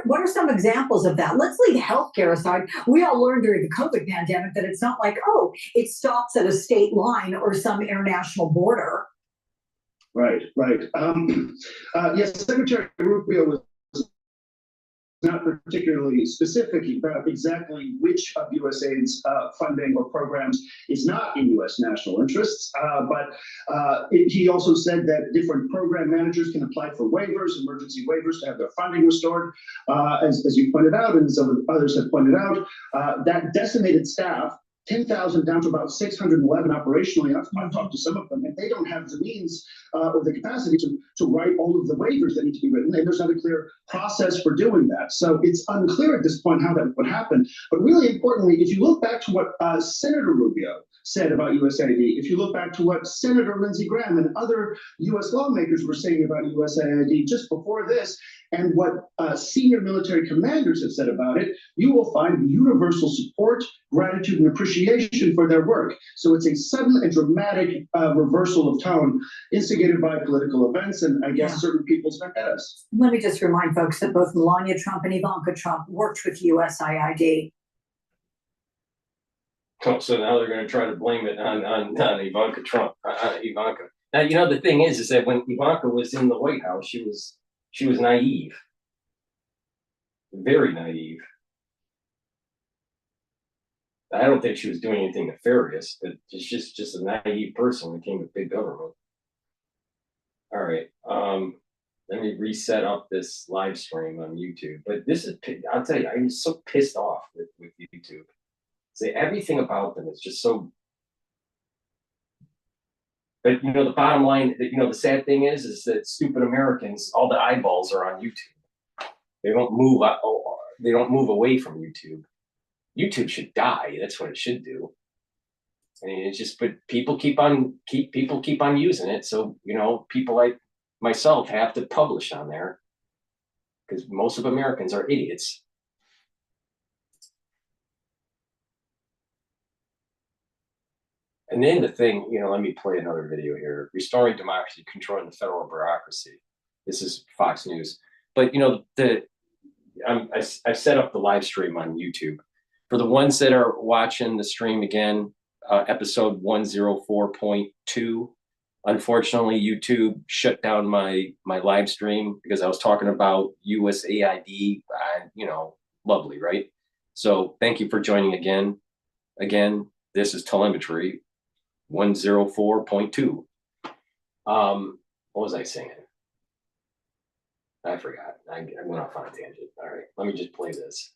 What are some examples of that? Let's leave healthcare aside. We all learned during the COVID pandemic that it's not like, oh, it stops at a state line or some international border. Right. Yes, Secretary Rubio was not particularly specific about exactly which of USAID's funding or programs is not in U.S. national interests, but he also said that different program managers can apply for waivers, emergency waivers, to have their funding restored. As you pointed out, and as others have pointed out, that decimated staff, 10,000 down to about 611 operationally. I've talked to some of them, and they don't have the means or the capacity to write all of the waivers that need to be written, and there's not a clear process for doing that. So it's unclear at this point how that would happen. But really importantly, if you look back to what Senator Rubio said about USAID, if you look back to what Senator Lindsey Graham and other U.S. lawmakers were saying about USAID just before this, and what senior military commanders have said about it, you will find universal support, gratitude, and appreciation for their work. So it's a sudden and dramatic reversal of tone instigated by political events and, I guess, certain people's vendettas. Let me just remind folks that both Melania Trump and Ivanka Trump worked with USAID. So now they're going to try to blame it on Ivanka Trump, Ivanka. Now, you know, the thing is that when Ivanka was in the White House, she was naive, very naive. I don't think she was doing anything nefarious, but she's just a naive person when it came to big government. All right, let me reset up this live stream on YouTube. But this is, I'll tell you, I'm so pissed off with YouTube. Say everything about them is just so. But you know, the bottom line, you know, the sad thing is that stupid Americans, all the eyeballs are on YouTube. They don't move. They don't move away from YouTube. YouTube should die. That's what it should do. I mean, it's just, but people keep on using it. So you know, people like myself have to publish on there because most of Americans are idiots. And then the thing, you know, let me play another video here. Restoring democracy, controlling the federal bureaucracy. This is Fox News. But, you know, I set up the live stream on YouTube. For the ones that are watching the stream again, episode 104.2, unfortunately, YouTube shut down my live stream because I was talking about USAID. You know, lovely, right? So thank you for joining again. Again, this is Telemetry. 104.2. What was I saying? I forgot. I went off on a tangent. All right, let me just play this.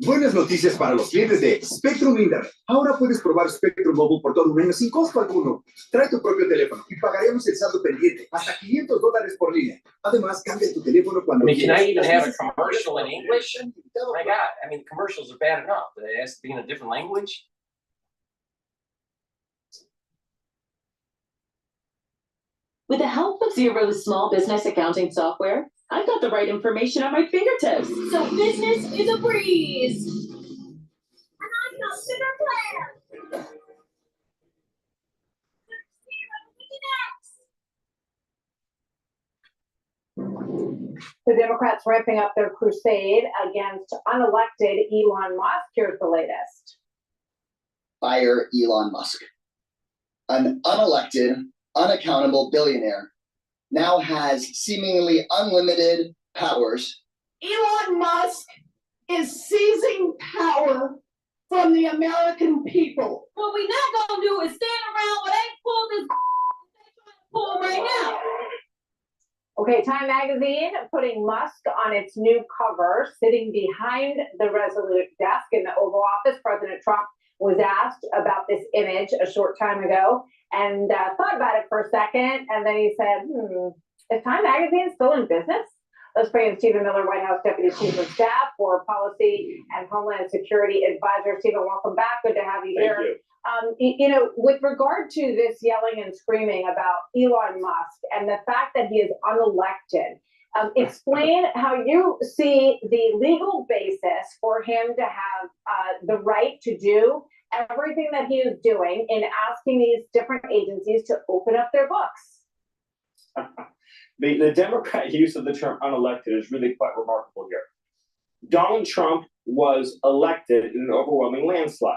Buenas noticias para los clientes de Spectrum Internet. Ahora puedes probar Spectrum Mobile por todo un año sin costo alguno. Trae tu propio teléfono y pagaremos el saldo pendiente hasta $500 por línea. Además, cambia tu teléfono cuando quieras. Can I even have a commercial in English? Oh my God, I mean, commercials are bad enough, but it has to be in a different language. With the help of Xero's small business accounting software, I've got the right information at my fingertips. So business is a breeze. And I've got bigger plans. The Democrats ramping up their crusade against unelected Elon Musk. Here's the latest. Fire Elon Musk. An unelected, unaccountable billionaire now has seemingly unlimited powers. Elon Musk is seizing power from the American people. What we not gonna do is stand around with ain't pull this pull right now. Okay, Time Magazine putting Musk on its new cover, sitting behind the Resolute desk in the Oval Office. President Trump was asked about this image a short time ago and thought about it for a second, and then he said, is Time Magazine still in business? Let's bring in Stephen Miller, White House Deputy Chief of Staff for Policy and Homeland Security Advisor. Stephen, welcome back. Good to have you here. Thank you. You know, with regard to this yelling and screaming about Elon Musk and the fact that he is unelected, explain how you see the legal basis for him to have the right to do everything that he is doing in asking these different agencies to open up their books. The Democrat use of the term unelected is really quite remarkable here. Donald Trump was elected in an overwhelming landslide.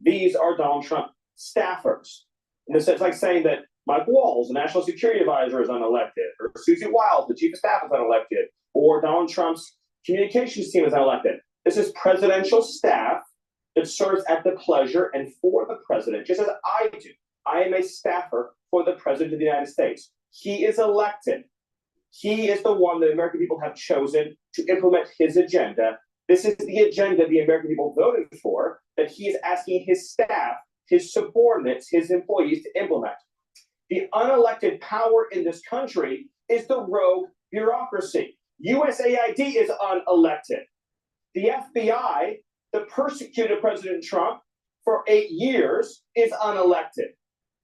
These are Donald Trump staffers. And it's like saying that Mike Walls, the National Security Advisor, is unelected, or Susie Wiles, the Chief of Staff, is unelected, or Donald Trump's communications team is unelected. This is presidential staff that serves at the pleasure and for the president, just as I do. I am a staffer for the President of the United States. He is elected. He is the one that the American people have chosen to implement his agenda. This is the agenda the American people voted for, that he is asking his staff, his subordinates, his employees to implement. The unelected power in this country is the rogue bureaucracy. USAID is unelected. The FBI, that persecuted President Trump for 8 years, is unelected.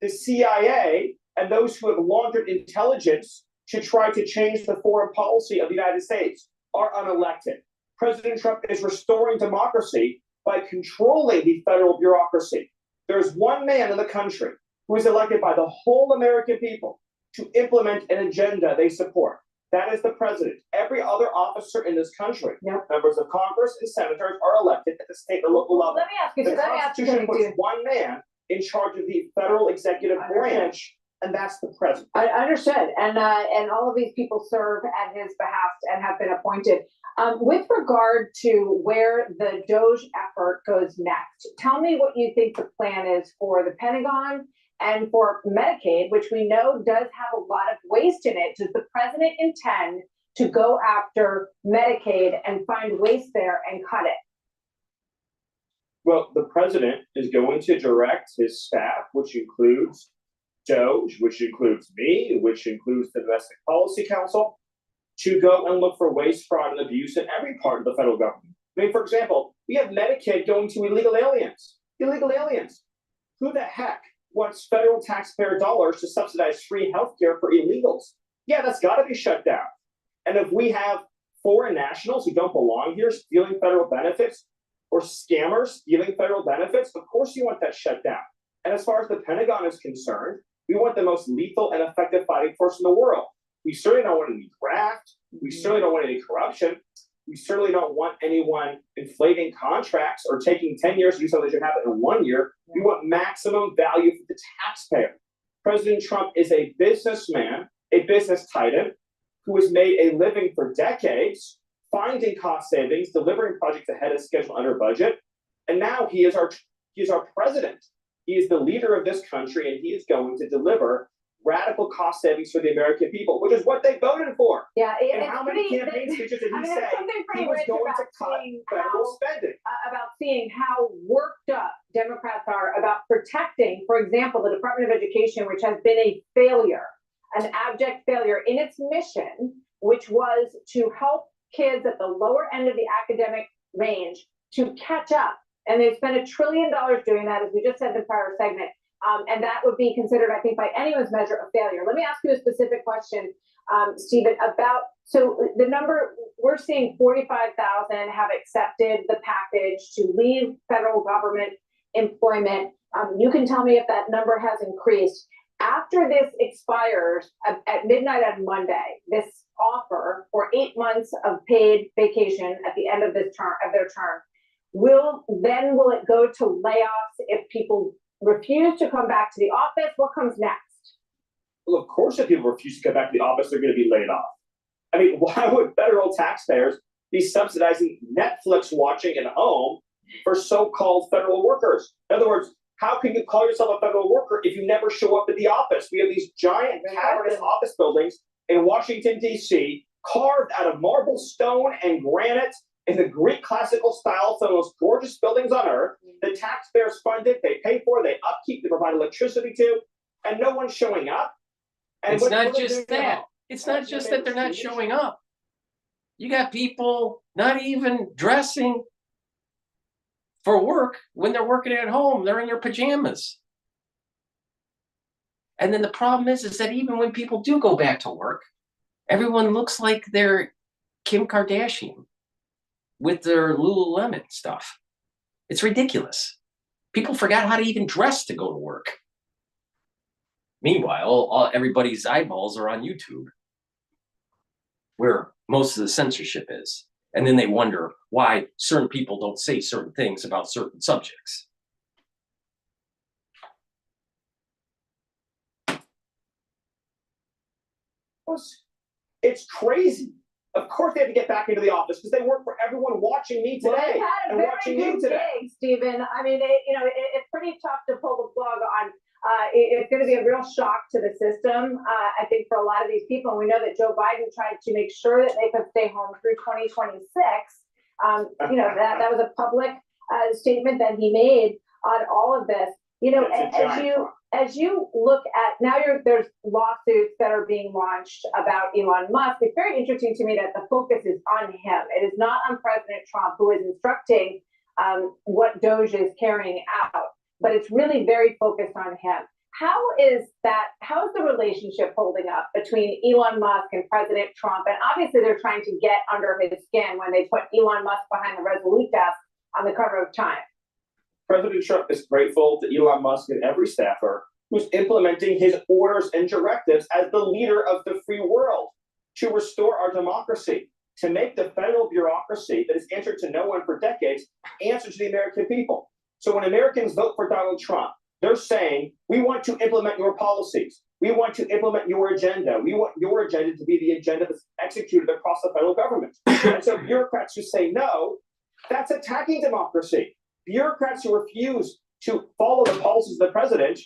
The CIA and those who have laundered intelligence to try to change the foreign policy of the United States are unelected. President Trump is restoring democracy by controlling the federal bureaucracy. There's one man in the country who is elected by the whole American people to implement an agenda they support. That is the president. Every other officer in this country, members of Congress and senators, are elected at the state or local level. Let me ask you. The Constitution puts one man in charge of the federal executive branch, and that's the president. I understood, and all of these people serve at his behest and have been appointed. With regard to where the DOGE effort goes next, tell me what you think the plan is for the Pentagon and for Medicaid, which we know does have a lot of waste in it. Does the president intend to go after Medicaid and find waste there and cut it? Well, the president is going to direct his staff, which includes DOGE, which includes me, which includes the Domestic Policy Council, to go and look for waste, fraud, and abuse in every part of the federal government. I mean, for example, we have Medicaid going to illegal aliens. Illegal aliens. Who the heck wants federal taxpayer dollars to subsidize free healthcare for illegals? Yeah, that's got to be shut down. And if we have foreign nationals who don't belong here stealing federal benefits, or scammers stealing federal benefits, of course you want that shut down. And as far as the Pentagon is concerned, we want the most lethal and effective fighting force in the world. We certainly don't want any graft. We certainly don't want any corruption. We certainly don't want anyone inflating contracts or taking 10 years to do something that should happen in 1 year. We want maximum value for the taxpayer. President Trump is a businessman, a business titan, who has made a living for decades, finding cost savings, delivering projects ahead of schedule under budget. And now he is our president. He is the leader of this country, and he is going to deliver radical cost savings for the American people, which is what they voted for. Yeah, and how many campaign speeches did he say he was going to cut federal spending? About seeing how worked up Democrats are about protecting, for example, the Department of Education, which has been a failure, an abject failure in its mission, which was to help kids at the lower end of the academic range to catch up. And they spent $1 trillion doing that, as we just said in the prior segment. And that would be considered, I think, by anyone's measure, a failure. Let me ask you a specific question, Stephen, about, so the number, we're seeing 45,000 have accepted the package to leave federal government employment. You can tell me if that number has increased. After this expires at midnight on Monday, this offer for 8 months of paid vacation at the end of this term, of their term, will it go to layoffs if people refuse to come back to the office? What comes next? Well, of course, if people refuse to come back to the office, they're going to be laid off. I mean, why would federal taxpayers be subsidizing Netflix watching at home for so-called federal workers? In other words, how can you call yourself a federal worker if you never show up at the office? We have these giant cavernous office buildings in Washington, D.C., carved out of marble, stone, and granite in the Greek classical style, some of the most gorgeous buildings on earth. The taxpayers fund it, they pay for it, they upkeep, they provide electricity to, and no one's showing up. And it's not just that. It's not just that they're not showing up. You got people not even dressing for work when they're working at home. They're in their pajamas. And then the problem is that even when people do go back to work, everyone looks like they're Kim Kardashian with their Lululemon stuff. It's ridiculous. People forgot how to even dress to go to work. Meanwhile, everybody's eyeballs are on YouTube. where most of the censorship is. And then they wonder why certain people don't say certain things about certain subjects. It's crazy. Of course they have to get back into the office because they work for everyone watching me today Well, had a and very watching good you today. gig, Stephen. I mean, it's pretty tough to pull the plug on. It's going to be a real shock to the system, I think, for a lot of these people. And we know that Joe Biden tried to make sure that they could stay home through 2026. That was a public statement that he made on all of this. As you look at now, there's lawsuits that are being launched about Elon Musk. It's very interesting to me that the focus is on him. It is not on President Trump, who is instructing what DOGE is carrying out, but it's really very focused on him. How is the relationship holding up between Elon Musk and President Trump? And obviously they're trying to get under his skin when they put Elon Musk behind the Resolute desk on the cover of Time. President Trump is grateful to Elon Musk and every staffer who's implementing his orders and directives as the leader of the free world to restore our democracy, to make the federal bureaucracy that has answered to no one for decades answer to the American people. So when Americans vote for Donald Trump, they're saying, we want to implement your policies. We want to implement your agenda. We want your agenda to be the agenda that's executed across the federal government. And so bureaucrats who say no, that's attacking democracy. Bureaucrats who refuse to follow the policies of the president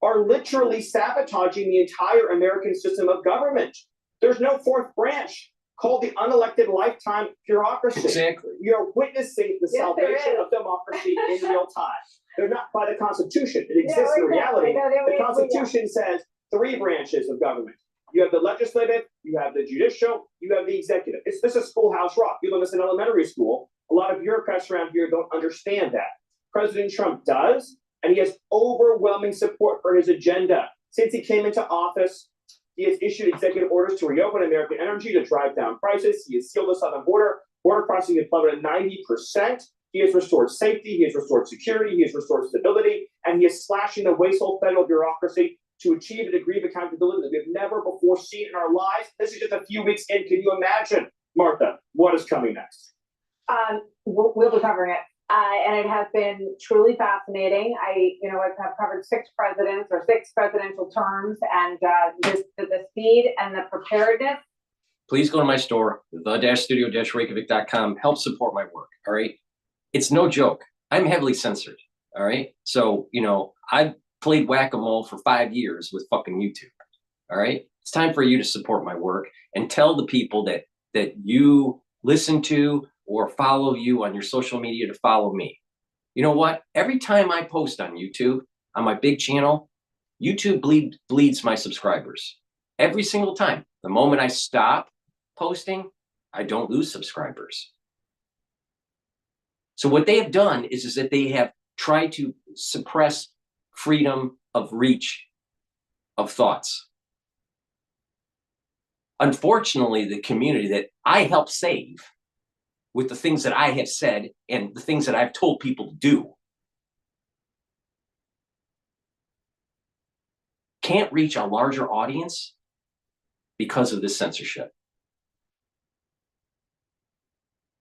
are literally sabotaging the entire American system of government. There's no fourth branch called the unelected lifetime bureaucracy. Exactly. You're witnessing the salvation of democracy in real time. They're not by the Constitution. It exists in reality. The Constitution says 3 branches of government. You have the legislative, you have the judicial, you have the executive. This is Schoolhouse Rock. You learn this in elementary school. A lot of bureaucrats around here don't understand that. President Trump does, and he has overwhelming support for his agenda. Since he came into office, he has issued executive orders to reopen American energy to drive down prices. He has sealed the southern border. Border crossing has plummeted 90%. He has restored safety. He has restored security. He has restored stability. And he is slashing the wasteful federal bureaucracy to achieve a degree of accountability that we have never before seen in our lives. This is just a few weeks in. Can you imagine, Martha, what is coming next? We'll be covering it. And it has been truly fascinating. I have covered 6 presidents or 6 presidential terms, and the speed and the preparedness. Please go to my store, the-studio-reykjavik.com. Help support my work, all right? It's no joke. I'm heavily censored, all right? So, I've played whack-a-mole for 5 years with fucking YouTube, all right? It's time for you to support my work and tell the people that you listen to or follow you on your social media to follow me. You know what? Every time I post on YouTube, on my big channel, YouTube bleeds my subscribers. Every single time. The moment I stop posting, I don't lose subscribers. So what they have done is that they have tried to suppress freedom of reach of thoughts. Unfortunately, the community that I help save with the things that I have said and the things that I've told people to do can't reach a larger audience because of this censorship.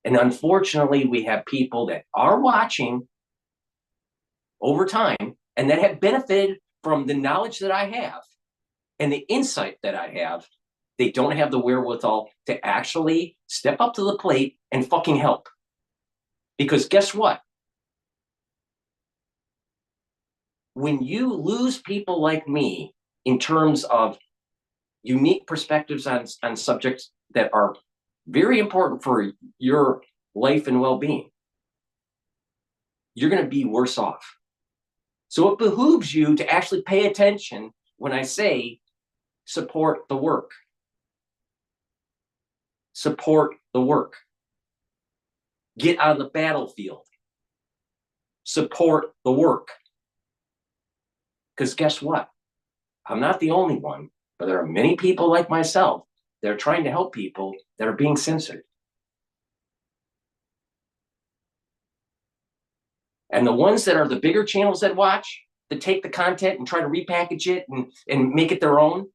And unfortunately, we have people that are watching over time and that have benefited from the knowledge that I have and the insight that I have. They don't have the wherewithal to actually step up to the plate and fucking help. Because guess what? When you lose people like me in terms of unique perspectives on subjects that are very important for your life and well-being, you're going to be worse off. So it behooves you to actually pay attention when I say support the work. Support the work. Get on the battlefield. Support the work. Because guess what? I'm not the only one, but there are many people like myself that are trying to help people that are being censored. And the ones that are the bigger channels that watch, that take the content and try to repackage it and make it their own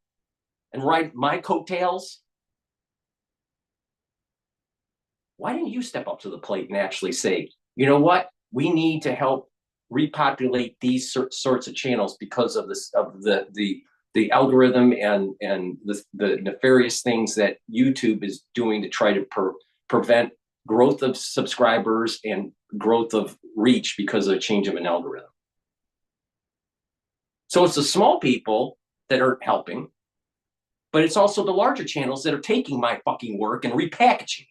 and ride my coattails, Why didn't you step up to the plate and actually say, you know what, we need to help repopulate these sorts of channels because of this, of the algorithm and the nefarious things that YouTube is doing to try to prevent growth of subscribers and growth of reach because of a change of an algorithm. So it's the small people that are helping, but it's also the larger channels that are taking my fucking work and repackaging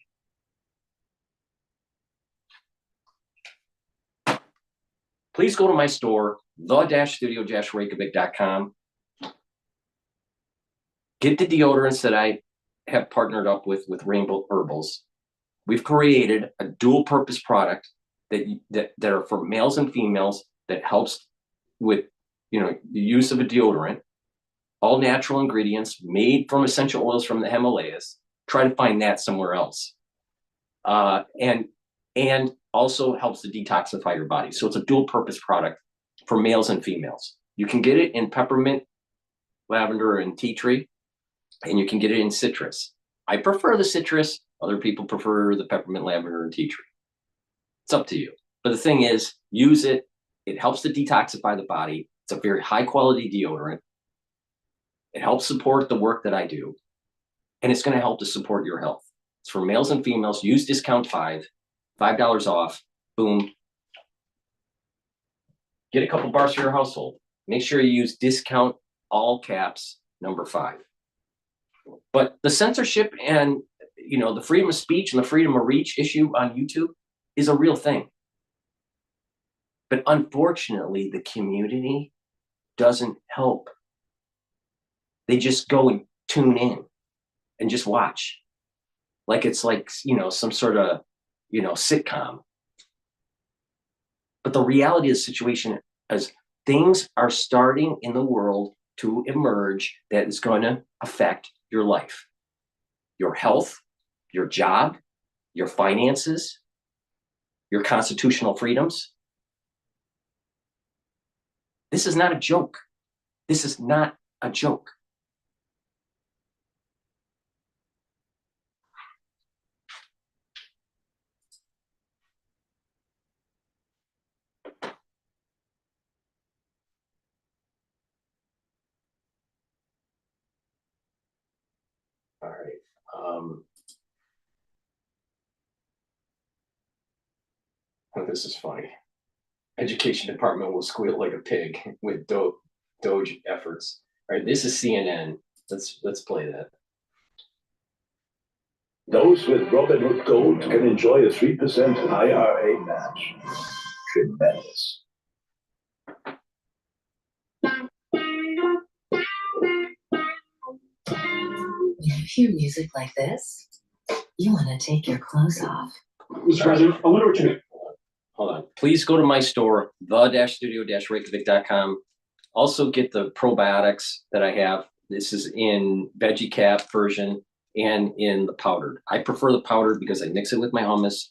it. Please go to my store, the-studio-reykjavik.com. Get the deodorants that I have partnered up with Rainbow Herbals. We've created a dual purpose product that are for males and females that helps with, you know, the use of a deodorant, all natural ingredients made from essential oils from the Himalayas. Try to find that somewhere else. And also helps to detoxify your body. So it's a dual purpose product for males and females. You can get it in peppermint, lavender, and tea tree, and you can get it in citrus. I prefer the citrus. Other people prefer the peppermint, lavender, and tea tree. It's up to you. But the thing is, use it. It helps to detoxify the body. It's a very high quality deodorant. It helps support the work that I do. And it's going to help to support your health. It's for males and females. Use discount $5 off. Boom. Get a couple bars for your household. Make sure you use discount all caps number 5. But the censorship and, you know, the freedom of speech and the freedom of reach issue on YouTube is a real thing. But unfortunately, the community doesn't help. They just go and tune in and just watch. Like it's like, you know, some sort of, you know, sitcom. But the reality of the situation is things are starting in the world to emerge that is going to affect your life, your health, your job, your finances, your constitutional freedoms. This is not a joke. This is not a joke. All right. Oh, this is funny. Education department will squeal like a pig with DOGE efforts. All right, this is CNN. Let's play that. Those with Robinhood Gold can enjoy a 3% IRA match. Tremendous. When you hear music like this, you want to take your clothes off. Mr. President, I wonder what you mean. Hold on. Please go to my store, the-studio-reykjavik.com. Also get the probiotics that I have. This is in veggie cap version and in the powdered. I prefer the powdered because I mix it with my hummus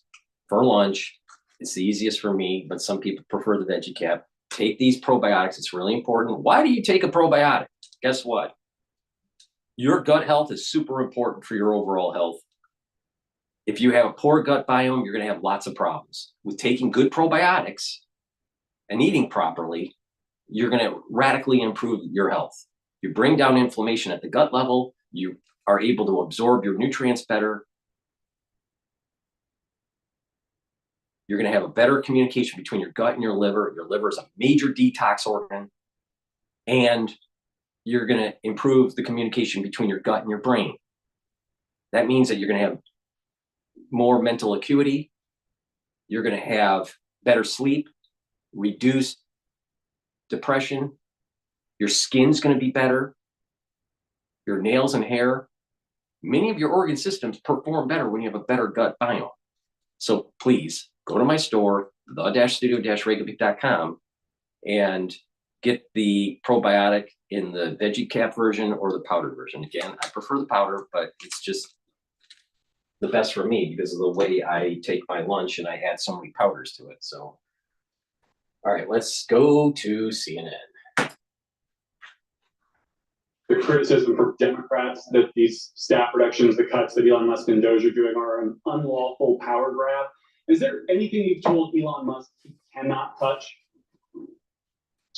for lunch. It's the easiest for me, but some people prefer the veggie cap. Take these probiotics. It's really important. Why do you take a probiotic? Guess what? Your gut health is super important for your overall health. If you have a poor gut biome, you're going to have lots of problems. With taking good probiotics and eating properly, you're going to radically improve your health. You bring down inflammation at the gut level. You are able to absorb your nutrients better. You're going to have a better communication between your gut and your liver. Your liver is a major detox organ. And you're going to improve the communication between your gut and your brain. That means that you're going to have more mental acuity. You're going to have better sleep, reduced depression. Your skin's going to be better. Your nails and hair. Many of your organ systems perform better when you have a better gut biome. So please go to my store, the-studio-reykjavik.com, and get the probiotic in the veggie cap version or the powdered version. Again, I prefer the powder, but it's just the best for me because of the way I take my lunch and I add so many powders to it. So, all right, let's go to CNN. The the criticism from Democrats that these staff reductions, the cuts that Elon Musk and DOGE are doing are an unlawful power grab. Is there anything you've told Elon Musk he cannot touch?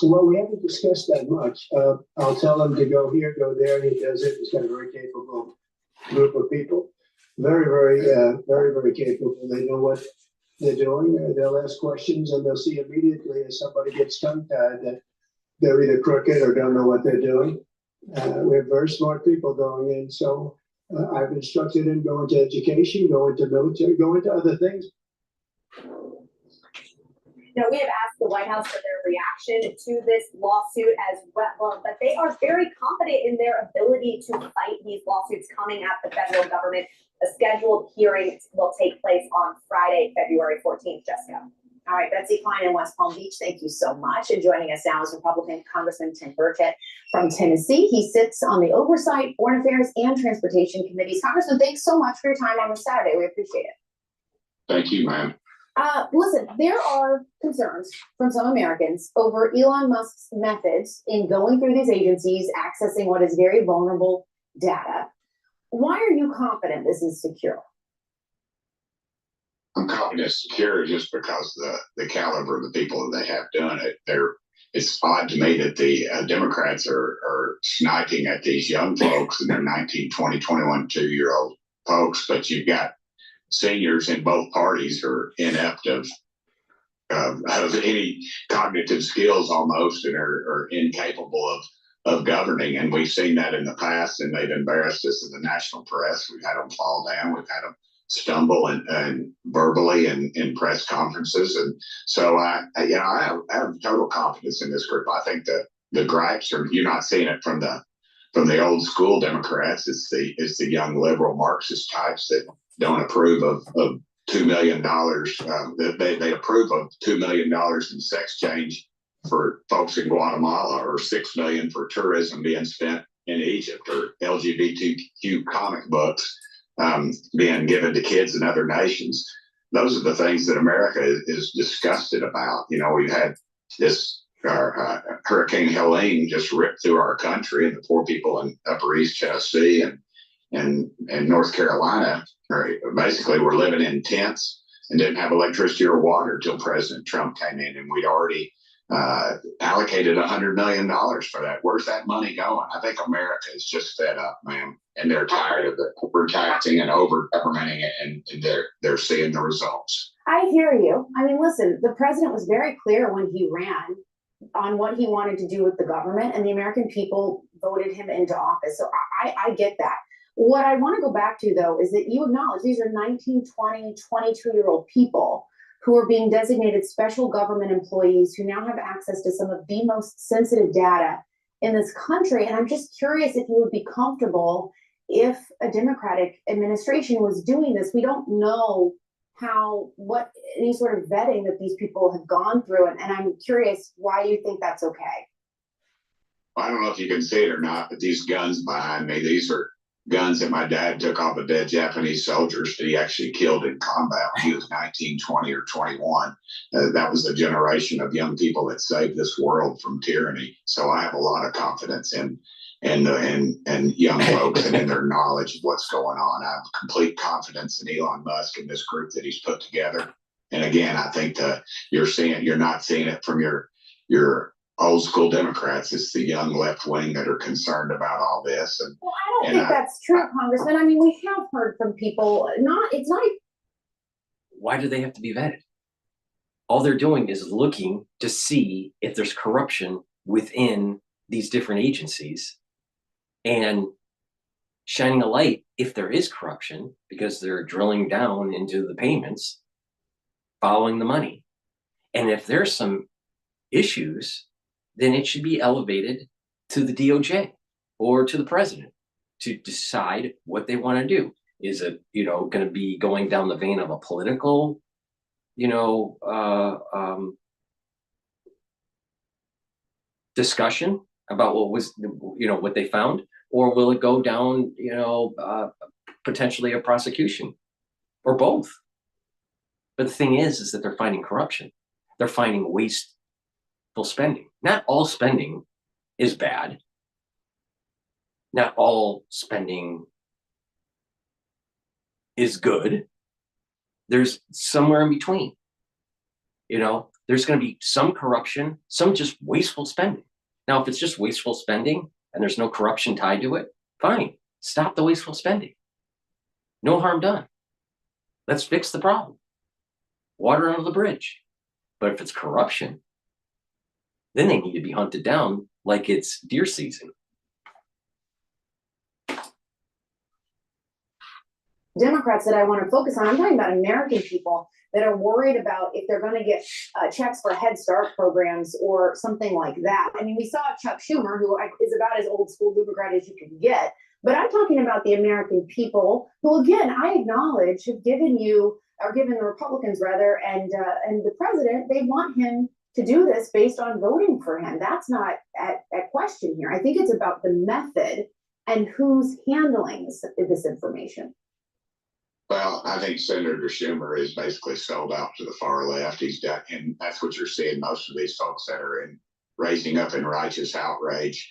Well, we haven't discussed that much. I'll tell him to go here, go there, and he does it. He's got a very capable group of people. Very, very capable. They know what they're doing. They'll ask questions and they'll see immediately as somebody gets tongue-tied that they're either crooked or don't know what they're doing. We have very smart people going in. So I've instructed him go into education, go into military, go into other things. Now, we have asked the White House for their reaction to this lawsuit as well, but they are very confident in their ability to fight these lawsuits coming at the federal government. A scheduled hearing will take place on Friday, February 14th, Jessica. All right, Betsy Klein in West Palm Beach, thank you so much. And joining us now is Republican Congressman Tim Burchett from Tennessee. He sits on the Oversight, Foreign Affairs, and Transportation Committees. Congressman, thanks so much for your time on this Saturday. We appreciate it. Thank you, ma'am. Listen, there are concerns from some Americans over Elon Musk's methods in going through these agencies, accessing what is very vulnerable data. Why are you confident this is secure? I'm confident it's secure just because the caliber of the people that they have done it. It's odd to me that the Democrats are sniping at these young folks and they're 19, 20, 21, 2-year-old folks, but you've got seniors in both parties who are inept of any cognitive skills almost and are incapable of governing. And we've seen that in the past, and they've embarrassed us in the national press. We've had them fall down. We've had them stumble and verbally in press conferences. And so I have total confidence in this group. I think that the gripes are, you're not seeing it from the old school Democrats. It's the young liberal Marxist types that don't approve of $2 million. They approve of $2 million in sex change for folks in Guatemala, or $6 million for tourism being spent in Egypt, or LGBTQ comic books being given to kids in other nations. Those are the things that America is disgusted about. You know, we've had this Hurricane Helene just ripped through our country, and the poor people in Upper East Tennessee and North Carolina basically were living in tents and didn't have electricity or water until President Trump came in, and we'd already allocated $100 million for that. Where's that money going? I think America is just fed up, ma'am, and they're tired of the overtaxing and over-governmenting it, and they're seeing the results. I hear you. I mean, listen, the president was very clear when he ran on what he wanted to do with the government, and the American people voted him into office. So I get that. What I want to go back to, though, is that you acknowledge these are 19, 20, 22-year-old people who are being designated special government employees who now have access to some of the most sensitive data in this country. And I'm just curious if you would be comfortable if a Democratic administration was doing this. We don't know what any sort of vetting that these people have gone through. And I'm curious why you think that's okay. I don't know if you can see it or not, but these guns behind me, these are guns that my dad took off of dead Japanese soldiers that he actually killed in combat when he was 19, 20, or 21. That was the generation of young people that saved this world from tyranny. So I have a lot of confidence in young folks and in their knowledge of what's going on. I have complete confidence in Elon Musk and this group that he's put together. And again, I think you're not seeing it from your old school Democrats. It's the young left wing that are concerned about all this. And well, I don't think that's true, Congressman. I mean, we have heard from people. Why do they have to be vetted? All they're doing is looking to see if there's corruption within these different agencies and shining a light if there is corruption, because they're drilling down into the payments, following the money. And if there's some issues, then it should be elevated to the DOJ or to the president to decide what they want to do. Is it, going to be going down the vein of a political, discussion about what they found, or will it go down, potentially a prosecution, or both? But the thing is that they're finding corruption. They're finding wasteful spending. Not all spending is bad. Not all spending is good. There's somewhere in between. You know, there's going to be some corruption, some just wasteful spending. Now, if it's just wasteful spending and there's no corruption tied to it, fine. Stop the wasteful spending. No harm done. Let's fix the problem. Water under the bridge. But if it's corruption, then they need to be hunted down like it's deer season. Democrats that I want to focus on, I'm talking about American people that are worried about if they're going to get checks for Head Start programs or something like that. I mean, we saw Chuck Schumer, who is about as old school Democrat as you can get. But I'm talking about the American people who, again, I acknowledge have given the Republicans rather, and the president, they want him to do this based on voting for him. That's not at question here. I think it's about the method and who's handling this information. Well, I think Senator Schumer is basically sold out to the far left. He's done, and that's what you're seeing. Most of these folks that are raising up in righteous outrage,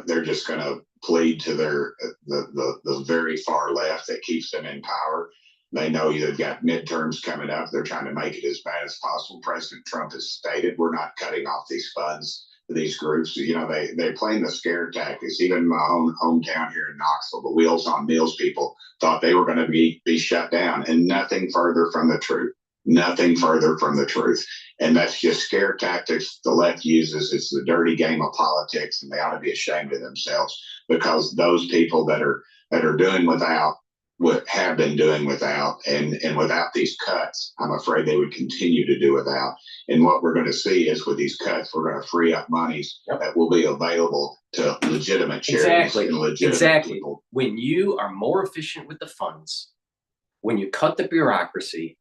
they're just going to plead to the very far left that keeps them in power. They know they've got midterms coming up. They're trying to make it as bad as possible. President Trump has stated we're not cutting off these funds to these groups. You know, they're playing the scare tactics. Even in my own hometown here in Knoxville, the Wheels on Meals people thought they were going to be shut down, and nothing further from the truth. Nothing further from the truth. And that's just scare tactics the left uses. It's the dirty game of politics, and they ought to be ashamed of themselves, because those people that are doing without what have been doing without, and without these cuts, I'm afraid they would continue to do without. And what we're going to see is with these cuts, we're going to free up monies that will be available to legitimate charities and legitimate people. When you are more efficient with the funds, when you cut the bureaucracy,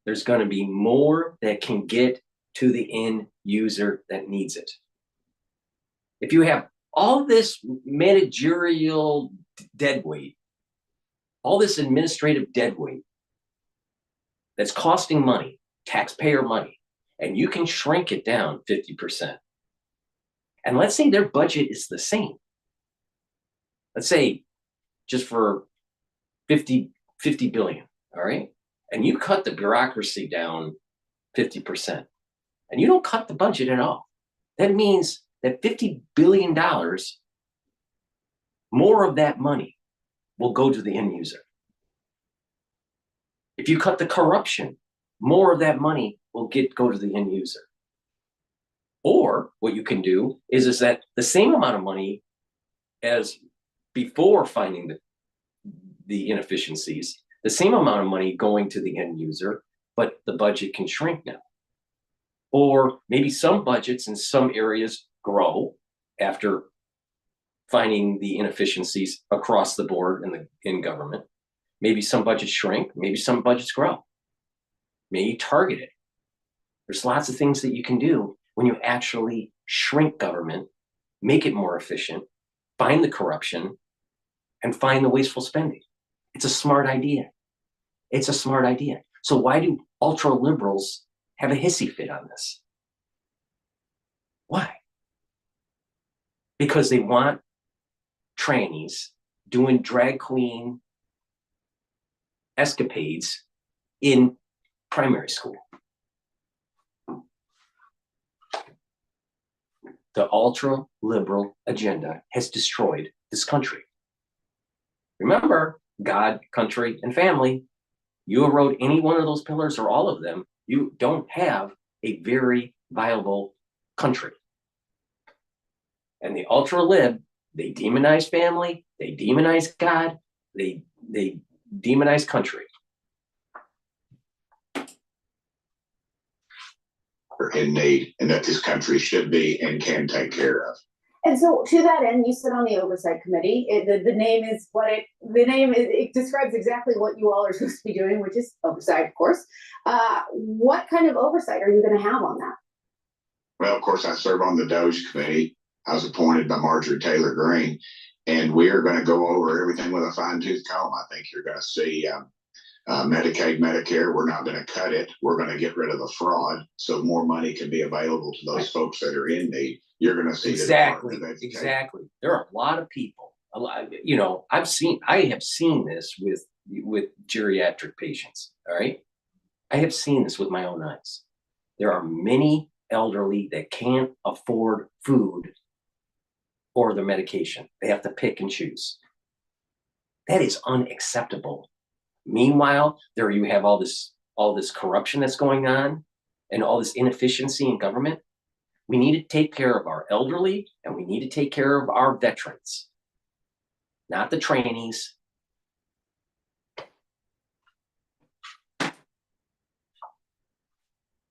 there's going to be more that can get to the end user that needs it. If you have all this managerial deadweight, all this administrative deadweight that's costing money, taxpayer money, and you can shrink it down 50%. And let's say their budget is the same. Let's say just for 50 billion, all right? And you cut the bureaucracy down 50%, and you don't cut the budget at all. That means that $50 billion, more of that money will go to the end user. If you cut the corruption, more of that money will go to the end user. Or what you can do is that the same amount of money as before finding the inefficiencies, the same amount of money going to the end user, but the budget can shrink now. Or maybe some budgets in some areas grow after finding the inefficiencies across the board in government. Maybe some budgets shrink, maybe some budgets grow. Maybe target it. There's lots of things that you can do when you actually shrink government, make it more efficient, find the corruption, and find the wasteful spending. It's a smart idea. It's a smart idea. So why do ultra liberals have a hissy fit on this? Why? Because they want trannies doing drag queen escapades in primary school. The ultra liberal agenda has destroyed this country. Remember, God, country, and family. You erode any one of those pillars or all of them, you don't have a very viable country. And the ultra lib, they demonize family, they demonize God, they demonize country. In need, and that this country should be and can take care of. And so, to that end, you sit on the oversight committee. The name is it describes exactly what you all are supposed to be doing, which is oversight, of course. What kind of oversight are you going to have on that? Well, of course, I serve on the DOGE committee. I was appointed by Marjorie Taylor Greene, and we are going to go over everything with a fine-tooth comb. I think you're going to see Medicaid, Medicare, we're not going to cut it. We're going to get rid of the fraud so more money can be available to those folks that are in need. You're going to see exactly. There are a lot of people a lot, I have seen this with geriatric patients. All right. I have seen this with my own eyes. There are many elderly that can't afford food or the medication. They have to pick and choose. That is unacceptable. Meanwhile, there you have all this corruption that's going on and all this inefficiency in government. We need to take care of our elderly and we need to take care of our veterans, not the trainees.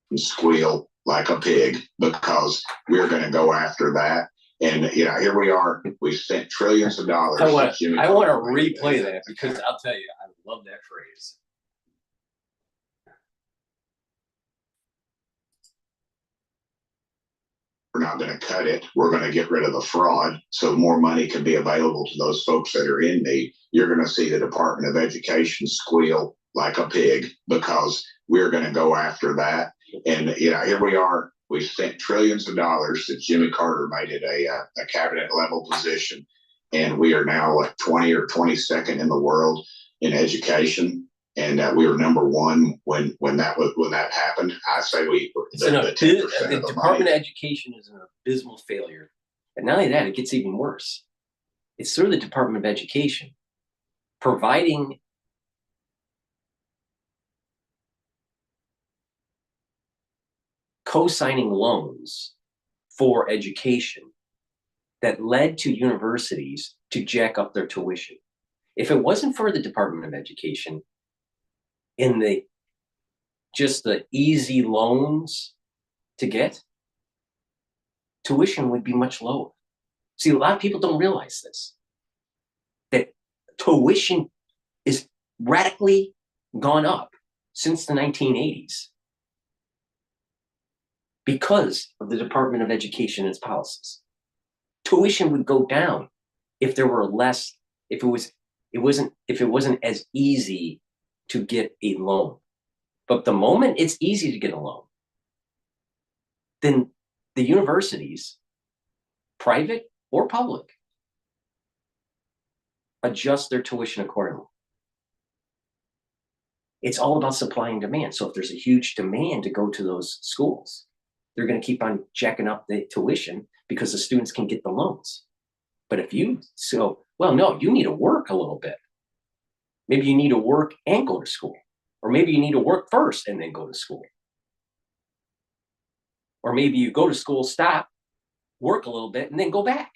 And squeal like a pig because we're going to go after that. And here we are. We spent trillions of dollars. I want to replay that because I'll tell you, I love that phrase. We're not going to cut it. We're going to get rid of the fraud so more money can be available to those folks that are in need. You're going to see the Department of Education squeal like a pig because we're going to go after that. And here we are. We spent trillions of dollars that Jimmy Carter made it a cabinet level position. And we are now like 20 or 22nd in the world in education. And we were number one when that happened. I say the Department of Education is an abysmal failure. And not only that, it gets even worse. It's through the Department of Education providing co-signing loans for education that led to universities to jack up their tuition. If it wasn't for the Department of Education in the easy loans to get, tuition would be much lower. See, a lot of people don't realize this, that tuition is radically gone up since the 1980s because of the Department of Education and its policies. Tuition would go down if there were less, if it wasn't as easy to get a loan. But the moment it's easy to get a loan, then the universities, private or public, adjust their tuition accordingly. It's all about supply and demand. So if there's a huge demand to go to those schools, they're going to keep on jacking up the tuition because the students can get the loans. But if you you need to work a little bit. Maybe you need to work and go to school. Or maybe you need to work first and then go to school. Or maybe you go to school, stop, work a little bit, and then go back.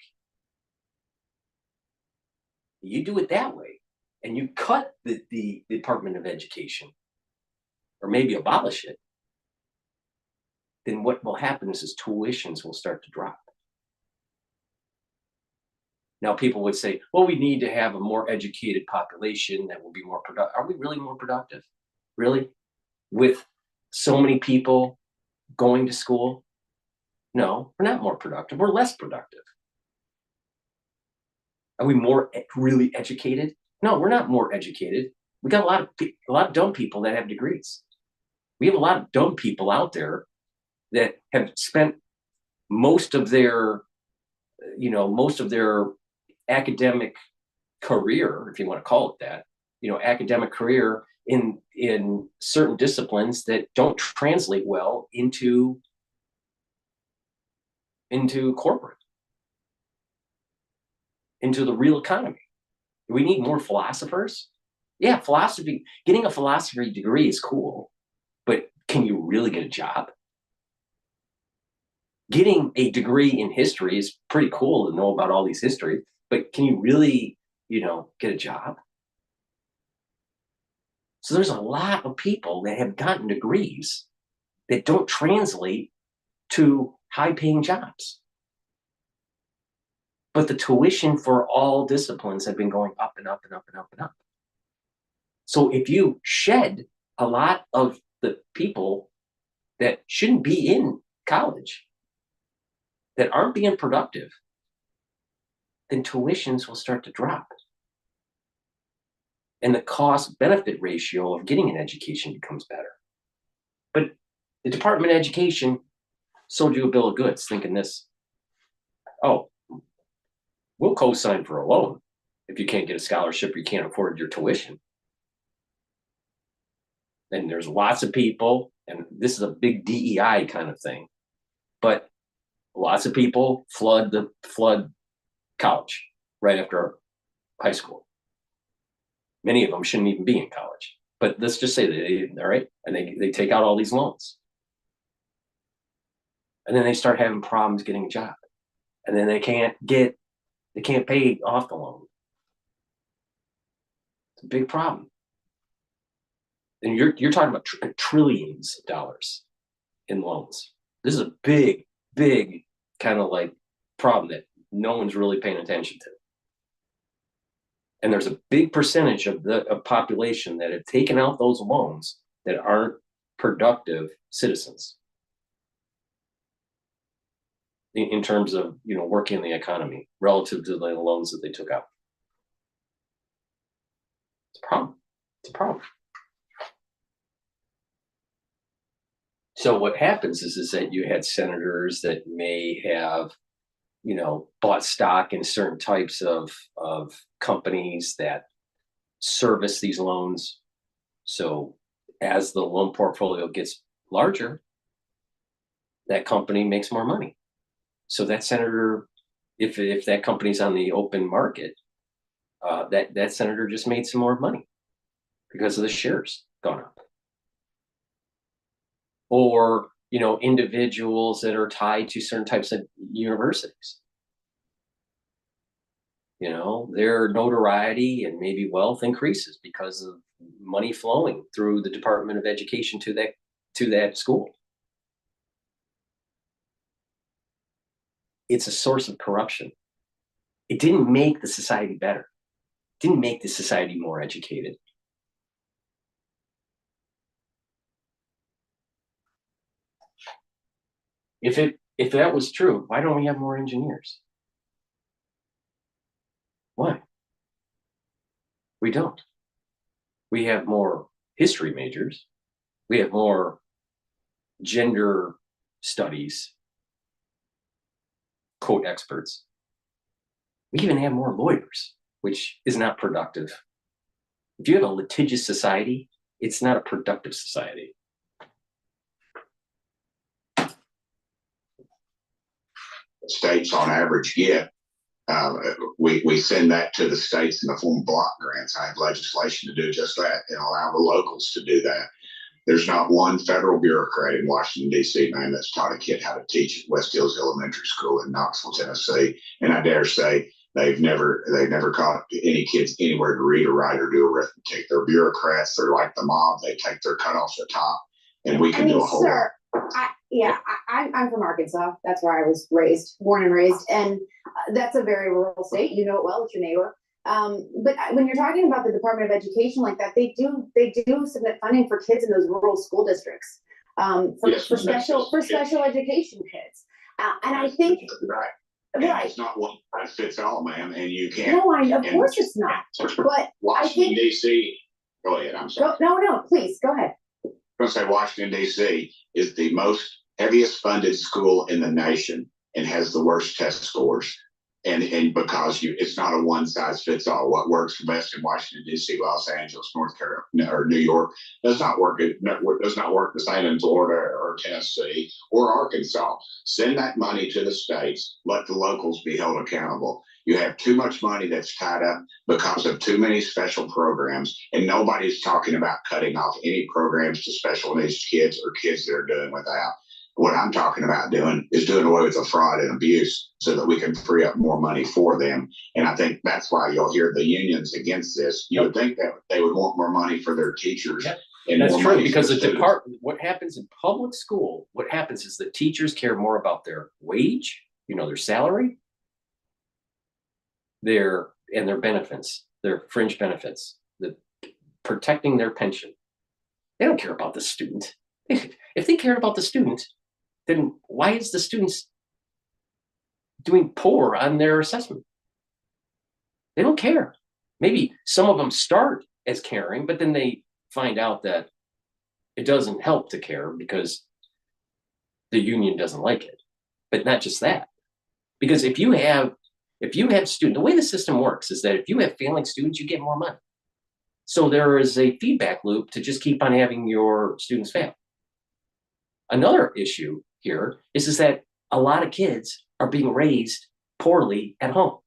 You do it that way, and you cut the Department of Education, or maybe abolish it, then what will happen is tuitions will start to drop. Now, people would say, well, we need to have a more educated population that will be more productive. Are we really more productive? Really? With so many people going to school? No, we're not more productive. We're less productive. Are we more really educated? No, we're not more educated. We got a lot of dumb people that have degrees. We have a lot of dumb people out there that have spent most of their academic career, if you want to call it that, academic career in certain disciplines that don't translate well into corporate, into the real economy. Do we need more philosophers? Yeah, philosophy, getting a philosophy degree is cool, but can you really get a job? Getting a degree in history is pretty cool to know about all these histories, but can you really, get a job? So there's a lot of people that have gotten degrees that don't translate to high-paying jobs. But the tuition for all disciplines have been going up and up and up and up and up. So if you shed a lot of the people that shouldn't be in college, that aren't being productive, then tuitions will start to drop. And the cost-benefit ratio of getting an education becomes better. But the Department of Education sold you a bill of goods thinking this, oh, we'll co-sign for a loan. if you can't get a scholarship, you can't afford your tuition. And there's lots of people, and this is a big DEI kind of thing, but lots of people flood college right after high school. Many of them shouldn't even be in college, but let's just say all right, and they take out all these loans. And then they start having problems getting a job. And then they can't pay off the loan. It's a big problem. And you're talking about trillions of dollars in loans. This is a big, big kind of like problem that no one's really paying attention to. And there's a big percentage of the population that have taken out those loans that aren't productive citizens in terms of, working in the economy relative to the loans that they took out. It's a problem. It's a problem. So what happens is that you had senators that may have, bought stock in certain types of companies that service these loans. So as the loan portfolio gets larger, that company makes more money. So that senator, if that company's on the open market, that senator just made some more money because of the shares gone up. Or, individuals that are tied to certain types of universities. Their notoriety and maybe wealth increases because of money flowing through the Department of Education to that school. It's a source of corruption. It didn't make the society better. It didn't make the society more educated. If that was true, why don't we have more engineers? Why? We don't. We have more history majors. We have more gender studies, quote, experts. We even have more lawyers, which is not productive. If you have a litigious society, it's not a productive society. States on average get, we send that to the states in the form of block grants. I have legislation to do just that and allow the locals to do that. There's not one federal bureaucrat in Washington, D.C., man, that's taught a kid how to teach at West Hills Elementary School in Knoxville, Tennessee. And I dare say they've never caught any kids anywhere to read or write or do arithmetic. They're bureaucrats. They're like the mob. They take their cut off the top, and we can do a whole lot. I'm from Arkansas. That's where I was born and raised. And that's a very rural state. You know it well, it's your neighbor. But when you're talking about the Department of Education like that, they do submit funding for kids in those rural school districts, for special education kids. And I think right. It's not one size fits all, ma'am, and you can't. No, of course it's not. But Washington, D.C. Go ahead. I'm sorry. No, please go ahead. I'm going to say Washington, D.C. is the most heaviest funded school in the nation and has the worst test scores. And because it's not a one size fits all. What works best in Washington, D.C., Los Angeles, North Carolina, or New York does not work the same in Florida or Tennessee or Arkansas. Send that money to the states. Let the locals be held accountable. You have too much money that's tied up because of too many special programs, and nobody's talking about cutting off any programs to special needs kids or kids that are doing without. What I'm talking about doing is doing away with the fraud and abuse so that we can free up more money for them. And I think that's why you'll hear the unions against this. You would think that they would want more money for their teachers. Yep. And that's more true, money because for the department, what happens in public school, what happens is the teachers care more about their wage, their salary, their benefits, their fringe benefits, protecting their pension. They don't care about the student. If they cared about the student, then why is the students doing poor on their assessment? They don't care. Maybe some of them start as caring, but then they find out that it doesn't help to care because the union doesn't like it. But not just that. Because if you have If you have students, the way the system works is that if you have failing students, you get more money. So there is a feedback loop to just keep on having your students fail. Another issue here is that a lot of kids are being raised poorly at home.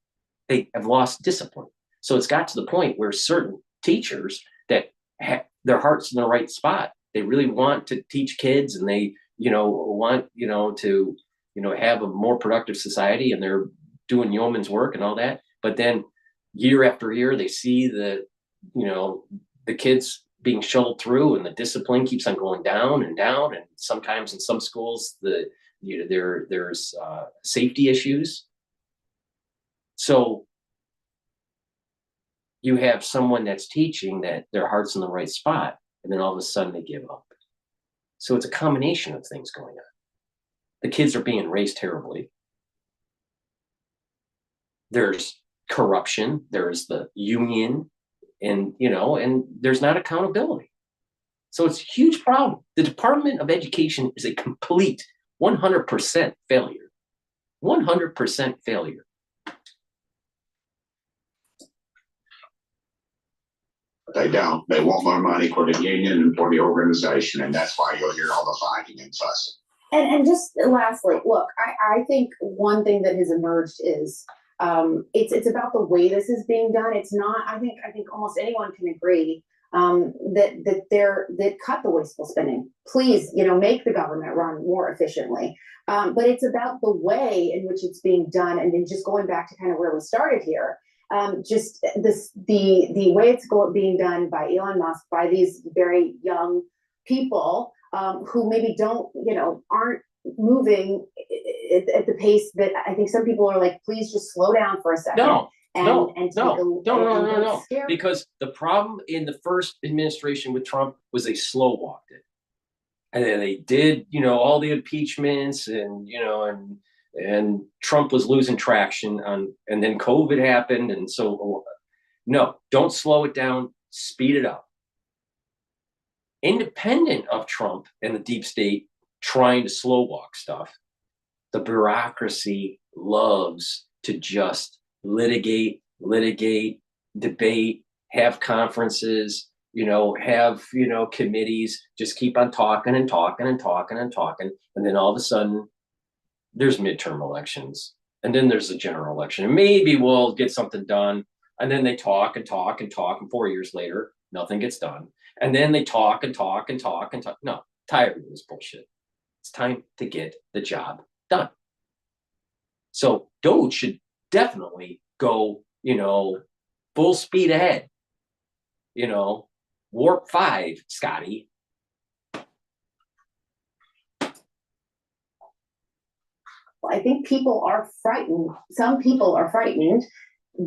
They have lost discipline. So it's got to the point where certain teachers that have their hearts in the right spot, they really want to teach kids, and they, want, to, have a more productive society, and they're doing yeoman's work and all that. But then year after year, they see the kids being shoveled through, and the discipline keeps on going down and down. And sometimes in some schools, there's safety issues. So you have someone that's teaching that their heart's in the right spot, and then all of a sudden they give up. So it's a combination of things going on. The kids are being raised terribly. There's corruption. There's the union, and there's not accountability. So it's a huge problem. The Department of Education is a complete 100% failure. 100% failure. They don't. They want more money for the union and for the organization, and that's why you'll hear all the fighting and fussing. And just lastly, look, I think one thing that has emerged is it's about the way this is being done. It's not. I think almost anyone can agree that cut the wasteful spending. Please, make the government run more efficiently. But it's about the way in which it's being done, and then just going back to kind of where we started here. Just the way it's being done by Elon Musk, by these very young people who maybe aren't moving at the pace that I think some people are like, please just slow down for a second. No. No. Because the problem in the first administration with Trump was they slow walked it. And then they did, all the impeachments and Trump was losing traction and then COVID happened. And so, no, don't slow it down, speed it up. Independent of Trump and the deep state trying to slow walk stuff, the bureaucracy loves to just litigate, debate, have conferences, have, committees, just keep on talking. And then all of a sudden there's midterm elections, and then there's a general election, and maybe we'll get something done. And then they talk. And 4 years later, nothing gets done. And then they talk. No, tired of this bullshit. It's time to get the job done. So DOGE should definitely go, full speed ahead. Warp 5, Scotty. I think people are frightened. Some people are frightened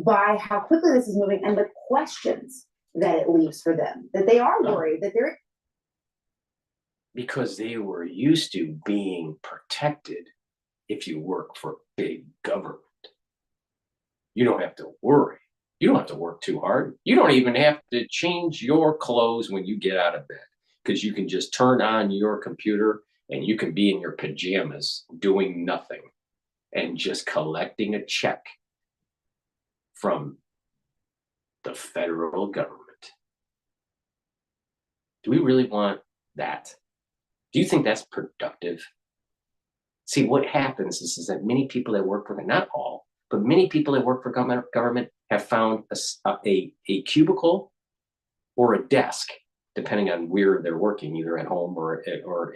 by how quickly this is moving and the questions that it leaves for them, that they are worried that they're. Because they were used to being protected if you work for big government. You don't have to worry. You don't have to work too hard. You don't even have to change your clothes when you get out of bed, because you can just turn on your computer and you can be in your pajamas doing nothing and just collecting a check from the federal government. Do we really want that? Do you think that's productive? See, what happens is that many people that work for, not all, but many people that work for government have found a cubicle or a desk, depending on where they're working, either at home or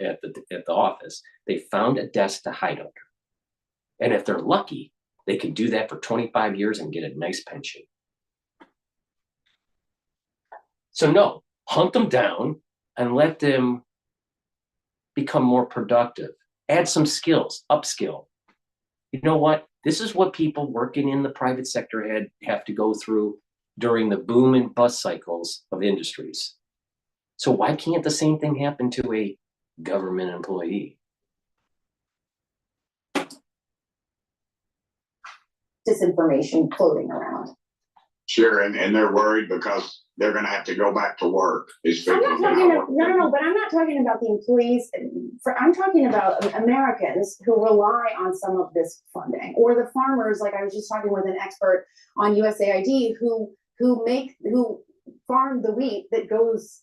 at the office. They found a desk to hide under. And if they're lucky, they can do that for 25 years and get a nice pension. So no, hunt them down and let them become more productive. Add some skills, upskill. You know what? This is what people working in the private sector have to go through during the boom and bust cycles of industries. So why can't the same thing happen to a government employee? Disinformation floating around. Sure, and they're worried because they're going to have to go back to work. These I'm people not are talking gonna about, no, but I'm not talking about the employees. I'm talking about Americans who rely on some of this funding, or the farmers, like I was just talking with an expert on USAID who farm the wheat that goes,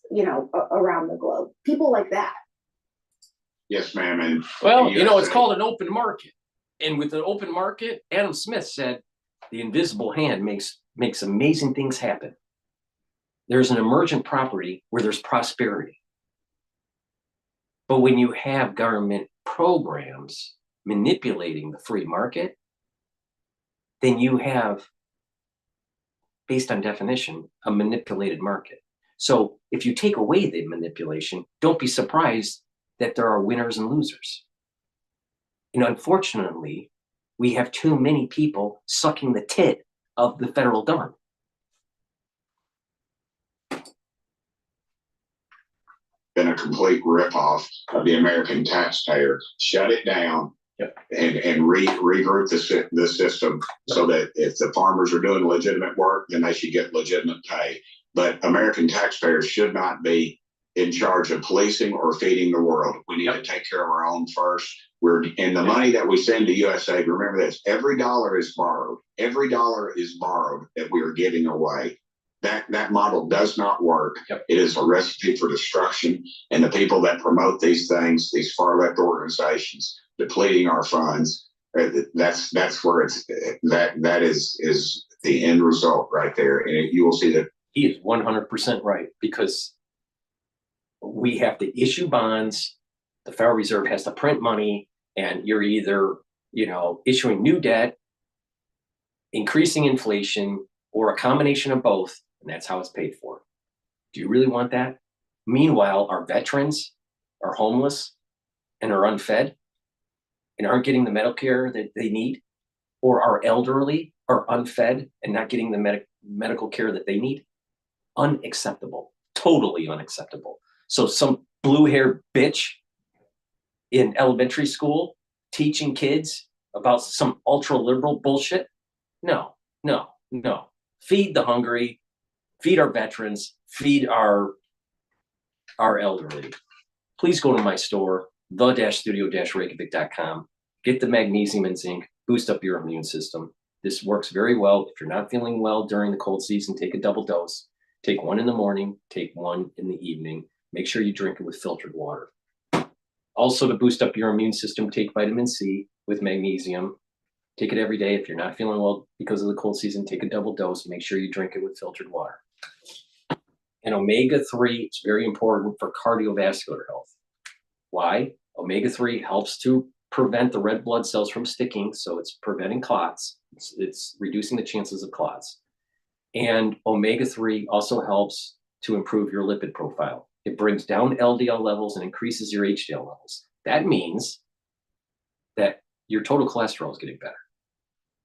around the globe. People like that. Yes, ma'am. And well, and it's called an open market. And with an open market, Adam Smith said, the invisible hand makes amazing things happen. There's an emergent property where there's prosperity. But when you have government programs manipulating the free market, then you have, based on definition, a manipulated market. So if you take away the manipulation, don't be surprised that there are winners and losers. And unfortunately, we have too many people sucking the tit of the federal government. been a complete ripoff of the American taxpayer. Shut it down. Yep. And regroup the system so that if the farmers are doing legitimate work, then they should get legitimate pay. But American taxpayers should not be in charge of policing or feeding the world. We need to take care of our own first. And the money that we send to USAID, remember this, every dollar is borrowed. Every dollar is borrowed that we are giving away. That model does not work. Yep. It is a recipe for destruction. And the people that promote these things, these far left organizations, depleting our funds, that's where that is the end result right there. And you will see that he is 100% right, because we have to issue bonds. The Federal Reserve has to print money, and you're either, issuing new debt, increasing inflation, or a combination of both. And that's how it's paid for. Do you really want that? Meanwhile, our veterans are homeless and are unfed and aren't getting the medical care that they need, or our elderly are unfed and not getting the medical care that they need. Unacceptable. Totally unacceptable. So some blue-haired bitch in elementary school teaching kids about some ultra-liberal bullshit? No. Feed the hungry, feed our veterans, feed our elderly. Please go to my store, the-studio-reykjavik.com. Get the magnesium and zinc, boost up your immune system. This works very well. If you're not feeling well during the cold season, take a double dose. Take one in the morning, take one in the evening. Make sure you drink it with filtered water. Also, to boost up your immune system, take vitamin C with magnesium. Take it every day. If you're not feeling well because of the cold season, take a double dose. Make sure you drink it with filtered water. And omega-3 is very important for cardiovascular health. Why? Omega-3 helps to prevent the red blood cells from sticking, so it's preventing clots. It's reducing the chances of clots. And omega-3 also helps to improve your lipid profile. It brings down LDL levels and increases your HDL levels. That means that your total cholesterol is getting better.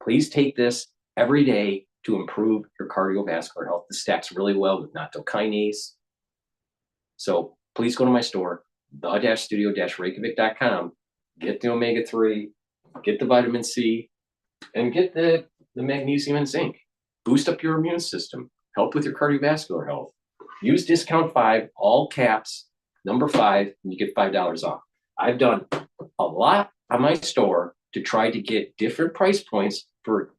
Please take this every day to improve your cardiovascular health. This stacks really well with natto kinase. So please go to my store, the-studio-reykjavik.com, get the omega-3, get the vitamin C, and get the magnesium and zinc. Boost up your immune system, help with your cardiovascular health. Use discount 5, all caps, number 5, and you get $5 off. I've done a lot on my store to try to get different price points for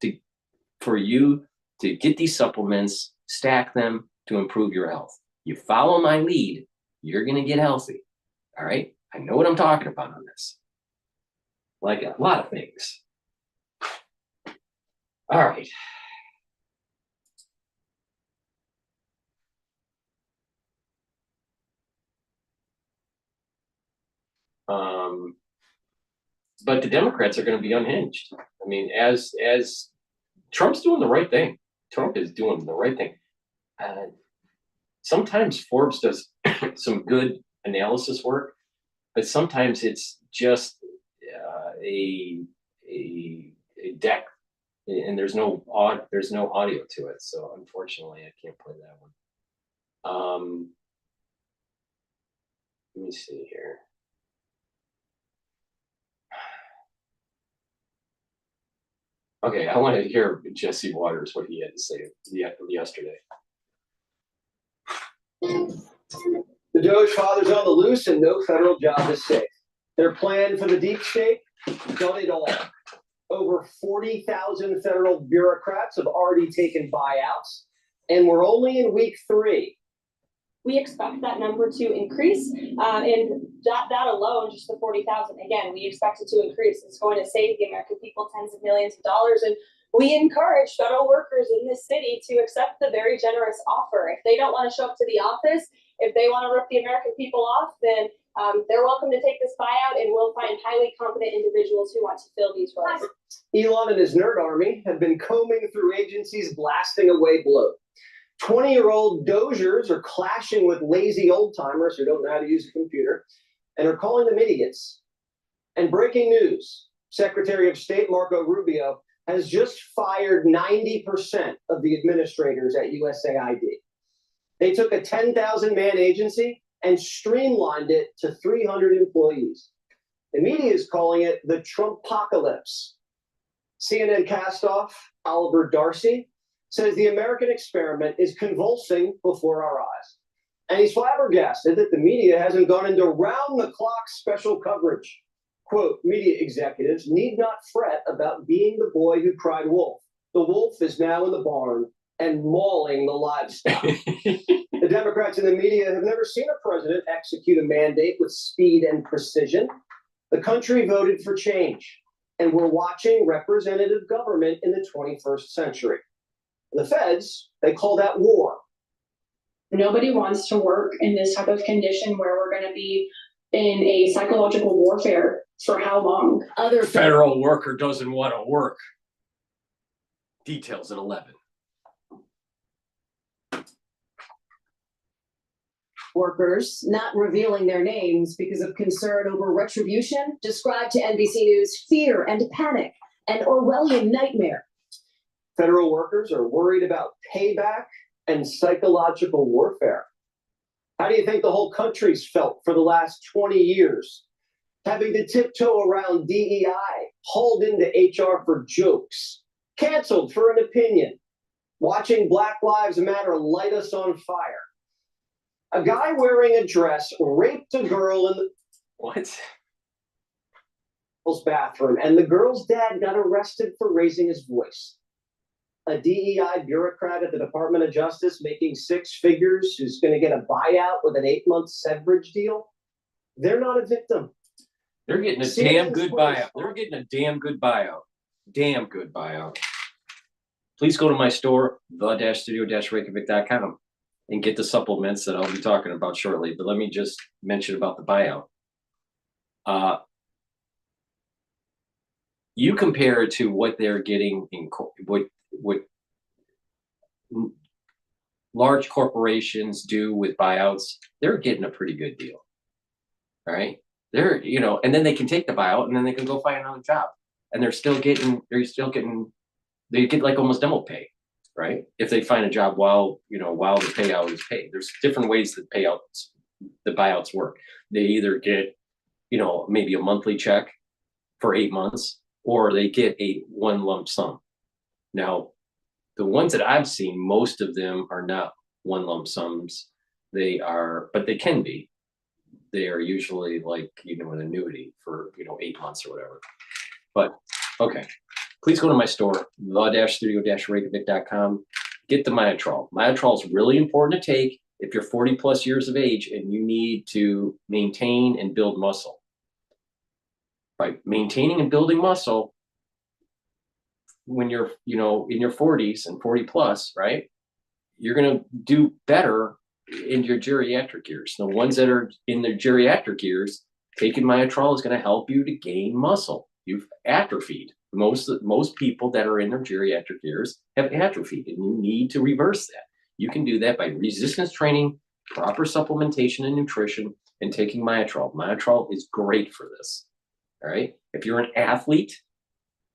you to get these supplements, stack them to improve your health. You follow my lead, you're going to get healthy. All right? I know what I'm talking about on this. Like a lot of things. All right. But the Democrats are going to be unhinged. I mean, as Trump's doing the right thing. Trump is doing the right thing. Sometimes Forbes does some good analysis work, but sometimes it's just a deck, and there's no audio to it. So unfortunately, I can't play that one. Let me see here. Okay, I want to hear Jesse Waters, what he had to say yesterday. The DOGE fathers on the loose and no federal job is safe. Their plan for the deep state, done it all. Over 40,000 federal bureaucrats have already taken buyouts, and we're only in week 3. We expect that number to increase, and that alone, just the 40,000, again, we expect it to increase. It's going to save the American people tens of millions of dollars, and we encourage federal workers in this city to accept the very generous offer. If they don't want to show up to the office, if they want to rip the American people off, then they're welcome to take this buyout, and we'll find highly competent individuals who want to fill these roles. Elon and his nerd army have been combing through agencies blasting away bloat. 20-year-old Dozers are clashing with lazy old-timers who don't know how to use a computer and are calling them idiots. And breaking news, Secretary of State Marco Rubio has just fired 90% of the administrators at USAID. They took a 10,000-man agency and streamlined it to 300 employees. The media is calling it the Trumpocalypse. CNN castoff Oliver Darcy says the American experiment is convulsing before our eyes. And he's flabbergasted that the media hasn't gone into round-the-clock special coverage. Quote, media executives need not fret about being the boy who cried wolf. The wolf is now in the barn and mauling the livestock. The Democrats in the media have never seen a president execute a mandate with speed and precision. The country voted for change, and we're watching representative government in the 21st century. The feds, they call that war. Nobody wants to work in this type of condition where we're going to be in a psychological warfare for how long? Other federal worker doesn't want to work. Details at 11. Workers not revealing their names because of concern over retribution described to NBC News fear and panic, an Orwellian nightmare. Federal workers are worried about payback and psychological warfare. How do you think the whole country's felt for the last 20 years? Having to tiptoe around DEI, hauled into HR for jokes, canceled for an opinion, watching Black Lives Matter light us on fire. A guy wearing a dress raped a girl in the bathroom, and the girl's dad got arrested for raising his voice. A DEI bureaucrat at the Department of Justice making 6 figures who's going to get a buyout with an 8-month severance deal. They're not a victim. They're getting a damn good buyout. They're getting a damn good buyout. Damn good buyout. Please go to my store, the-studio-reykjavik.com, and get the supplements that I'll be talking about shortly. But let me just mention about the buyout. You compare it to what they're getting in what large corporations do with buyouts. They're getting a pretty good deal. All right. They're, and then they can take the buyout and then they can go find another job. And they get like almost double pay, right? If they find a job while the payout is paid. There's different ways that the buyouts work. They either get, maybe a monthly check for 8 months, or they get one lump sum. Now, the ones that I've seen, most of them are not one lump sums. But they can be. They are usually like, an annuity for, 8 months or whatever. But, okay. Please go to my store, the-studio-reykjavik.com. Get the Myotrol. Myotrol is really important to take if you're 40 plus years of age and you need to maintain and build muscle. By maintaining and building muscle, when you're, in your 40s and 40 plus, right, you're going to do better in your geriatric years. The ones that are in their geriatric years, taking Myotrol is going to help you to gain muscle. You've atrophied. Most people that are in their geriatric years have atrophied, and you need to reverse that. You can do that by resistance training, proper supplementation and nutrition, and taking Myotrol. Myotrol is great for this. All right. If you're an athlete,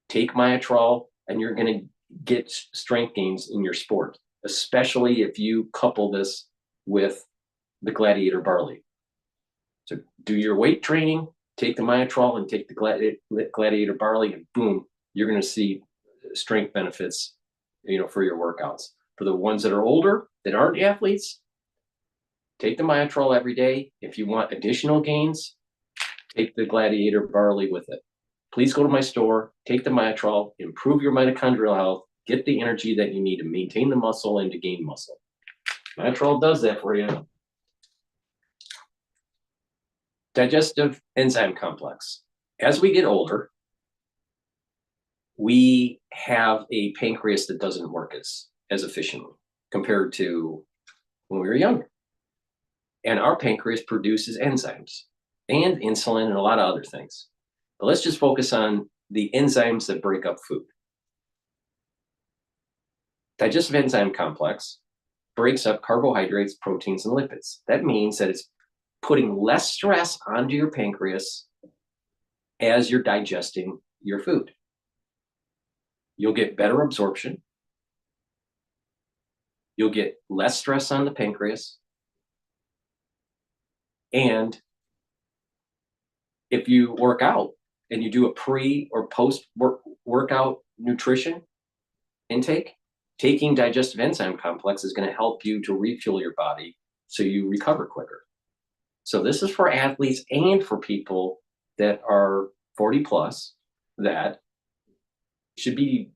take Myotrol, and you're going to get strength gains in your sport, especially if you couple this with the Gladiator Barley. So do your weight training, take the Myotrol and take the Gladiator Barley, and boom, you're going to see strength benefits, for your workouts. For the ones that are older, that aren't athletes, Take the Myotrol every day. If you want additional gains, take the Gladiator barley with it. Please go to my store, take the Myotrol, improve your mitochondrial health, get the energy that you need to maintain the muscle and to gain muscle. Myotrol does that for you. Digestive enzyme complex. As we get older, we have a pancreas that doesn't work as efficiently compared to when we were younger. And our pancreas produces enzymes and insulin and a lot of other things. But let's just focus on the enzymes that break up food. Digestive enzyme complex breaks up carbohydrates, proteins, and lipids. That means that it's putting less stress onto your pancreas as you're digesting your food. You'll get better absorption. You'll get less stress on the pancreas. And if you work out and you do a pre or post workout nutrition intake, taking digestive enzyme complex is going to help you to refuel your body so you recover quicker. So this is for athletes and for people that are 40 plus that should be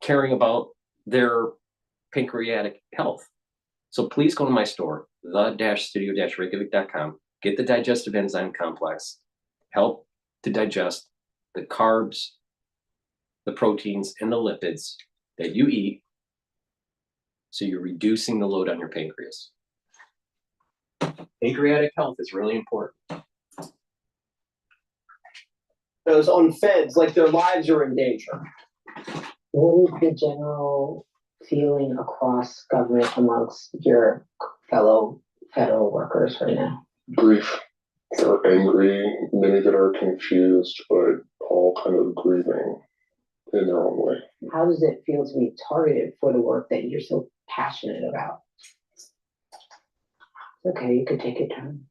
caring about their pancreatic health. So please go to my store, the-studio-reykjavik.com, get the digestive enzyme complex, help to digest the carbs, the proteins, and the lipids that you eat, so you're reducing the load on your pancreas. Pancreatic health is really important. Those on feds, like their lives are in danger. What is the general feeling across government amongst your fellow federal workers right now? Grief. They're angry, many that are confused, but all kind of grieving in their own way. How does it feel to be targeted for the work that you're so passionate about? Okay, you could take your time.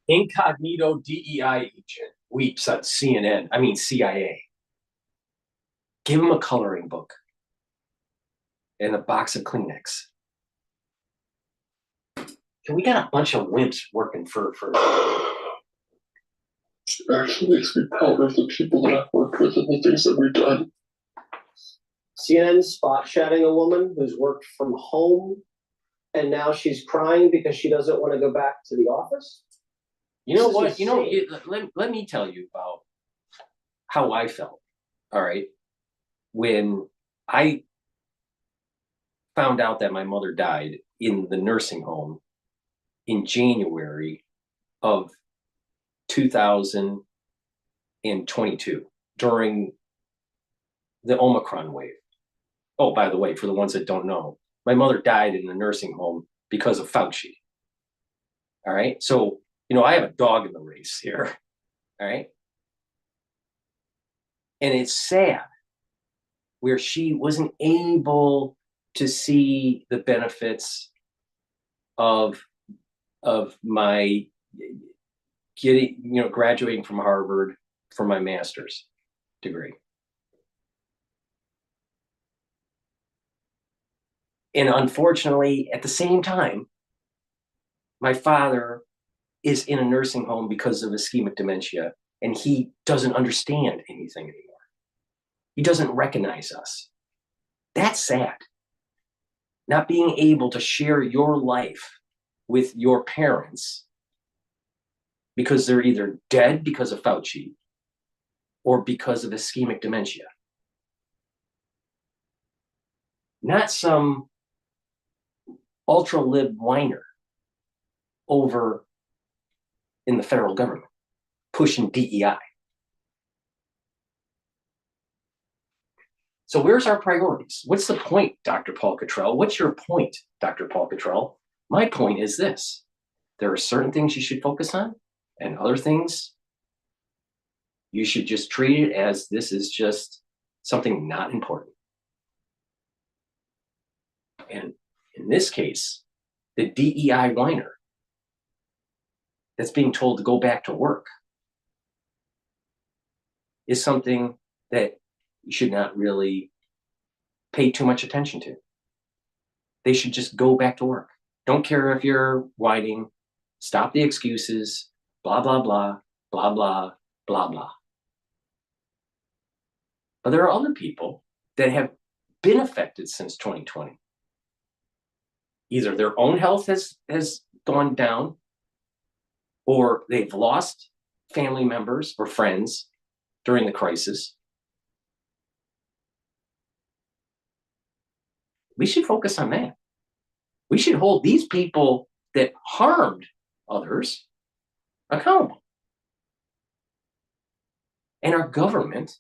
Incognito DEI agent weeps at CIA. Give him a coloring book and a box of Kleenex. We got a bunch of wimps working for. It actually makes me proud of the people that I've worked with and the things that we've done. CNN spot shadowing a woman who's worked from home, and now she's crying because she doesn't want to go back to the office. You know what? Let me tell you about how I felt. All right. When I found out that my mother died in the nursing home in January of 2022 during the Omicron wave. Oh, by the way, for the ones that don't know, my mother died in the nursing home because of Fauci. All right. So, I have a dog in the race here. All right. And it's sad where she wasn't able to see the benefits of my graduating from Harvard for my master's degree. And unfortunately, at the same time, my father is in a nursing home because of ischemic dementia, and he doesn't understand anything anymore. He doesn't recognize us. That's sad. Not being able to share your life with your parents because they're either dead because of Fauci or because of ischemic dementia. Not some ultra-lib whiner over in the federal government pushing DEI. So where's our priorities? What's the point, Dr. Paul Cottrell? What's your point, Dr. Paul Cottrell? My point is this. There are certain things you should focus on, and other things you should just treat it as this is just something not important. And in this case, the DEI whiner that's being told to go back to work is something that you should not really pay too much attention to. They should just go back to work. Don't care if you're whining. Stop the excuses. Blah, blah, blah, blah, blah, blah, blah. But there are other people that have been affected since 2020. Either their own health has gone down, or they've lost family members or friends during the crisis. We should focus on that. We should hold these people that harmed others accountable. And our government,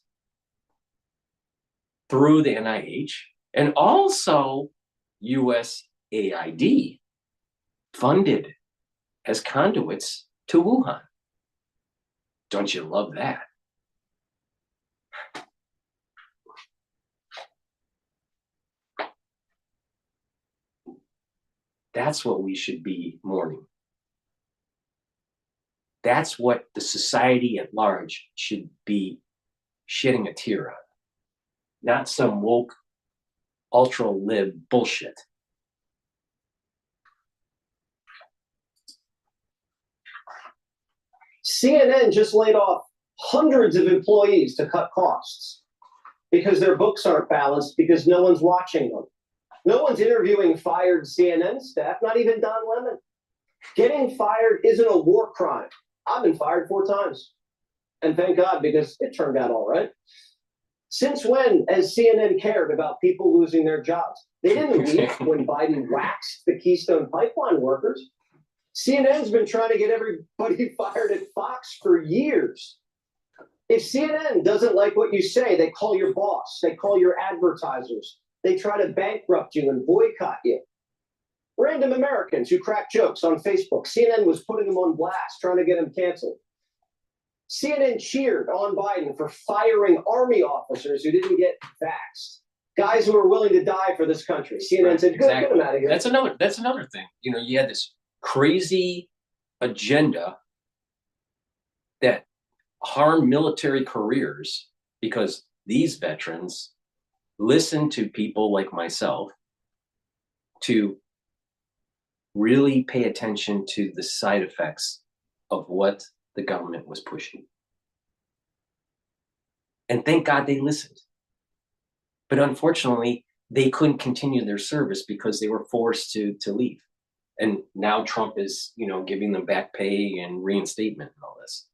through the NIH and also USAID, funded as conduits to Wuhan. Don't you love that? That's what we should be mourning. That's what the society at large should be shedding a tear on. Not some woke, ultra-lib bullshit. CNN just laid off hundreds of employees to cut costs because their books aren't balanced, because no one's watching them. No one's interviewing fired CNN staff, not even Don Lemon. Getting fired isn't a war crime. I've been fired 4 times. And thank God, because it turned out all right. Since when has CNN cared about people losing their jobs? They didn't weep when Biden waxed the Keystone Pipeline workers. CNN's been trying to get everybody fired at Fox for years. If CNN doesn't like what you say, they call your boss, they call your advertisers, they try to bankrupt you and boycott you. Random Americans who crack jokes on Facebook, CNN was putting them on blast, trying to get them canceled. CNN cheered on Biden for firing Army officers who didn't get vaxxed. Guys who are willing to die for this country. CNN said, good, get them out of here. That's another thing. You know, you had this crazy agenda that harmed military careers because these veterans listen to people like myself to really pay attention to the side effects of what the government was pushing. And thank God they listened. But unfortunately, they couldn't continue their service because they were forced to leave. And now Trump is, you know, giving them back pay and reinstatement and all this.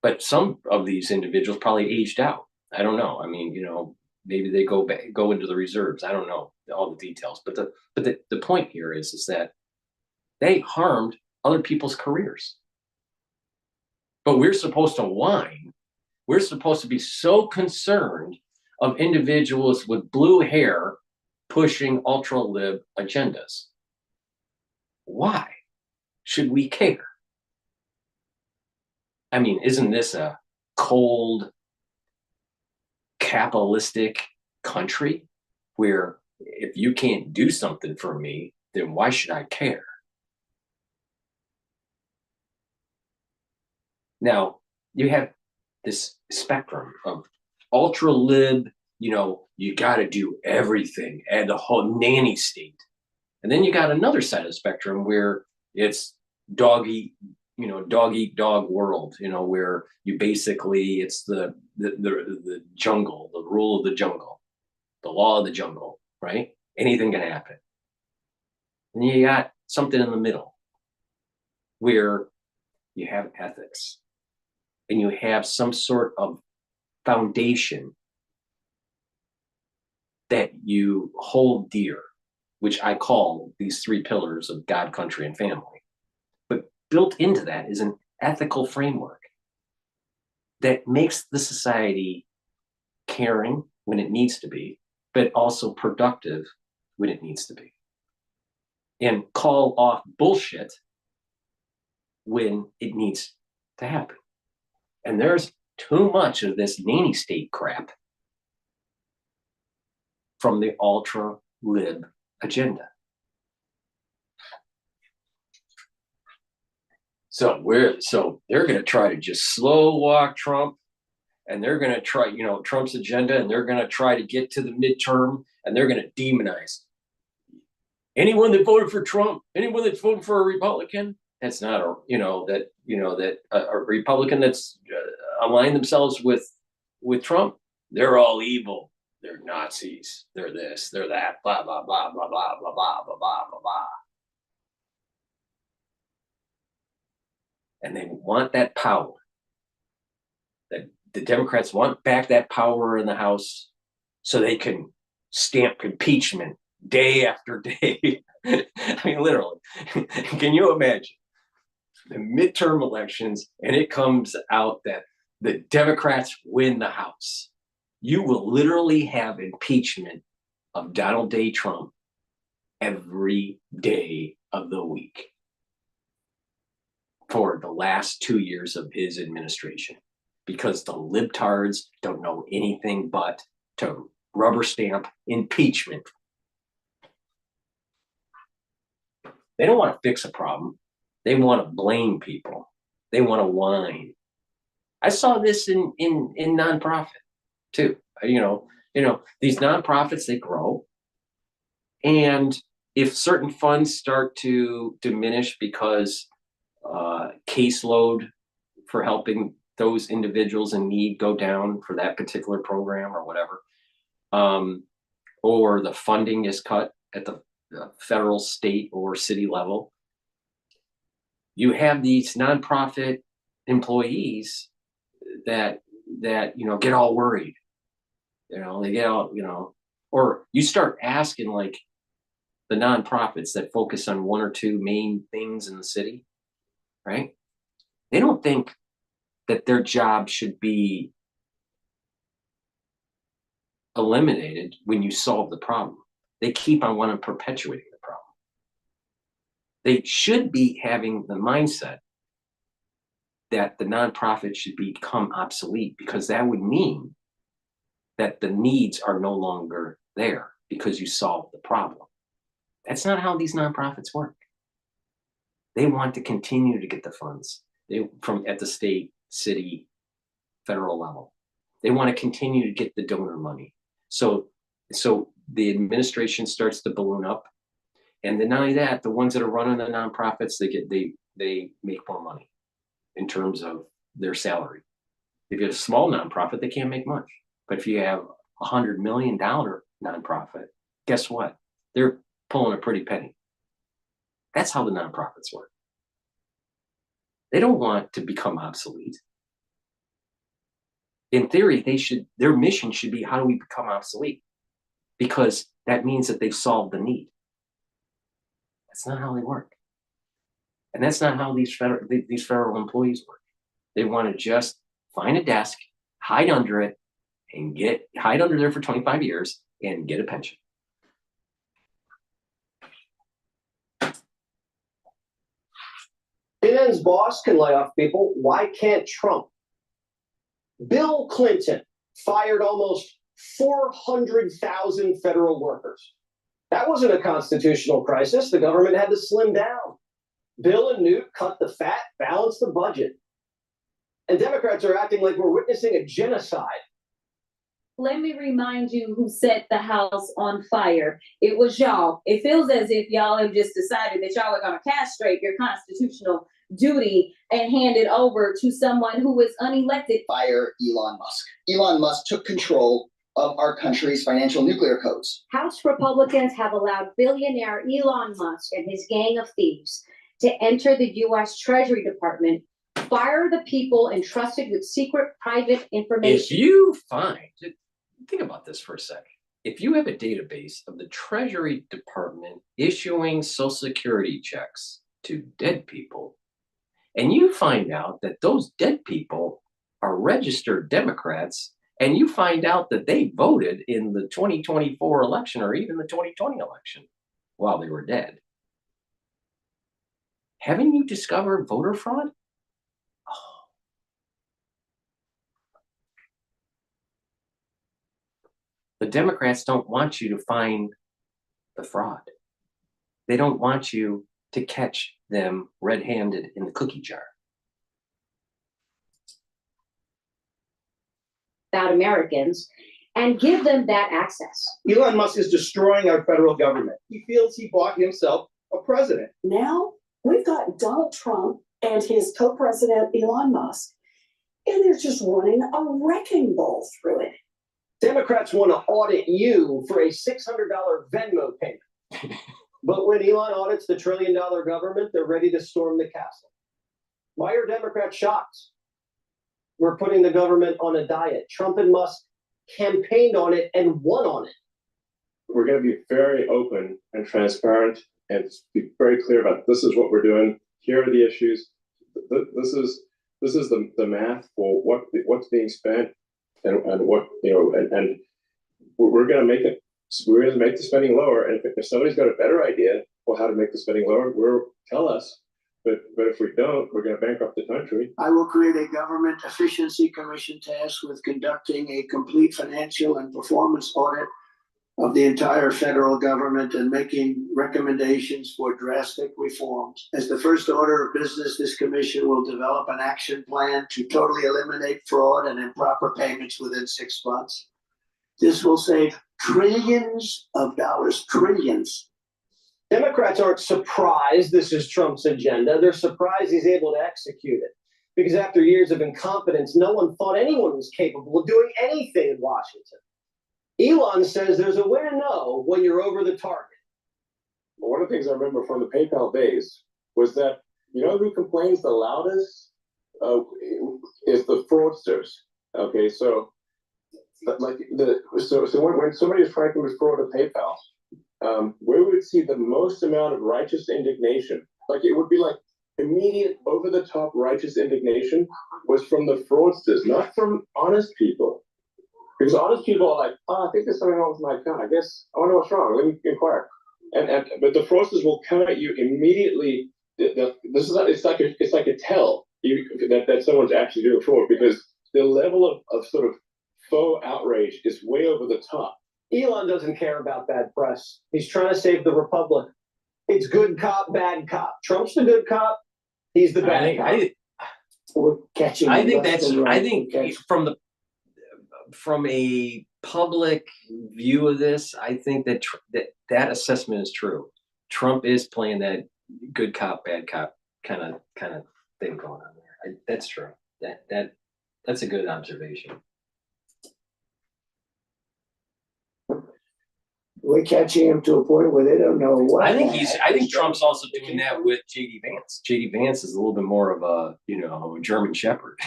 But some of these individuals probably aged out. I don't know. I mean, you know, maybe they go into the reserves. I don't know all the details. But the point here is that they harmed other people's careers. But we're supposed to whine. We're supposed to be so concerned of individuals with blue hair pushing ultra-lib agendas. Why should we care? I mean, isn't this a cold, capitalistic country where if you can't do something for me, then why should I care? Now, you have this spectrum of ultra-lib, you know, you got to do everything, and the whole nanny state. And then you got another side of the spectrum where it's dog eat dog world, you know, where you basically, it's the jungle, the rule of the jungle, the law of the jungle, right? Anything can happen. And you got something in the middle where you have ethics and you have some sort of foundation that you hold dear, which I call these 3 pillars of God, country, and family. But built into that is an ethical framework that makes the society caring when it needs to be, but also productive when it needs to be. And call off bullshit when it needs to happen. And there's too much of this nanny state crap from the ultra-lib agenda. So they're going to try to just slow walk Trump, and they're going to try, you know, Trump's agenda, and they're going to try to get to the midterm, and they're going to demonize anyone that voted for Trump, anyone that's voted for a Republican. That's not a, that a Republican that's aligned themselves with Trump. They're all evil. They're Nazis. They're this. They're that. Blah blah blah blah blah blah blah blah blah blah blah. And they want that power. That the Democrats want back that power in the House, so they can stamp impeachment day after day. I mean, literally. Can you imagine the midterm elections and it comes out that the Democrats win the House? You will literally have impeachment of Donald J. Trump every day of the week for the last 2 years of his administration, because the libtards don't know anything but to rubber stamp impeachment. They don't want to fix a problem. They want to blame people. They want to whine. I saw this in nonprofit too. These nonprofits, they grow. And if certain funds start to diminish because caseload for helping those individuals in need go down for that particular program or whatever, or the funding is cut at the federal, state, or city level, you have these nonprofit employees that get all worried. They get all, or you start asking like the nonprofits that focus on one or two main things in the city, right? They don't think that their job should be eliminated when you solve the problem. They keep on wanting to perpetuating the problem. They should be having the mindset that the nonprofit should become obsolete, because that would mean that the needs are no longer there because you solved the problem. That's not how these nonprofits work. They want to continue to get the funds from at the state, city, federal level. They want to continue to get the donor money. So the administration starts to balloon up, and then not only that, the ones that are running the nonprofits, they make more money in terms of their salary. If you have a small nonprofit, they can't make much. But if you have $100 million nonprofit, guess what? They're pulling a pretty penny. That's how the nonprofits work. They don't want to become obsolete. In theory, their mission should be, how do we become obsolete? Because that means that they've solved the need. That's not how they work. And that's not how these federal employees work. They want to just find a desk, hide under it, and hide under there for 25 years and get a pension. CNN's boss can lay off people. Why can't Trump? Bill Clinton fired almost 400,000 federal workers. That wasn't a constitutional crisis. The government had to slim down. Bill and Newt cut the fat, balanced the budget. And Democrats are acting like we're witnessing a genocide. Let me remind you who set the House on fire. It was y'all. It feels as if y'all have just decided that y'all are going to castrate your constitutional duty and hand it over to someone who is unelected. Fire Elon Musk. Elon Musk took control of our country's financial nuclear codes. House Republicans have allowed billionaire Elon Musk and his gang of thieves to enter the U.S. Treasury Department, fire the people entrusted with secret private information. If you think about this for a second. If you have a database of the Treasury Department issuing Social Security checks to dead people, and you find out that those dead people are registered Democrats, and you find out that they voted in the 2024 election or even the 2020 election while they were dead, haven't you discovered voter fraud? The Democrats don't want you to find the fraud. They don't want you to catch them red-handed in the cookie jar. About Americans, and give them that access. Elon Musk is destroying our federal government. He feels he bought himself a president. Now we've got Donald Trump and his co-president Elon Musk, and they're just running a wrecking ball through it. Democrats want to audit you for a $600 Venmo payment. But when Elon audits the $1 trillion government, they're ready to storm the castle. Why are Democrats shocked? We're putting the government on a diet. Trump and Musk campaigned on it and won on it. We're going to be very open and transparent and be very clear about this is what we're doing. Here are the issues. This is the math for what's being spent and what, you know, and we're going to make it. We're going to make the spending lower. And if somebody's got a better idea for how to make the spending lower, tell us. But if we don't, we're going to bankrupt the country. I will create a government efficiency commission tasked with conducting a complete financial and performance audit of the entire federal government and making recommendations for drastic reforms. As the first order of business, this commission will develop an action plan to totally eliminate fraud and improper payments within 6 months. This will save trillions of dollars, trillions. Democrats aren't surprised this is Trump's agenda. They're surprised he's able to execute it. Because after years of incompetence, no one thought anyone was capable of doing anything in Washington. Elon says there's a way to know when you're over the target. One of the things I remember from the PayPal days was that, you know who complains the loudest is the fraudsters. Okay, so when somebody is trying to fraud a PayPal, where we would see the most amount of righteous indignation, like it would be like immediate over-the-top righteous indignation, was from the fraudsters, not from honest people. Because honest people are like, I think there's something wrong with my account. I guess I wonder what's wrong. Let me inquire. But the fraudsters will come at you immediately. It's like a tell that someone's actually doing fraud, because the level of sort of faux outrage is way over the top. Elon doesn't care about bad press. He's trying to save the republic. It's good cop, bad cop. Trump's the good cop. He's the bad cop. We're catching. I think from a public view of this, I think that that assessment is true. Trump is playing that good cop, bad cop kind of thing going on there. That's true. That's a good observation. We're catching him to a point where they don't know what. I think Trump's also doing that with J.D. Vance. J.D. Vance is a little bit more of a German Shepherd,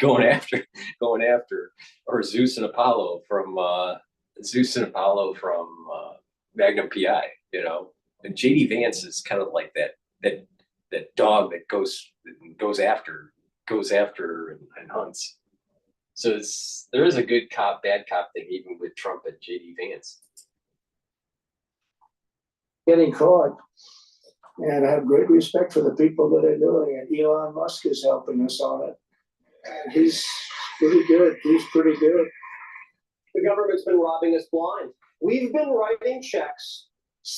going after or Zeus and Apollo from Magnum PI, And J.D. Vance is kind of like that dog that goes after and hunts. So there is a good cop, bad cop thing, even with Trump and J.D. Vance. Getting caught. And I have great respect for the people that are doing it. Elon Musk is helping us on it. And he's pretty good. The government's been robbing us blind. We've been writing checks,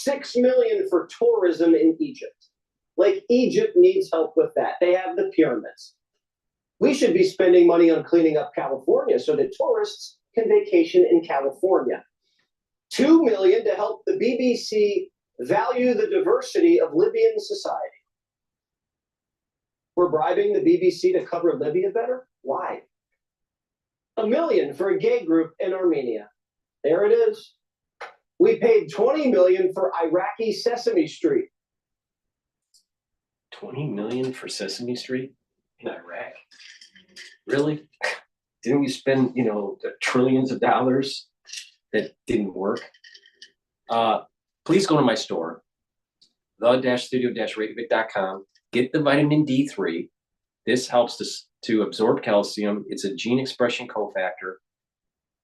$6 million for tourism in Egypt. Like Egypt needs help with that. They have the pyramids. We should be spending money on cleaning up California so that tourists can vacation in California. $2 million to help the BBC value the diversity of Libyan society. We're bribing the BBC to cover Libya better? Why? $1 million for a gay group in Armenia. There it is. We paid $20 million for Iraqi Sesame Street. $20 million for Sesame Street in Iraq? Really? Didn't we spend, the trillions of dollars that didn't work? Please go to my store, the-studio-reykjavik.com. Get the vitamin D3. This helps to absorb calcium. It's a gene expression cofactor.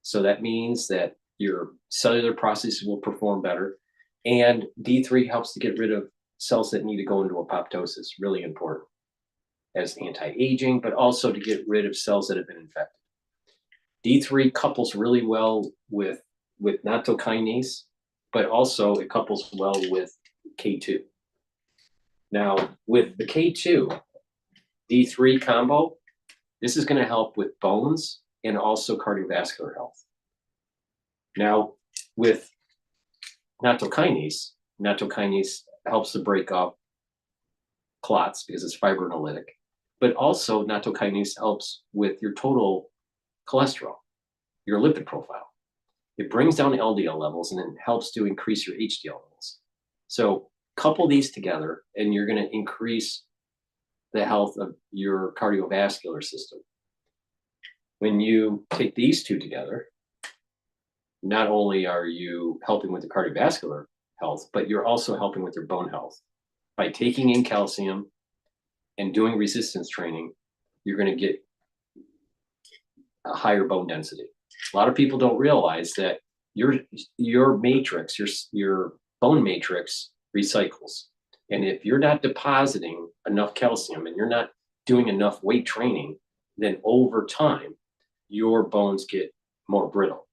So that means that your cellular processes will perform better. And D3 helps to get rid of cells that need to go into apoptosis. Really important. As anti-aging, but also to get rid of cells that have been infected. D3 couples really well with nattokinase, but also it couples well with K2. Now, with the K2, D3 combo, this is going to help with bones and also cardiovascular health. Now, with nattokinase helps to break up clots because it's fibrinolytic, but also nattokinase helps with your total cholesterol, your lipid profile. It brings down LDL levels and it helps to increase your HDL levels. So couple these together and you're going to increase the health of your cardiovascular system. When you take these two together, not only are you helping with the cardiovascular health, but you're also helping with your bone health. By taking in calcium and doing resistance training, you're going to get a higher bone density. A lot of people don't realize that your matrix, your bone matrix recycles. And if you're not depositing enough calcium and you're not doing enough weight training, then over time, your bones get more brittle.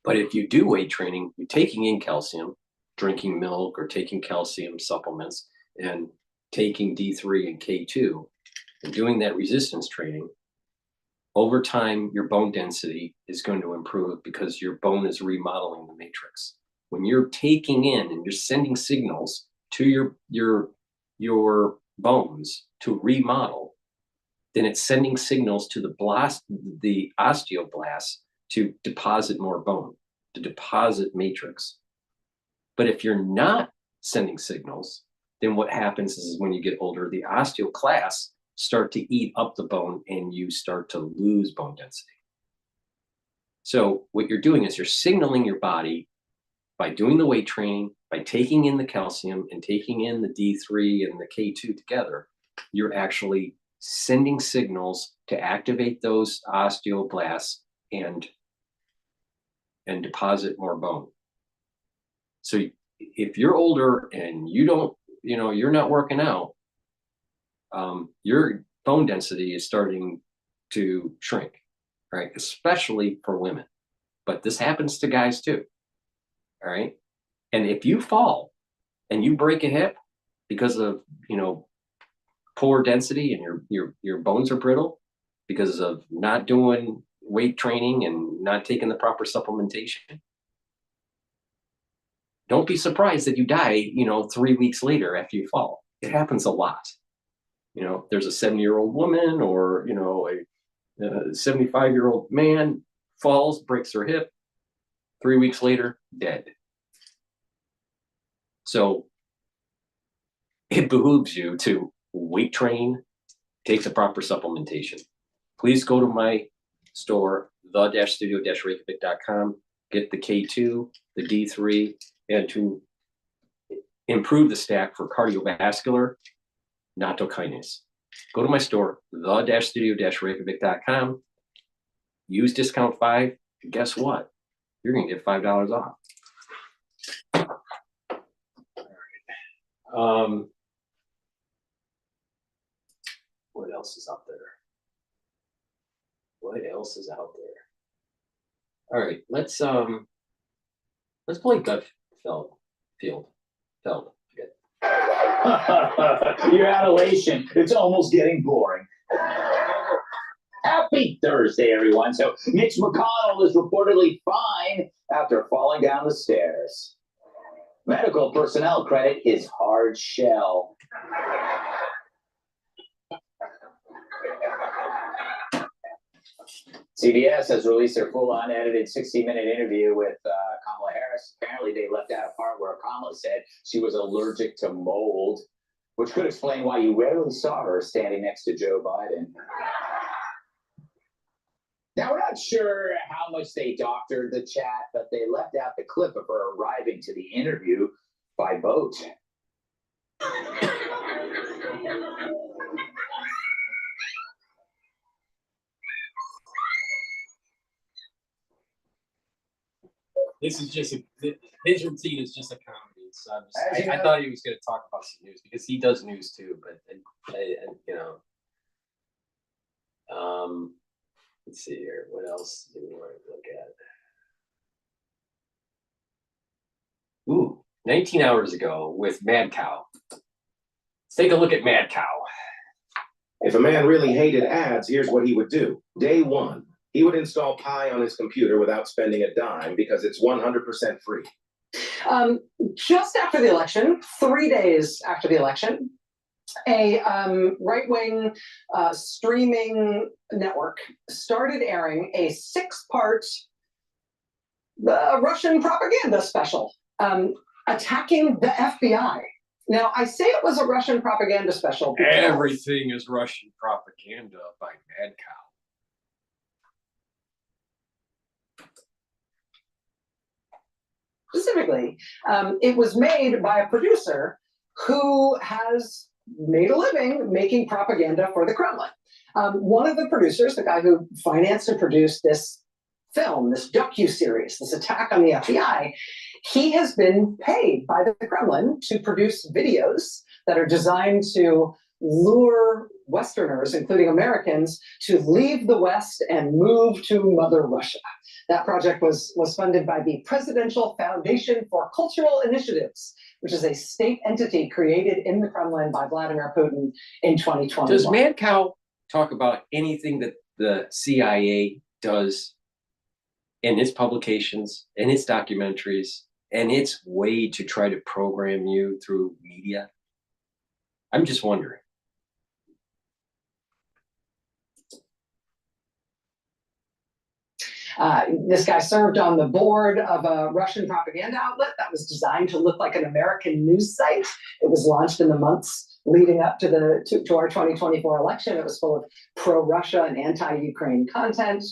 But if you do weight training, you're taking in calcium, drinking milk or taking calcium supplements and taking D3 and K2 and doing that resistance training, over time, your bone density is going to improve because your bone is remodeling the matrix. When you're taking in and you're sending signals to your bones to remodel, then it's sending signals to the osteoblasts to deposit more bone, to deposit matrix. But if you're not sending signals, then what happens is when you get older, the osteoclasts start to eat up the bone and you start to lose bone density. So what you're doing is you're signaling your body by doing the weight training, by taking in the calcium and taking in the D3 and the K2 together, you're actually sending signals to activate those osteoblasts and deposit more bone. So if you're older and you don't, you're not working out, your bone density is starting to shrink, right? Especially for women, but this happens to guys too. All right. And if you fall and you break a hip because of, poor density and your bones are brittle because of not doing weight training and not taking the proper supplementation, don't be surprised that you die, 3 weeks later after you fall. It happens a lot. There's a 70-year-old woman or, a 75-year-old man falls, breaks her hip, 3 weeks later, dead. So it behooves you to weight train, take the proper supplementation. Please go to my store, the-studio-reykjavik.com, get the K2, the D3, and to improve the stack for cardiovascular, nattokinase. Go to my store, the-studio-reykjavik.com, use discount 5, and guess what? You're going to get $5 off. All right. What else is out there? What else is out there? All right, let's play gut field. Your adulation, it's almost getting boring. Happy Thursday, everyone. So Mitch McConnell is reportedly fine after falling down the stairs. Medical personnel credit his hard shell. CBS has released their full unedited 60-minute interview with Kamala Harris. Apparently, they left out a part where Kamala said she was allergic to mold, which could explain why you rarely saw her standing next to Joe Biden. Now, we're not sure how much they doctored the chat, but they left out the clip of her arriving to the interview by boat. This is just his routine is just a comedy. So I thought he was going to talk about some news because he does news too. But let's see here. What else do we want to look at? Ooh, 19 hours ago with Mad Cow. Let's take a look at Mad Cow. If a man really hated ads, here's what he would do. Day 1, he would install Pi on his computer without spending a dime because it's 100% free. Just after the election, 3 days after the election, a right-wing streaming network started airing a 6-part Russian propaganda special attacking the FBI. Now, I say it was a Russian propaganda special because Everything is Russian propaganda by Mad Cow. specifically, it was made by a producer who has made a living making propaganda for the Kremlin. One of the producers, the guy who financed and produced this film, this docu-series, this attack on the FBI, he has been paid by the Kremlin to produce videos that are designed to lure Westerners, including Americans, to leave the West and move to Mother Russia. That project was funded by the Presidential Foundation for Cultural Initiatives, which is a state entity created in the Kremlin by Vladimir Putin in 2021. Does Mad Cow talk about anything that the CIA does in its publications, in its documentaries, and its way to try to program you through media? I'm just wondering. This guy served on the board of a Russian propaganda outlet that was designed to look like an American news site. It was launched in the months leading up to our 2024 election. It was full of pro-Russia and anti-Ukraine content.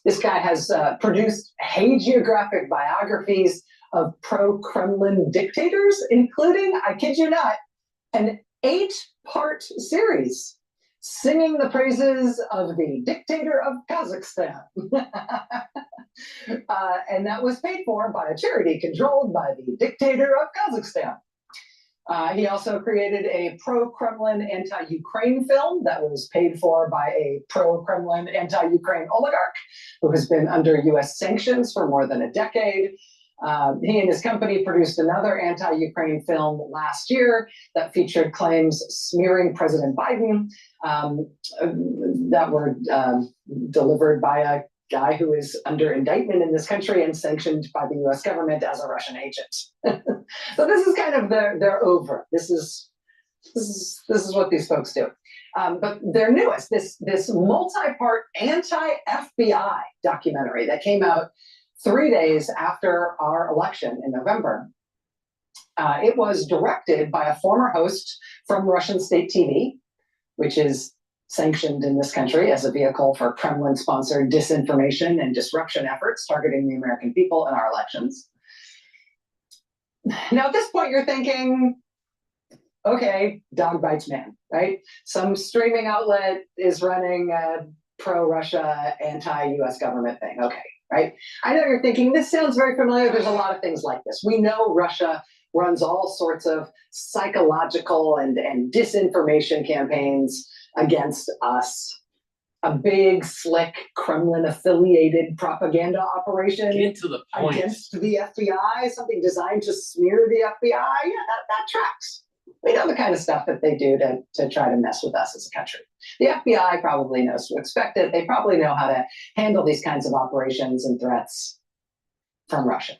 This guy has produced hagiographic biographies of pro-Kremlin dictators, including, I kid you not, an 8-part series singing the praises of the dictator of Kazakhstan. And that was paid for by a charity controlled by the dictator of Kazakhstan. He also created a pro-Kremlin anti-Ukraine film that was paid for by a pro-Kremlin anti-Ukraine oligarch who has been under US sanctions for more than a decade. He and his company produced another anti-Ukraine film last year that featured claims smearing President Biden that were delivered by a guy who is under indictment in this country and sanctioned by the US government as a Russian agent. So this is kind of their over. This is what these folks do. But their newest, this multi-part anti-FBI documentary that came out 3 days after our election in November. It was directed by a former host from Russian state TV, which is sanctioned in this country as a vehicle for Kremlin-sponsored disinformation and disruption efforts targeting the American people in our elections. Now, at this point, you're thinking, okay, dog bites man, right? Some streaming outlet is running a pro-Russia, anti-US government thing. Okay, right? I know you're thinking, this sounds very familiar. There's a lot of things like this. We know Russia runs all sorts of psychological and disinformation campaigns against us. A big, slick, Kremlin-affiliated propaganda operation Get to the point. Against the FBI, something designed to smear the FBI. Yeah, that tracks. We know the kind of stuff that they do to try to mess with us as a country. The FBI probably knows to expect it. They probably know how to handle these kinds of operations and threats from Russia,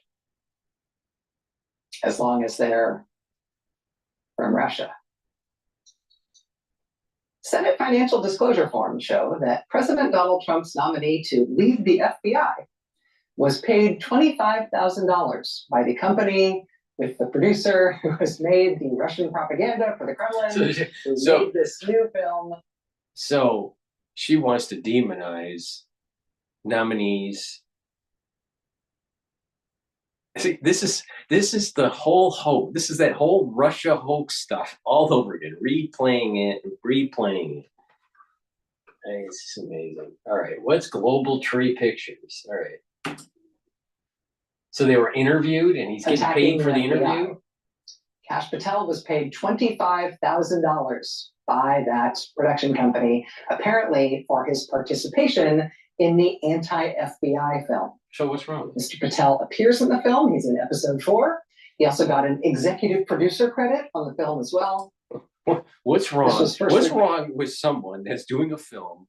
as long as they're from Russia. Senate financial disclosure forms show that President Donald Trump's nominee to lead the FBI was paid $25,000 by the company with the producer who has made the Russian propaganda for the Kremlin, who made this new film. So she wants to demonize nominees. See, this is the whole hoax. This is that whole Russia hoax stuff all over again, replaying it. It's amazing. All right, what's Global Tree Pictures? All right. So they were interviewed, and he's getting paid for the interview. Kash Patel was paid $25,000 by that production company, apparently for his participation in the anti-FBI film. So what's wrong? Mr. Patel appears in the film. He's in episode 4. He also got an executive producer credit on the film as well. What's wrong? What's wrong with someone that's doing a film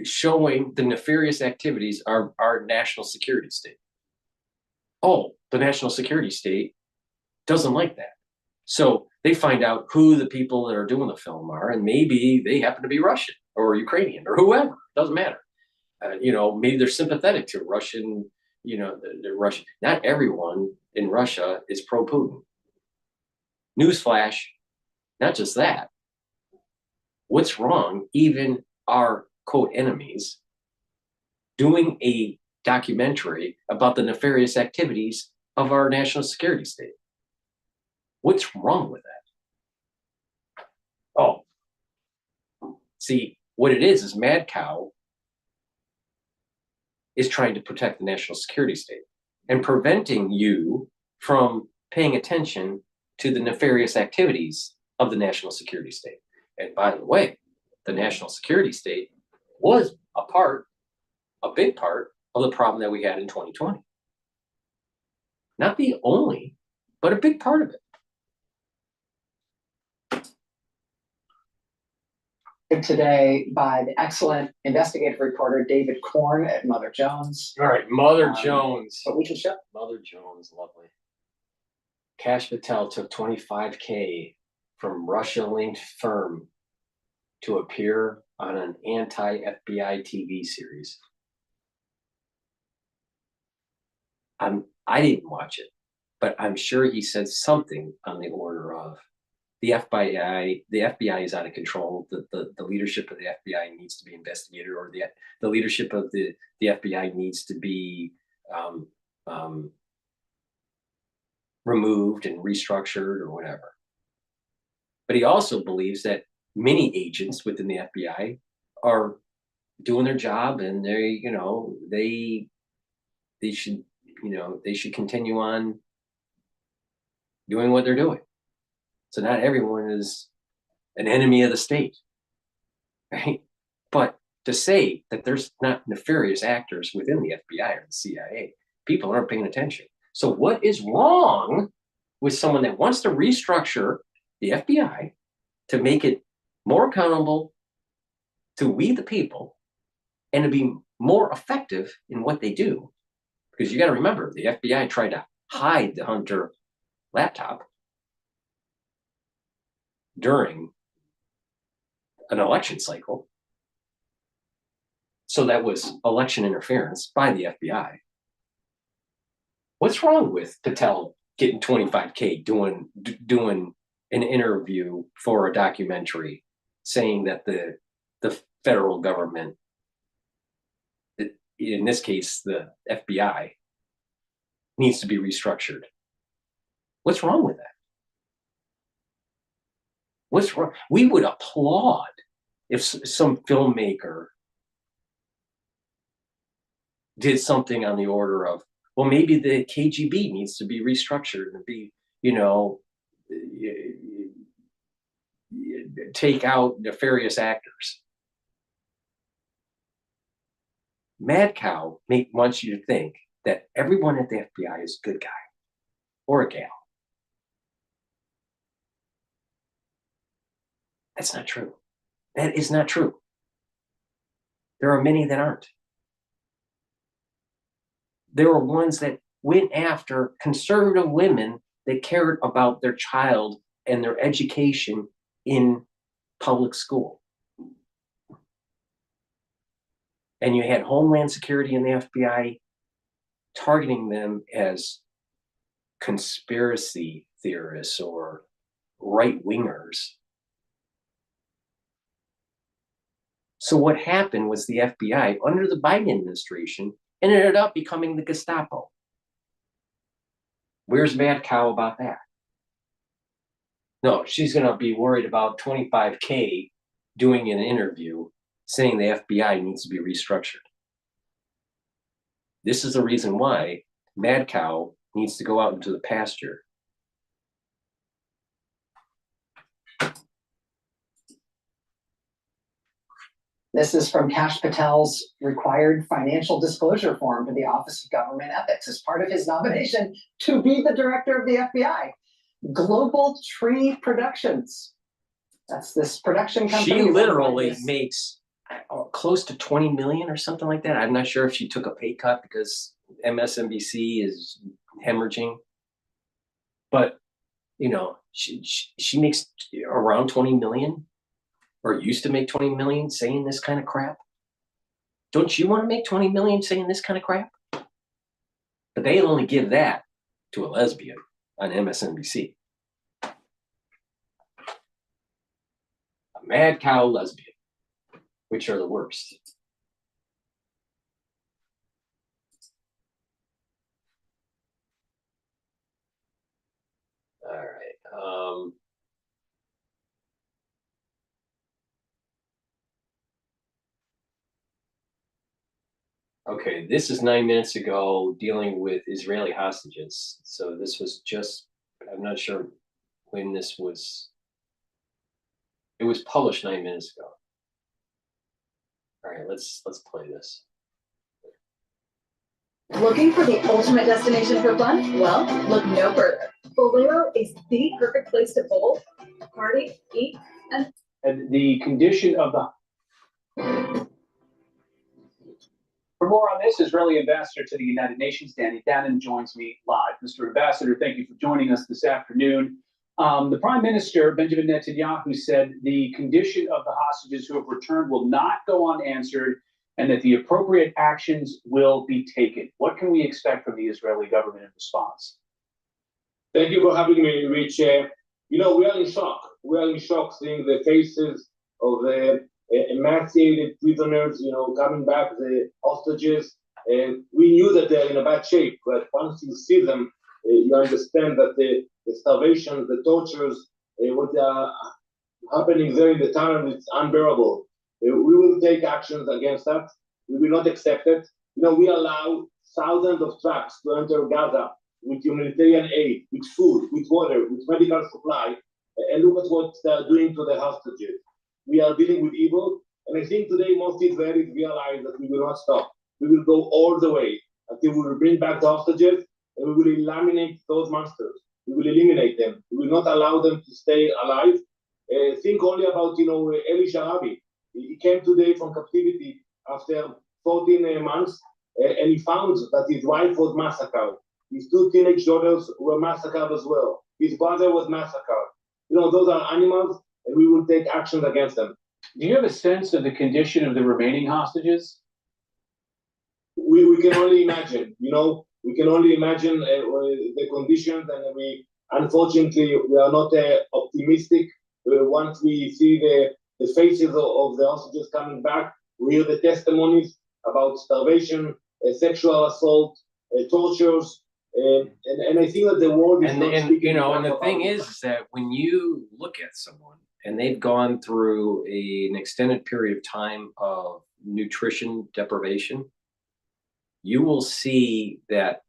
showing the nefarious activities of our national security state. Oh, the national security state doesn't like that. So they find out who the people that are doing the film are, and maybe they happen to be Russian or Ukrainian or whoever, doesn't matter. Maybe they're sympathetic to Russian, they're Russian. Not everyone in Russia is pro-Putin. Newsflash, not just that. What's wrong, even our quote enemies, doing a documentary about the nefarious activities of our national security state? What's wrong with that? Oh, see, what it is Mad Cow is trying to protect the national security state and preventing you from paying attention to the nefarious activities of the national security state. And by the way, the national security state was a big part of the problem that we had in 2020. Not the only, but a big part of it. Today by the excellent investigative reporter David Korn at Mother Jones. All right, Mother Jones. But we can show Mother Jones, lovely. Kash Patel took $25K from Russia-linked firm to appear on an anti-FBI TV series. I didn't watch it, but I'm sure he said something on the order of, the FBI is out of control. The leadership of the FBI needs to be investigated, or the leadership of the FBI needs to be removed and restructured or whatever. But he also believes that many agents within the FBI are doing their job, and they should continue on doing what they're doing. So not everyone is an enemy of the state, right? But to say that there's not nefarious actors within the FBI or the CIA, people aren't paying attention. So what is wrong with someone that wants to restructure the FBI to make it more accountable to we the people and to be more effective in what they do? Because you got to remember, the FBI tried to hide the Hunter laptop during an election cycle. So that was election interference by the FBI. What's wrong with Patel getting $25K doing an interview for a documentary saying that the federal government, in this case, the FBI, needs to be restructured? What's wrong with that? What's wrong? We would applaud if some filmmaker did something on the order of, well, maybe the KGB needs to be restructured and be, take out nefarious actors. Mad Cow wants you to think that everyone at the FBI is a good guy or a gal. That's not true. That is not true. There are many that aren't. There are ones that went after conservative women that cared about their child and their education in public school. And you had Homeland Security and the FBI targeting them as conspiracy theorists or right-wingers. So what happened was the FBI, under the Biden administration, ended up becoming the Gestapo. Where's Mad Cow about that? No, she's going to be worried about $25K doing an interview saying the FBI needs to be restructured. This is the reason why Mad Cow needs to go out into the pasture. This is from Kash Patel's required financial disclosure form to the Office of Government Ethics as part of his nomination to be the director of the FBI. Global Tree Productions. That's this production company. She literally makes, close to 20 million or something like that. I'm not sure if she took a pay cut because MSNBC is hemorrhaging, but you know, she makes around 20 million, or used to make 20 million saying this kind of crap. Don't you want to make 20 million saying this kind of crap? But they only give that to a lesbian on MSNBC. A mad cow lesbian, which are the worst. All right. Okay, this is 9 minutes ago dealing with Israeli hostages. So this was just, I'm not sure when this was, it was published 9 minutes ago. All right, let's play this. Looking for the ultimate destination for fun? Well, look no further. Bolero is the perfect place to bowl, party, eat, and the condition of the... For more on this, Israeli ambassador to the United Nations, Danny Danon, joins me live. Mr. Ambassador, thank you for joining us this afternoon. The Prime Minister, Benjamin Netanyahu, said the condition of the hostages who have returned will not go unanswered and that the appropriate actions will be taken. What can we expect from the Israeli government in response? Thank you for having me, Rich. You know, we are in shock. We are in shock seeing the faces of the emaciated prisoners, you know, coming back, the hostages. And we knew that they're in a bad shape, but once you see them, you understand that the starvation, the tortures, what are happening there in the tunnel is unbearable. We will take actions against that. We will not accept it. You know, we allow thousands of trucks to enter Gaza with humanitarian aid, with food, with water, with medical supply, and look at what they're doing to the hostages. We are dealing with evil, and I think today most Israelis realize that we will not stop. We will go all the way until we will bring back the hostages, and we will eliminate those monsters. We will eliminate them. We will not allow them to stay alive. Think only about, you know, Eli Sharabi. He came today from captivity after 14 months, and he found that his wife was massacred. His two teenage daughters were massacred as well. His brother was massacred. You know, those are animals, and we will take actions against them. Do you have a sense of the condition of the remaining hostages? We can only imagine, you know, we can only imagine the conditions, and unfortunately, we are not optimistic. Once we see the faces of the hostages coming back, we hear the testimonies about starvation, sexual assault, tortures, and I think that the world is not speaking. You know, and the thing is that when you look at someone and they've gone through an extended period of time of nutrition deprivation, you will see that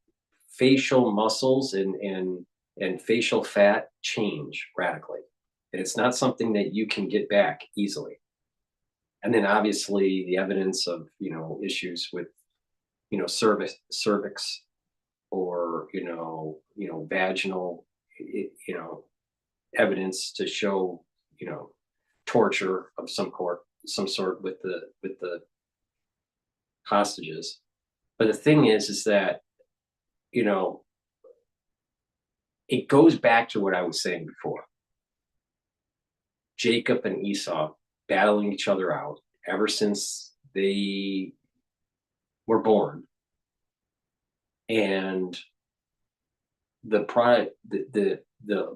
facial muscles and facial fat change radically. And it's not something that you can get back easily. And then obviously the evidence of, you know, issues with, you know, cervix or, you know, vaginal, you know, evidence to show, you know, torture of some sort with the hostages. But the thing is that, you know, it goes back to what I was saying before. Jacob and Esau battling each other out ever since they were born. And the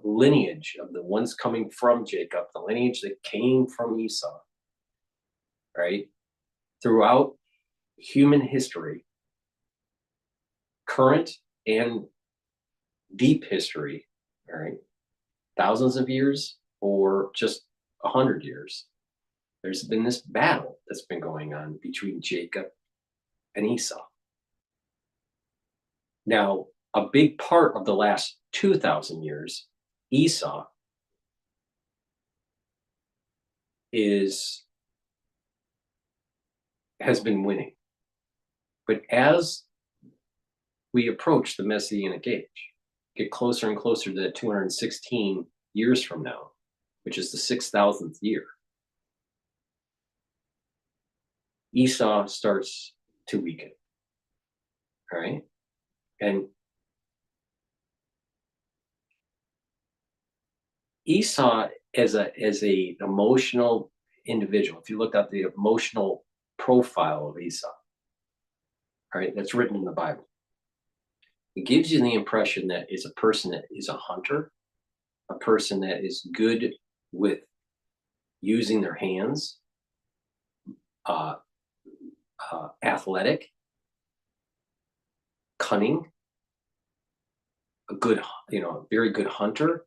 lineage of the ones coming from Jacob, the lineage that came from Esau, right? Throughout human history, current and deep history, all right, thousands of years or just 100 years, there's been this battle that's been going on between Jacob and Esau. Now, a big part of the last 2,000 years, Esau has been winning. But as we approach the Messianic age, get closer and closer to 216 years from now, which is the 6,000th year, Esau starts to weaken. All right. And Esau as a emotional individual, if you look at the emotional profile of Esau, all right, that's written in the Bible, it gives you the impression that is a person that is a hunter, a person that is good with using their hands, athletic, cunning, a good, very good hunter,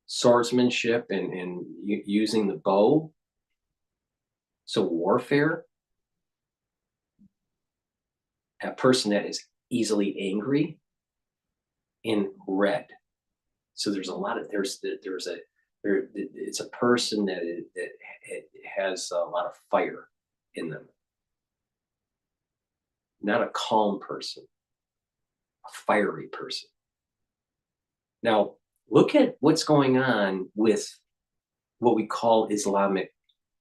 swordsmanship and using the bow. So warfare, a person that is easily angry, in red. So there's a lot of it's a person that has a lot of fire in them. Not a calm person, a fiery person. Now, look at what's going on with what we call Islamic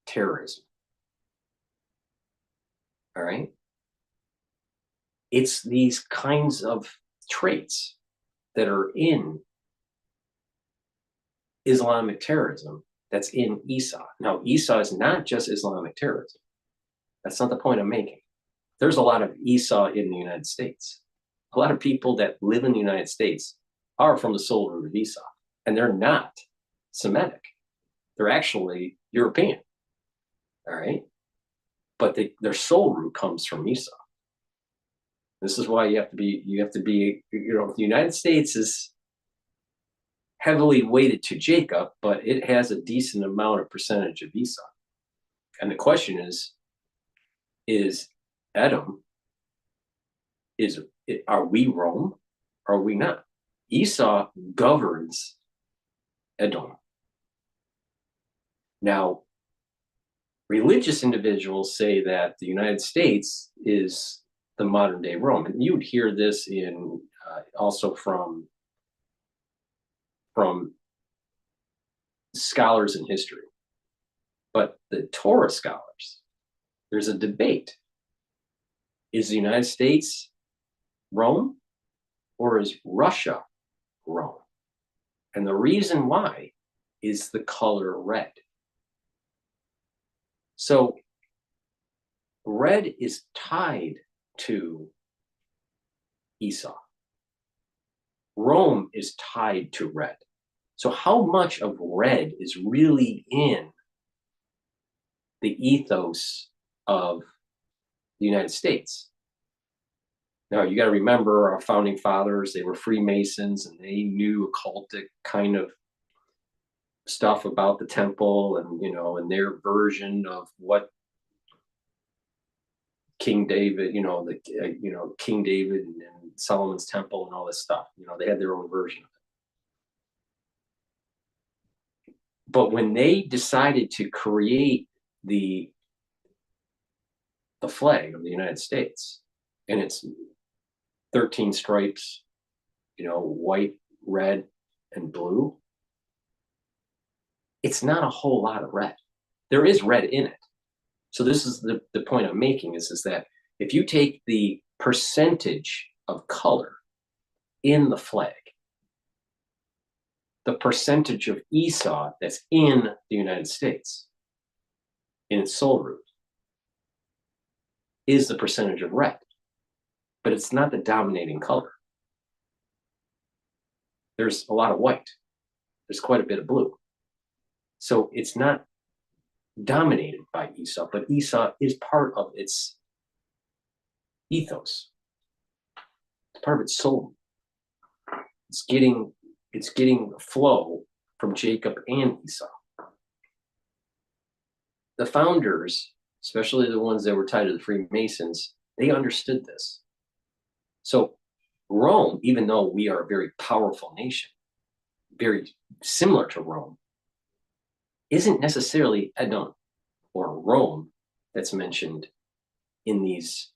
terrorism. All right? It's these kinds of traits that are in Islamic terrorism that's in Esau. Now, Esau is not just Islamic terrorism. That's not the point I'm making. There's a lot of Esau in the United States. A lot of people that live in the United States are from the soul root of Esau, and they're not Semitic. They're actually European. All right? But their soul root comes from Esau. This is why you have to be, the United States is heavily weighted to Jacob, but it has a decent amount of percentage of Esau. And the question is Edom, are we Rome? Or are we not? Esau governs Edom. Now, religious individuals say that the United States is the modern day Rome. And you would hear this in also from scholars in history. But the Torah scholars, there's a debate. Is the United States Rome or is Russia Rome? And the reason why is the color red. So red is tied to Esau. Rome is tied to red. So how much of red is really in the ethos of the United States? Now, you got to remember our founding fathers, they were Freemasons and they knew occultic kind of stuff about the temple and, and their version of what King David, King David and Solomon's temple and all this stuff. They had their own version of it. But when they decided to create the flag of the United States, and it's 13 stripes, white, red, and blue, it's not a whole lot of red. There is red in it. So this is the point I'm making is that if you take the percentage of color in the flag, the percentage of Esau that's in the United States, in its soul root, is the percentage of red. But it's not the dominating color. There's a lot of white. There's quite a bit of blue. So it's not dominated by Esau, but Esau is part of its ethos. It's part of its soul. It's getting flow from Jacob and Esau. The founders, especially the ones that were tied to the Freemasons, they understood this. So Rome, even though we are a very powerful nation, very similar to Rome, isn't necessarily Edom or Rome that's mentioned in these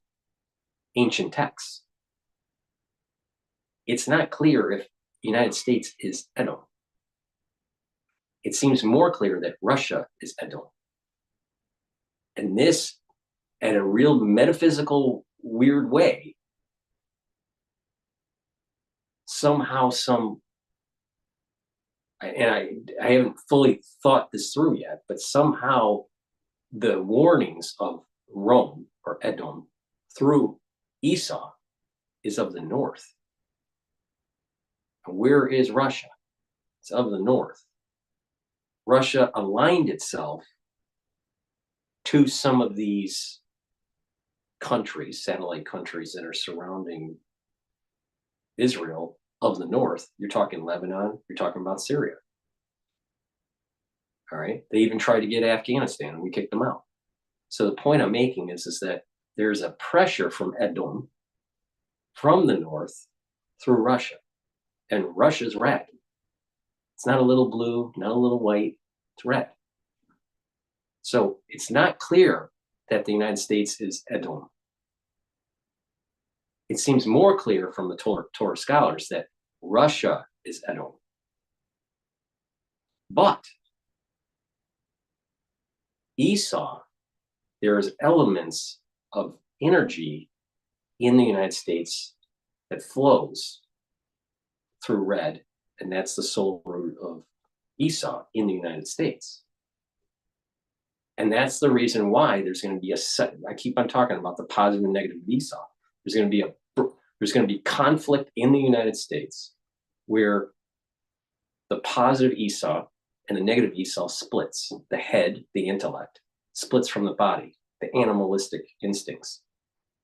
ancient texts. It's not clear if the United States is Edom. It seems more clear that Russia is Edom. And this, in a real metaphysical, weird way, somehow and I haven't fully thought this through yet, but somehow the warnings of Rome or Edom through Esau is of the north. And where is Russia? It's of the north. Russia aligned itself to some of these countries, satellite countries that are surrounding Israel of the north. You're talking Lebanon, you're talking about Syria. All right. They even tried to get Afghanistan and we kicked them out. So the point I'm making is that there's a pressure from Edom, from the north, through Russia. And Russia's red. It's not a little blue, not a little white, it's red. So it's not clear that the United States is Edom. It seems more clear from the Torah scholars that Russia is Edom. But Esau, there's elements of energy in the United States that flows through red, and that's the soul root of Esau in the United States. And that's the reason why there's going to be I keep on talking about the positive and negative of Esau. There's going to be conflict in the United States where the positive Esau and the negative Esau splits. The head, the intellect, splits from the body, the animalistic instincts.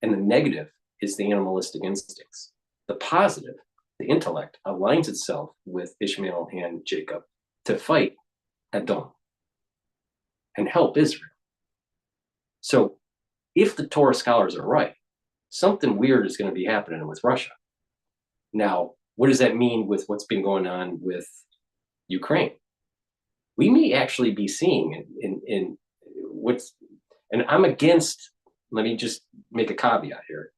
And the negative is the animalistic instincts. The positive, the intellect, aligns itself with Ishmael and Jacob to fight Edom and help Israel. So if the Torah scholars are right, something weird is going to be happening with Russia. Now, what does that mean with what's been going on with Ukraine? We may actually be seeing in what's, and I'm against, let me just make a caveat here.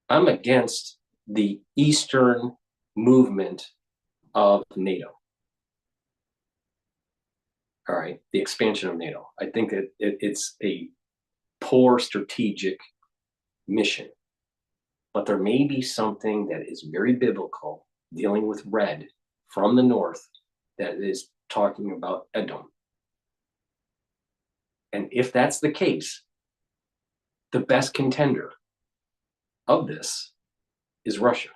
I'm against the Eastern movement of NATO. All right, the expansion of NATO. I think that it's a poor strategic mission, but there may be something that is very biblical dealing with red from the north that is talking about Edom. And if that's the case, the best contender of this is Russia.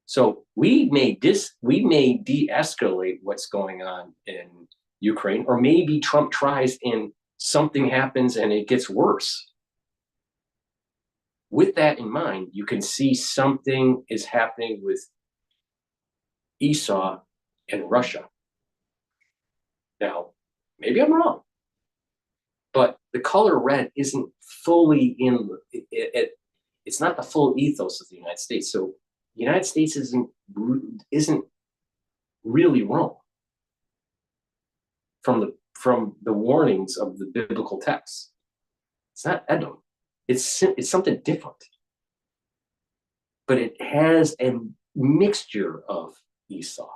So we may de-escalate what's going on in Ukraine, or maybe Trump tries and something happens and it gets worse. With that in mind, you can see something is happening with Esau and Russia. Now, maybe I'm wrong, but the color red isn't fully in it's not the full ethos of the United States. So the United States isn't really wrong from the warnings of the biblical texts. It's not Edom. It's something different, but it has a mixture of Esau.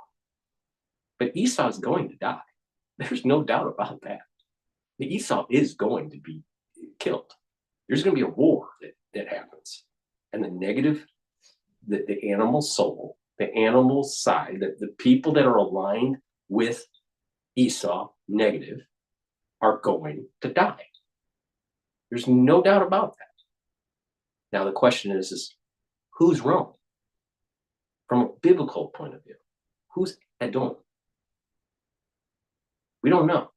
But Esau is going to die. There's no doubt about that. The Esau is going to be killed. There's going to be a war that happens. And the negative, the animal soul, the animal side, the people that are aligned with Esau, negative, are going to die. There's no doubt about that. Now the question is who's wrong? From a biblical point of view, who's Edom? We don't know.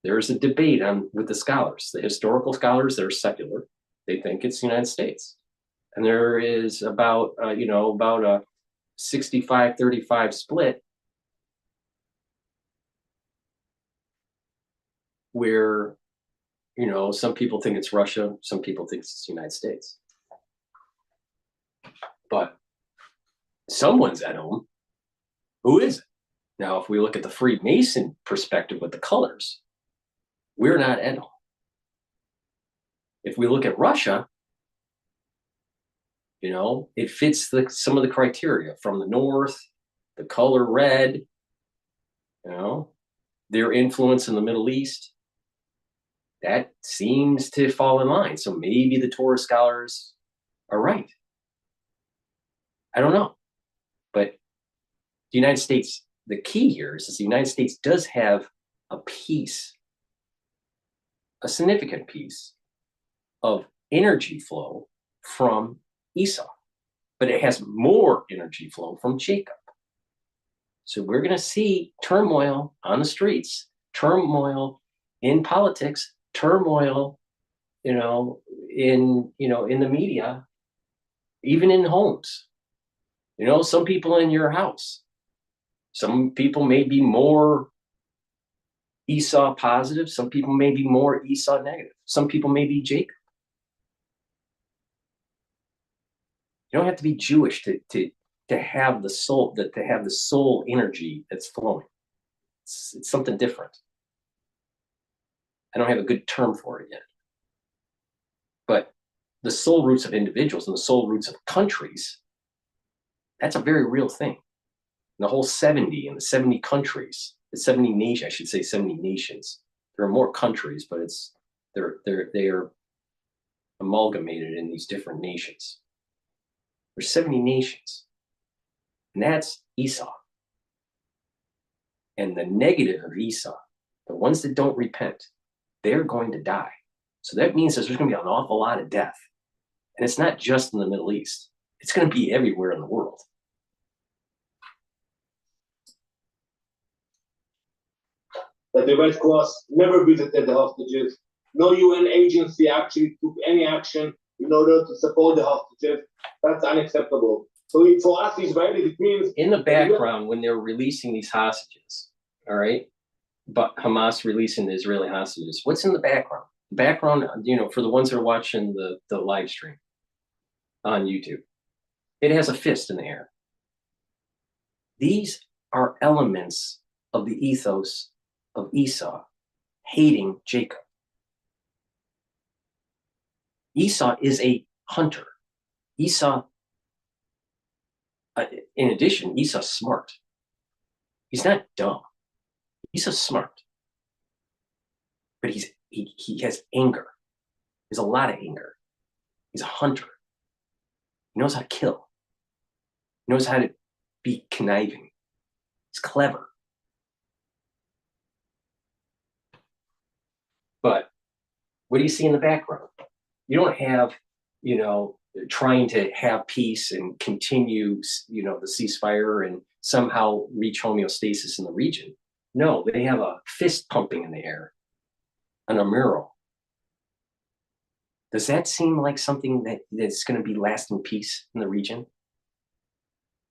There's a debate with the scholars, the historical scholars that are secular. They think it's the United States. And there is about a 65-35 split where, some people think it's Russia, some people think it's the United States. But someone's Edom. Who is it? Now, if we look at the Freemason perspective with the colors, we're not Edom. If we look at Russia, it fits some of the criteria from the north, the color red, their influence in the Middle East. That seems to fall in line. So maybe the Torah scholars are right. I don't know. But the United States, the key here is the United States does have a piece, a significant piece of energy flow from Esau, but it has more energy flow from Jacob. So we're going to see turmoil on the streets, turmoil in politics, turmoil, in the media, even in homes. Some people in your house, some people may be more Esau positive, some people may be more Esau negative, some people may be Jacob. You don't have to be Jewish to have the soul, to have the soul energy that's flowing. It's something different. I don't have a good term for it yet. But the soul roots of individuals and the soul roots of countries, that's a very real thing. And the whole 70 and the 70 countries, the 70 nations, I should say 70 nations. There are more countries, but they are amalgamated in these different nations. There's 70 nations. And that's Esau. And the negative of Esau, the ones that don't repent, they're going to die. So that means there's going to be an awful lot of death. And it's not just in the Middle East. It's going to be everywhere in the world. That the Red Cross never visited the hostages. No UN agency actually took any action in order to support the hostages. That's unacceptable. So for us Israelis, it means in the background when they're releasing these hostages, all right, but Hamas releasing the Israeli hostages, what's in the background? The background, for the ones that are watching the live stream on YouTube, it has a fist in the air. These are elements of the ethos of Esau hating Jacob. Esau is a hunter. Esau, in addition, Esau's smart. He's not dumb. Esau's smart. But he has anger. There's a lot of anger. He's a hunter. He knows how to kill. He knows how to be conniving. He's clever. But what do you see in the background? You don't have, trying to have peace and continue, the ceasefire and somehow reach homeostasis in the region. No, they have a fist pumping in the air on a mural. Does that seem like something that's going to be lasting peace in the region?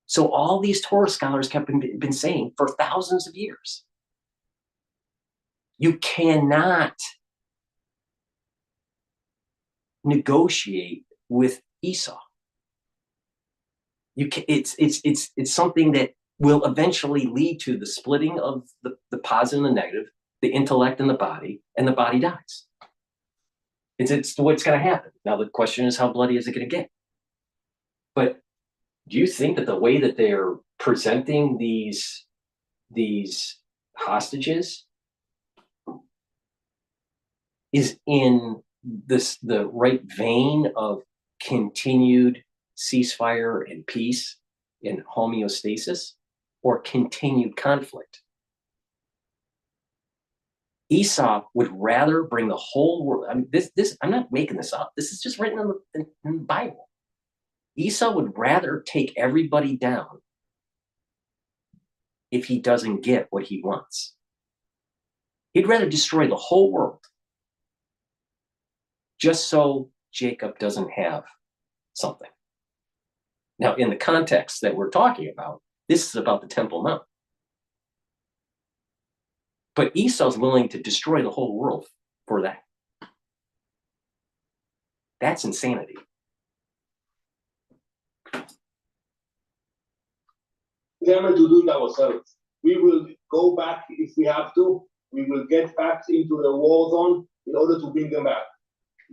So all these Torah scholars have been saying for thousands of years, you cannot negotiate with Esau. It's something that will eventually lead to the splitting of the positive and the negative, the intellect and the body dies. It's what's going to happen. Now the question is, how bloody is it going to get? But do you think that the way that they're presenting these hostages is in the right vein of continued ceasefire and peace and homeostasis, or continued conflict? Esau would rather bring the whole world. I mean, I'm not making this up. This is just written in the Bible. Esau would rather take everybody down if he doesn't get what he wants. He'd rather destroy the whole world just so Jacob doesn't have something. Now, in the context that we're talking about, this is about the Temple Mount. But Esau's willing to destroy the whole world for that. That's insanity. We are to do it ourselves. We will go back if we have to. We will get back into the war zone in order to bring them back.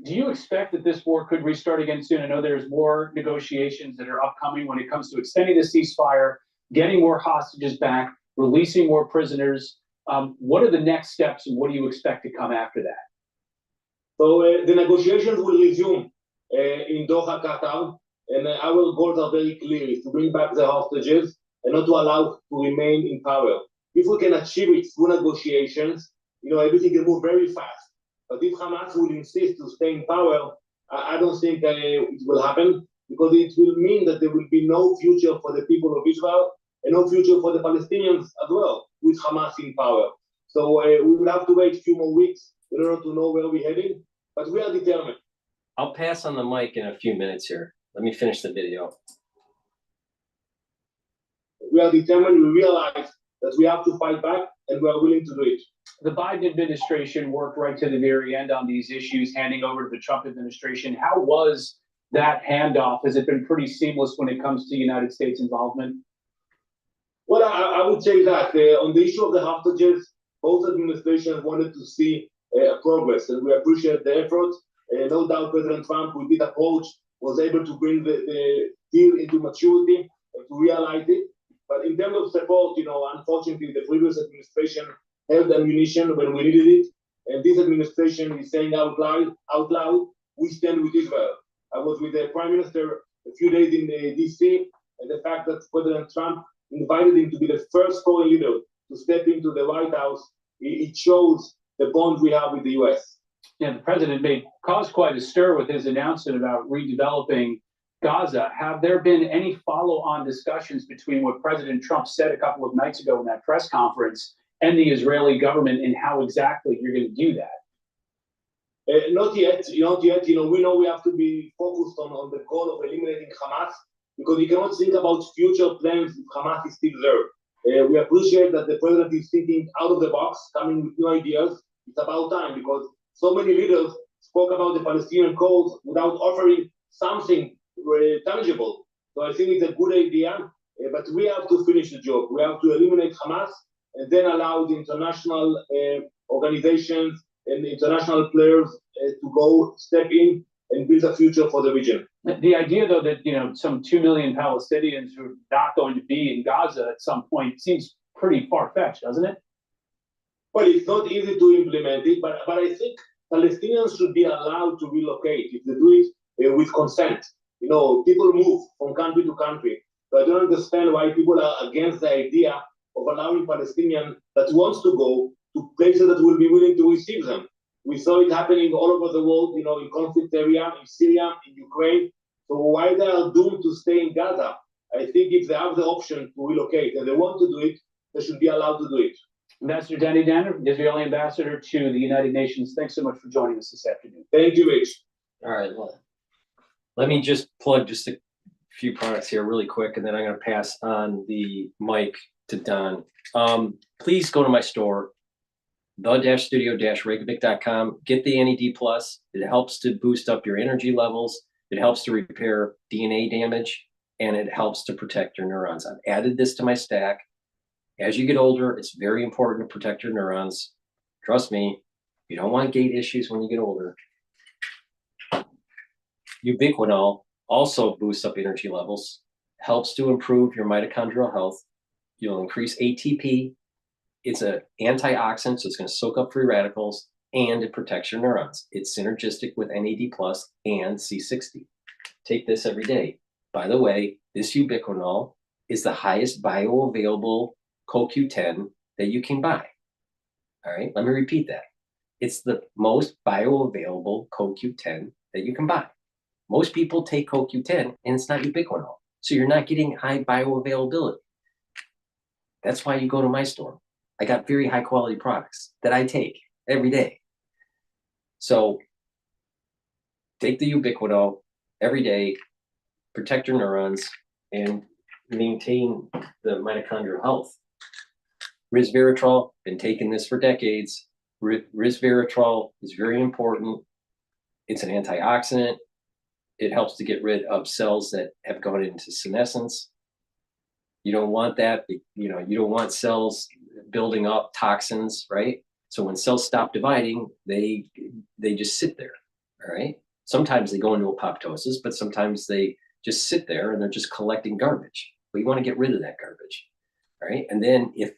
Do you expect that this war could restart again soon? I know there's more negotiations that are upcoming when it comes to extending the ceasefire, getting more hostages back, releasing more prisoners. What are the next steps and what do you expect to come after that? So the negotiations will resume in Doha, Qatar, and our goals are very clear: is to bring back the hostages and not to allow to remain in power. If we can achieve it through negotiations, everything can move very fast. But if Hamas will insist to stay in power, I don't think it will happen, because it will mean that there will be no future for the people of Israel and no future for the Palestinians as well, with Hamas in power. So we will have to wait a few more weeks in order to know where we're heading, but we are determined. I'll pass on the mic in a few minutes here. Let me finish the video. We are determined. We realize that we have to fight back, and we are willing to do it. The Biden administration worked right to the very end on these issues, handing over to the Trump administration. How was that handoff? Has it been pretty seamless when it comes to United States involvement? Well, I would say that on the issue of the hostages, both administrations wanted to see progress, and we appreciate the effort. No doubt President Trump, with his approach, was able to bring the deal into maturity and to realize it. But in terms of support, unfortunately, the previous administration held ammunition when we needed it, and this administration is saying out loud, we stand with Israel. I was with the Prime Minister a few days in D.C., and the fact that President Trump invited him to be the first foreign leader to step into the White House, it shows the bond we have with the U.S. Yeah, the president caused quite a stir with his announcement about redeveloping Gaza. Have there been any follow-on discussions between what President Trump said a couple of nights ago in that press conference and the Israeli government, and how exactly you're going to do that? Not yet. Not yet. We know we have to be focused on the goal of eliminating Hamas, because we cannot think about future plans if Hamas is still there. We appreciate that the president is thinking out of the box, coming with new ideas. It's about time, because so many leaders spoke about the Palestinian cause without offering something tangible. So I think it's a good idea, but we have to finish the job. We have to eliminate Hamas and then allow the international organizations and the international players to go step in and build a future for the region. The idea, though, that some 2 million Palestinians who are not going to be in Gaza at some point seems pretty far-fetched, doesn't it? Well, it's not easy to implement it, but I think Palestinians should be allowed to relocate if they do it with consent. People move from country to country. So I don't understand why people are against the idea of allowing Palestinians that wants to go to places that will be willing to receive them. We saw it happening all over the world, in conflict area, in Syria, in Ukraine. So why they are doomed to stay in Gaza? I think if they have the option to relocate and they want to do it, they should be allowed to do it. Ambassador Danny Danner, Israeli ambassador to the United Nations, thanks so much for joining us this afternoon. Thank you, Rich. All right, well, let me just plug just a few products here really quick, and then I'm going to pass on the mic to Don. Please go to my store, the-studio-reykjavik.com. Get the NAD+. It helps to boost up your energy levels. It helps to repair DNA damage, and it helps to protect your neurons. I've added this to my stack. As you get older, it's very important to protect your neurons. Trust me, you don't want gait issues when you get older. Ubiquinol also boosts up energy levels, helps to improve your mitochondrial health. You'll increase ATP. It's an antioxidant, so it's going to soak up free radicals, and it protects your neurons. It's synergistic with NAD+ and C60. Take this every day. By the way, this ubiquinol is the highest bioavailable CoQ10 that you can buy. All right, let me repeat that. It's the most bioavailable CoQ10 that you can buy. Most people take CoQ10 and it's not ubiquinol. So you're not getting high bioavailability. That's why you go to my store. I got very high quality products that I take every day. So take the ubiquinol every day, protect your neurons, and maintain the mitochondrial health. Resveratrol, been taking this for decades. Resveratrol is very important. It's an antioxidant. It helps to get rid of cells that have gone into senescence. You don't want that. You don't want cells building up toxins, right? So when cells stop dividing, they just sit there, all right? Sometimes they go into apoptosis, but sometimes they just sit there and they're just collecting garbage. But you want to get rid of that garbage, all right? And then if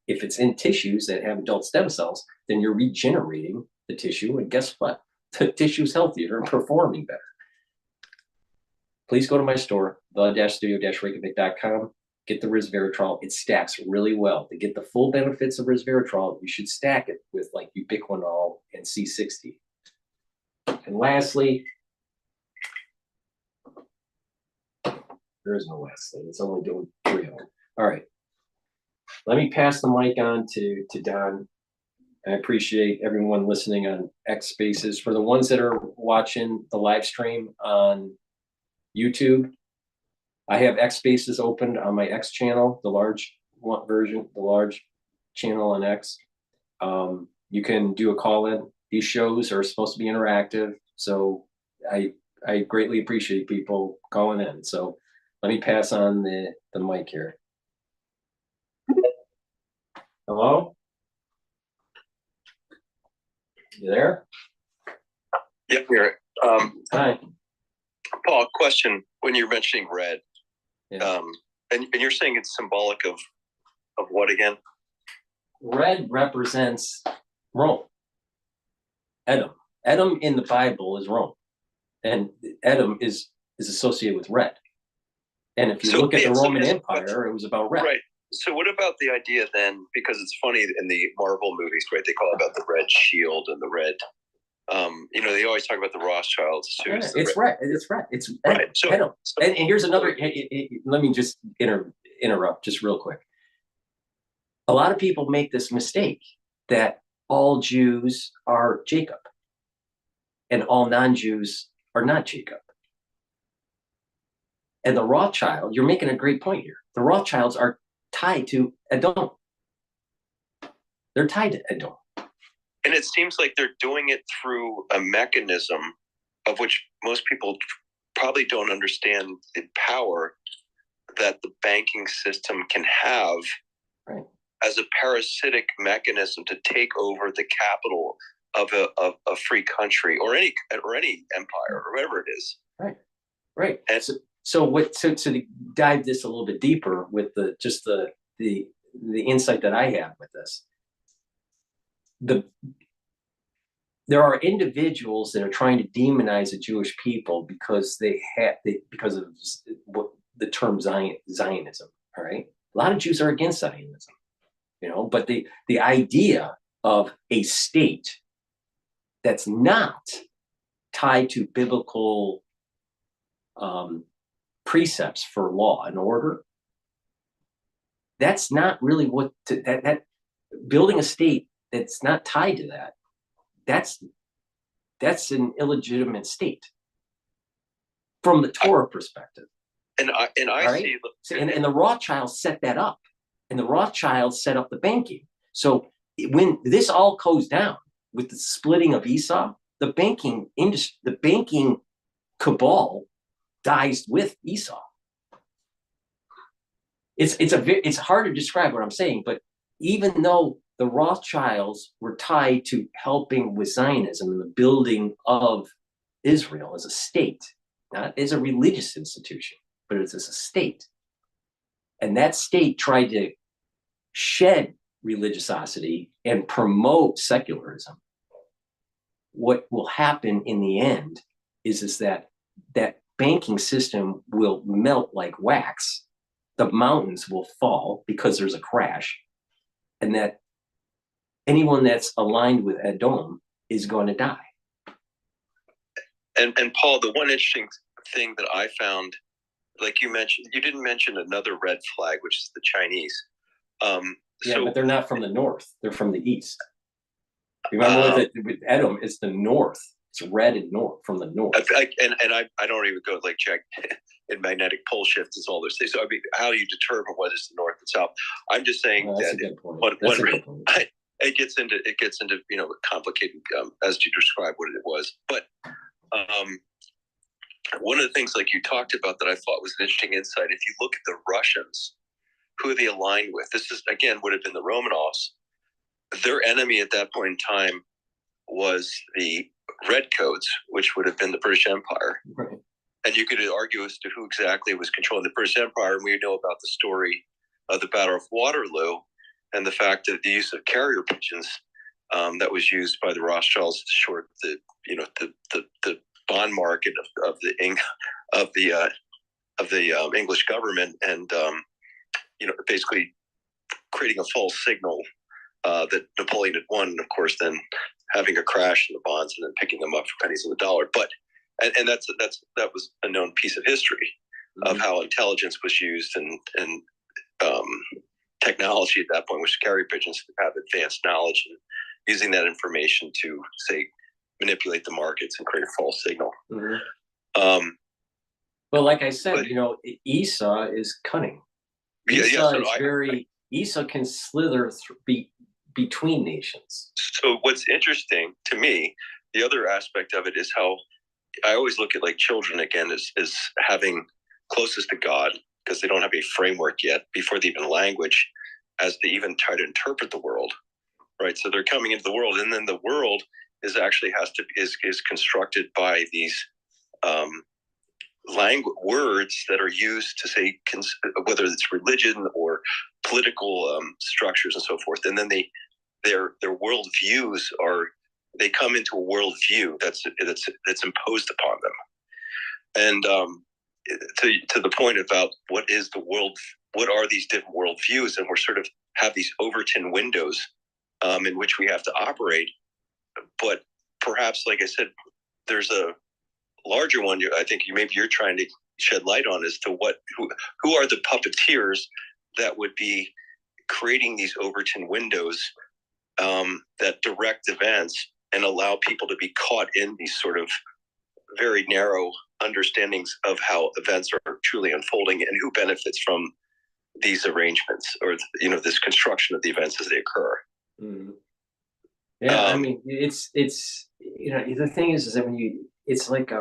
it's in tissues that have adult stem cells, then you're regenerating the tissue, and guess what? the tissue's healthier and performing better. Please go to my store, the-studio-reykjavik.com. Get the resveratrol. It stacks really well. To get the full benefits of resveratrol, you should stack it with like ubiquinol and C60. And lastly, there is no lastly. It's only doing 3 of them. All right. Let me pass the mic on to Don. I appreciate everyone listening on X Spaces. For the ones that are watching the live stream on YouTube, I have X Spaces opened on my X channel, the large version, the large channel on X. You can do a call in. These shows are supposed to be interactive, so I greatly appreciate people calling in. So let me pass on the mic here. Hello? You there? Yep, here. Hi. Paul, question. When you're mentioning red, yeah. And you're saying it's symbolic of what again? Red represents Rome. Edom. Edom in the Bible is Rome. And Edom is associated with red. And if you look at the Roman Empire, it was about red. Right. So what about the idea then, because it's funny in the Marvel movies, right? They call about the red shield and the red, they always talk about the Rothschilds too. Yeah, it's red. It's red. It's right. Edom. And here's another, let me just interrupt just real quick. A lot of people make this mistake that all Jews are Jacob and all non-Jews are not Jacob. And the Rothschild, you're making a great point here. The Rothschilds are tied to Edom. They're tied to Edom. And it seems like they're doing it through a mechanism of which most people probably don't understand the power that the banking system can have as a parasitic mechanism to take over the capital of a free country or any empire or whatever it is. Right. And so to dive this a little bit deeper with the insight that I have with this, there are individuals that are trying to demonize the Jewish people because because of what the term Zionism. All right, a lot of Jews are against Zionism, but the idea of a state that's not tied to biblical precepts for law and order, that's not really what that building a state that's not tied to that, that's an illegitimate state from the Torah perspective. And I see, and the Rothschilds set that up, and the Rothschilds set up the banking. So when this all goes down with the splitting of Esau, the banking industry, the banking cabal dies with Esau. It's hard to describe what I'm saying, but even though the Rothschilds were tied to helping with Zionism and the building of Israel as a state, not as a religious institution, but as a state. And that state tried to shed religiosity and promote secularism. What will happen in the end is that banking system will melt like wax. The mountains will fall because there's a crash, and that anyone that's aligned with Edom is going to die. And Paul, the one interesting thing that I found, like you mentioned, you didn't mention another red flag, which is the Chinese. But they're not from the north; they're from the east. Remember, with Edom, it's the north. It's red and north from the north. I don't even go like check in magnetic pole shifts and all those things. So I mean, how do you determine what is the north and south? I'm just saying that it gets into complicated as you describe what it was. But one of the things like you talked about that I thought was an interesting insight. If you look at the Russians, who they aligned with, this is again would have been the Romanovs. Their enemy at that point in time was the Redcoats, which would have been the British Empire. Right. And you could argue as to who exactly was controlling the British Empire. And we know about the story of the Battle of Waterloo and the fact that the use of carrier pigeons that was used by the Rothschilds to short the bond market of the English government, and basically creating a false signal that Napoleon had won, and of course then having a crash in the bonds and then picking them up for pennies on the dollar. But and that was a known piece of history of how intelligence was used and technology at that point, which carrier pigeons to have advanced knowledge and using that information to say manipulate the markets and create a false signal. Well, like I said, Esau is cunning. Esau can slither between nations. So what's interesting to me, the other aspect of it is how I always look at like children again as having closest to God, because they don't have a framework yet before they even language, as they even try to interpret the world, right? So they're coming into the world, and then the world is constructed by these words that are used to say whether it's religion or political structures and so forth, and then their world views they come into a world view that's imposed upon them, and to the point about what is the world, what are these different world views, and we're sort of have these Overton windows in which we have to operate, but perhaps, like I said, there's a larger one. I think maybe you're trying to shed light on as to who are the puppeteers that would be creating these Overton windows that direct events and allow people to be caught in these sort of very narrow understandings of how events are truly unfolding and who benefits from these arrangements or this construction of the events as they occur. Yeah, I mean, it's the thing is that when it's like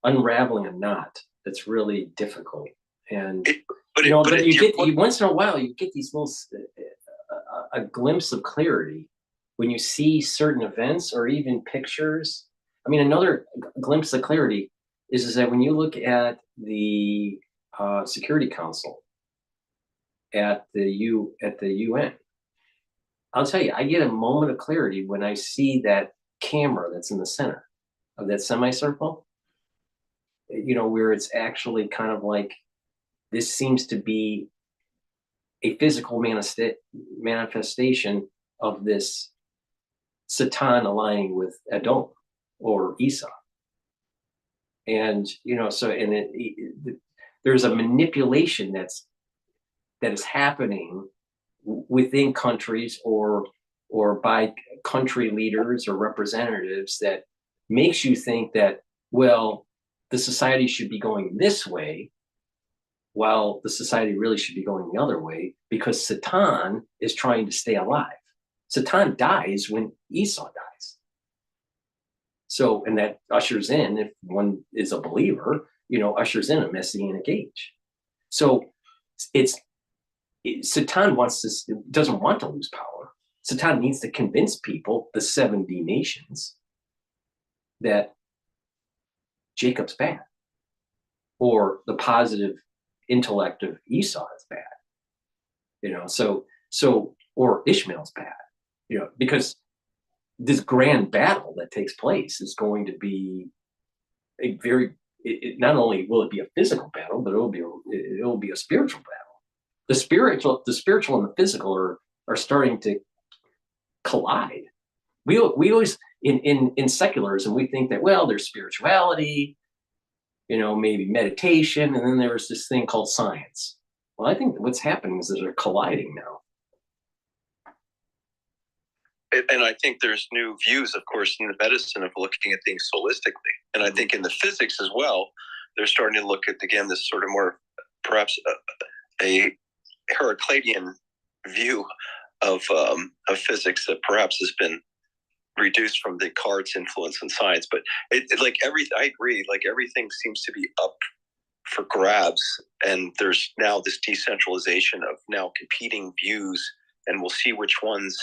unraveling a knot that's really difficult, and once in a while you get these little a glimpse of clarity when you see certain events or even pictures. I mean, another glimpse of clarity is that when you look at the Security Council at the UN, I'll tell you, I get a moment of clarity when I see that camera that's in the center of that semicircle, where it's actually kind of like, this seems to be a physical manifestation of this Satan aligning with Edom or Esau. And, there's a manipulation that is happening within countries or by country leaders or representatives that makes you think that, well, the society should be going this way, while the society really should be going the other way, because Satan is trying to stay alive. Satan dies when Esau dies. So, and that ushers in, if one is a believer, ushers in a messianic age. So Satan doesn't want to lose power. Satan needs to convince people, the 70 nations, that Jacob's bad, or the positive intellect of Esau is bad. Or Ishmael's bad, because this grand battle that takes place is going to be a not only will it be a physical battle, but it will be a spiritual battle. The spiritual and the physical are starting to collide. We always in secularism, we think that, well, there's spirituality, maybe meditation, and then there was this thing called science. Well, I think what's happening is that they're colliding now. And I think there's new views, of course, in the medicine of looking at things holistically. And I think in the physics as well, they're starting to look at, again, this sort of more, perhaps a Heraclitean view of physics that perhaps has been reduced from Descartes' influence in science. But I agree, like everything seems to be up for grabs. And there's now this decentralization of now competing views, and we'll see which ones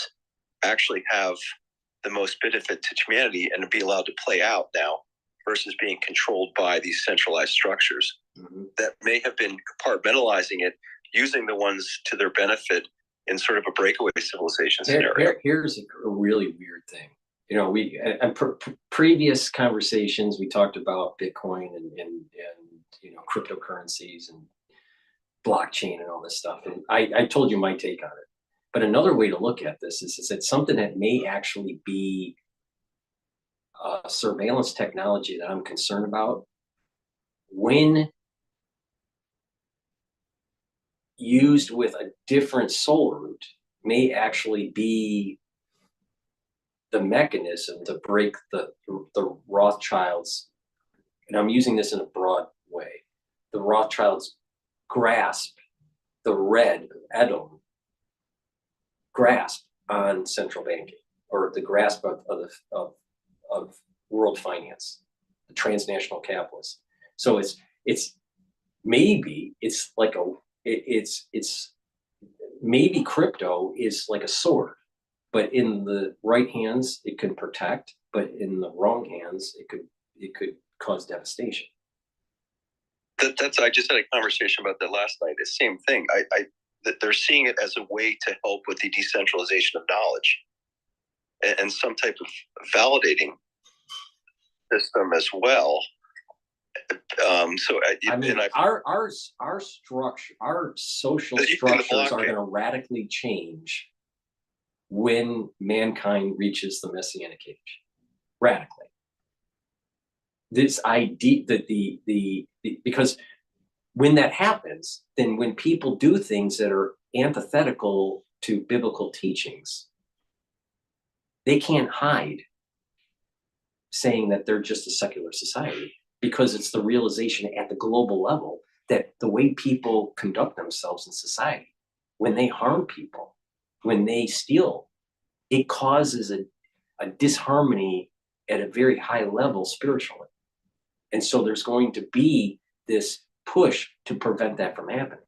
actually have the most benefit to humanity and to be allowed to play out now versus being controlled by these centralized structures that may have been compartmentalizing it, using the ones to their benefit in sort of a breakaway civilization scenario. Here's a really weird thing. You know, we in previous conversations we talked about Bitcoin and you know, cryptocurrencies and blockchain and all this stuff, and I told you my take on it. But another way to look at this is it's something that may actually be surveillance technology that I'm concerned about when used with a different soul root may actually be the mechanism to break the Rothschilds, and I'm using this in a broad way, the Rothschilds grasp, the red Edom grasp on central banking, or the grasp of world finance, the transnational capitalists. So it's maybe it's like it's maybe crypto is like a sword, but in the right hands it can protect, but in the wrong hands it could cause devastation. That's I just had a conversation about that last night. The same thing. That they're seeing it as a way to help with the decentralization of knowledge and some type of validating system as well. I mean, our structure, our social structures are going to radically change when mankind reaches the Messianic age. Radically. This idea that because when that happens, then when people do things that are antithetical to biblical teachings, they can't hide saying that they're just a secular society, because it's the realization at the global level that the way people conduct themselves in society, when they harm people, when they steal, it causes a disharmony at a very high level spiritually. And so there's going to be this push to prevent that from happening.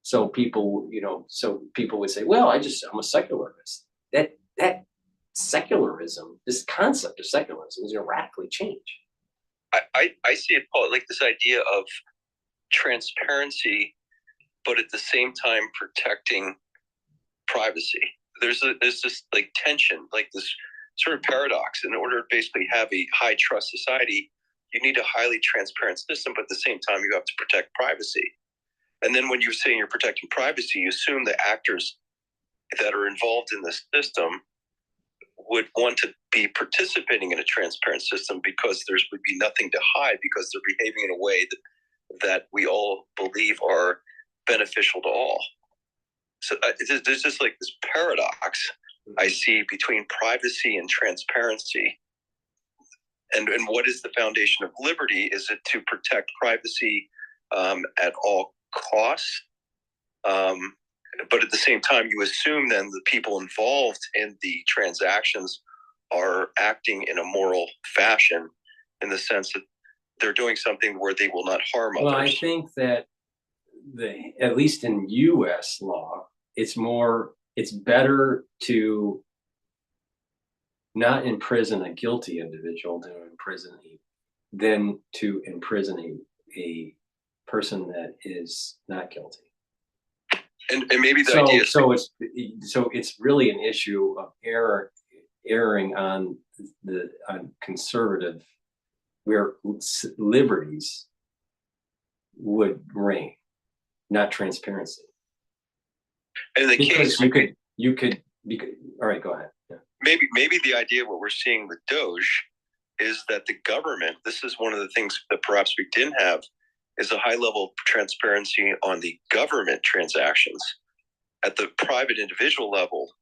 So people, would say, well, I'm a secularist. That secularism, this concept of secularism is going to radically change. I see it, Paul, like this idea of transparency, but at the same time protecting privacy. There's this like tension, like this sort of paradox. In order to basically have a high trust society, you need a highly transparent system, but at the same time, you have to protect privacy. And then when you're saying you're protecting privacy, you assume the actors that are involved in the system would want to be participating in a transparent system because there would be nothing to hide, because they're behaving in a way that we all believe are beneficial to all. So there's just like this paradox I see between privacy and transparency. And what is the foundation of liberty? Is it to protect privacy at all costs? But at the same time, you assume then the people involved in the transactions are acting in a moral fashion, in the sense that they're doing something where they will not harm others. Well, I think that at least in U.S. law, it's better to not imprison a guilty individual than to imprison a person that is not guilty. And maybe the idea is so it's really an issue of erring on conservative, where liberties would reign, not transparency. And the because case you could all right, go ahead. Yeah. Maybe the idea of what we're seeing with DOGE is that the government, this is one of the things that perhaps we didn't have, is a high level of transparency on the government transactions. At the private individual level,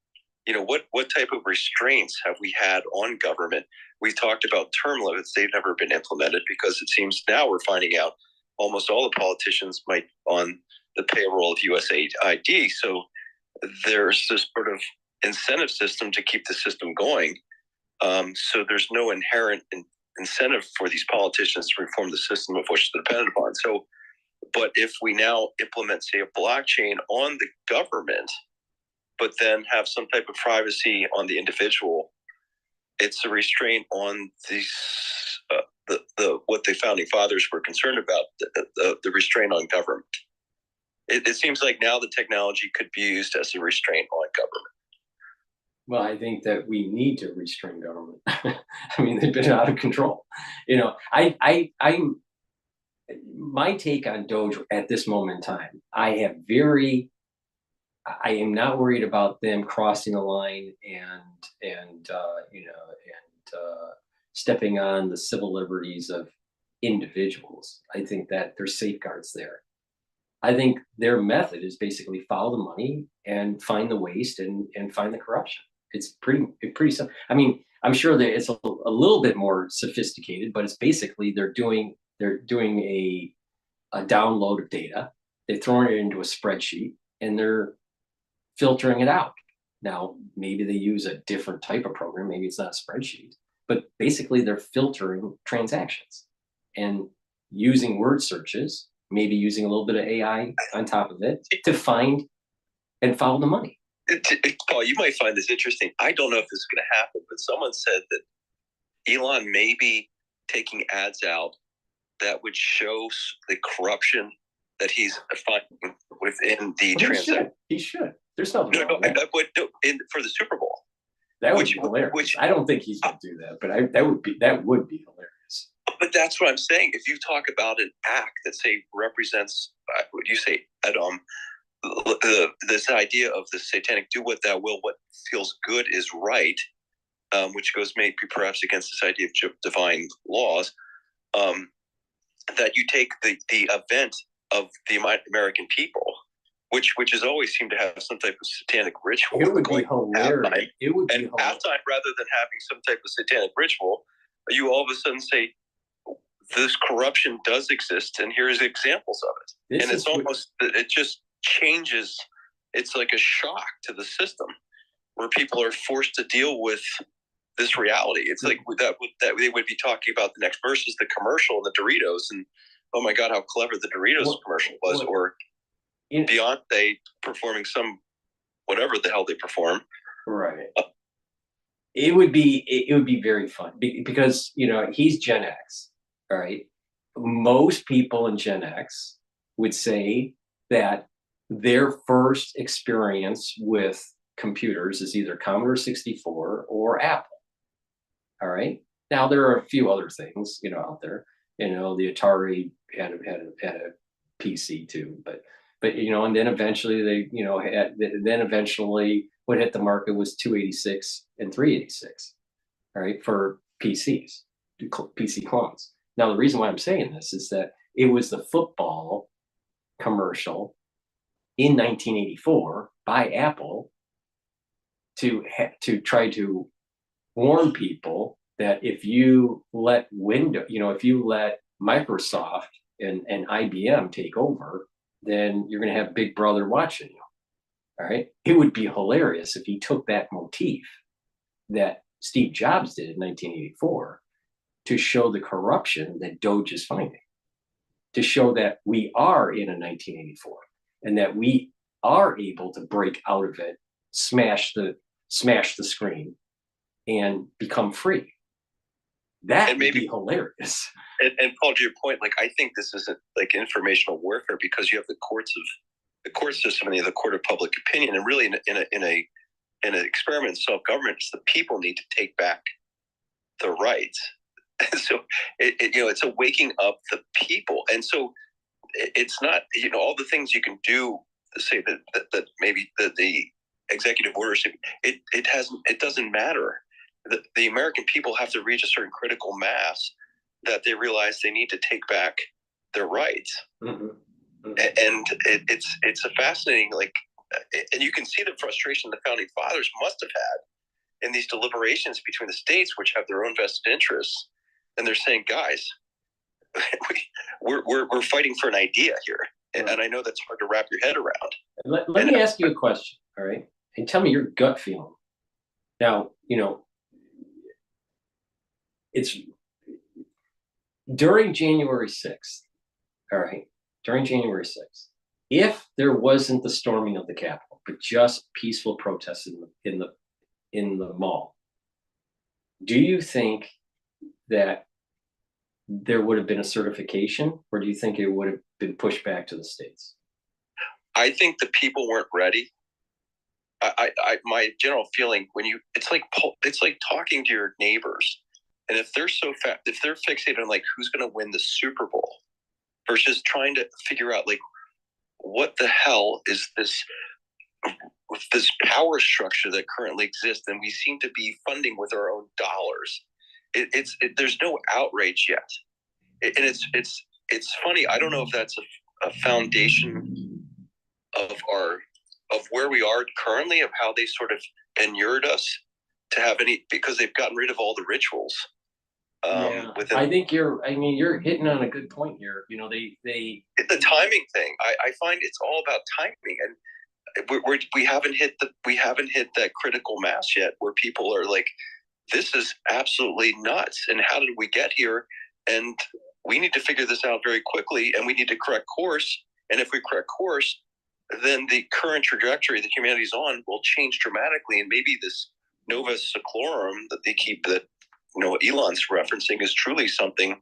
what type of restraints have we had on government? We talked about term limits. They've never been implemented, because it seems now we're finding out almost all the politicians might be on the payroll of USAID. So there's this sort of incentive system to keep the system going. So there's no inherent incentive for these politicians to reform the system of which they're dependent upon. So, but if we now implement, say, a blockchain on the government, but then have some type of privacy on the individual, it's a restraint on these what the founding fathers were concerned about, the restraint on government. it seems like now the technology could be used as a restraint on government. Well, I think that we need to restrain government. I mean, they've been out of control. You know, I'm my take on DOGE at this moment in time. I am not worried about them crossing the line and stepping on the civil liberties of individuals. I think that there's safeguards there. I think their method is basically follow the money and find the waste and find the corruption. It's pretty simple. I mean, I'm sure that it's a little bit more sophisticated, but it's basically they're doing a download of data, they're throwing it into a spreadsheet, and they're filtering it out. Now, maybe they use a different type of program, maybe it's not a spreadsheet, but basically they're filtering transactions and using word searches, maybe using a little bit of AI on top of it to find and follow the money. Paul, you might find this interesting. I don't know if this is going to happen, but someone said that Elon may be taking ads out that would show the corruption that he's finding within the transaction. He should. There's nothing wrong with that. For the Super Bowl. That would be hilarious. I don't think he's going to do that, but that would be hilarious. But that's what I'm saying. If you talk about an act that say represents, what do you say, Adam? This idea of the satanic do what thou will, what feels good is right, which goes maybe perhaps against this idea of divine laws, that you take the event of the American people, which has always seemed to have some type of satanic ritual. It would be hilarious. It would be hilarious. Halftime, rather than having some type of satanic ritual, you all of a sudden say, this corruption does exist, and here's examples of it. And it just changes. It's like a shock to the system where people are forced to deal with this reality. It's like that they would be talking about the next verse is the commercial and the Doritos, and oh my God, how clever the Doritos commercial was, or Beyonce performing some whatever the hell they perform. Right. It would be very fun because he's Gen X. All right. Most people in Gen X would say that their first experience with computers is either Commodore 64 or Apple. All right. Now there are a few other things, out there. The Atari had a PC too, but and then eventually what hit the market was 286 and 386, all right, for PCs, PC clones. Now, the reason why I'm saying this is that it was the football commercial in 1984 by Apple to try to warn people that if you let Microsoft and IBM take over, then you're going to have Big Brother watching you. All right. It would be hilarious if he took that motif that Steve Jobs did in 1984 to show the corruption that DOGE is finding, to show that we are in a 1984 and that we are able to break out of it, smash the screen, and become free. That would be hilarious. And Paul, to your point, I think this isn't like informational warfare because you have the court system and the court of public opinion, and really in an experiment in self-government, it's the people need to take back the rights. So it's a waking up the people, and so it's not all the things you can do to say that maybe the executive orders it doesn't matter. The American people have to reach a certain critical mass that they realize they need to take back their rights. Mm-hmm. Mm-hmm. And it's a fascinating, and you can see the frustration the founding fathers must have had in these deliberations between the states, which have their own vested interests. And they're saying, guys, we're fighting for an idea here. And I know that's hard to wrap your head around. Let me ask you a question, all right? And tell me your gut feeling. Now, it's during January 6th, all right? During January 6th, if there wasn't the storming of the Capitol, but just peaceful protests in the mall, do you think that there would have been a certification, or do you think it would have been pushed back to the states? I think the people weren't ready. My general feeling it's like talking to your neighbors, and if they're if they're fixated on like who's going to win the Super Bowl versus trying to figure out like what the hell is this power structure that currently exists, and we seem to be funding with our own dollars. There's no outrage yet, and it's funny. I don't know if that's a foundation of where we are currently, of how they sort of inured us to have because they've gotten rid of all the rictuals. I think you're hitting on a good point here. You know, the timing thing. I find it's all about timing, and we haven't hit that critical mass yet where people are like, this is absolutely nuts, and how did we get here? And we need to figure this out very quickly, and we need to correct course. And if we correct course, then the current trajectory that humanity's on will change dramatically, and maybe this Nova Seclorum that they keep, that Elon's referencing, is truly something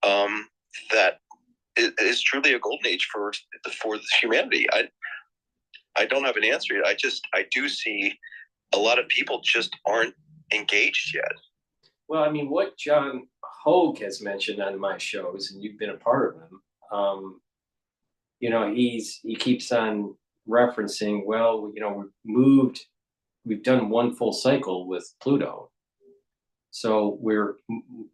that is truly a golden age for humanity. I don't have an answer yet. I do see a lot of people just aren't engaged yet. Well, I mean, what John Hogue has mentioned on my shows, and you've been a part of them, he keeps on referencing, well, we've done one full cycle with Pluto. So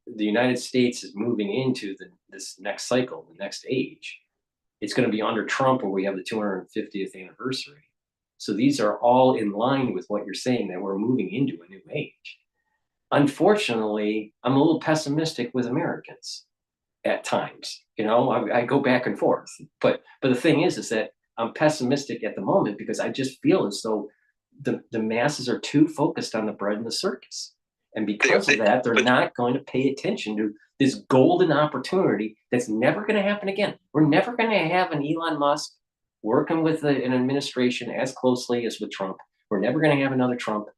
the United States is moving into this next cycle, the next age. It's going to be under Trump, where we have the 250th anniversary. So these are all in line with what you're saying, that we're moving into a new age. Unfortunately, I'm a little pessimistic with Americans at times. I go back and forth. But the thing is that I'm pessimistic at the moment because I just feel as though the masses are too focused on the bread and the circus. And because of that, they're not going to pay attention to this golden opportunity that's never going to happen again. We're never going to have an Elon Musk working with an administration as closely as with Trump. We're never going to have another Trump.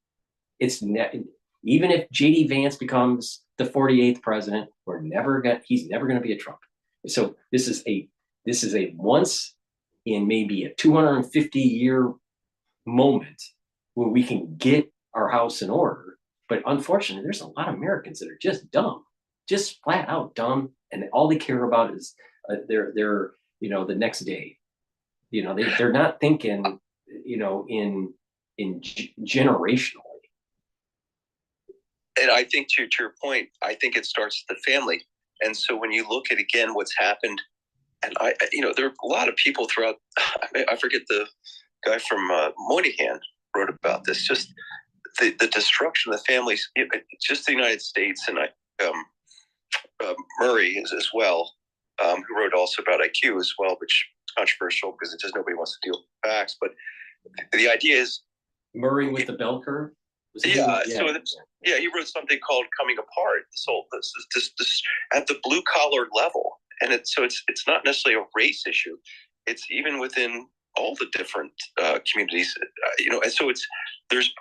Even if J.D. Vance becomes the 48th president, he's never going to be a Trump. So this is a once in maybe a 250-year moment where we can get our house in order. But unfortunately, there's a lot of Americans that are just dumb, just flat out dumb, and all they care about is their the next day. They're not thinking in generationally. And I think to your point, I think it starts with the family. And so when you look at again what's happened, and there are a lot of people throughout. I forget the guy from Moynihan wrote about this. Just the destruction of the families, just the United States, and Murray as well, who wrote also about IQ as well, which is controversial because it just nobody wants to deal with facts. But the idea is Murray with the bell curve. He wrote something called "Coming Apart." This at the blue collar level, and it's not necessarily a race issue. It's even within all the different communities, and so there's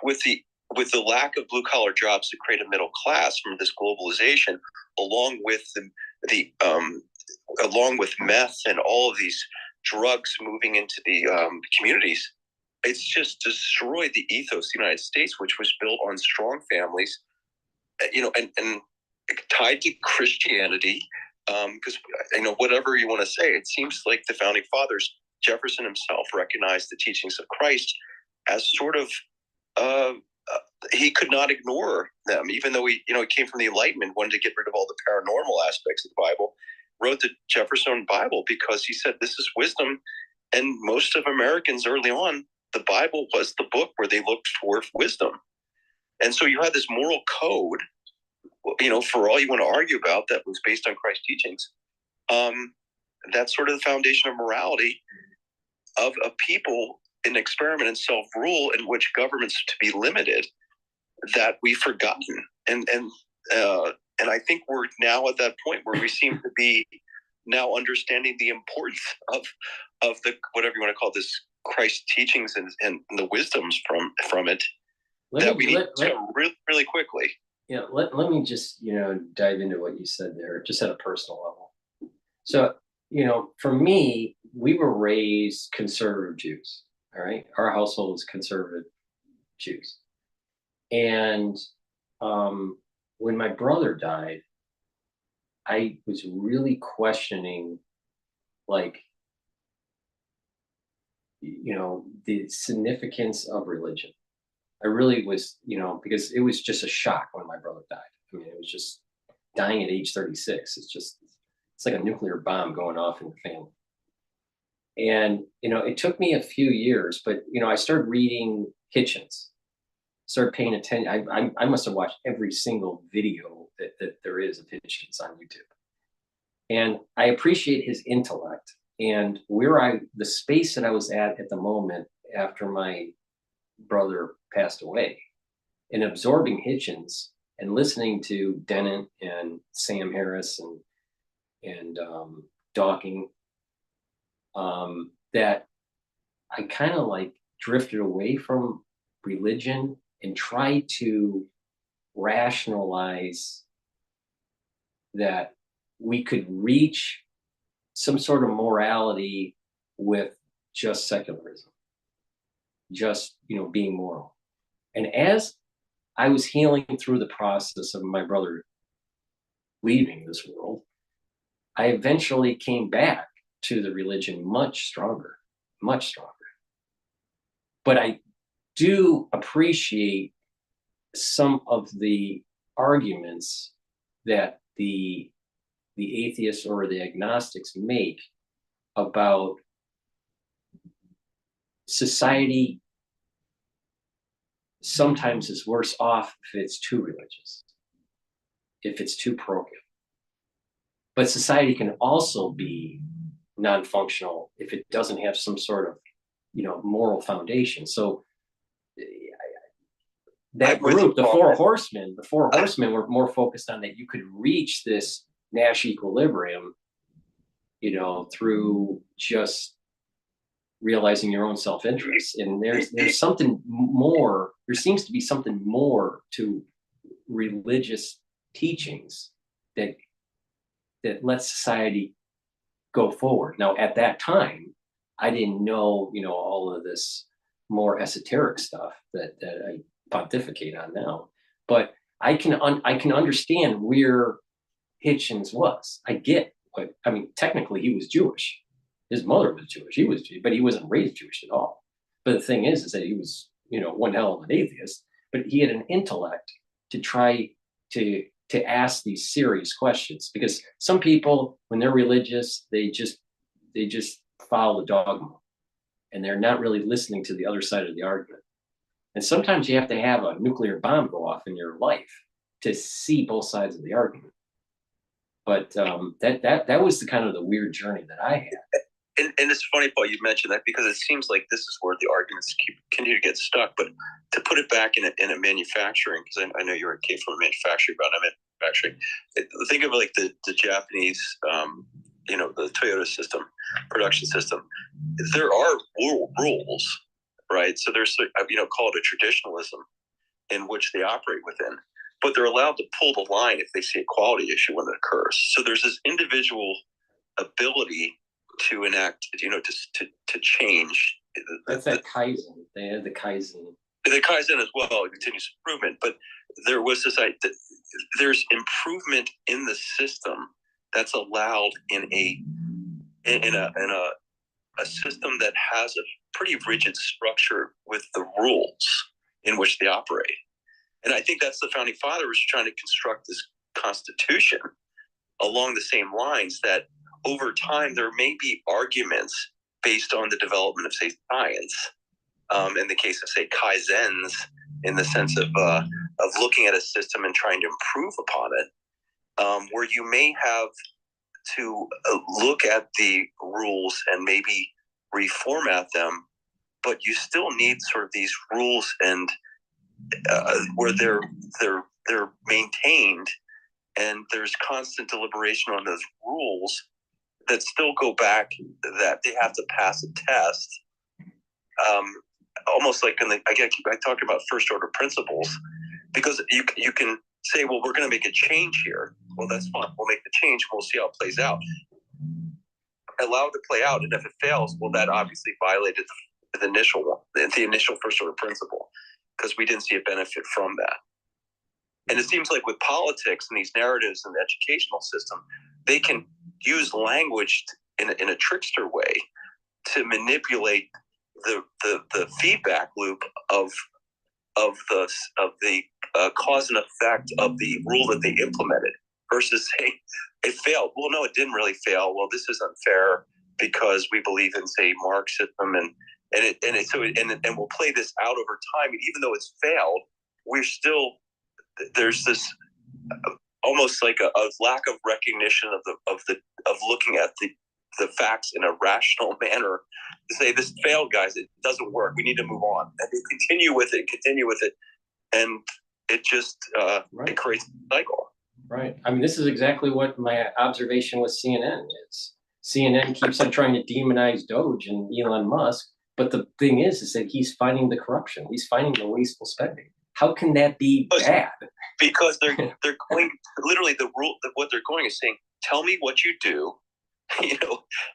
with the lack of blue collar jobs to create a middle class from this globalization, along with along with meth and all of these drugs moving into the communities. It's just destroyed the ethos of the United States, which was built on strong families, and tied to Christianity. Because whatever you want to say, it seems like the founding fathers, Jefferson himself, recognized the teachings of Christ as sort of he could not ignore them, even though he came from the Enlightenment, wanted to get rid of all the paranormal aspects of the Bible. Wrote the Jefferson Bible because he said this is wisdom, and most of Americans early on, the Bible was the book where they looked for wisdom. And so you had this moral code, for all you want to argue about, that was based on Christ's teachings. That's sort of the foundation of morality of a people in experiment and self-rule in which government's to be limited, that we've forgotten. And I think we're now at that point where we seem to be now understanding the importance of the, whatever you want to call this, Christ's teachings and the wisdoms from it, we need to really, really quickly. Let me just, dive into what you said there, just at a personal level. So, for me, we were raised conservative Jews. All right, our household was conservative Jews, and when my brother died, I was really questioning, like, the significance of religion. I really was, because it was just a shock when my brother died. I mean, it was just dying at age 36. It's like a nuclear bomb going off in the family. And, it took me a few years, but, I started reading Hitchens, started paying attention. I must have watched every single video that there is of Hitchens on YouTube. And I appreciate his intellect and the space that I was at the moment after my brother passed away, and absorbing Hitchens and listening to Dennett and Sam Harris and Dawkins, that I kind of like drifted away from religion and tried to rationalize that we could reach some sort of morality with just secularism, just, being moral. And as I was healing through the process of my brother leaving this world, I eventually came back to the religion much stronger. But I do appreciate some of the arguments that the atheists or the agnostics make about society sometimes is worse off if it's too religious, if it's too parochial. But society can also be non-functional if it doesn't have some sort of, moral foundation. So that group, the four horsemen were more focused on that you could reach this Nash equilibrium, through just realizing your own self-interest. And there's something more, there seems to be something more to religious teachings that lets society go forward. Now, at that time, I didn't know, all of this more esoteric stuff that I pontificate on now, but I can understand where Hitchens was. I get, but I mean, technically he was Jewish. His mother was Jewish. But he wasn't raised Jewish at all. But the thing is that he was, one hell of an atheist, but he had an intellect to try to ask these serious questions, because some people, when they're religious, they just follow the dogma and they're not really listening to the other side of the argument. And sometimes you have to have a nuclear bomb go off in your life to see both sides of the argument. But that was the kind of the weird journey that I had. And it's funny, Paul, you mentioned that, because it seems like this is where the arguments continue to get stuck. But to put it back in a manufacturing, because I know you came from a manufacturing background. Think of like the Japanese, the Toyota system, production system. There are rules, right? So there's, call it a traditionalism in which they operate within. But they're allowed to pull the line if they see a quality issue when it occurs. So there's this individual ability to enact, to change. That's that Kaizen. They had the Kaizen. The Kaizen as well, continuous improvement. But there was this idea that there's improvement in the system that's allowed in a system that has a pretty rigid structure with the rules in which they operate. And I think that's the founding fathers trying to construct this constitution along the same lines, that over time there may be arguments based on the development of, say, science, in the case of, say, Kaizens, in the sense of looking at a system and trying to improve upon it, where you may have to look at the rules and maybe reformat them, but you still need sort of these rules and where they're maintained, and there's constant deliberation on those rules that still go back, that they have to pass a test, almost like I talk about first order principles, because you can say, well, we're going to make a change here. Well, that's fine. We'll make the change. We'll see how it plays out. allowed to play out. And if it fails, well, that obviously violated the initial one, the initial first order principle, because we didn't see a benefit from that. And it seems like with politics and these narratives in the educational system, they can use language in a trickster way to manipulate the feedback loop of the cause and effect of the rule that they implemented, versus saying it failed. Well, no, it didn't really fail. Well, this is unfair because we believe in, say, Marxism, and we'll play this out over time. And even though it's failed, we're still, there's this almost like a lack of recognition of looking at the facts in a rational manner to say, this failed, guys. It doesn't work. We need to move on. And they continue with it, and it just it creates a cycle. Right. I mean, this is exactly what my observation with CNN is. CNN keeps on trying to demonize DOGE and Elon Musk, but the thing is that he's finding the corruption. He's finding the wasteful spending. How can that be bad? Because they're going, literally the rule, what they're going is saying, tell me what you do,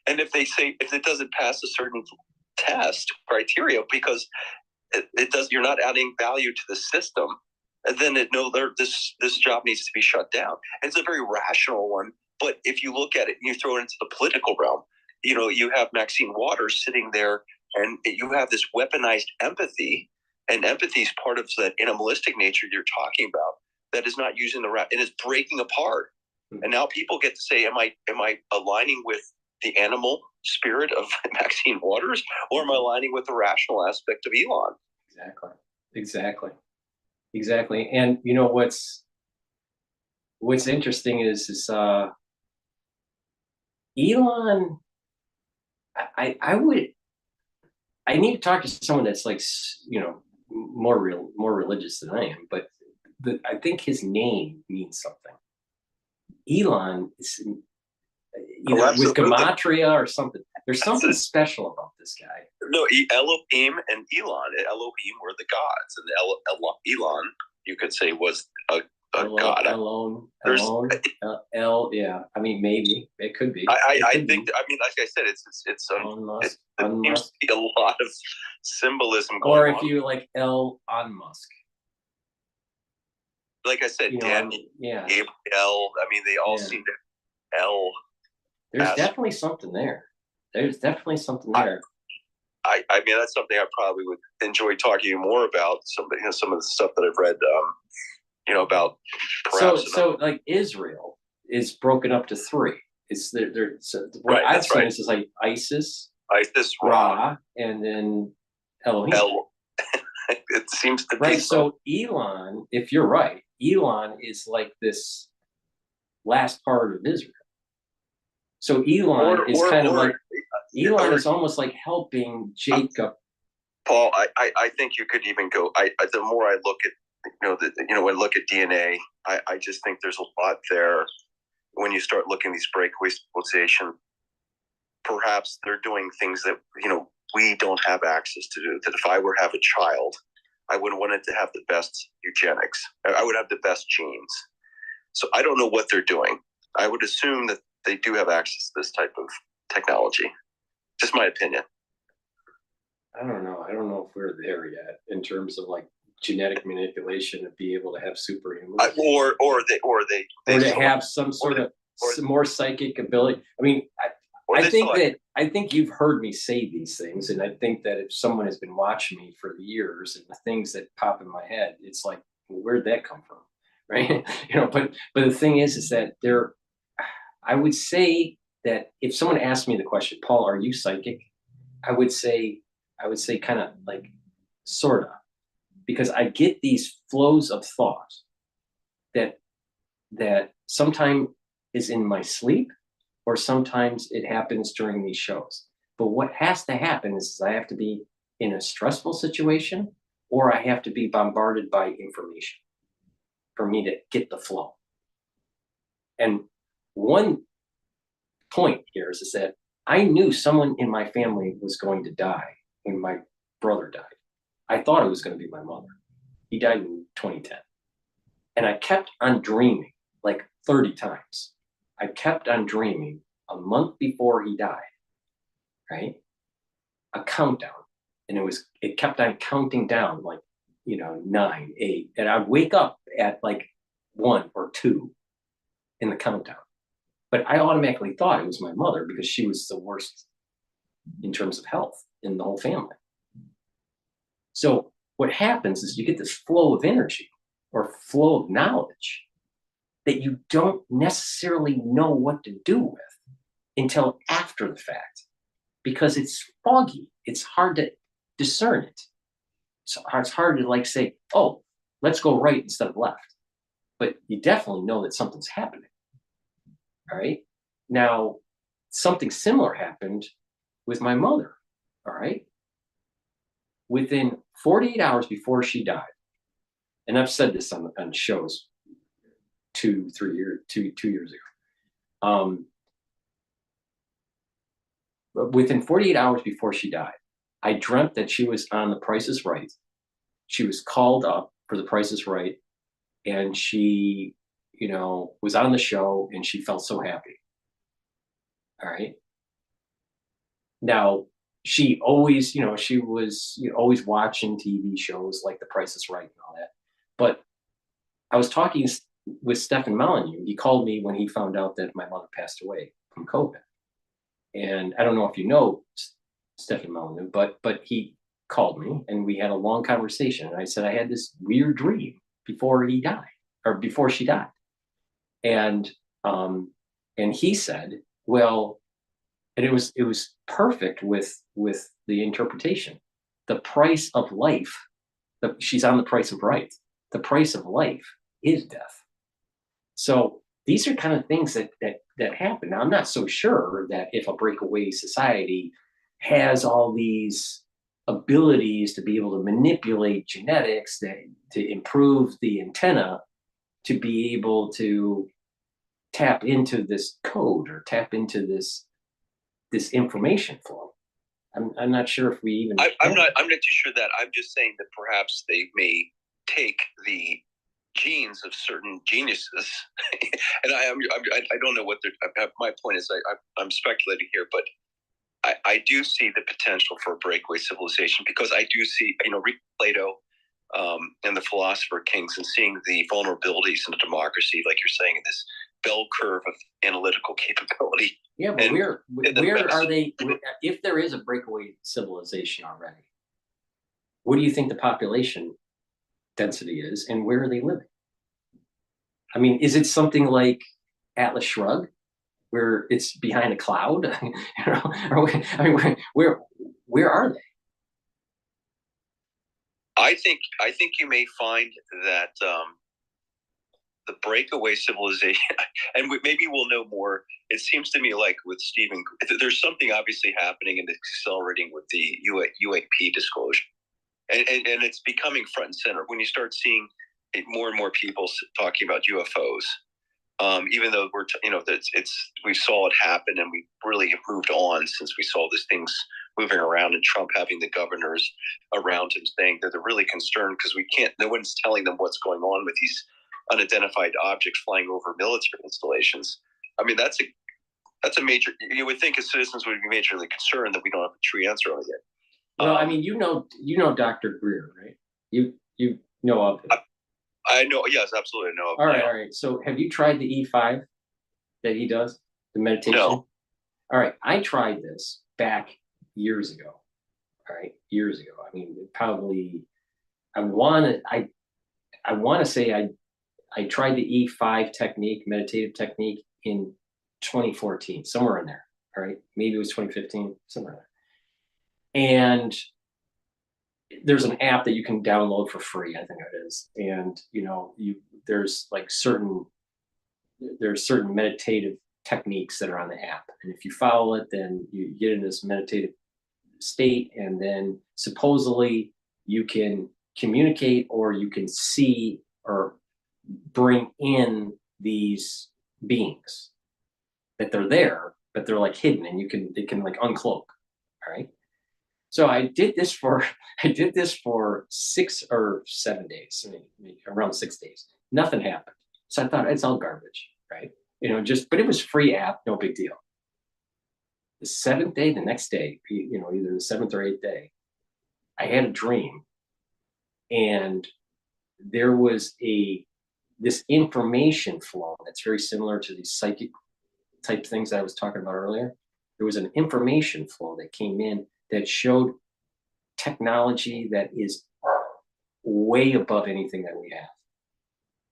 and if they say, if it doesn't pass a certain test criteria, because it does, you're not adding value to the system, and then this job needs to be shut down. And it's a very rational one, but if you look at it and you throw it into the political realm, you have Maxine Waters sitting there, and you have this weaponized empathy, and empathy is part of that animalistic nature you're talking about that is not using and is breaking apart. And now people get to say, am I aligning with the animal spirit of Maxine Waters, or am I aligning with the rational aspect of Elon? Exactly. And what's interesting is Elon, I need to talk to someone that's like, more religious than I am, but I think his name means something. Elon is either with gematria or something. There's something special about this guy. No, Elohim and Elon. Elohim were the gods, and Elon, you could say, was a god. Yeah. I mean, maybe it could be. I think. I mean, like I said, it seems to be a lot of symbolism going on. Or if you like on Musk. Like I said, Daniel, Gabriel. I mean, they all seem to have L. There's definitely something there. I mean, that's something I probably would enjoy talking more about. Some of the stuff that I've read, about. So like Israel is broken up to three. It's what I've seen is like ISIS, Ra, and then Elohim. It seems to be right. So Elon, if you're right, Elon is like this last part of Israel. So Elon is is almost like helping Jacob. Paul, I think you could even go. The more I look at, when I look at DNA, I just think there's a lot there. When you start looking at these breakaway civilization, perhaps they're doing things that we don't have access to do. That if I were to have a child, I would want it to have the best eugenics. I would have the best genes. So I don't know what they're doing. I would assume that they do have access to this type of technology. Just my opinion. I don't know. I don't know if we're there yet in terms of like genetic manipulation to be able to have superhuman, or they have some sort of more psychic ability. I mean, I think you've heard me say these things, and I think that if someone has been watching me for years and the things that pop in my head, it's like, well, where'd that come from, right? But the thing is that I would say that if someone asked me the question, Paul, are you psychic? I would say kind of like sort of, because I get these flows of thought that sometimes is in my sleep, or sometimes it happens during these shows. But what has to happen is I have to be in a stressful situation, or I have to be bombarded by information for me to get the flow. And one point here is that I knew someone in my family was going to die when my brother died. I thought it was going to be my mother. He died in 2010. And I kept on dreaming like 30 times. I kept on dreaming a month before he died right? A countdown. And it kept on counting down, like, 9, 8. And I'd wake up at like 1 or 2 in the countdown. But I automatically thought it was my mother because she was the worst in terms of health in the whole family. So what happens is you get this flow of energy or flow of knowledge that you don't necessarily know what to do with until after the fact, because it's foggy. It's hard to discern it. So it's hard to like say, oh, let's go right instead of left. But you definitely know that something's happening. All right. Now, something similar happened with my mother. All right. Within 48 hours before she died, and I've said this on shows 2 years ago. But within 48 hours before she died, I dreamt that she was on The Price is Right. She was called up for The Price is Right, and she, was on the show, and she felt so happy. All right. Now, she always, she was always watching TV shows like The Price is Right and all that. But I was talking with Stephen Molyneux. He called me when he found out that my mother passed away from COVID. And I don't know if you know Stephen Molyneux, but he called me and we had a long conversation. And I said I had this weird dream before he died, or before she died. And he said, well, and it was perfect with the interpretation. The price of life, she's on the price of right. The price of life is death. So these are kind of things that happen. Now, I'm not so sure that if a breakaway society has all these abilities to be able to manipulate genetics to improve the antenna, to be able to tap into this code or tap into this information flow. I'm not sure if we even. I'm not too sure that. I'm just saying that perhaps they may take the genes of certain geniuses, and I don't know what they're. My point is, I'm speculating here, but I do see the potential for a breakaway civilization because I do see, read Plato and the philosopher kings and seeing the vulnerabilities in a democracy, like you're saying, in this bell curve of analytical capability. Yeah, but where are they? If there is a breakaway civilization already, what do you think the population density is, and where are they living? I mean, is it something like Atlas Shrugged, where it's behind a cloud? Where are they? I think you may find that the breakaway civilization, and maybe we'll know more. It seems to me like with Stephen, there's something obviously happening and accelerating with the UAP disclosure, and it's becoming front and center when you start seeing more and more people talking about UFOs. Even though we saw it happen and we really have moved on since we saw these things moving around and Trump having the governors around him saying that they're really concerned because no one's telling them what's going on with these unidentified objects flying over military installations. I mean, that's a major. You would think as citizens would be majorly concerned that we don't have a true answer on it yet. Well, I mean, you know Dr. Greer, right? You know of him. I know. Yes, absolutely. I know. All right. So, have you tried the E5 that he does, the meditation? No. All right. I tried this back years ago. All right, years ago. I mean, probably. I want to say I tried the E5 technique, meditative technique, in 2014, somewhere in there. All right, maybe it was 2015, somewhere in there. And there's an app that you can download for free, I think it is. And there's certain meditative techniques that are on the app. And if you follow it, then you get in this meditative state, and then supposedly you can communicate or you can see or bring in these beings that they're there, but they're like hidden, and they can like uncloak. All right. So I did this for 6 or 7 days, maybe around 6 days. Nothing happened. So I thought it's all garbage, right? But it was free app, no big deal. The seventh day, the next day, either the seventh or eighth day, I had a dream, and there was this information flow that's very similar to these psychic type things that I was talking about earlier. There was an information flow that came in that showed technology that is way above anything that we have.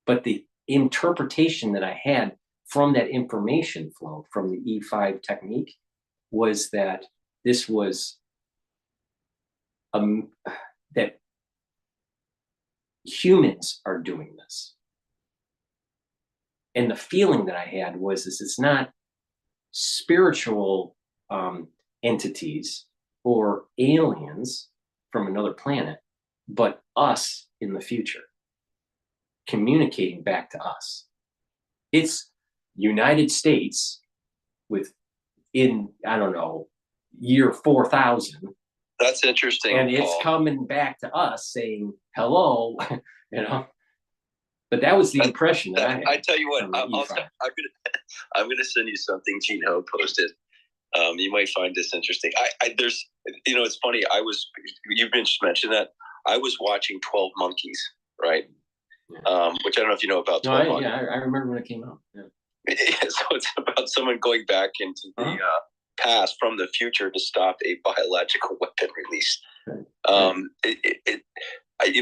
But the interpretation that I had from that information flow, from the E5 technique, was that this was that humans are doing this. And the feeling that I had was this: it's not spiritual entities or aliens from another planet, but us in the future communicating back to us. It's United States I don't know, year 4000. That's interesting. And it's Paul. coming back to us saying hello, But that was the impression that I had. I tell you what, I'm gonna send you something Gene Ho posted. You might find this interesting. There's, it's funny. You've been just mentioned that I was watching 12 Monkeys, right? Which I don't know if you know about 12 Monkeys. Yeah, I remember when it came out. Yeah. So it's about someone going back into the past from the future to stop a biological weapon release.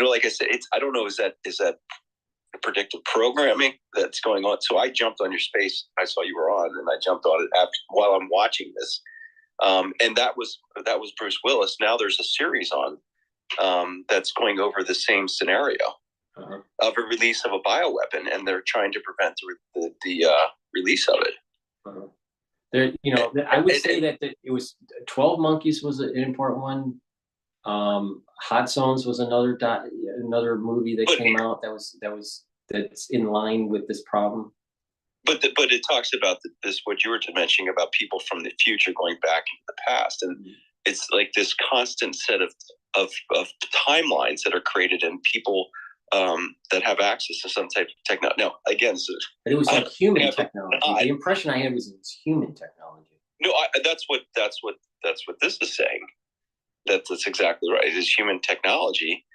Like I said, I don't know. Is that predictive programming that's going on? So I jumped on your space. I saw you were on, and I jumped on it while I'm watching this. And that was Bruce Willis. Now there's a series on that's going over the same scenario of a release of a bioweapon, and they're trying to prevent the release of it. I would say that it was 12 Monkeys was an important one. Hot Zones was another movie that came out that's in line with this problem. But it talks about this, what you were mentioning about people from the future going back into the past, and it's like this constant set of timelines that are created, and people that have access to some type of technology. Now, again, but it was like human technology. The impression I had was it was human technology. No, that's what this is saying. That's exactly right. It is human technology.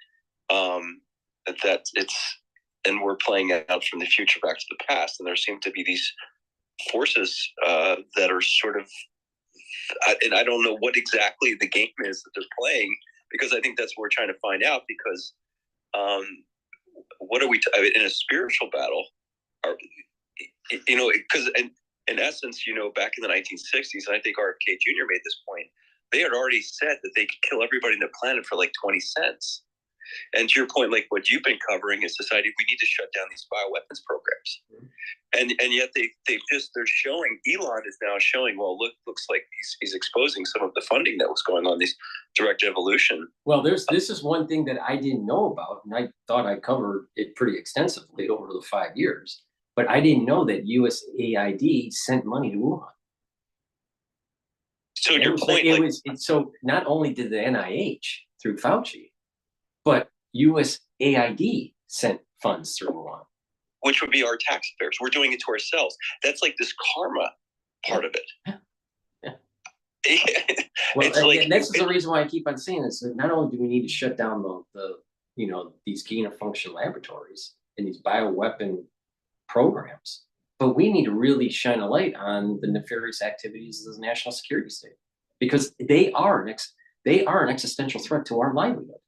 That it's, and we're playing out from the future back to the past, and there seem to be these forces that are sort of, and I don't know what exactly the game is that they're playing, because I think that's what we're trying to find out. Because what are we in a spiritual battle? Because in essence, back in the 1960s, and I think RFK Jr. made this point, they had already said that they could kill everybody on the planet for like 20 cents. And to your point, like what you've been covering, is decided we need to shut down these bioweapons programs. And yet they're showing, Elon is now showing, well, looks like he's exposing some of the funding that was going on, these direct evolution. Well, this is one thing that I didn't know about, and I thought I covered it pretty extensively over the 5 years, but I didn't know that USAID sent money to Wuhan. So your point, so not only did the NIH through Fauci, but USAID sent funds through Wuhan, which would be our taxpayers. We're doing it to ourselves. That's like this karma part of it. And that's the reason why I keep on saying this. Not only do we need to shut down these gain of function laboratories and these bioweapon programs, but we need to really shine a light on the nefarious activities of the national security state, because they are an existential threat to our livelihood.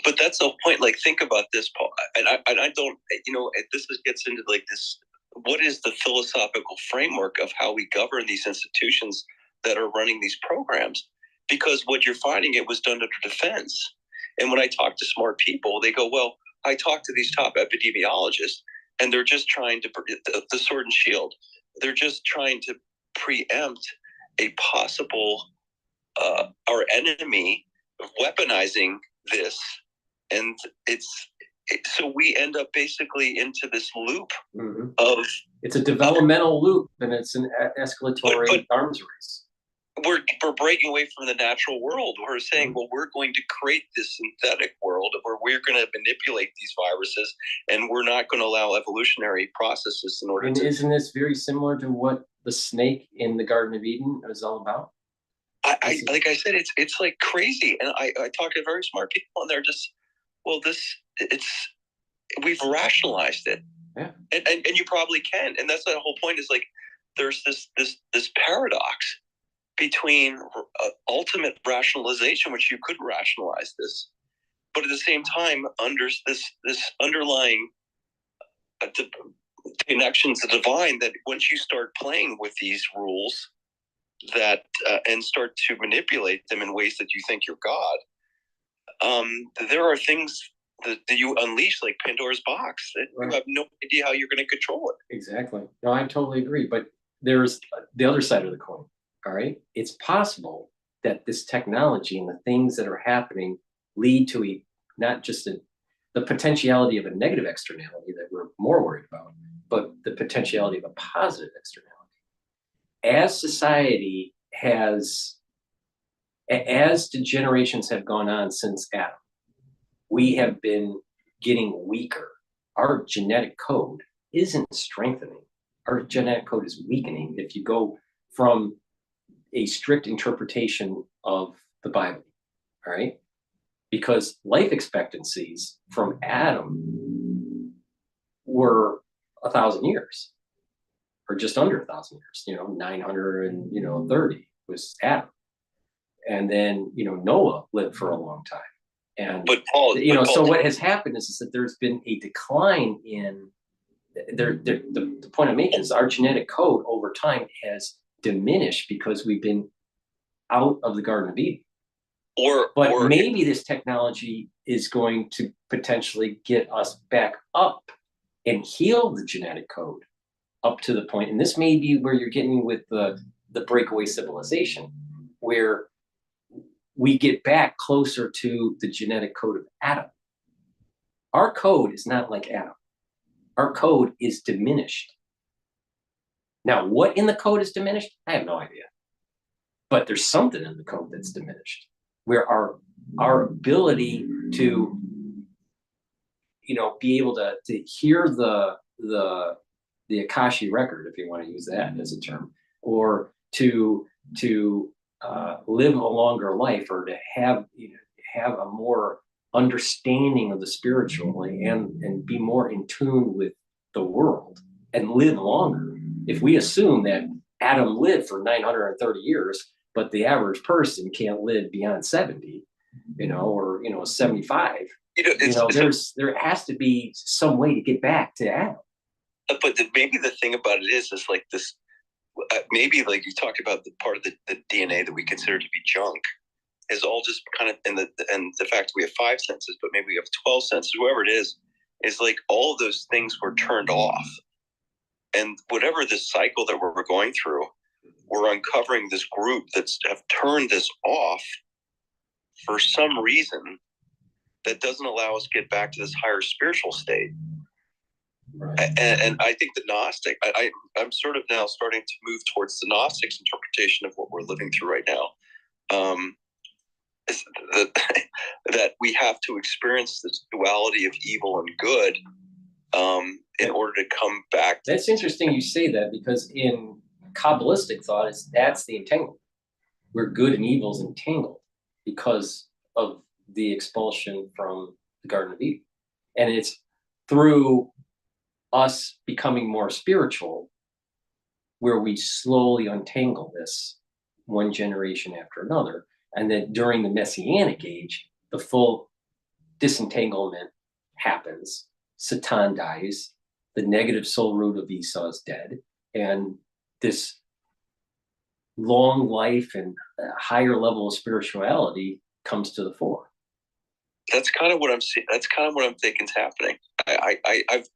But that's the point. Like, think about this, Paul. And I don't, this gets into like this. What is the philosophical framework of how we govern these institutions that are running these programs? Because what you're finding, it was done under defense. And when I talk to smart people, they go, well, I talk to these top epidemiologists, and they're just trying to, the sword and shield, they're just trying to preempt a possible, our enemy weaponizing this. And so we end up basically into this loop of. It's a developmental loop, and it's an escalatory arms race. we're breaking away from the natural world. We're saying, well, we're going to create this synthetic world where we're going to manipulate these viruses, and we're not going to allow evolutionary processes in order and to. Isn't this very similar to what the snake in the Garden of Eden is all about? I like I said, it's like crazy, and I talk to very smart people, and they're just, well, we've rationalized it, yeah, and you probably can, and that's the whole point. Is like there's this paradox between ultimate rationalization, which you could rationalize this, but at the same time, under this underlying connection to the divine, that once you start playing with these rules, that and start to manipulate them in ways that you think you're God, there are things that you unleash, like Pandora's box, that you have no idea how you're going to control it. Exactly. No, I totally agree. But there's the other side of the coin. All right. It's possible that this technology and the things that are happening lead to not just the potentiality of a negative externality that we're more worried about, but the potentiality of a positive externality. As society as the generations have gone on since Adam, we have been getting weaker. Our genetic code isn't strengthening. Our genetic code is weakening if you go from a strict interpretation of the Bible, all right? Because life expectancies from Adam were 1,000 years, or just under 1,000 years. 930 was Adam, and then Noah lived for a long time. And but Paul, so what has happened is that there's been a decline in the point I'm making is our genetic code over time has diminished because we've been out of the Garden of Eden. But maybe this technology is going to potentially get us back up and heal the genetic code up to the point, and this may be where you're getting with the breakaway civilization, where we get back closer to the genetic code of Adam. Our code is not like Adam. Our code is diminished. Now, what in the code is diminished? I have no idea. But there's something in the code that's diminished, where our ability to, be able to hear the Akashi record, if you want to use that as a term, or to live a longer life, or to have a more understanding of the spiritual and be more in tune with the world and live longer. If we assume that Adam lived for 930 years, but the average person can't live beyond 70, or 75, there has to be some way to get back to Adam. But maybe the thing about it is like this. Maybe like you talked about the part of the DNA that we consider to be junk is all just kind of and the fact that we have 5 senses, but maybe we have 12 senses, whoever it is like all of those things were turned off. And whatever this cycle that we're going through, we're uncovering this group that's have turned this off for some reason that doesn't allow us to get back to this higher spiritual state. Right. And I think the Gnostic, I'm sort of now starting to move towards the Gnostic's interpretation of what we're living through right now. That we have to experience this duality of evil and good in order to come back. That's interesting you say that, because in Kabbalistic thought, that's the entanglement, where good and evil is entangled because of the expulsion from the Garden of Eden. And it's through us becoming more spiritual where we slowly untangle this one generation after another. And then during the Messianic age, the full disentanglement happens. Satan dies, the negative soul root of Esau is dead, and this long life and higher level of spirituality comes to the fore. That's kind of what I'm seeing. That's kind of what I'm thinking is happening. I've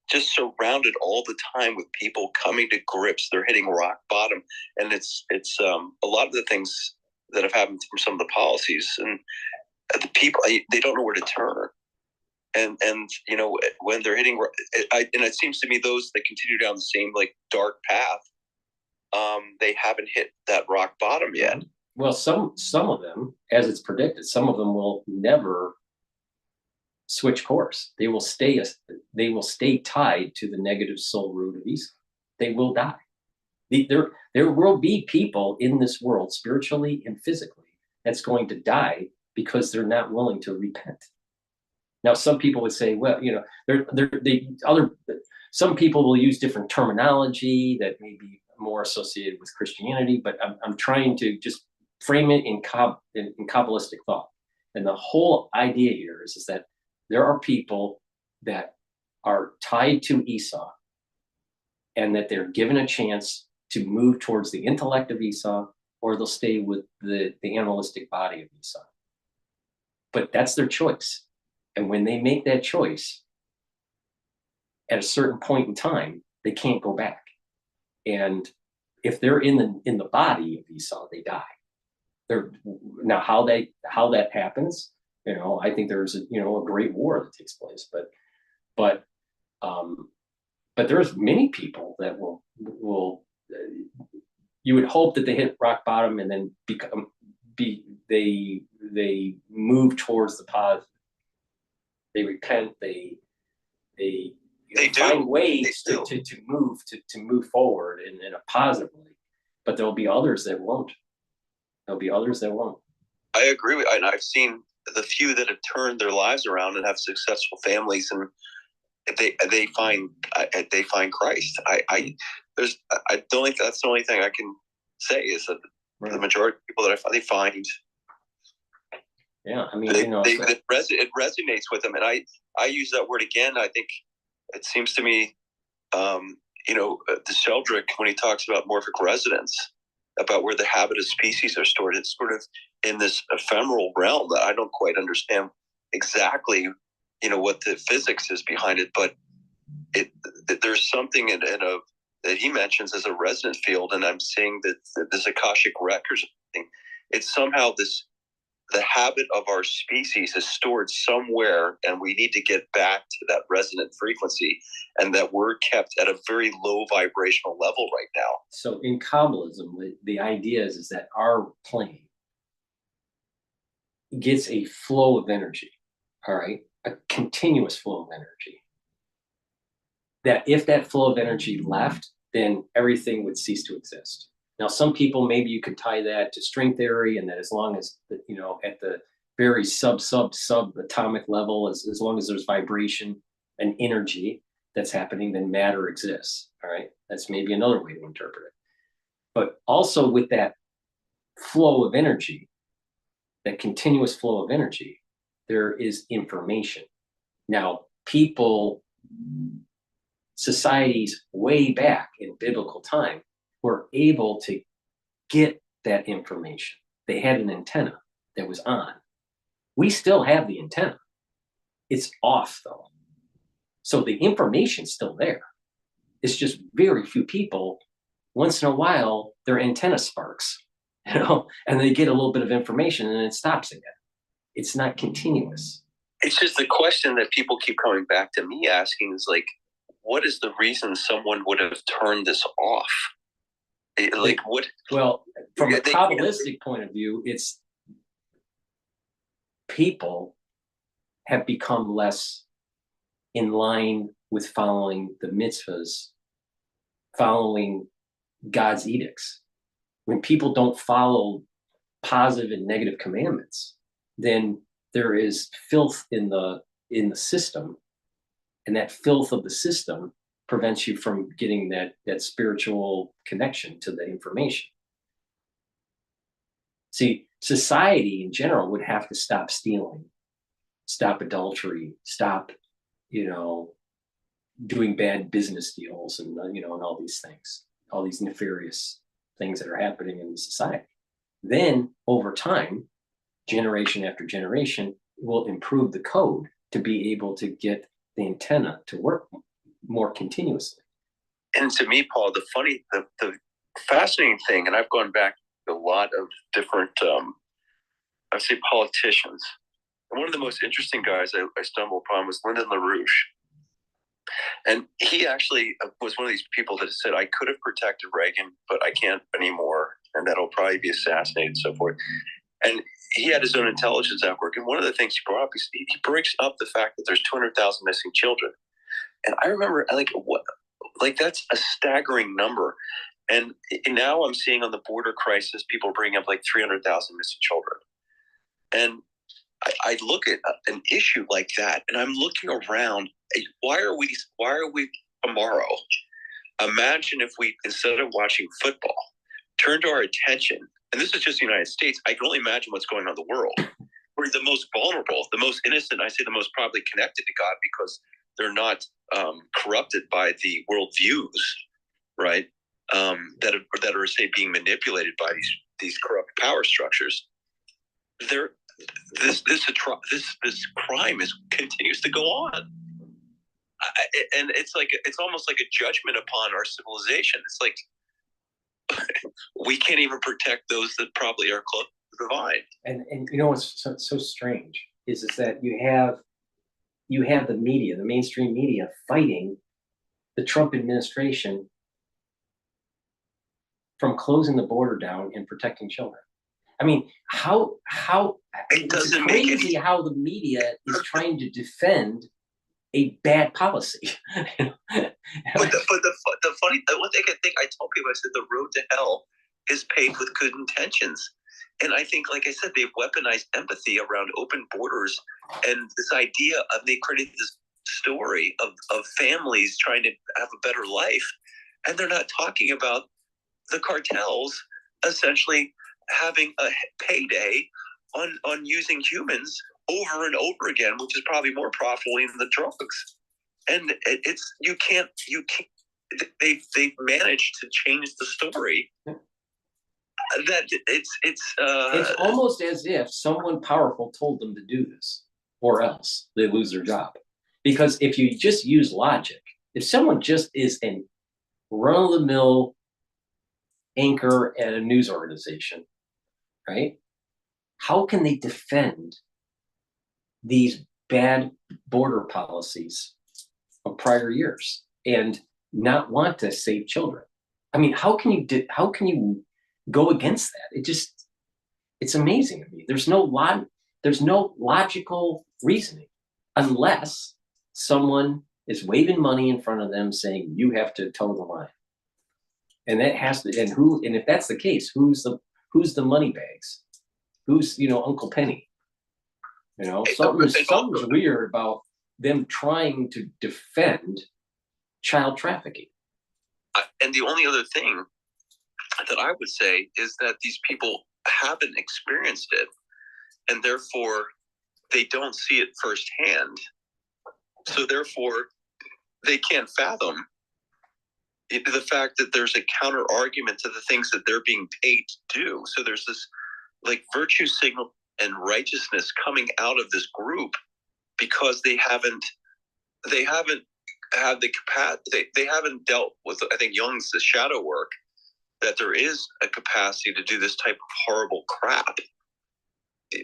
just surrounded all the time with people coming to grips. They're hitting rock bottom, and it's a lot of the things that have happened from some of the policies, and the people, they don't know where to turn. And when they're hitting, and it seems to me those that continue down the same like dark path, they haven't hit that rock bottom yet. Well, some of them, as it's predicted, some of them will never switch course. They will stay tied to the negative soul root of Esau. They will die. There will be people in this world, spiritually and physically, that's going to die because they're not willing to repent. Now, some people would say, well, you know, some people will use different terminology that may be more associated with Christianity, but I'm trying to just frame it in Kabbalistic thought. And the whole idea here is that there are people that are tied to Esau and that they're given a chance to move towards the intellect of Esau, or they'll stay with the animalistic body of Esau. But that's their choice. And when they make that choice, at a certain point in time, they can't go back. And if they're in the body of Esau, they die. Now how that happens, you know, I think there's a great war that takes place, but there's many people that will you would hope that they hit rock bottom and then they move towards the positive. They repent. They find ways to move forward in a positive way. But there'll be others that won't. I agree with, and I've seen the few that have turned their lives around and have successful families, and they find Christ. I don't think that's the only thing I can say is that the majority of people that they find. Yeah, I mean, it resonates with them, and I use that word again. I think it seems to me, the Sheldrick, when he talks about morphic resonance, about where the habit of species are stored, it's sort of in this ephemeral realm that I don't quite understand exactly, what the physics is behind it, but there's something that he mentions as a resonant field, and I'm seeing that this Akashic records thing, it's somehow the habit of our species is stored somewhere, and we need to get back to that resonant frequency, and that we're kept at a very low vibrational level right now. So in Kabbalism, the idea is that our plane gets a flow of energy, all right? A continuous flow of energy. That if that flow of energy left, then everything would cease to exist. Now, some people, maybe you could tie that to string theory, and that as long as, at the very subatomic level, as long as there's vibration and energy that's happening, then matter exists, all right? That's maybe another way to interpret it. But also with that flow of energy, that continuous flow of energy, there is information. Now, societies way back in biblical time were able to get that information. They had an antenna that was on. We still have the antenna. It's off though. So the information's still there. It's just very few people, once in a while, their antenna sparks, and they get a little bit of information and it stops again. It's not continuous. It's just the question that people keep coming back to me asking is like, what is the reason someone would have turned this off? Like what? Well, from a Kabbalistic point of view, it's people have become less in line with following the mitzvahs, following God's edicts. When people don't follow positive and negative commandments, then there is filth in the system, and that filth of the system prevents you from getting that spiritual connection to the information. See, society in general would have to stop stealing, stop adultery, stop, doing bad business deals and, and all these things, all these nefarious things that are happening in society. Then over time, generation after generation, will improve the code to be able to get the antenna to work more continuously. And to me, Paul, the fascinating thing, and I've gone back to a lot of different, I'd say politicians. And one of the most interesting guys I stumbled upon was Lyndon LaRouche. And he actually was one of these people that said, I could have protected Reagan, but I can't anymore. And that'll probably be assassinated and so forth. And he had his own intelligence network. And one of the things he brought up, he brings up the fact that there's 200,000 missing children. And I remember, that's a staggering number. And now I'm seeing on the border crisis, people bring up like 300,000 missing children. And I look at an issue like that, and I'm looking around. Why are we tomorrow? Imagine if we, instead of watching football, turned our attention, and this is just the United States. I can only imagine what's going on in the world. We're the most vulnerable, the most innocent. I say the most probably connected to God because they're not corrupted by the world views, right? That are say being manipulated by these corrupt power structures. This crime continues to go on, and it's almost like a judgment upon our civilization. It's like we can't even protect those that probably are close to the divine. And you know what's so strange is that you have the media, the mainstream media, fighting the Trump administration from closing the border down and protecting children. I mean, how it doesn't crazy make any... how the media is trying to defend a bad policy. But the funny one thing I told people, I said the road to hell is paved with good intentions. And I think, like I said, they've weaponized empathy around open borders and this idea of they created this story of families trying to have a better life. And they're not talking about the cartels essentially having a payday on using humans over and over again, which is probably more profitable than the drugs. And they've managed to change the story. That it's almost as if someone powerful told them to do this, or else they lose their job. Because if you just use logic, if someone just is a run-of-the-mill anchor at a news organization, right? How can they defend these bad border policies of prior years and not want to save children? I mean, how can you go against that? It's amazing to me. There's no logical reasoning unless someone is waving money in front of them saying you have to toe the line. And that has to, and if that's the case, who's the money bags? Who's, Uncle Penny? Something's weird about them trying to defend child trafficking. And the only other thing that I would say is that these people haven't experienced it, and therefore they don't see it firsthand. So therefore they can't fathom the fact that there's a counter argument to the things that they're being paid to do. So there's this like virtue signal and righteousness coming out of this group because they haven't had the capacity. They haven't dealt with, I think, Jung's the shadow work, that there is a capacity to do this type of horrible crap.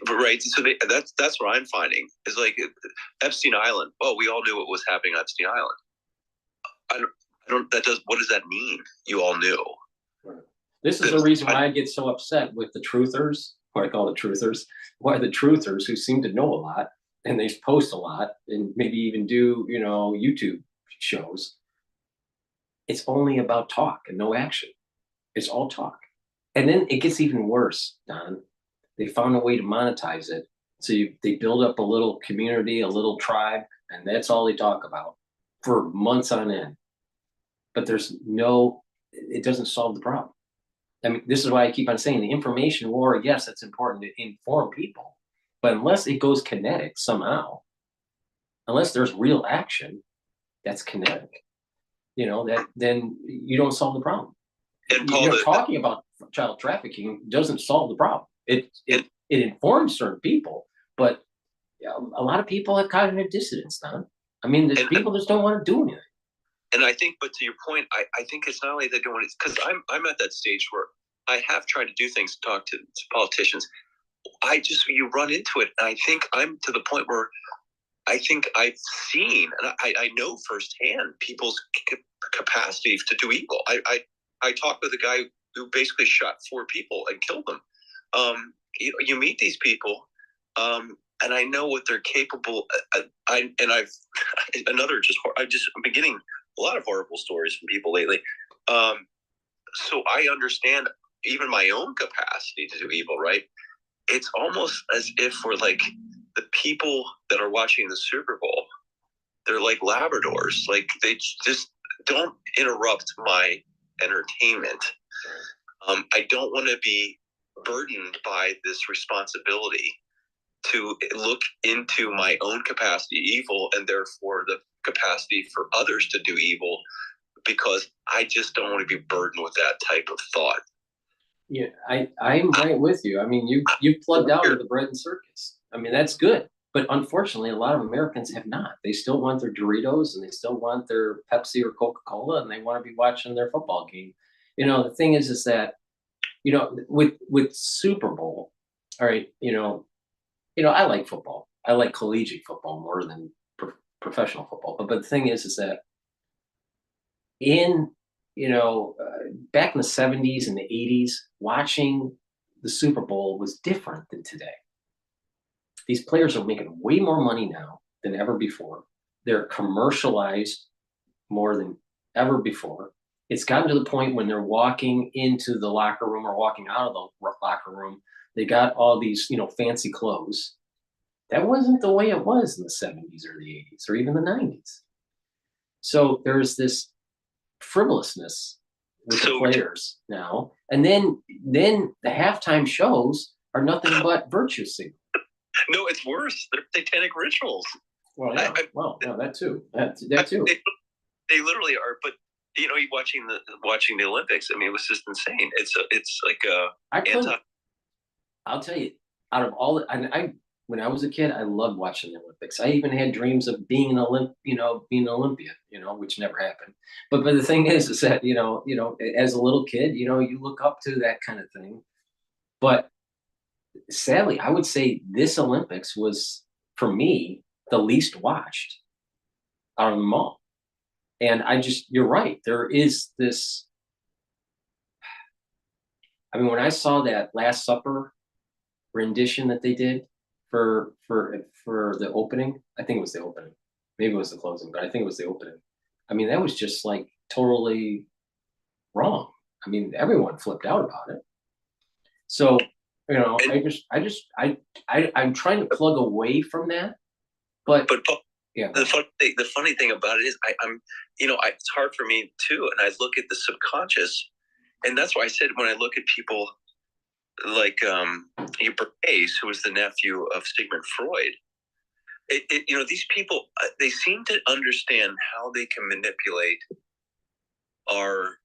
Right. So that's what I'm finding is like Epstein Island. Well, we all knew what was happening on Epstein Island. What does that mean? You all knew. This is the reason why I get so upset with the truthers, what I call the truthers, why the truthers who seem to know a lot and they post a lot and maybe even do, YouTube shows. It's only about talk and no action. It's all talk. And then it gets even worse, Don. They found a way to monetize it. So they build up a little community, a little tribe, and that's all they talk about for months on end. But it doesn't solve the problem. I mean, this is why I keep on saying the information war, yes, it's important to inform people. But unless it goes kinetic somehow, unless there's real action, that's kinetic. Then you don't solve the problem. And Paul, talking about child trafficking doesn't solve the problem. It informs certain people, but a lot of people have cognitive dissonance, Don. I mean, people just don't want to do anything. And I think, but to your point, I think it's not only they don't want to, because I'm at that stage where I have tried to do things, to talk to politicians. You run into it, and I think I'm to the point where I think I've seen, and I know firsthand people's capacity to do evil. I talked with a guy who basically shot 4 people and killed them. You meet these people, and I know what they're capable. I've been getting a lot of horrible stories from people lately. So I understand even my own capacity to do evil, right? It's almost as if we're like the people that are watching the Super Bowl. They're like Labradors. Like, they just don't interrupt my entertainment. I don't want to be burdened by this responsibility to look into my own capacity evil, and therefore the capacity for others to do evil, because I just don't want to be burdened with that type of thought. Yeah, I'm right with you. I mean, you've plugged out of the bread and circus. I mean, that's good. But unfortunately, a lot of Americans have not. They still want their Doritos, and they still want their Pepsi or Coca-Cola, and they want to be watching their football game. You know, the thing is that, you know, with Super Bowl, all right, you know, I like football. I like collegiate football more than professional football. But the thing is that back in the 70s and the 80s, watching the Super Bowl was different than today. These players are making way more money now than ever before. They're commercialized more than ever before. It's gotten to the point when they're walking into the locker room or walking out of the locker room, they got all these, fancy clothes. That wasn't the way it was in the 70s or the 80s or even the 90s. So there's this frivolousness with the players now. And then the halftime shows are nothing but virtue signaling. No, it's worse. They're satanic rituals. Well, yeah. That too. That too. They literally are. But you watching the Olympics. I mean, it was just insane. It's like I'll tell you, out of all, when I was a kid, I loved watching the Olympics. I even had dreams of being an Olympian, which never happened. But the thing is that as a little kid, you look up to that kind of thing. But sadly, I would say this Olympics was, for me, the least watched out of them all. And you're right. There is this. I mean, when I saw that Last Supper rendition that they did for the opening, I think it was the opening. Maybe it was the closing, but I think it was the opening. I mean, that was just like totally wrong. I mean, everyone flipped out about it. So, I'm trying to plug away from that, but yeah. The funny thing about it is it's hard for me too. And I look at the subconscious, and that's why I said, when I look at people like Bernays, who was the nephew of Sigmund Freud, these people, they seem to understand how they can manipulate our,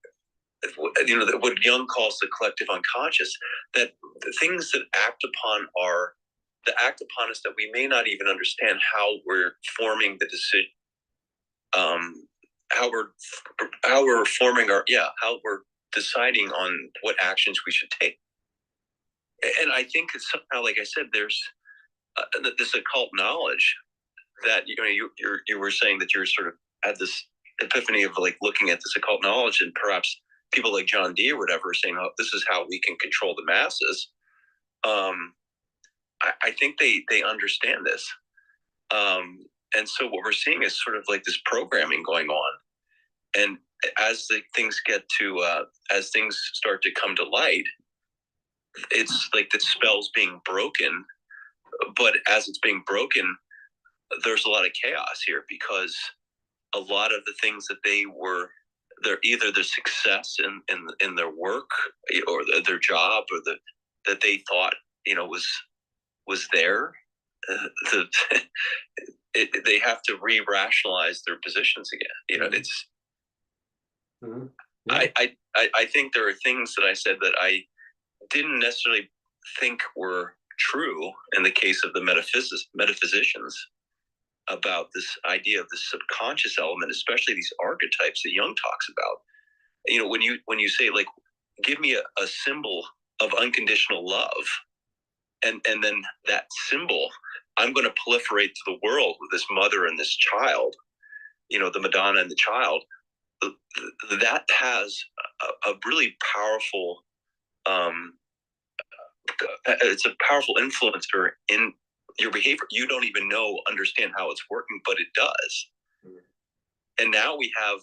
what Jung calls the collective unconscious, that the things that act upon us that we may not even understand how we're forming the decision, how we're deciding on what actions we should take. And I think it's somehow, like I said, there's this occult knowledge that you were saying that you're sort of had this epiphany of like looking at this occult knowledge, and perhaps people like John Dee or whatever are saying, "Oh, this is how we can control the masses." I think they understand this, and so what we're seeing is sort of like this programming going on, and as things start to come to light, it's like the spell's being broken. But as it's being broken, there's a lot of chaos here, because a lot of the things that they're either the success in their work or their job, or that they thought was there. They have to re-rationalize their positions again. It's. Mm-hmm. Yeah. I think there are things that I said that I didn't necessarily think were true in the case of the metaphysicians, about this idea of the subconscious element, especially these archetypes that Jung talks about. When you say, like, give me a symbol of unconditional love, and then that symbol I'm going to proliferate to the world with this mother and this child, the Madonna and the child, that has a really powerful, it's a powerful influencer in your behavior. You don't even understand how it's working, but it does. And now we have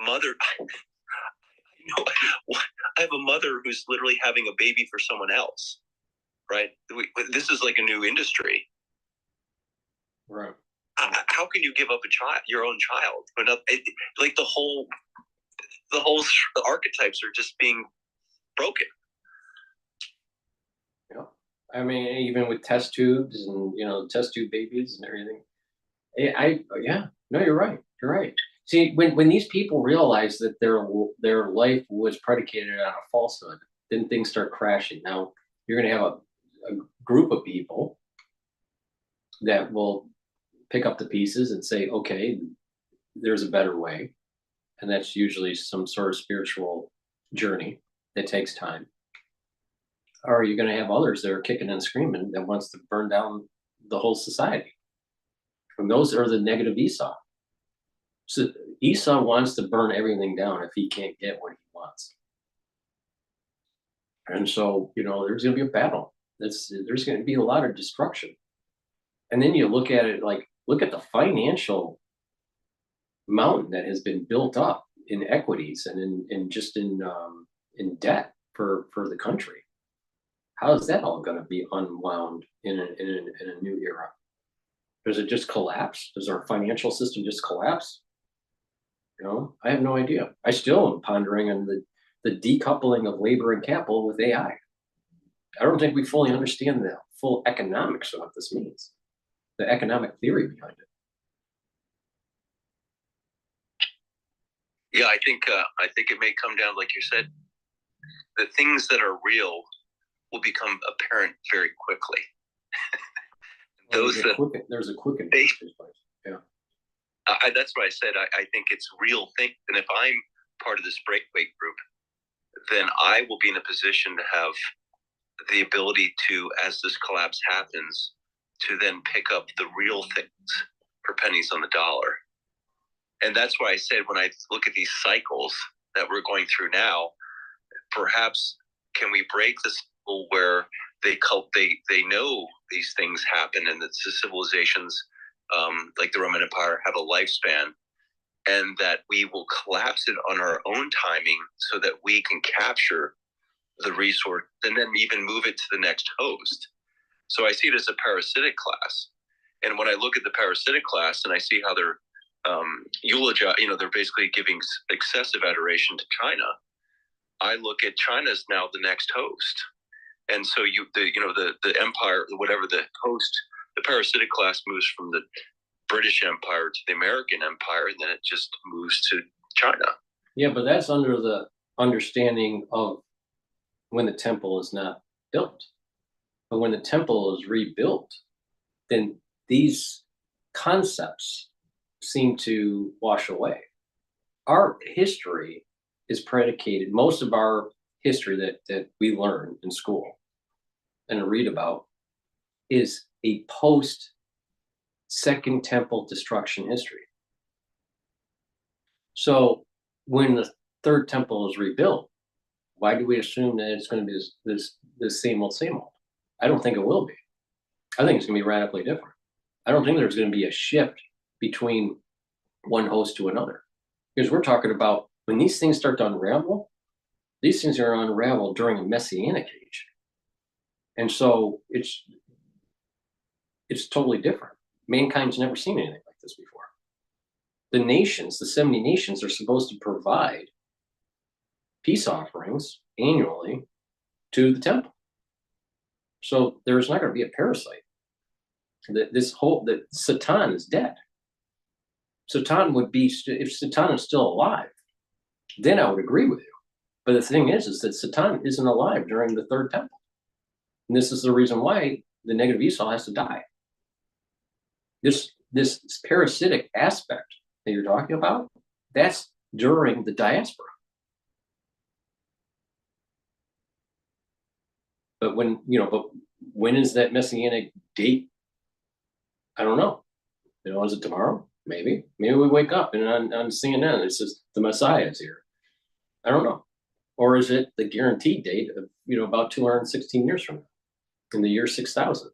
mother. I have a mother who's literally having a baby for someone else, right? This is like a new industry. Right. How can you give up your own child? Like the archetypes are just being broken. Yeah. I mean, even with test tubes and, test tube babies and everything. No, you're right. You're right. See, when these people realize that their life was predicated on a falsehood, then things start crashing. Now, you're going to have a group of people that will pick up the pieces and say, okay, there's a better way. And that's usually some sort of spiritual journey that takes time. Or you're going to have others that are kicking and screaming that wants to burn down the whole society. And those are the negative Esau. So Esau wants to burn everything down if he can't get what he wants. And so, there's going to be a battle. There's going to be a lot of destruction. And then you look at it look at the financial mountain that has been built up in equities and in debt for the country. How is that all going to be unwound in a new era? Does it just collapse? Does our financial system just collapse? I have no idea. I still am pondering on the decoupling of labor and capital with AI. I don't think we fully understand the full economics of what this means, the economic theory behind it. Yeah, I think it may come down, like you said, the things that are real will become apparent very quickly. There's a quick yeah. That's what I said. I think it's real thing. And if I'm part of this breakaway group, then I will be in a position to have the ability to, as this collapse happens, to then pick up the real things for pennies on the dollar. And that's why I said, when I look at these cycles that we're going through now, perhaps can we break the cycle where they know these things happen and that the civilizations like the Roman Empire have a lifespan, and that we will collapse it on our own timing so that we can capture the resource and then even move it to the next host. So I see it as a parasitic class. And when I look at the parasitic class and I see how they're they're basically giving excessive adoration to China, I look at China as now the next host. And so the empire, whatever the host, the parasitic class moves from the British Empire to the American Empire, and then it just moves to China. Yeah, but that's under the understanding of when the temple is not built. But when the temple is rebuilt, then these concepts seem to wash away. Our history is predicated, most of our history that we learn in school and read about is a post Second Temple destruction history. So when the Third Temple is rebuilt, why do we assume that it's going to be this same old, same old? I don't think it will be. I think it's going to be radically different. I don't think there's going to be a shift between one host to another. Because we're talking about when these things start to unravel, these things are unraveled during a messianic age. And so it's totally different. Mankind's never seen anything like this before. The nations, the 70 nations, are supposed to provide peace offerings annually to the temple. So there's not going to be a parasite. That Satan is dead. Satan would be, if Satan is still alive, then I would agree with you. But the thing is that Satan isn't alive during the Third Temple. And this is the reason why the negative Esau has to die. This parasitic aspect that you're talking about, that's during the diaspora. But when is that messianic date I don't know. You know, is it tomorrow? Maybe. Maybe we wake up and on CNN it says the Messiah is here. I don't know. Or is it the guaranteed date of, you know, about 216 years from now, in the year 6000?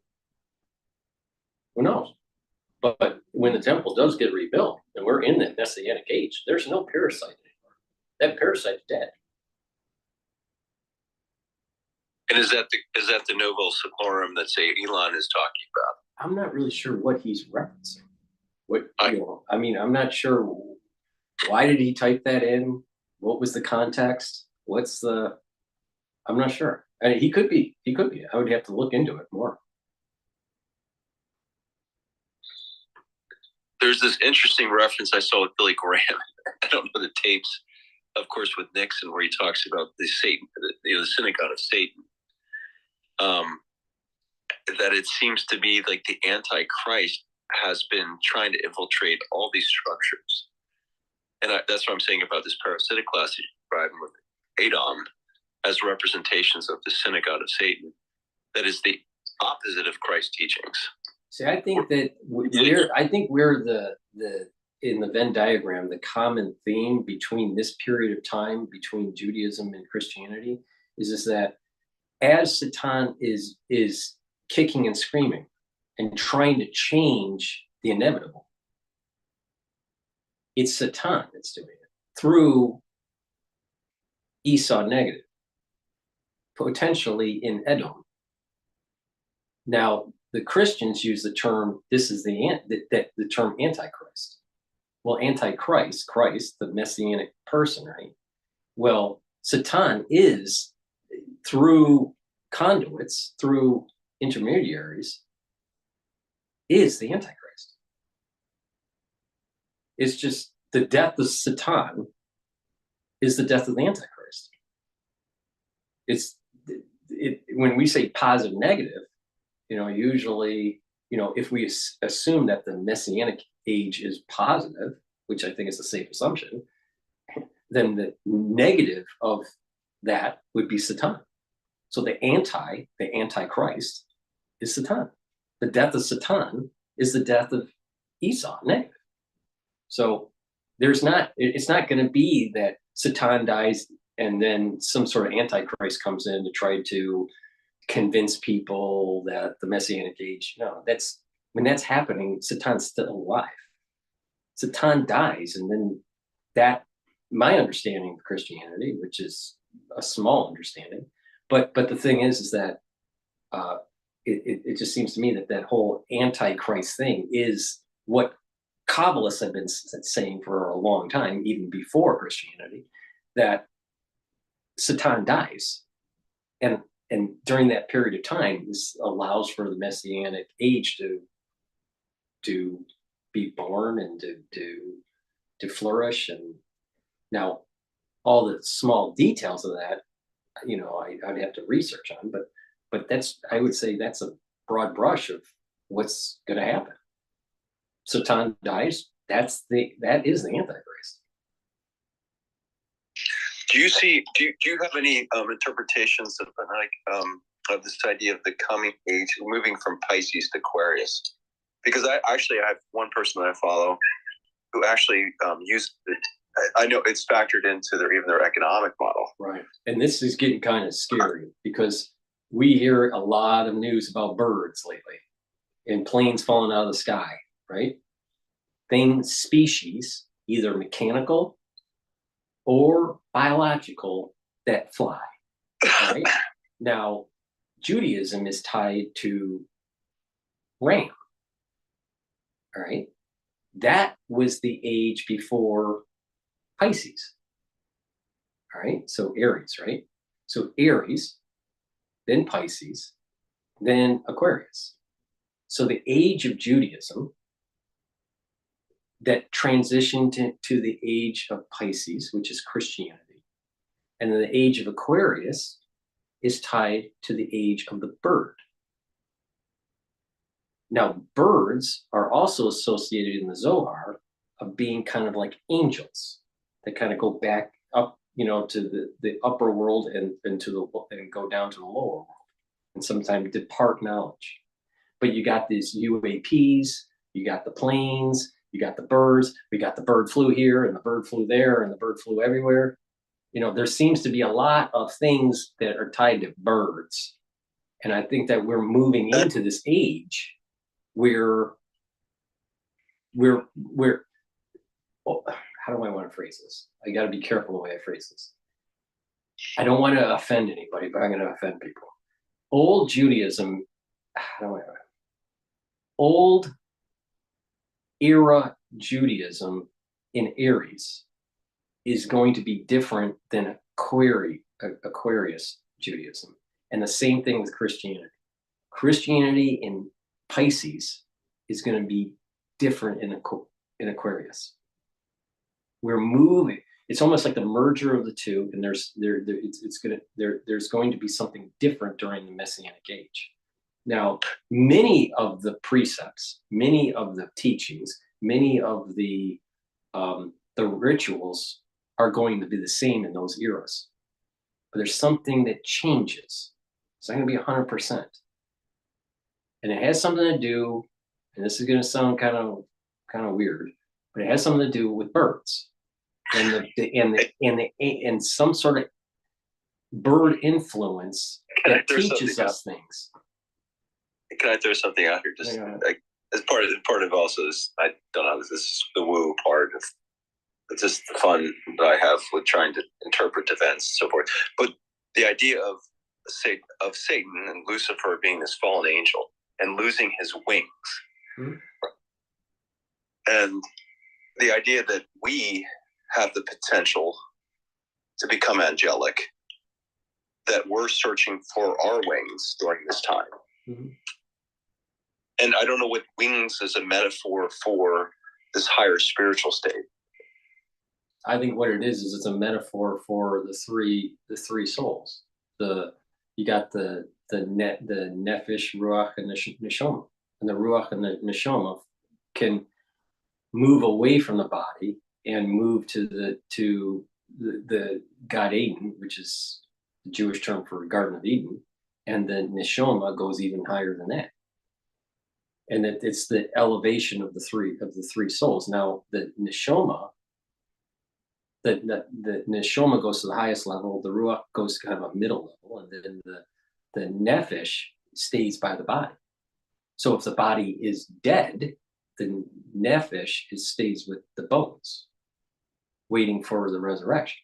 Who knows? But when the temple does get rebuilt and we're in that messianic age, there's no parasite anymore. That parasite's dead. And is that the Novo Seclorum that say Elon is talking about? I'm not really sure what he's referencing. I mean, I'm not sure why did he type that in? What was the context? I'm not sure. I mean, he could be. I would have to look into it more. There's this interesting reference I saw with Billy Graham. I don't know the tapes, of course, with Nixon, where he talks about the Satan, the synagogue of Satan. That it seems to be like the Antichrist has been trying to infiltrate all these structures. And that's what I'm saying about this parasitic class he's describing with Adam as representations of the synagogue of Satan. That is the opposite of Christ's teachings. See, I think that we're the in the Venn diagram, the common theme between this period of time between Judaism and Christianity is that as Satan is kicking and screaming and trying to change the inevitable, it's Satan that's doing it through Esau negative, potentially in Edom. Now, the Christians use the term, the term Antichrist. Well, Antichrist, Christ, the messianic person, right? Well, Satan is through conduits, through intermediaries, is the Antichrist. It's just the death of Satan is the death of the Antichrist. When we say positive, negative, you know, usually, you know, if we assume that the messianic age is positive, which I think is a safe assumption, then the negative of that would be Satan. So the Antichrist is Satan. The death of Satan is the death of Esau, negative. So it's not going to be that Satan dies and then some sort of Antichrist comes in to try to convince people that the messianic age, no, when that's happening, Satan's still alive. Satan dies, and then my understanding of Christianity, which is a small understanding, but the thing is that it just seems to me that whole Antichrist thing is what Kabbalists have been saying for a long time, even before Christianity, that Satan dies, and during that period of time, this allows for the messianic age to be born and to flourish. And now all the small details of that, you know, I'd have to research on, but I would say that's a broad brush of what's going to happen. Satan dies. That is the Antichrist. Do you have any interpretations of this idea of the coming age, moving from Pisces to Aquarius? Because I have one person that I follow who actually used it. I know it's factored into their economic model. Right. And this is getting kind of scary because we hear a lot of news about birds lately and planes falling out of the sky, right? Species, either mechanical or biological, that fly, right? Now, Judaism is tied to Ram, all right? That was the age before Pisces, all right? So Aries, right? So Aries, then Pisces, then Aquarius. So the age of Judaism that transitioned to the age of Pisces, which is Christianity, and then the age of Aquarius is tied to the age of the bird. Now, birds are also associated in the Zohar of being kind of like angels that kind of go back up, you know, to the upper world and go down to the lower world, and sometimes depart knowledge. But you got these UAPs, You got the planes, you got the birds, we got the bird flu here and the bird flu there and the bird flu everywhere. You know, there seems to be a lot of things that are tied to birds. And I think that we're moving into this age where oh, how do I want to phrase this? I got to be careful the way I phrase this. I don't want to offend anybody, but I'm going to offend people. Old Judaism, old era Judaism in Aries is going to be different than Aquarius Judaism. And the same thing with Christianity. Christianity in Pisces is going to be different in Aquarius. We're moving. It's almost like the merger of the two, and there's going to be something different during the Messianic age. Now, many of the precepts, many of the teachings, many of the rituals are going to be the same in those eras. But there's something that changes. It's not going to be 100%. And it has something to do, and this is going to sound kind of weird, but it has something to do with birds and some sort of bird influence that teaches us things. Can I throw something out here? Just like as part of also this, I don't know, this is the woo part of it's just the fun that I have with trying to interpret events and so forth. But the idea of Satan and Lucifer being this fallen angel and losing his wings. Mm-hmm. And the idea that we have the potential to become angelic, that we're searching for our wings during this time. Mm-hmm. And I don't know what wings is a metaphor for this higher spiritual state. I think what it is it's a metaphor for the three souls. You got the nefesh, ruach, and the neshama, and the ruach and the neshama can move away from the body and move to the Gan Eden, which is the Jewish term for Garden of Eden, and the neshama goes even higher than that. And that it's the elevation of the three souls. Now the neshama. The neshama goes to the highest level, the ruach goes to kind of a middle level, and then the nefesh stays by the body. So if the body is dead, the nefesh stays with the bones, waiting for the resurrection.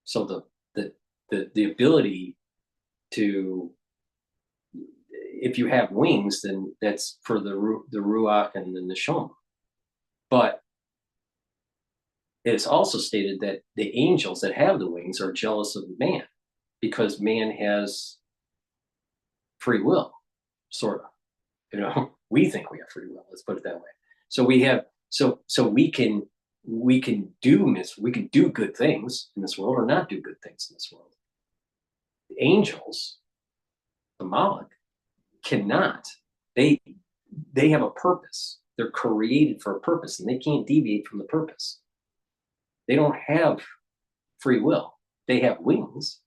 So the ability to, if you have wings, then that's for the ruach and the neshama. But it's also stated that the angels that have the wings are jealous of man because man has free will, sort of. You know, we think we have free will. Let's put it that way. So we have, so we can do good things in this world or not do good things in this world. The angels, the Malach, cannot. They have a purpose. They're created for a purpose, and they can't deviate from the purpose. They don't have free will. They have wings.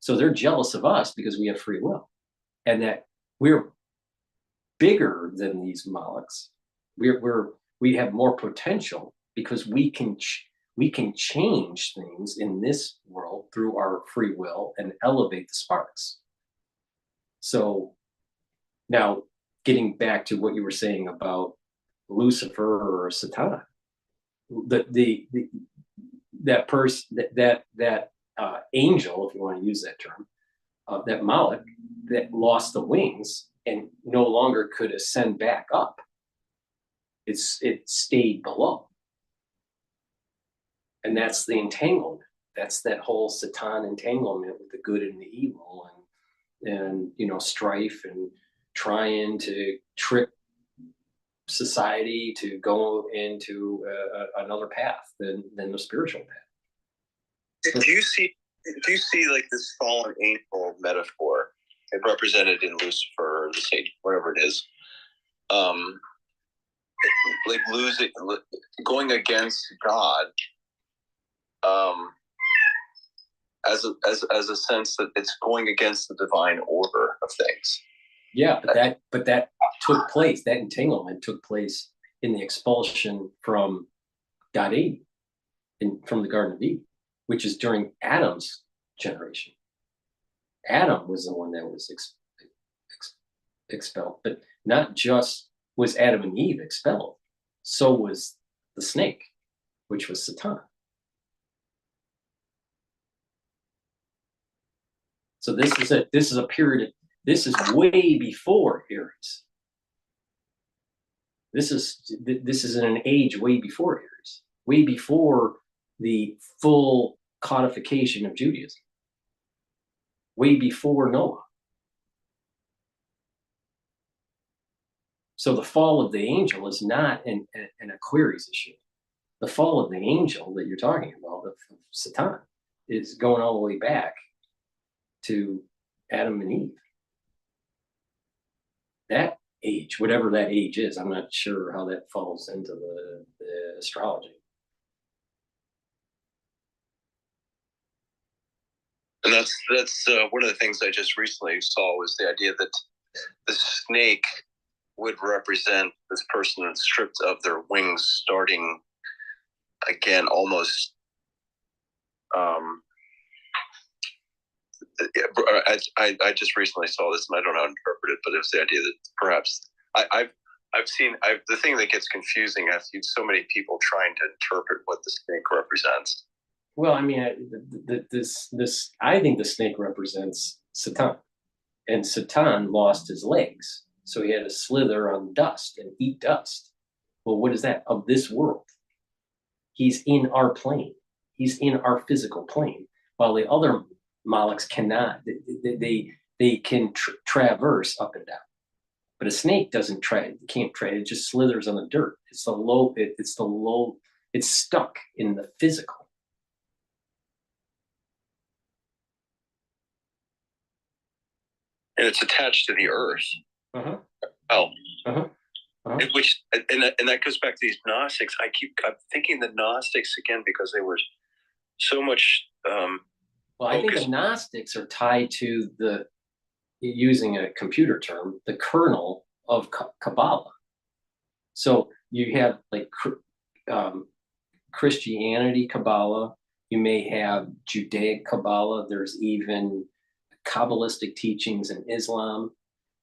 So they're jealous of us because we have free will. And that we're bigger than these Malachs. We have more potential because we can change things in this world through our free will and elevate the sparks. So now getting back to what you were saying about Lucifer or Satan, that angel, if you want to use that term, that Malach that lost the wings and no longer could ascend back up. It stayed below. And that's the entanglement. That's that whole Satan entanglement with the good and the evil and strife and trying to trick society to go into another path than the spiritual path. Do you see like this fallen angel metaphor represented in Lucifer or the Satan, whatever it is, like going against God, as a sense that it's going against the divine order of things? Yeah, but that took place, that entanglement took place in the expulsion from God Eden, from the Garden of Eden, which is during Adam's generation. Adam was the one that was expelled, but not just was Adam and Eve expelled, so was the snake, which was Satan. So this is a period. This is way before Aries. This is in an age way before Aries, way before the full codification of Judaism, way before Noah. So the fall of the angel is not an Aquarius issue. The fall of the angel that you're talking about, of Satan, is going all the way back to Adam and Eve. That age, whatever that age is, I'm not sure how that falls into the astrology. And that's one of the things I just recently saw was the idea that the snake would represent this person that's stripped of their wings, starting again almost. I just recently saw this, and I don't know how to interpret it, but it was the idea that perhaps I've seen the thing that gets confusing. I've seen so many people trying to interpret what the snake represents. Well, I mean, I think the snake represents Satan, and Satan lost his legs, so he had to slither on dust and eat dust. Well, what is that? Of this world. He's in our plane. He's in our physical plane, while the other Molochs cannot. They can traverse up and down, but a snake doesn't can't try. It just slithers on the dirt. It's the low. It's stuck in the physical. And it's attached to the earth. Uh-huh. Oh. Uh-huh. Uh-huh. And that goes back to these Gnostics. I'm thinking the Gnostics again because they were so much. Well, I think the Gnostics are tied to the, using a computer term, the kernel of Kabbalah. So you have like Christianity Kabbalah. You may have Judaic Kabbalah. There's even Kabbalistic teachings in Islam.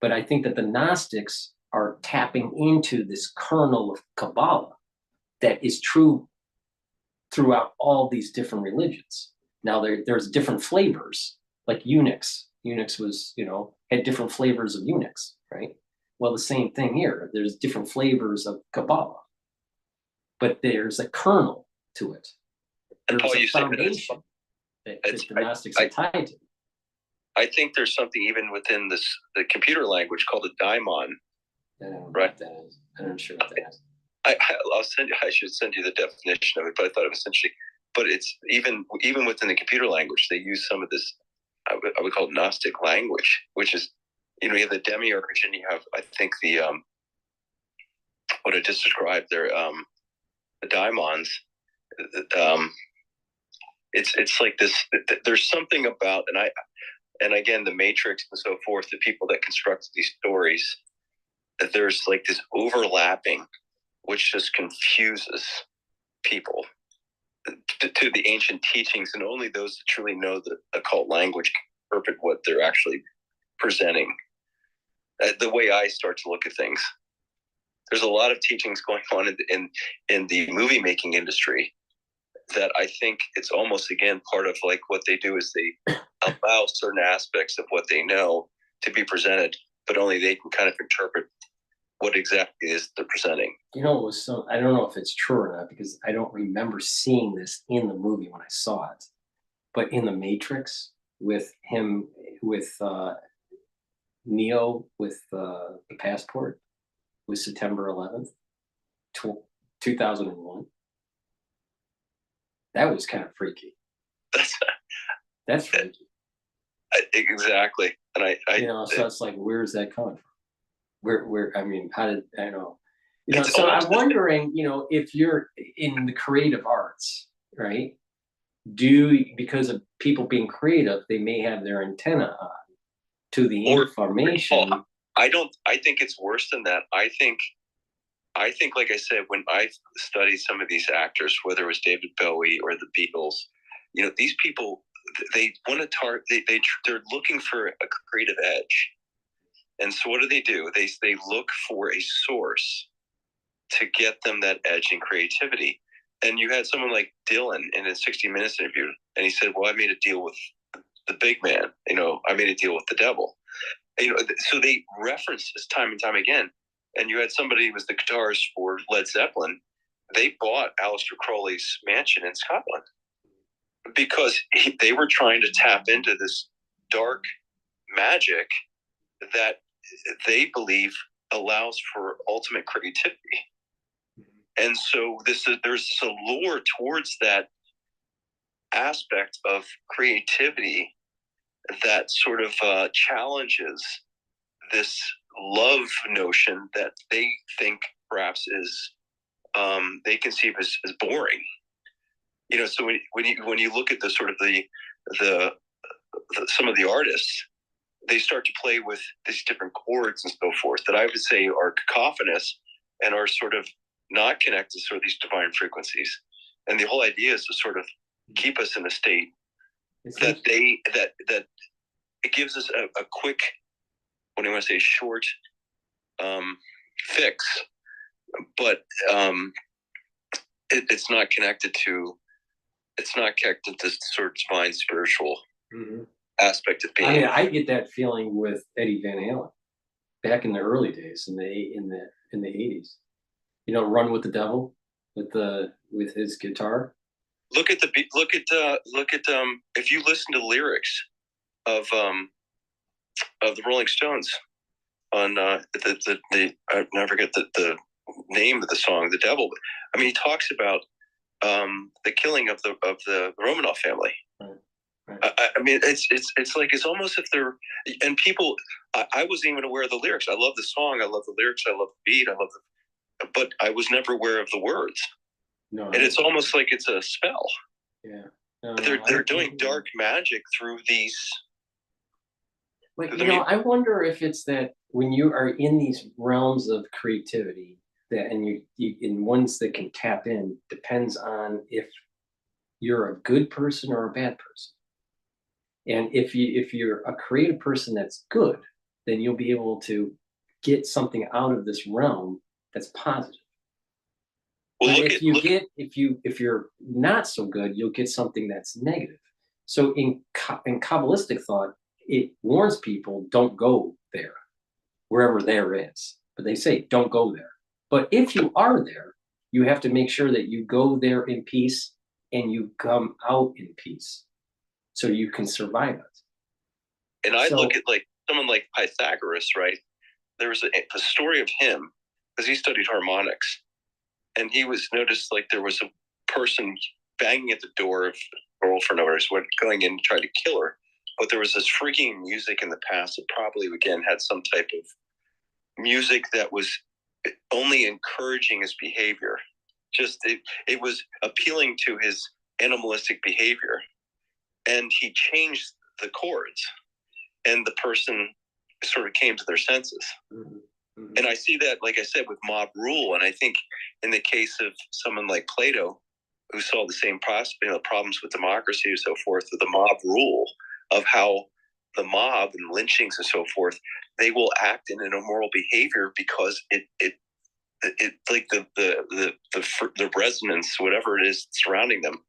But I think that the Gnostics are tapping into this kernel of Kabbalah that is true throughout all these different religions. Now there's different flavors, like Unix. Unix was, had different flavors of Unix, right? Well, the same thing here. There's different flavors of Kabbalah, but there's a kernel to it. There's a foundation that the Gnostics are tied to. I think there's something even within the computer language called a daimon. I don't know right? What that is. I'm not sure what that is. I should send you the definition of it, but I thought it was essentially. But it's even within the computer language, they use some of this. I would call it Gnostic language, which is, you have the demiurge, and you have, I think, the what I just described there, the daimons. It's like this. There's something about, and again, the Matrix and so forth, the people that construct these stories, that there's like this overlapping, which just confuses people to the ancient teachings, and only those that truly know the occult language can interpret what they're actually presenting. The way I start to look at things, there's a lot of teachings going on in the movie making industry that I think it's almost, again, part of like what they do is they allow certain aspects of what they know to be presented, but only they can kind of interpret what exactly is they're presenting. It was I don't know if it's true or not, because I don't remember seeing this in the movie when I saw it, but in the Matrix with him, with Neo, with the passport, was September 11th, 2001. That was kind of freaky. That's freaky. Exactly. And so it's like, where's that coming from? Where I mean, how did I know? So I'm wondering, if you're in the creative arts, right? Because of people being creative, they may have their antenna on to the information. I think it's worse than that. I think, like I said, when I studied some of these actors, whether it was David Bowie or the Beatles, you know, these people, they want to target, they're looking for a creative edge. And so what do? They look for a source to get them that edge and creativity. And you had someone like Dylan in a 60 Minutes interview, and he said, well, I made a deal with the big man. You know, I made a deal with the devil. And, you know, so they reference this time and time again. And you had somebody who was the guitarist for Led Zeppelin. They bought Aleister Crowley's mansion in Scotland because they were trying to tap into this dark magic that they believe allows for ultimate creativity. And so there's this allure towards that aspect of creativity that sort of challenges this love notion that they think perhaps is they conceive as boring. You know, so when you look at the sort of the some of the artists, they start to play with these different chords and so forth that I would say are cacophonous and are sort of not connected to sort of these divine frequencies. And the whole idea is to sort of keep us in a state that it gives us a quick, what do you want to say, short fix, but it's not connected to sort of divine spiritual aspect of being. I mean, I get that feeling with Eddie Van Halen back in the early days in the 80s. You know, Run with the Devil with his guitar. Look at if you listen to lyrics of the Rolling Stones on I never forget the name of the song, The Devil. I mean, he talks about the killing of the Romanov family. Right. I mean, it's like it's almost if they're, and people. I wasn't even aware of the lyrics. I love the song. I love the lyrics. I love the beat. But I was never aware of the words. No, and it's almost like it's a spell. Yeah. No, they're doing dark magic through these. Like, you know, I wonder if it's that when you are in these realms of creativity, that and you in ones that can tap in, depends on if you're a good person or a bad person. And if you're a creative person that's good, then you'll be able to get something out of this realm that's positive. Well, if you're not so good, you'll get something that's negative. So in Kabbalistic thought, it warns people, don't go there, wherever there is. But they say, don't go there. But if you are there, you have to make sure that you go there in peace and you come out in peace so you can survive it. And I look at like someone like Pythagoras, right? There was a story of him, because he studied harmonics. And he was noticed like there was a person banging at the door of a girlfriend or went going in to try to kill her. But there was this freaking music in the past that probably, again, had some type of music that was only encouraging his behavior. Just it was appealing to his animalistic behavior. And he changed the chords. And the person sort of came to their senses. Mm-hmm. And I see that, like I said, with mob rule. And I think in the case of someone like Plato, who saw the same problems with democracy and so forth, with the mob rule of how the mob and lynchings and so forth, they will act in an immoral behavior because it like the resonance, whatever it is surrounding them,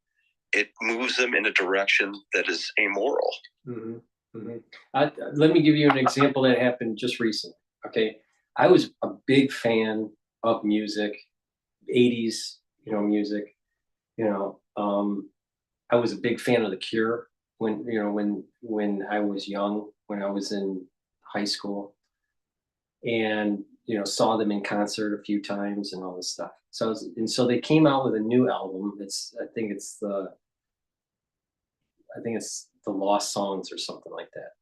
it moves them in a direction that is amoral. Mm-hmm. Mm-hmm. Let me give you an example that happened just recently. Okay, I was a big fan of music, 80s, music. I was a big fan of The Cure when I was young, when I was in high school, and saw them in concert a few times and all this stuff. So they came out with a new album. I think it's the Lost Songs or something like that.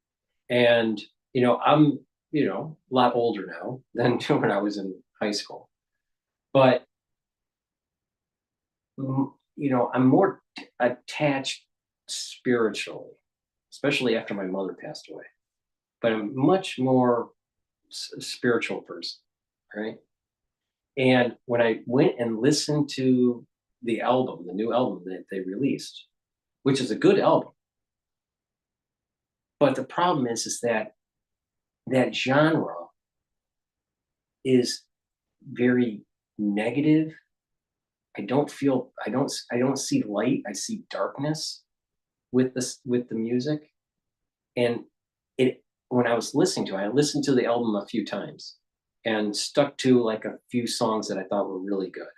And I'm a lot older now than when I was in high school, but I'm more attached spiritually, especially after my mother passed away. But I'm much more spiritual person, right? And when I went and listened to the album, the new album that they released, which is a good album, but the problem is that that genre is very negative. I don't see light. I see darkness with the music. And when I was listening to it, I listened to the album a few times and stuck to like a few songs that I thought were really good.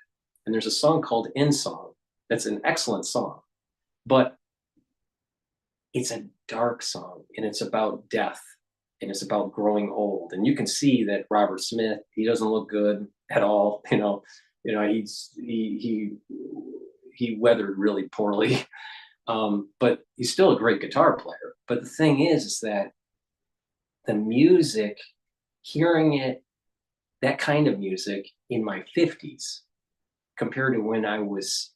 And there's a song called In Song that's an excellent song, but it's a dark song and it's about death and it's about growing old. And you can see that Robert Smith, he doesn't look good at all. He weathered really poorly, but he's still a great guitar player. But the thing is that the music, hearing it, that kind of music in my 50s compared to when I was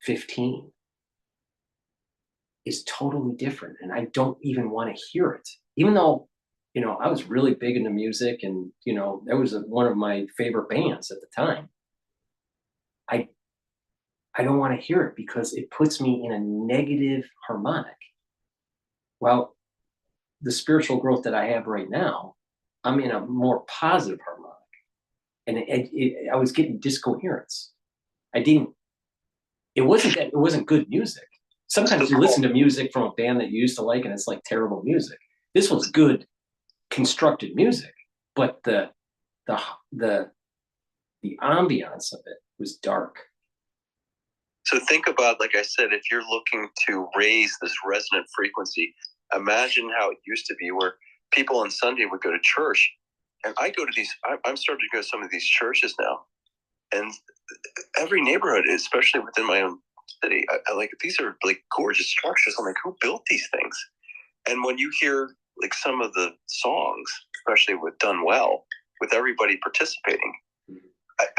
15 is totally different. And I don't even want to hear it, even though, I was really big into music and, that was one of my favorite bands at the time. I don't want to hear it because it puts me in a negative harmonic. Well, the spiritual growth that I have right now, I'm in a more positive harmonic. And I was getting discoherence. It wasn't good music. Sometimes you listen to music from a band that you used to like and it's like terrible music. This was good, constructed music, but the ambiance of it was dark. So think about, like I said, if you're looking to raise this resonant frequency, imagine how it used to be where people on Sunday would go to church. And I go to these, I'm starting to go to some of these churches now. And every neighborhood, especially within my own city, I like, these are like gorgeous structures. I'm like, who built these things? And when you hear like some of the songs, especially with done well, with everybody participating,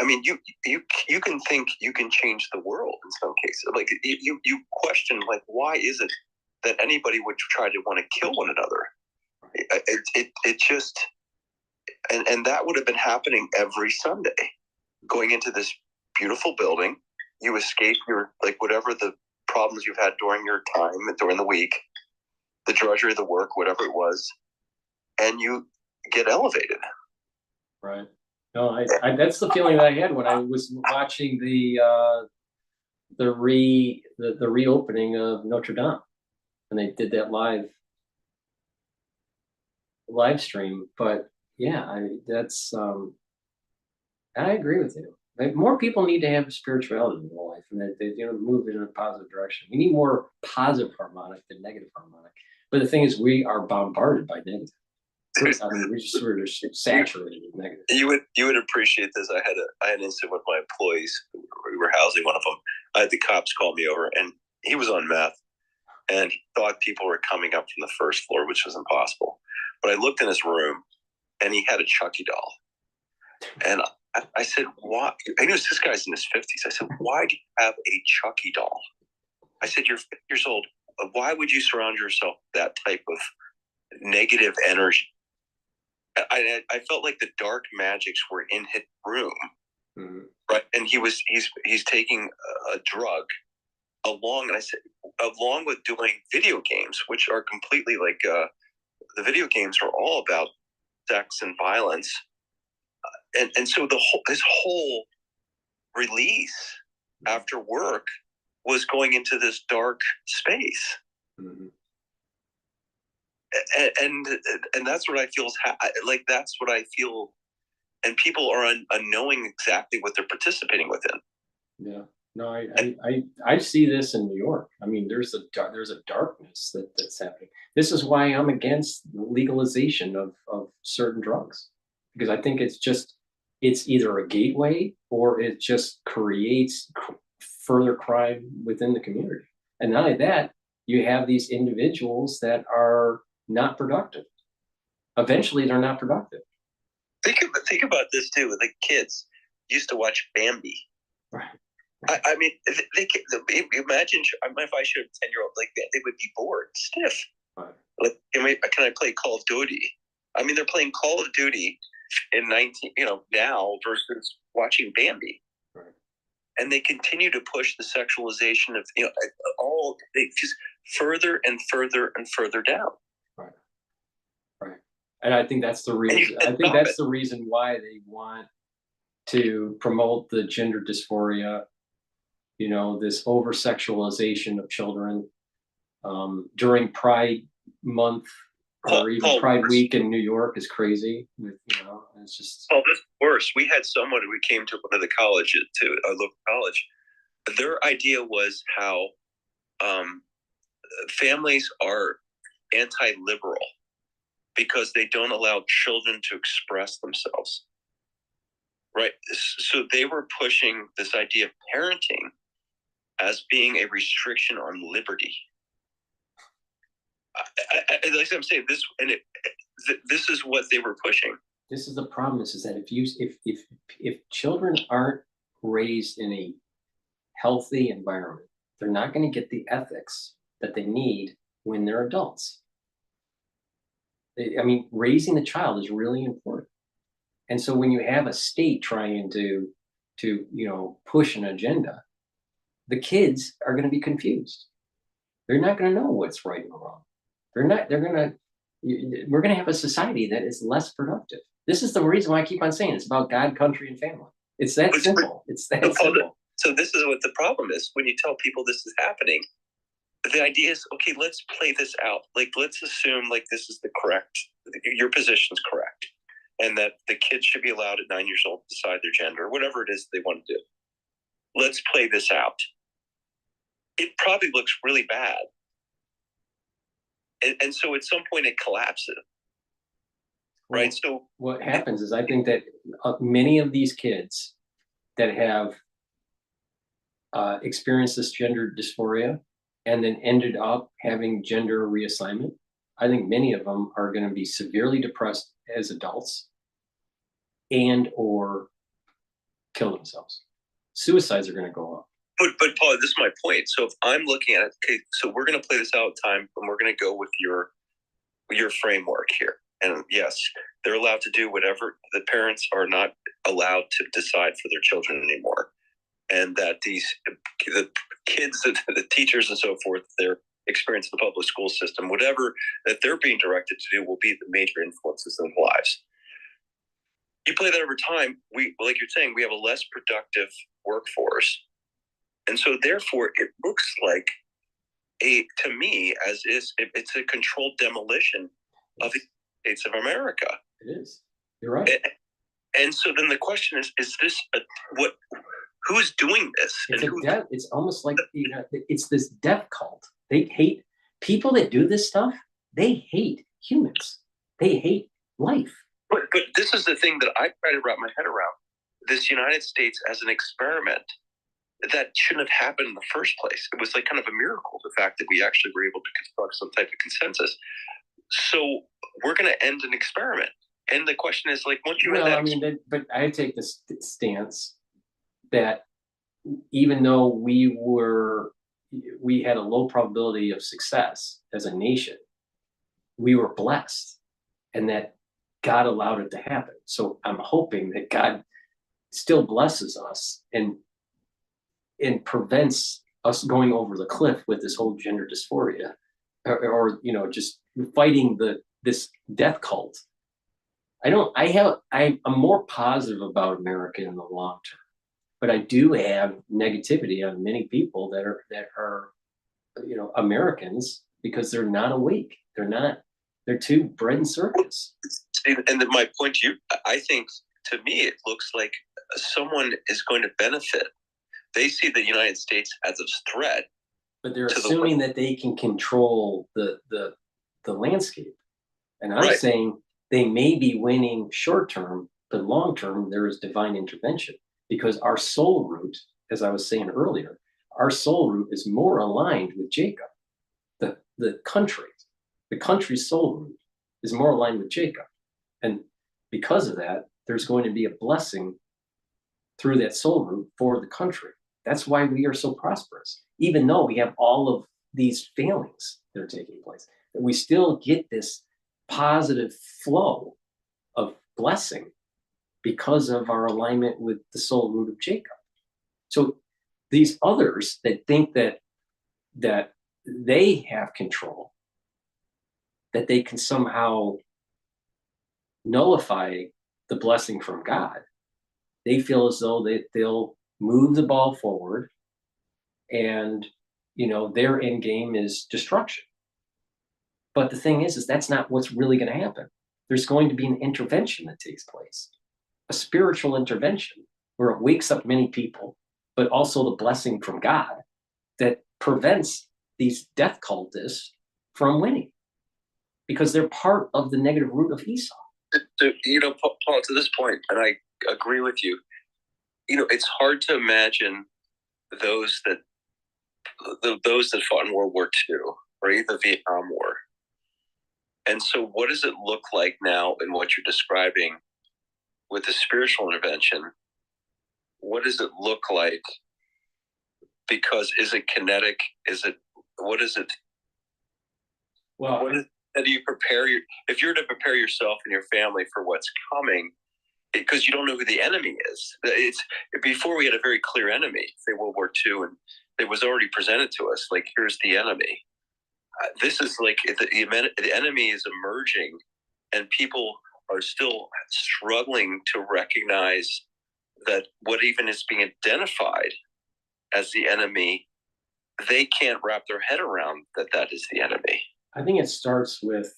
I mean, you can think you can change the world in some cases. Like you question, like, why is it that anybody would try to want to kill one another? It just, and that would have been happening every Sunday. Going into this beautiful building, you escape your, like, whatever the problems you've had during your time, during the week, the drudgery of the work, whatever it was, and you get elevated. Right. No, I that's the feeling that I had when I was watching the reopening of Notre Dame, and they did that live stream. But yeah, I agree with you. Like, more people need to have spirituality in their life, and they move in a positive direction. We need more positive harmonic than negative harmonic. But the thing is, we are bombarded by negative. I mean, we're just saturated with negative. You would appreciate this. I had an incident with my employees. We were housing one of them. I had the cops call me over, and he was on meth, and he thought people were coming up from the first floor, which was impossible. But I looked in his room, and he had a Chucky doll, and I said, "Why?" I knew this guy's in his 50s. I said, "Why do you have a Chucky doll?" I said, "You're 50 years old. Why would you surround yourself with that type of negative energy?" I felt like the dark magics were in his room, right? And he's taking a drug along, and I said, along with doing video games, which are completely like the video games are all about sex and violence, and so his whole release after work was going into this dark space. And that's what I feel like. That's what I feel, and people are unknowing exactly what they're participating within. Yeah, no, I see this in New York. I mean, there's a darkness that's happening. This is why I'm against the legalization of certain drugs, because I think it's either a gateway or it just creates further crime within the community. And not only that, you have these individuals that are not productive. Eventually, they're not productive. Think about this too. Like, kids used to watch Bambi. Right. I mean, imagine if I showed a 10-year-old like that, they would be bored, stiff. Right. Like, can I play Call of Duty? I mean, they're playing Call of Duty in now versus watching Bambi. Right. And they continue to push the sexualization of just further and further and further down. Right. Right. And I think that's the reason. I think that's the reason why they want to promote the gender dysphoria. This over sexualization of children during Pride Month or even Pride Week in New York is crazy. It's just. Oh, that's worse. We had someone who came to one of the colleges, to a local college. Their idea was how families are anti-liberal because they don't allow children to express themselves. Right. So they were pushing this idea of parenting as being a restriction on liberty. Like I'm saying, this is what they were pushing. This is the problem. Is that if children aren't raised in a healthy environment, they're not going to get the ethics that they need when they're adults. I mean, raising the child is really important. And so when you have a state trying to push an agenda, the kids are going to be confused. They're not going to know what's right and wrong. We're going to have a society that is less productive. This is the reason why I keep on saying it's about God, country, and family. It's that simple. It's that simple. So this is what the problem is. When you tell people this is happening, the idea is, okay, let's play this out. Like, let's assume this is your position's correct. And that the kids should be allowed at 9 years old to decide their gender, or whatever it is they want to do. Let's play this out. It probably looks really bad. And so at some point it collapses. Right? So what happens is I think that many of these kids that have experienced this gender dysphoria and then ended up having gender reassignment, I think many of them are going to be severely depressed as adults and or kill themselves. Suicides are going to go up. But Paul, this is my point. So if I'm looking at it, okay, so we're going to play this out time, and we're going to go with your framework here. And yes, they're allowed to do whatever. The parents are not allowed to decide for their children anymore, and that the kids, the teachers, and so forth, their experience in the public school system, whatever that they're being directed to do, will be the major influences in their lives. You play that over time, like you're saying, we have a less productive workforce. And so therefore it looks like to me, it's a controlled demolition of the States of America. It is. You're right. And so then the question is this who's doing this? It's almost like, it's this death cult. They hate people that do this stuff. They hate humans. They hate life. But this is the thing that I try to wrap my head around. This United States as an experiment that shouldn't have happened in the first place. It was like kind of a miracle, the fact that we actually were able to construct some type of consensus. So we're going to end an experiment. And the question is, once you but I take this stance that even though we had a low probability of success as a nation, we were blessed, and that God allowed it to happen. So I'm hoping that God still blesses us and prevents us going over the cliff with this whole gender dysphoria, or just fighting this death cult. I'm more positive about America in the long term, but I do have negativity on many people that are Americans, because they're not awake. They're too bred in circus. And my point to you, I think, to me, it looks like someone is going to benefit. They see the United States as a threat. But they're assuming that they can control the landscape. And I'm saying they may be winning short term, but long term, there is divine intervention, because our soul root, as I was saying earlier, our soul root is more aligned with Jacob. The country's soul root is more aligned with Jacob. And because of that, there's going to be a blessing through that soul root for the country. That's why we are so prosperous, even though we have all of these failings that are taking place. We still get this positive flow of blessing because of our alignment with the soul root of Jacob. So these others that think that they have control, that they can somehow nullify the blessing from God, they feel as though they'll move the ball forward, and their end game is destruction. But the thing is that's not what's really going to happen. There's going to be an intervention that takes place, a spiritual intervention where it wakes up many people, but also the blessing from God that prevents these death cultists from winning, because they're part of the negative root of Esau. So, Paul, to this point, and I agree with you, it's hard to imagine those that fought in World War II, right? The Vietnam War. And so what does it look like now in what you're describing with the spiritual intervention? What does it look like? Because is it kinetic? What is it? Well, how do you prepare if you're to prepare yourself and your family for what's coming, because you don't know who the enemy is. It's before we had a very clear enemy, say World War II, and it was already presented to us, like, here's the enemy. This is like the enemy is emerging, and people are still struggling to recognize that what even is being identified as the enemy, they can't wrap their head around that is the enemy. I think it starts with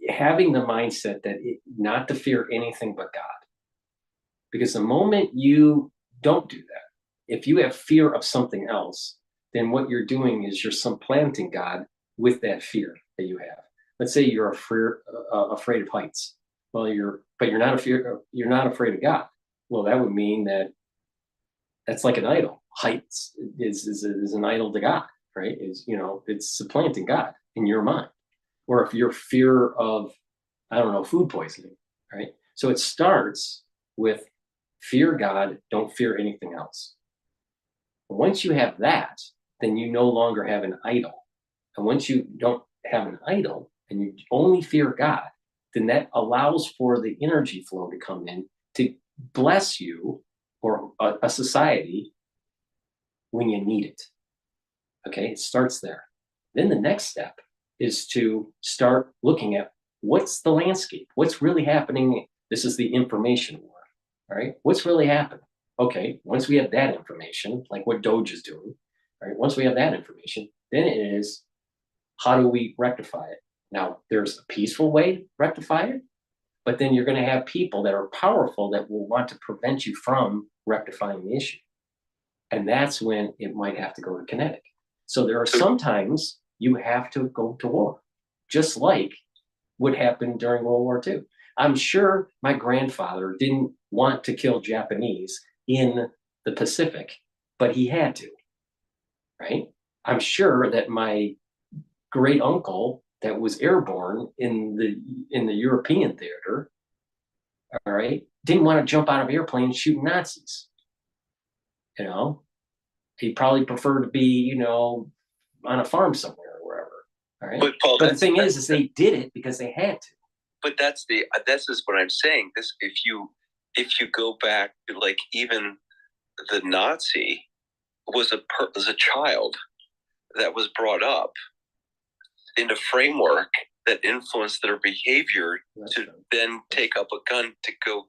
having the mindset that not to fear anything but God. Because the moment you don't do that, if you have fear of something else, then what you're doing is you're supplanting God with that fear that you have. Let's say you're afraid of heights. Well, you're not afraid of God. Well, that would mean that's like an idol. Heights is an idol to God, right? It's supplanting God in your mind. Or if you're fear of, food poisoning, right? So it starts with fear God, don't fear anything else. Once you have that, then you no longer have an idol. And once you don't have an idol and you only fear God, then that allows for the energy flow to come in to bless you or a society when you need it. Okay, it starts there. Then the next step is to start looking at what's the landscape, what's really happening. This is the information war, all right? What's really happening? Okay, once we have that information, like what DOGE is doing, right? Once we have that information, then it is, how do we rectify it? Now, there's a peaceful way to rectify it, but then you're going to have people that are powerful that will want to prevent you from rectifying the issue. And that's when it might have to go to kinetic. So there are sometimes you have to go to war, just like what happened during World War II. I'm sure my grandfather didn't want to kill Japanese in the Pacific, but he had to, right? I'm sure that my great uncle that was airborne in the European theater, all right, didn't want to jump out of airplanes shooting Nazis. He probably preferred to be, on a farm somewhere or wherever. All right. But Paul, the thing is they did it because they had to. But that's is what I'm saying. This, if you go back to, like, even the Nazi was a child that was brought up in a framework that influenced their behavior then take up a gun to go.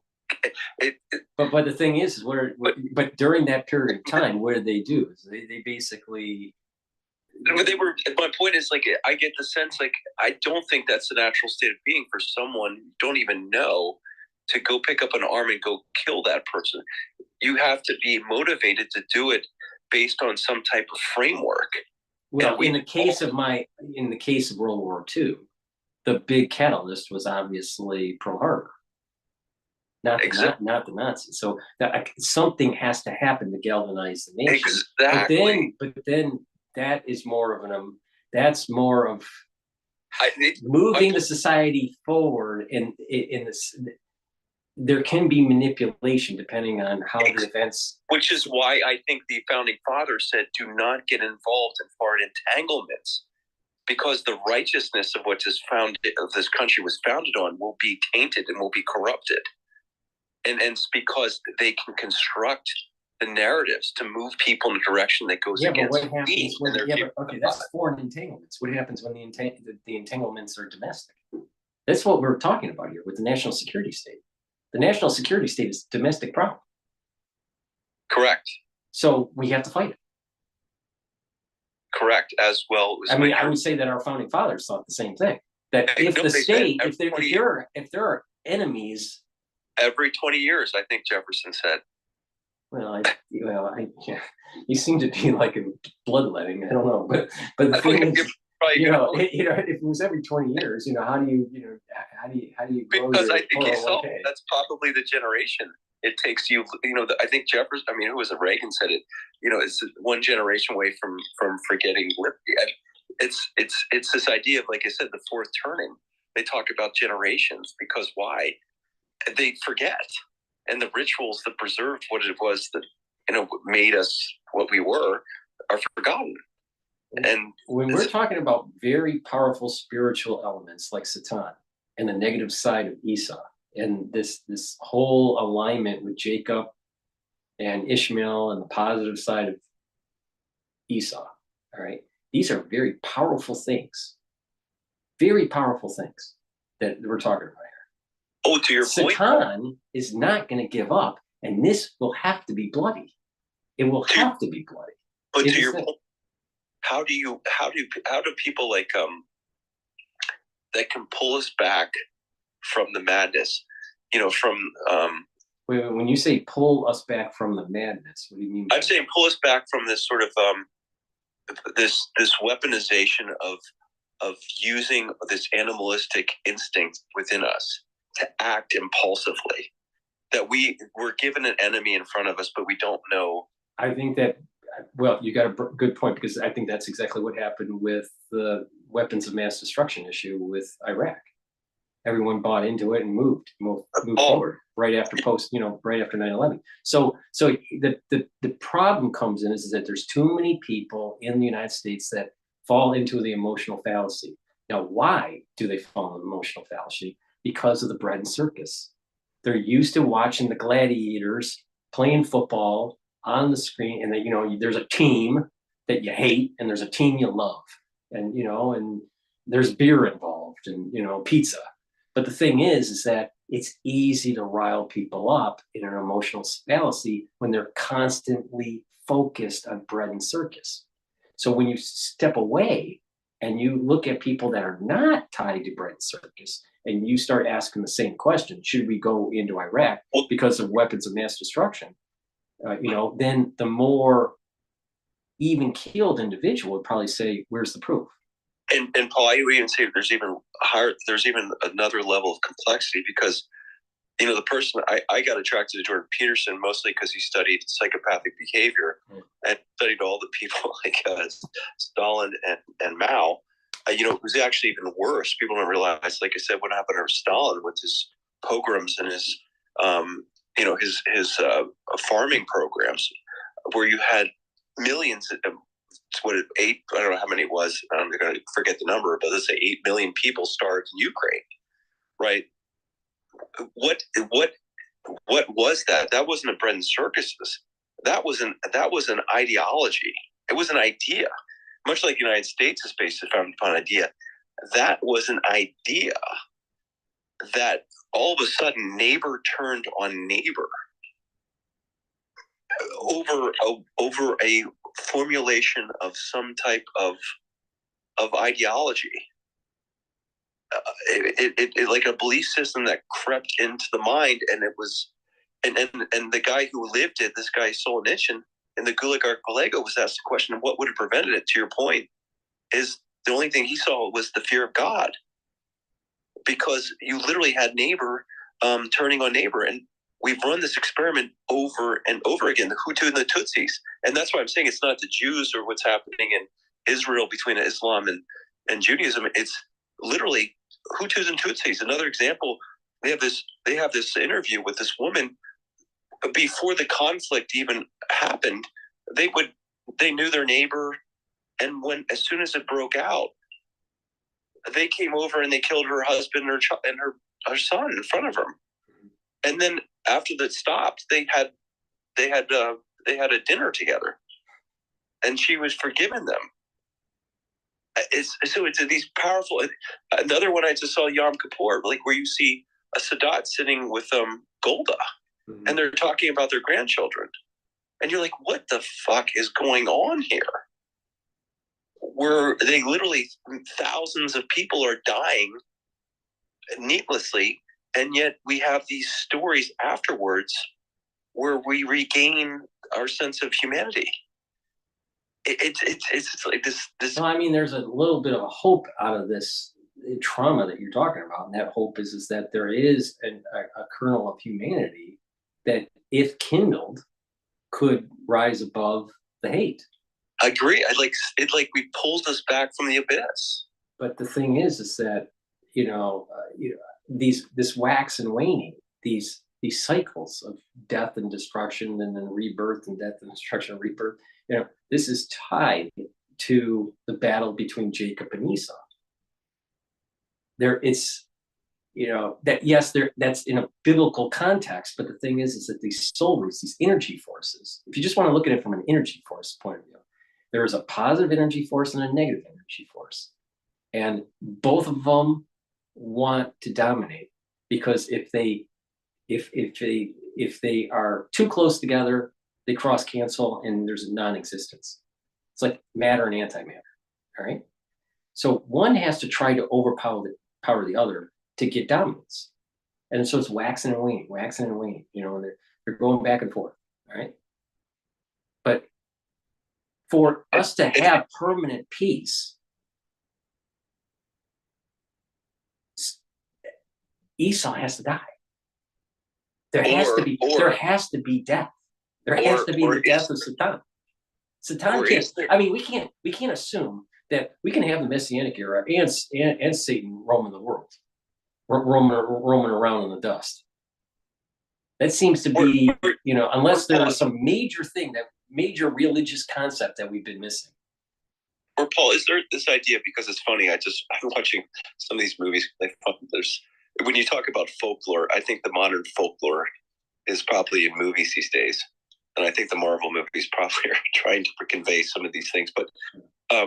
But the thing is but during that period of time, what did they do? They basically. My point is, like, I get the sense, like, I don't think that's the natural state of being for someone you don't even know to go pick up an arm and go kill that person. You have to be motivated to do it based on some type of framework. Well, in the case of World War II, the big catalyst was obviously Pearl Harbor, not the Nazis. So something has to happen to galvanize the nation. Exactly. But then that is more of moving the society forward in this. there can be manipulation depending on how the events. Which is why I think the founding fathers said, do not get involved in foreign entanglements, because the righteousness of what is founded, of this country was founded on, will be tainted and will be corrupted. And it's because they can construct the narratives to move people in a direction that goes against but what happens me when, and their okay, that's foreign entanglements. What happens when the entanglements are domestic? That's what we're talking about here with the national security state. The national security state is a domestic problem. Correct. So we have to fight it. Correct, as well. I mean, I would say that our founding fathers thought the same thing. That if the state, if there are enemies, every 20 years, I think Jefferson said. Well, yeah, you seem to be like a bloodletting. I don't know, but the thing is, if it was every 20 years, how do you grow because your I think he saw 401k? That's probably the generation it takes you. I think Jefferson. I mean, who was it? Reagan said it. It's one generation away from forgetting liberty. It's this idea of, like I said, the fourth turning. They talk about generations because why? They forget, and the rituals that preserved what it was that made us what we were are forgotten. And when we're talking about very powerful spiritual elements like Satan and the negative side of Esau, and this whole alignment with Jacob and Ishmael and the positive side of Esau, all right, these are very powerful things that we're talking about here. Oh, to your point, Satan is not going to give up, and this will have to be bloody. It will have to be bloody. But to your point, how do people like that can pull us back from the madness? Wait, when you say pull us back from the madness, what do you mean? I'm saying pull us back from this sort of this weaponization of using this animalistic instinct within us to act impulsively. That we're given an enemy in front of us, but we don't know. I think that, well, you got a good point, because I think that's exactly what happened with the weapons of mass destruction issue with Iraq. Everyone bought into it and moved forward right after 9/11. So the problem comes in is that there's too many people in the United States that fall into the emotional fallacy. Now, why do they fall into the emotional fallacy? Because of the bread and circus. They're used to watching the gladiators playing football on the screen, and there's a team that you hate and there's a team you love, and and there's beer involved and pizza. But the thing is that it's easy to rile people up in an emotional fallacy when they're constantly focused on bread and circus. So when you step away and you look at people that are not tied to bread and circus, and you start asking the same question, should we go into Iraq because of weapons of mass destruction? Then the more even keeled individual would probably say, where's the proof? And Paul, I would even say there's even another level of complexity, because the person I got attracted to Jordan Peterson mostly because he studied psychopathic behavior and studied all the people like Stalin and Mao. It was actually even worse. People don't realize, like I said, what happened to Stalin with his pogroms and his farming programs, where you had millions of, I don't know how many it was. I'm going to forget the number, but let's say 8 million people starved in Ukraine, right? What was that? That wasn't a bread and circuses. That was an ideology. It was an idea. Much like the United States is based upon idea. That was an idea that all of a sudden neighbor turned on neighbor over a formulation of some type of ideology. It like a belief system that crept into the mind, and it was, and the guy who lived it, this guy Solzhenitsyn in the Gulag Archipelago, was asked the question of what would have prevented it. To your point, is the only thing he saw was the fear of God, because you literally had neighbor turning on neighbor, and we've run this experiment over and over again, the Hutu and the Tutsis, and that's why I'm saying it's not the Jews or what's happening in Israel between Islam and Judaism. It's literally Hutus and Tutsis. Another example, they have this interview with this woman before the conflict even happened. They knew their neighbor, and as soon as it broke out, they came over and they killed her husband and her son in front of her. And then after that stopped, they had a dinner together, and she was forgiving them. It's these powerful. Another one I just saw, Yom Kippur, like where you see a Sadat sitting with Golda, and they're talking about their grandchildren, and you're like, what the fuck is going on here? Where they literally thousands of people are dying needlessly, and yet we have these stories afterwards where we regain our sense of humanity. It's like this. Well, I mean, there's a little bit of a hope out of this trauma that you're talking about, and that hope is that there is a kernel of humanity that, if kindled, could rise above the hate. I agree. We pulled us back from the abyss. But the thing is that this wax and waning, these cycles of death and destruction, and then rebirth and death and destruction and rebirth. This is tied to the battle between Jacob and Esau. That's in a biblical context, but the thing is that these soul roots, these energy forces, if you just want to look at it from an energy force point of view, there is a positive energy force and a negative energy force. And both of them want to dominate, because if they are too close together, they cross cancel and there's a non-existence. It's like matter and antimatter. All right. So one has to try to overpower the other to get dominance. And so it's waxing and waning, and they're going back and forth. All right. But for us to have permanent peace, Esau has to die. There has to be death. There has to be the death of Satan. Satan can't. I mean, we can't assume that we can have the Messianic era and Satan roaming the world, roaming around in the dust. That seems to be, unless there is some major religious concept that we've been missing. Or Paul, is there this idea, because it's funny, I'm watching some of these movies, when you talk about folklore, I think the modern folklore is probably in movies these days. And I think the Marvel movies probably are trying to convey some of these things, but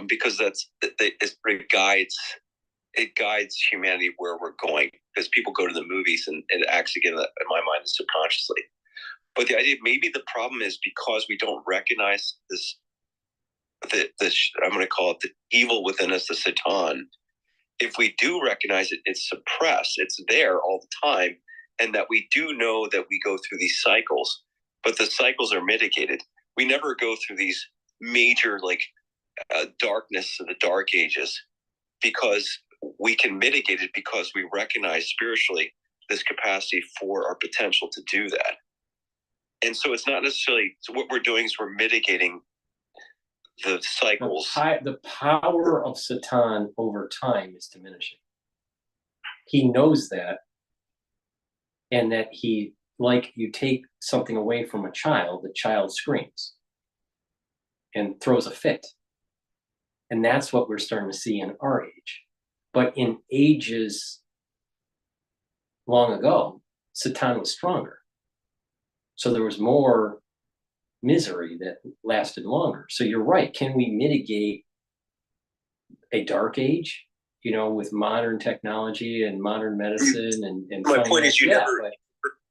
because it guides humanity where we're going, because people go to the movies and it acts again, in my mind, subconsciously. But the idea, maybe the problem is because we don't recognize this, I'm going to call it the evil within us, the Satan. If we do recognize it, it's suppressed, it's there all the time, and that we do know that we go through these cycles, but the cycles are mitigated. We never go through these major darkness of the dark ages, because we can mitigate it because we recognize spiritually this capacity for our potential to do that. And so it's not necessarily, so what we're doing is we're mitigating the cycles. The power of Satan over time is diminishing. He knows that, and that like you take something away from a child, the child screams and throws a fit. And that's what we're starting to see in our age. But in ages long ago, Satan was stronger. So there was more misery that lasted longer. So you're right. Can we mitigate a dark age, with modern technology and modern medicine and my point is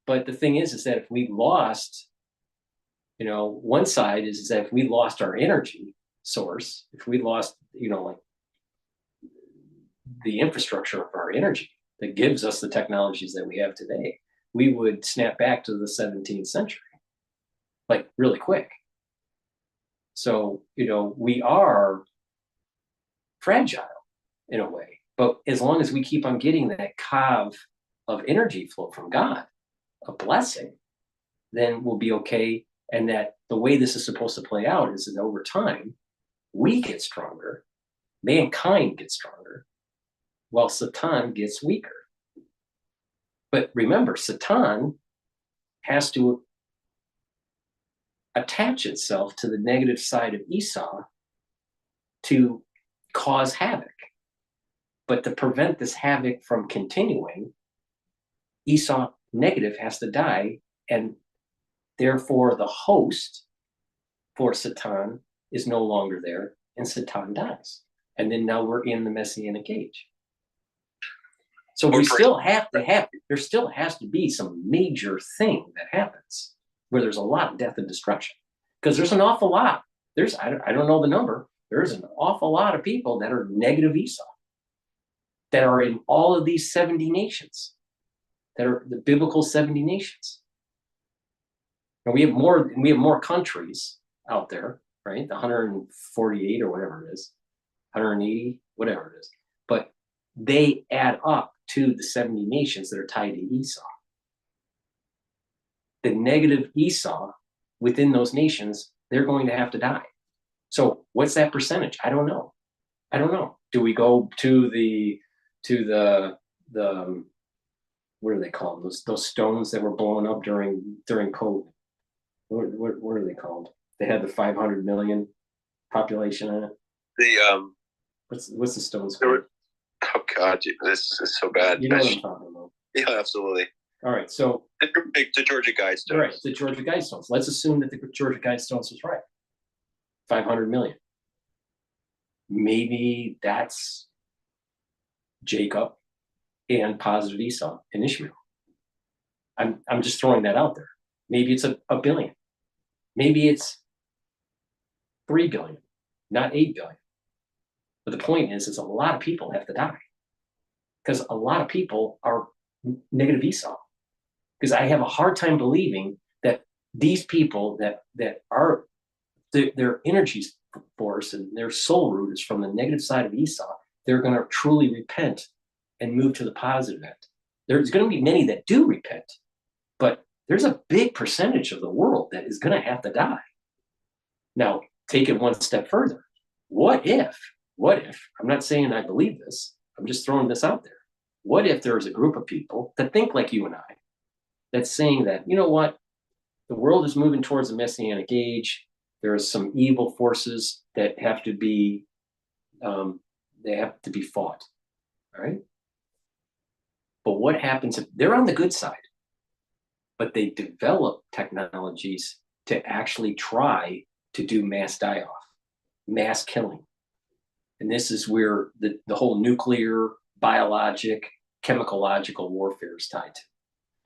but the thing is that if we lost, one side is that if we lost our energy source, if we lost, the infrastructure of our energy that gives us the technologies that we have today, we would snap back to the 17th century, really quick. So, we are fragile in a way, but as long as we keep on getting that kav of energy flow from God, a blessing, then we'll be okay. And that the way this is supposed to play out is that over time, we get stronger, mankind gets stronger, while Satan gets weaker. But remember, Satan has to attach itself to the negative side of Esau to cause havoc. But to prevent this havoc from continuing, Esau negative has to die, and therefore the host for Satan is no longer there, and Satan dies. And then now we're in the Messianic age. So we still have to have, there still has to be some major thing that happens where there's a lot of death and destruction. Because there's an awful lot. I don't know the number. There's an awful lot of people that are negative Esau, that are in all of these 70 nations, that are the biblical 70 nations. And we have more countries out there, right? The 148 or whatever it is, 180, whatever it is. But they add up to the 70 nations that are tied to Esau. The negative Esau within those nations, they're going to have to die. So what's that percentage? I don't know. I don't know. Do we go to the what are they called? Those stones that were blown up during COVID. What are they called? They had the 500 million population in it. The what's the stones called? Oh God, this is so bad. You know what I'm talking about. Yeah, absolutely. All right, so the Georgia Guidestones. Right, the Georgia Guidestones. Let's assume that the Georgia Guidestones was right. 500 million. Maybe that's Jacob and positive Esau and Ishmael. I'm just throwing that out there. Maybe it's a billion. Maybe it's 3 billion, not 8 billion. But the point is a lot of people have to die because a lot of people are negative Esau. Because I have a hard time believing that these people that are their energy force and their soul root is from the negative side of Esau, they're going to truly repent and move to the positive end. There's going to be many that do repent, but there's a big percentage of the world that is going to have to die. Now, take it one step further. What if, I'm not saying I believe this, I'm just throwing this out there. What if there is a group of people that think like you and I, that's saying that, you know what, the world is moving towards a Messianic age. There are some evil forces that have to be, fought, all right? But what happens if they're on the good side, but they develop technologies to actually try to do mass die-off, mass killing? And this is where the whole nuclear, biologic, chemicalogical warfare is tied to.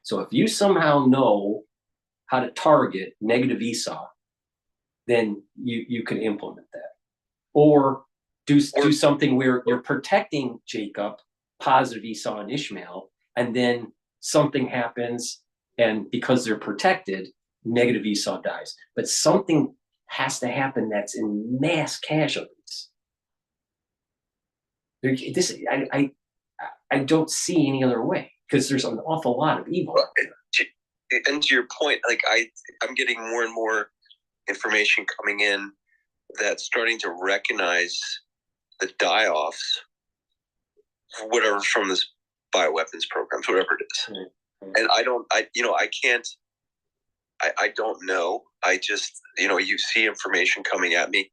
So if you somehow know how to target negative Esau, then you can implement that. Or do something where you're protecting Jacob, positive Esau and Ishmael, and then something happens, and because they're protected, negative Esau dies. But something has to happen that's in mass casualties. I don't see any other way, because there's an awful lot of evil. And to your point, like I'm getting more and more information coming in that's starting to recognize the die-offs, whatever, from this bioweapons programs, whatever it is. And I don't know. I just, you see information coming at me.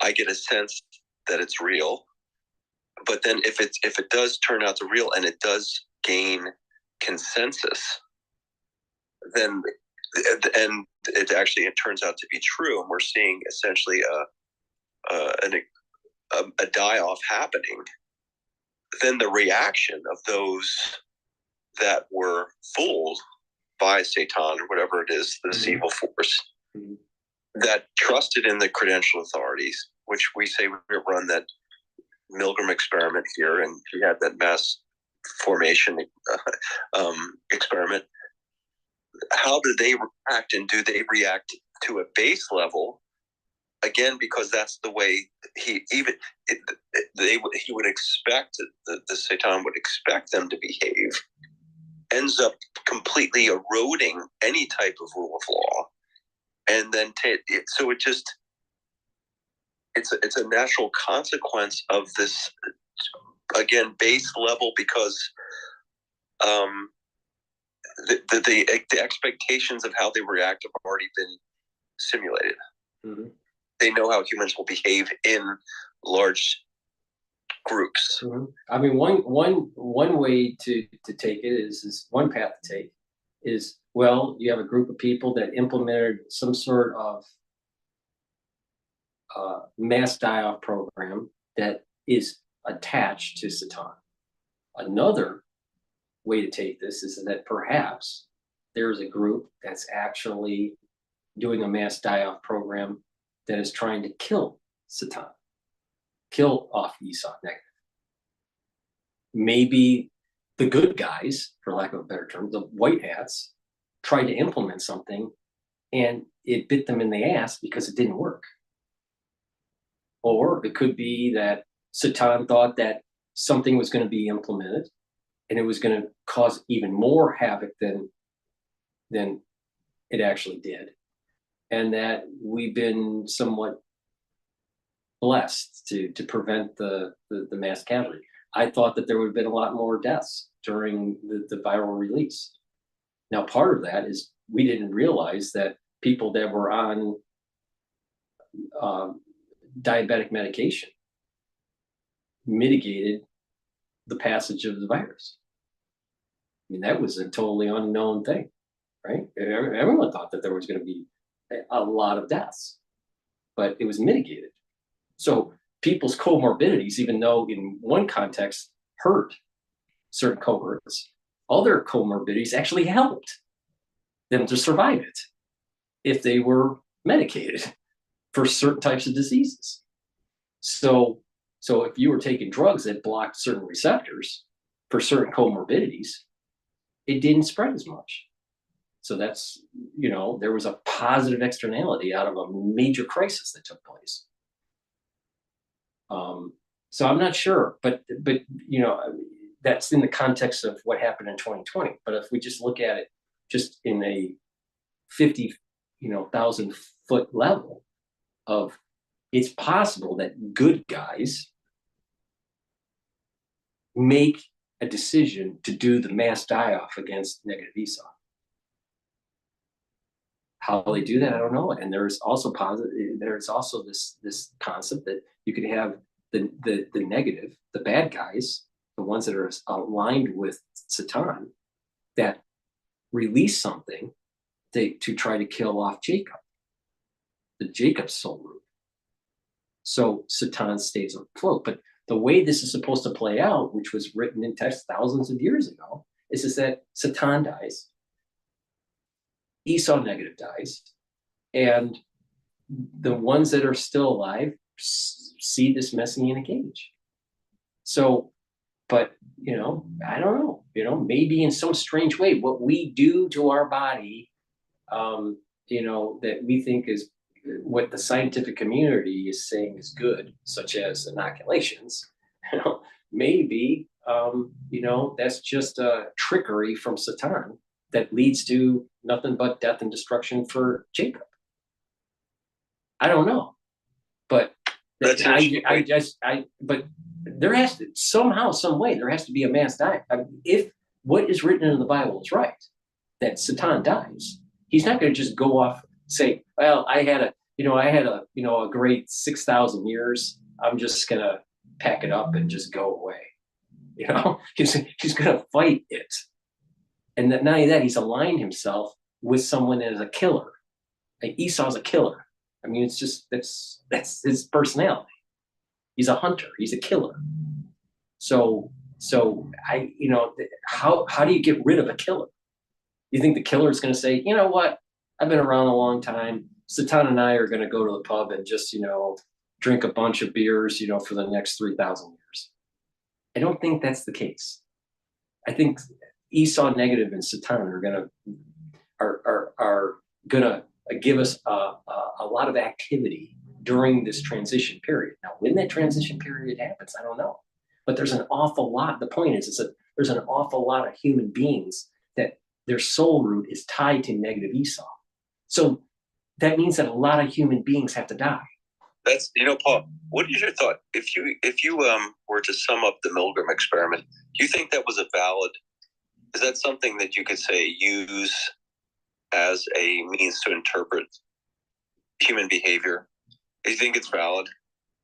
I get a sense that it's real. But then if it does turn out to real and it does gain consensus, then it turns out to be true, and we're seeing essentially a die-off happening, then the reaction of those that were fooled by Satan or whatever it is, this evil force, that trusted in the credential authorities, which we say we run that Milgram experiment here, and he had that mass formation experiment. How do they react, and do they react to a base level? Again, because that's the way he would expect, the Satan would expect them to behave, ends up completely eroding any type of rule of law, and then so it just it's a natural consequence of this, again, base level, because the expectations of how they react have already been simulated. Mm-hmm. They know how humans will behave in large groups. Mm-hmm. I mean, one way to take it is one path to take is, well, you have a group of people that implemented some sort of mass die-off program that is attached to Satan. Another way to take this is that perhaps there's a group that's actually doing a mass die-off program that is trying to kill Satan, kill off Esau negative. Maybe the good guys, for lack of a better term, the white hats, tried to implement something and it bit them in the ass because it didn't work. Or it could be that Satan thought that something was going to be implemented and it was going to cause even more havoc than it actually did. And that we've been somewhat blessed to prevent the mass casualty. I thought that there would have been a lot more deaths during the viral release. Now, part of that is we didn't realize that people that were on diabetic medication mitigated the passage of the virus. I mean, that was a totally unknown thing, right? Everyone thought that there was going to be a lot of deaths, but it was mitigated. So people's comorbidities, even though in one context hurt certain cohorts, other comorbidities actually helped them to survive it if they were medicated for certain types of diseases. So if you were taking drugs that blocked certain receptors for certain comorbidities, it didn't spread as much. So that's, there was a positive externality out of a major crisis that took place. So I'm not sure, but that's in the context of what happened in 2020. But if we just look at it just in a 50,000 foot level of, it's possible that good guys make a decision to do the mass die-off against negative Esau. How they do that, I don't know. And there's also this concept that you could have the negative, the bad guys, the ones that are aligned with Satan, that release something to try to kill off Jacob, the Jacob's soul root. So Satan stays afloat. But the way this is supposed to play out, which was written in text thousands of years ago, is that Satan dies, Esau negative dies, and the ones that are still alive see this messianic age. So, but, I don't know, maybe in some strange way, what we do to our body, that we think is what the scientific community is saying is good, such as inoculations, maybe, that's just a trickery from Satan that leads to nothing but death and destruction for Jacob. I don't know, but but there has to somehow, some way, there has to be a mass die. If what is written in the Bible is right, that Satan dies, he's not going to just go off say, well, I had a great 6,000 years. I'm just going to pack it up and just go away. He's going to fight it. And not only that, he's aligned himself with someone that is a killer. Like Esau's a killer. I mean, it's just, that's his personality. He's a hunter. He's a killer. So how do you get rid of a killer? You think the killer is going to say, you know what? I've been around a long time. Satan and I are going to go to the pub and just, drink a bunch of beers, for the next 3,000 years. I don't think that's the case. I think Esau negative and Satan are gonna give us a lot of activity during this transition period. Now, when that transition period happens, I don't know. But there's an awful lot. The point is that there's an awful lot of human beings that their soul root is tied to negative Esau. So that means that a lot of human beings have to die. That's, Paul, what is your thought? If you were to sum up the Milgram experiment, do you think that was a valid Is that something that you could say use as a means to interpret human behavior? Do you think it's valid?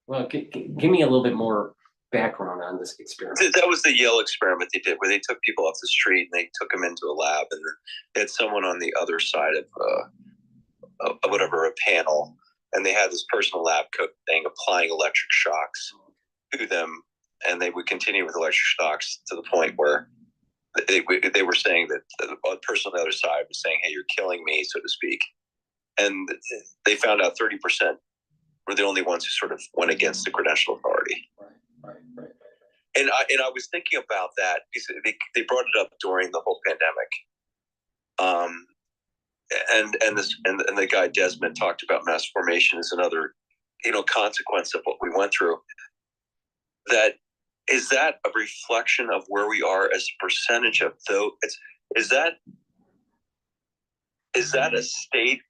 Well, give me a little bit more background on this experiment. That was the Yale experiment they did, where they took people off the street and they took them into a lab, and they had someone on the other side of whatever, a panel, and they had this person in a lab coat thing applying electric shocks to them, and they would continue with electric shocks to the point where they were saying that the person on the other side was saying, "Hey, you're killing me," so to speak. And they found out 30% were the only ones who sort of went against the credential authority. Right. And I was thinking about that because they brought it up during the whole pandemic. And the guy Desmond talked about mass formation as another, consequence of what we went through. Is that a reflection of where we are as a percentage of though? Is that a state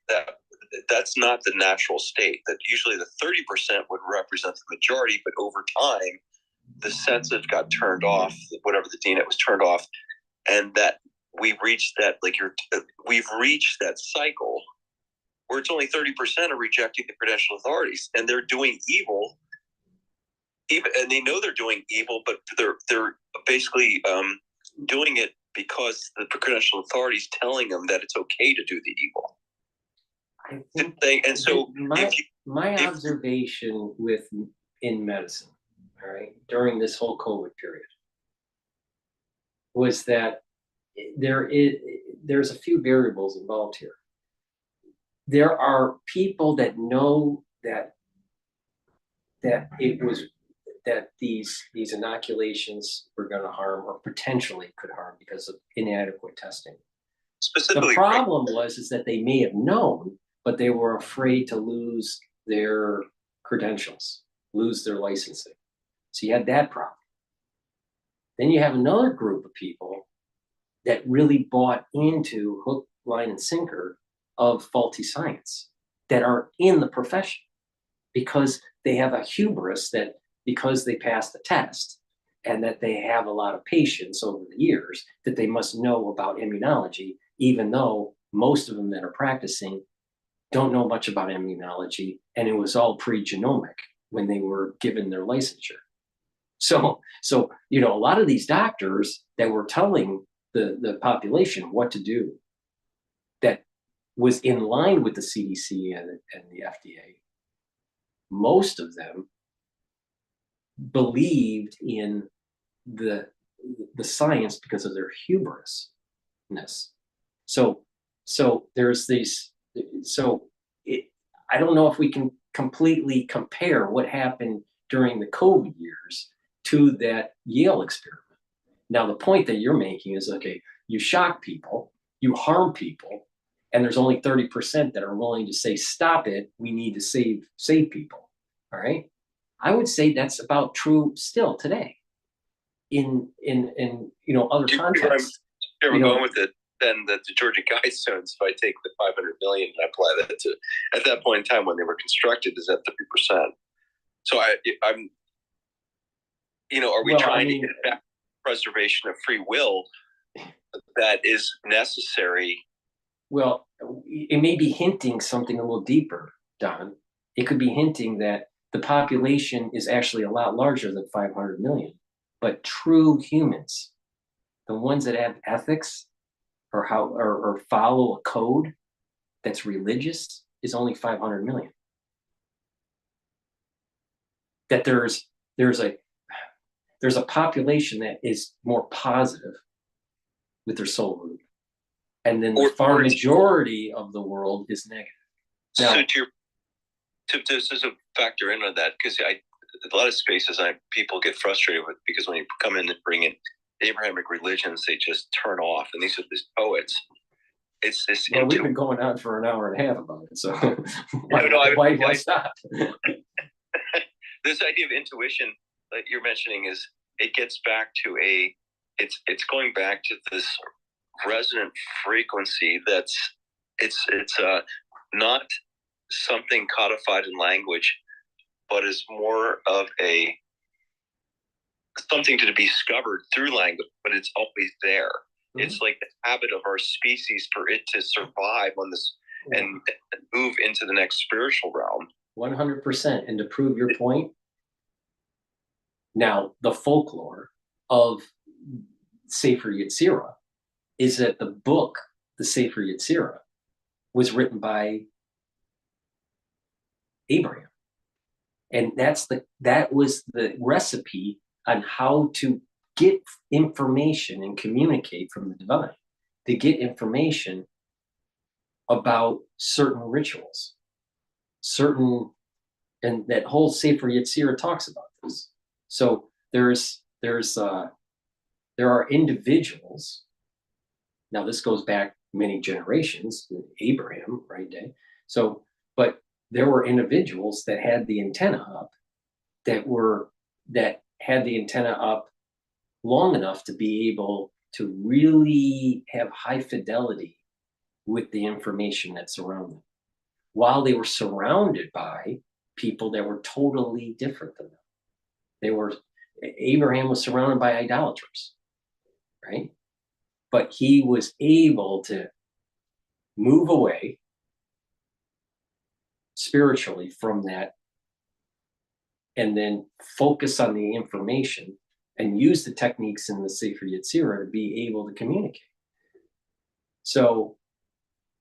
that's not the natural state? That usually the 30% would represent the majority, but over time, the census got turned off, whatever the DNet was turned off, and that we've reached that, we've reached that cycle where it's only 30% are rejecting the credential authorities, and they're doing evil. And they know they're doing evil, but they're basically doing it because the credential authorities telling them that it's okay to do the evil. And so, my observation in medicine, all right, during this whole COVID period, was that there's a few variables involved here. There are people that know that these inoculations were going to harm, or potentially could harm, because of inadequate testing. Specifically, the problem is that they may have known, but they were afraid to lose their credentials, lose their licensing. So you had that problem. Then you have another group of people that really bought into hook, line, and sinker of faulty science, that are in the profession because they have a hubris that, because they passed the test and that they have a lot of patience over the years, that they must know about immunology, even though most of them that are practicing don't know much about immunology, and it was all pre-genomic when they were given their licensure. So a lot of these doctors that were telling the population what to do, that was in line with the CDC and the FDA, most of them believed in the science because of their hubrisness. So there's these. I don't know if we can completely compare what happened during the COVID years to that Yale experiment. Now, the point that you're making is, okay, you shock people, you harm people, and there's only 30% that are willing to say, stop it, we need to save people, all right? I would say that's about true still today in other contexts. We're going with it. Then the Georgia Guidestones, if I take the 500 million and apply that to, at that point in time when they were constructed, is at 30%. So I'm, are we trying to get back to preservation of free will that is necessary? Well, it may be hinting something a little deeper, Don. It could be hinting that the population is actually a lot larger than 500 million, but true humans, the ones that have ethics or follow a code that's religious, is only 500 million. That there's a population that is more positive with their soul root, and then the far majority of the world is negative. Now, this is a factor into that, because a lot of spaces people get frustrated with, because when you come in and bring in Abrahamic religions, they just turn off, and these are these poets. It's this. Well, we've been going on for an hour and a half about it, so why stop? This idea of intuition that you're mentioning it gets back to it's going back to this resonant frequency that's it's not something codified in language, but is more of something to be discovered through language, but it's always there. It's like the habit of our species for it to survive on this and move into the next spiritual realm. 100%. And to prove your point, now the folklore of Sefer Yetzirah is that the book, the Sefer Yetzirah, was written by Abraham. And that was the recipe on how to get information and communicate from the divine, to get information about certain rituals, and that whole Sefer Yetzirah talks about this. So there are individuals. Now this goes back many generations, Abraham, right? So, but there were individuals that had the antenna up, that had the antenna up long enough to be able to really have high fidelity with the information that's around them, while they were surrounded by people that were totally different than them. Abraham was surrounded by idolaters, right? But he was able to move away spiritually from that and then focus on the information and use the techniques in the Sefer Yetzirah to be able to communicate. So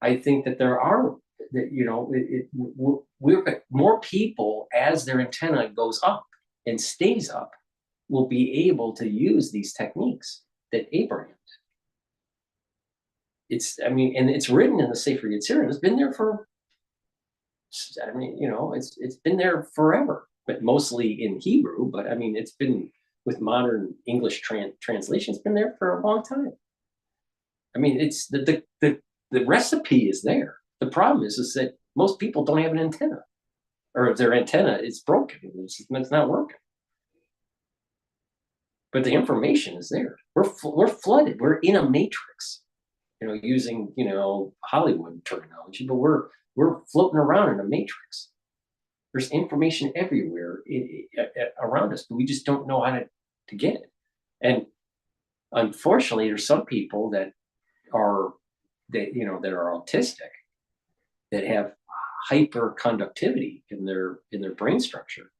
I think that there are, we're more people, as their antenna goes up and stays up, will be able to use these techniques that Abraham did. And it's written in the Sefer Yetzirah. It's been there for, it's been there forever, but mostly in Hebrew. But it's been, with modern English translation, it's been there for a long time. It's the recipe is there. The problem is that most people don't have an antenna, or if their antenna is broken, it's not working. But the information is there. We're flooded. We're in a matrix, using Hollywood terminology, but we're floating around in a matrix. There's information everywhere around us, but we just don't know how to get it. And unfortunately, there's some people that are autistic, that have hyperconductivity in their brain structure,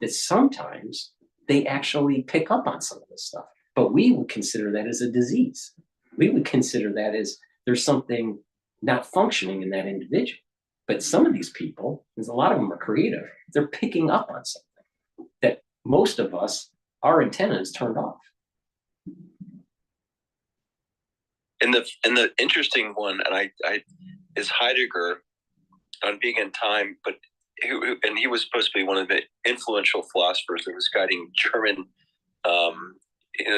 that sometimes they actually pick up on some of this stuff. But we would consider that as a disease. We would consider that as there's something not functioning in that individual. But some of these people, because a lot of them are creative, they're picking up on something that most of us, our antenna is turned off. And the interesting one, and I is Heidegger on Being in Time, but he was supposed to be one of the influential philosophers that was guiding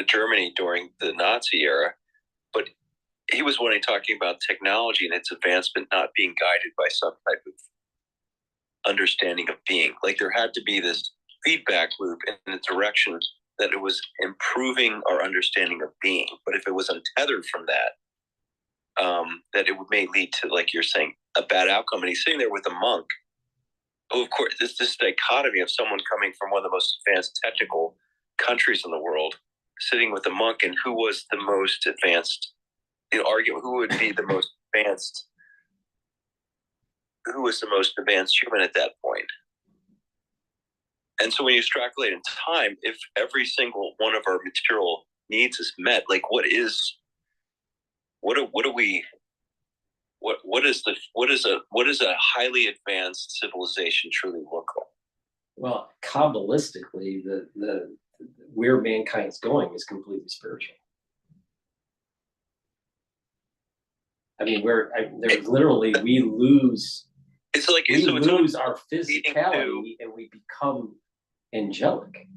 Germany during the Nazi era. But he was one talking about technology and its advancement not being guided by some type of understanding of being. Like there had to be this feedback loop in the direction that it was improving our understanding of being. But if it was untethered from that, that it may lead to, like you're saying, a bad outcome. And he's sitting there with a monk. Oh, of course, this dichotomy of someone coming from one of the most advanced technical countries in the world, sitting with a monk, and who was the most advanced, argument, who would be the most advanced, who was the most advanced human at that point. And so when you extrapolate in time, if every single one of our material needs is met, like what does a highly advanced civilization truly look like? Well, Kabbalistically, the where mankind's going is completely spiritual. There's literally, we lose. It's like we lose our physicality and we become angelic.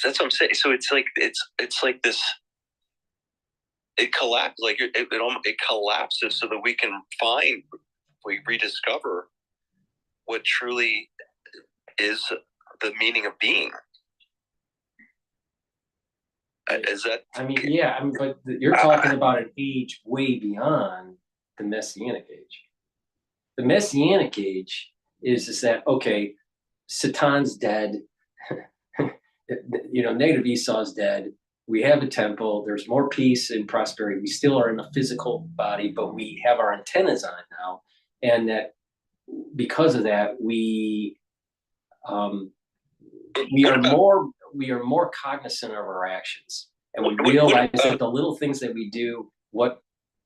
That's what I'm saying. So it's like this. It collapses, it collapses, so that we rediscover what truly is the meaning of being. Is that? But you're talking about an age way beyond the Messianic age. The Messianic age is that, okay, Satan's dead, negative Esau's dead, we have a temple, there's more peace and prosperity. We still are in a physical body, but we have our antennas on now. And that because of that, we are more cognizant of our actions. And we realize that the little things that we do,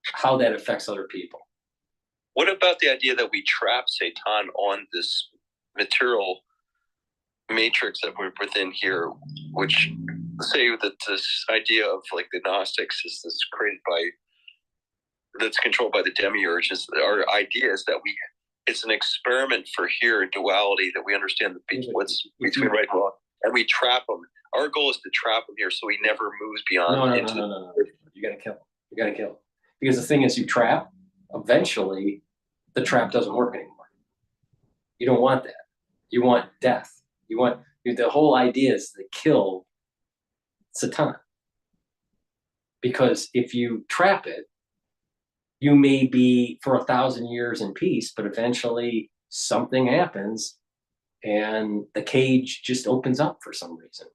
how that affects other people. What about the idea that we trap Satan on this material matrix that we're within here, which say that this idea of like the Gnostics is this that's controlled by the demiurge. Our idea is that it's an experiment for here duality, that we understand what's between right and wrong, and we trap them. Our goal is to trap him here so he never moves beyond. No. You gotta kill him. You gotta kill him. Because the thing is, you trap, eventually the trap doesn't work anymore. You don't want that. You want death. The whole idea is to kill Satan. Because if you trap it, you may be for 1,000 years in peace, but eventually something happens and the cage just opens up for some reason.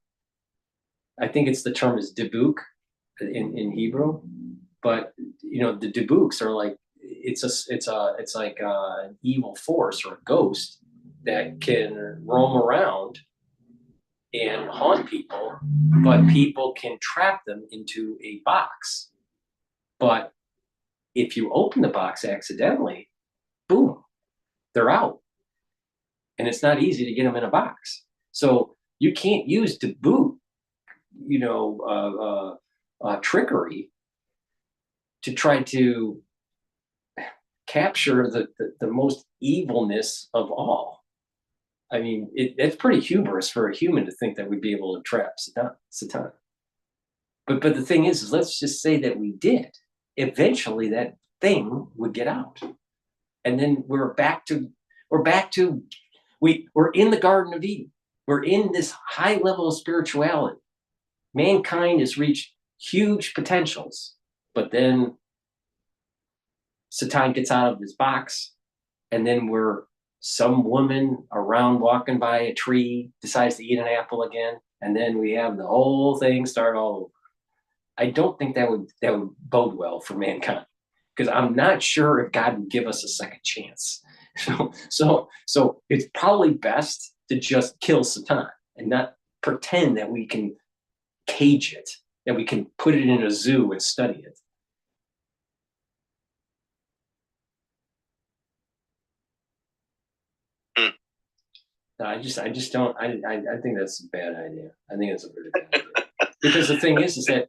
I think the term is dibuk in Hebrew, but the dibuks are like it's like an evil force or a ghost that can roam around and haunt people, but people can trap them into a box. But if you open the box accidentally, boom, they're out. And it's not easy to get them in a box. So you can't use dibuk, trickery to try to capture the most evilness of all. I mean, it's pretty hubris for a human to think that we'd be able to trap Satan. But the thing is let's just say that we did. Eventually that thing would get out. And then we're in the Garden of Eden. We're in this high level of spirituality. Mankind has reached huge potentials, but then Satan gets out of his box, and then some woman around walking by a tree decides to eat an apple again, and then we have the whole thing start all over. I don't think that would bode well for mankind, because I'm not sure if God would give us a second chance. So it's probably best to just kill Satan and not pretend that we can cage it, that we can put it in a zoo and study it. No, I just don't. I think that's a bad idea. I think it's a very bad idea. Because the thing is that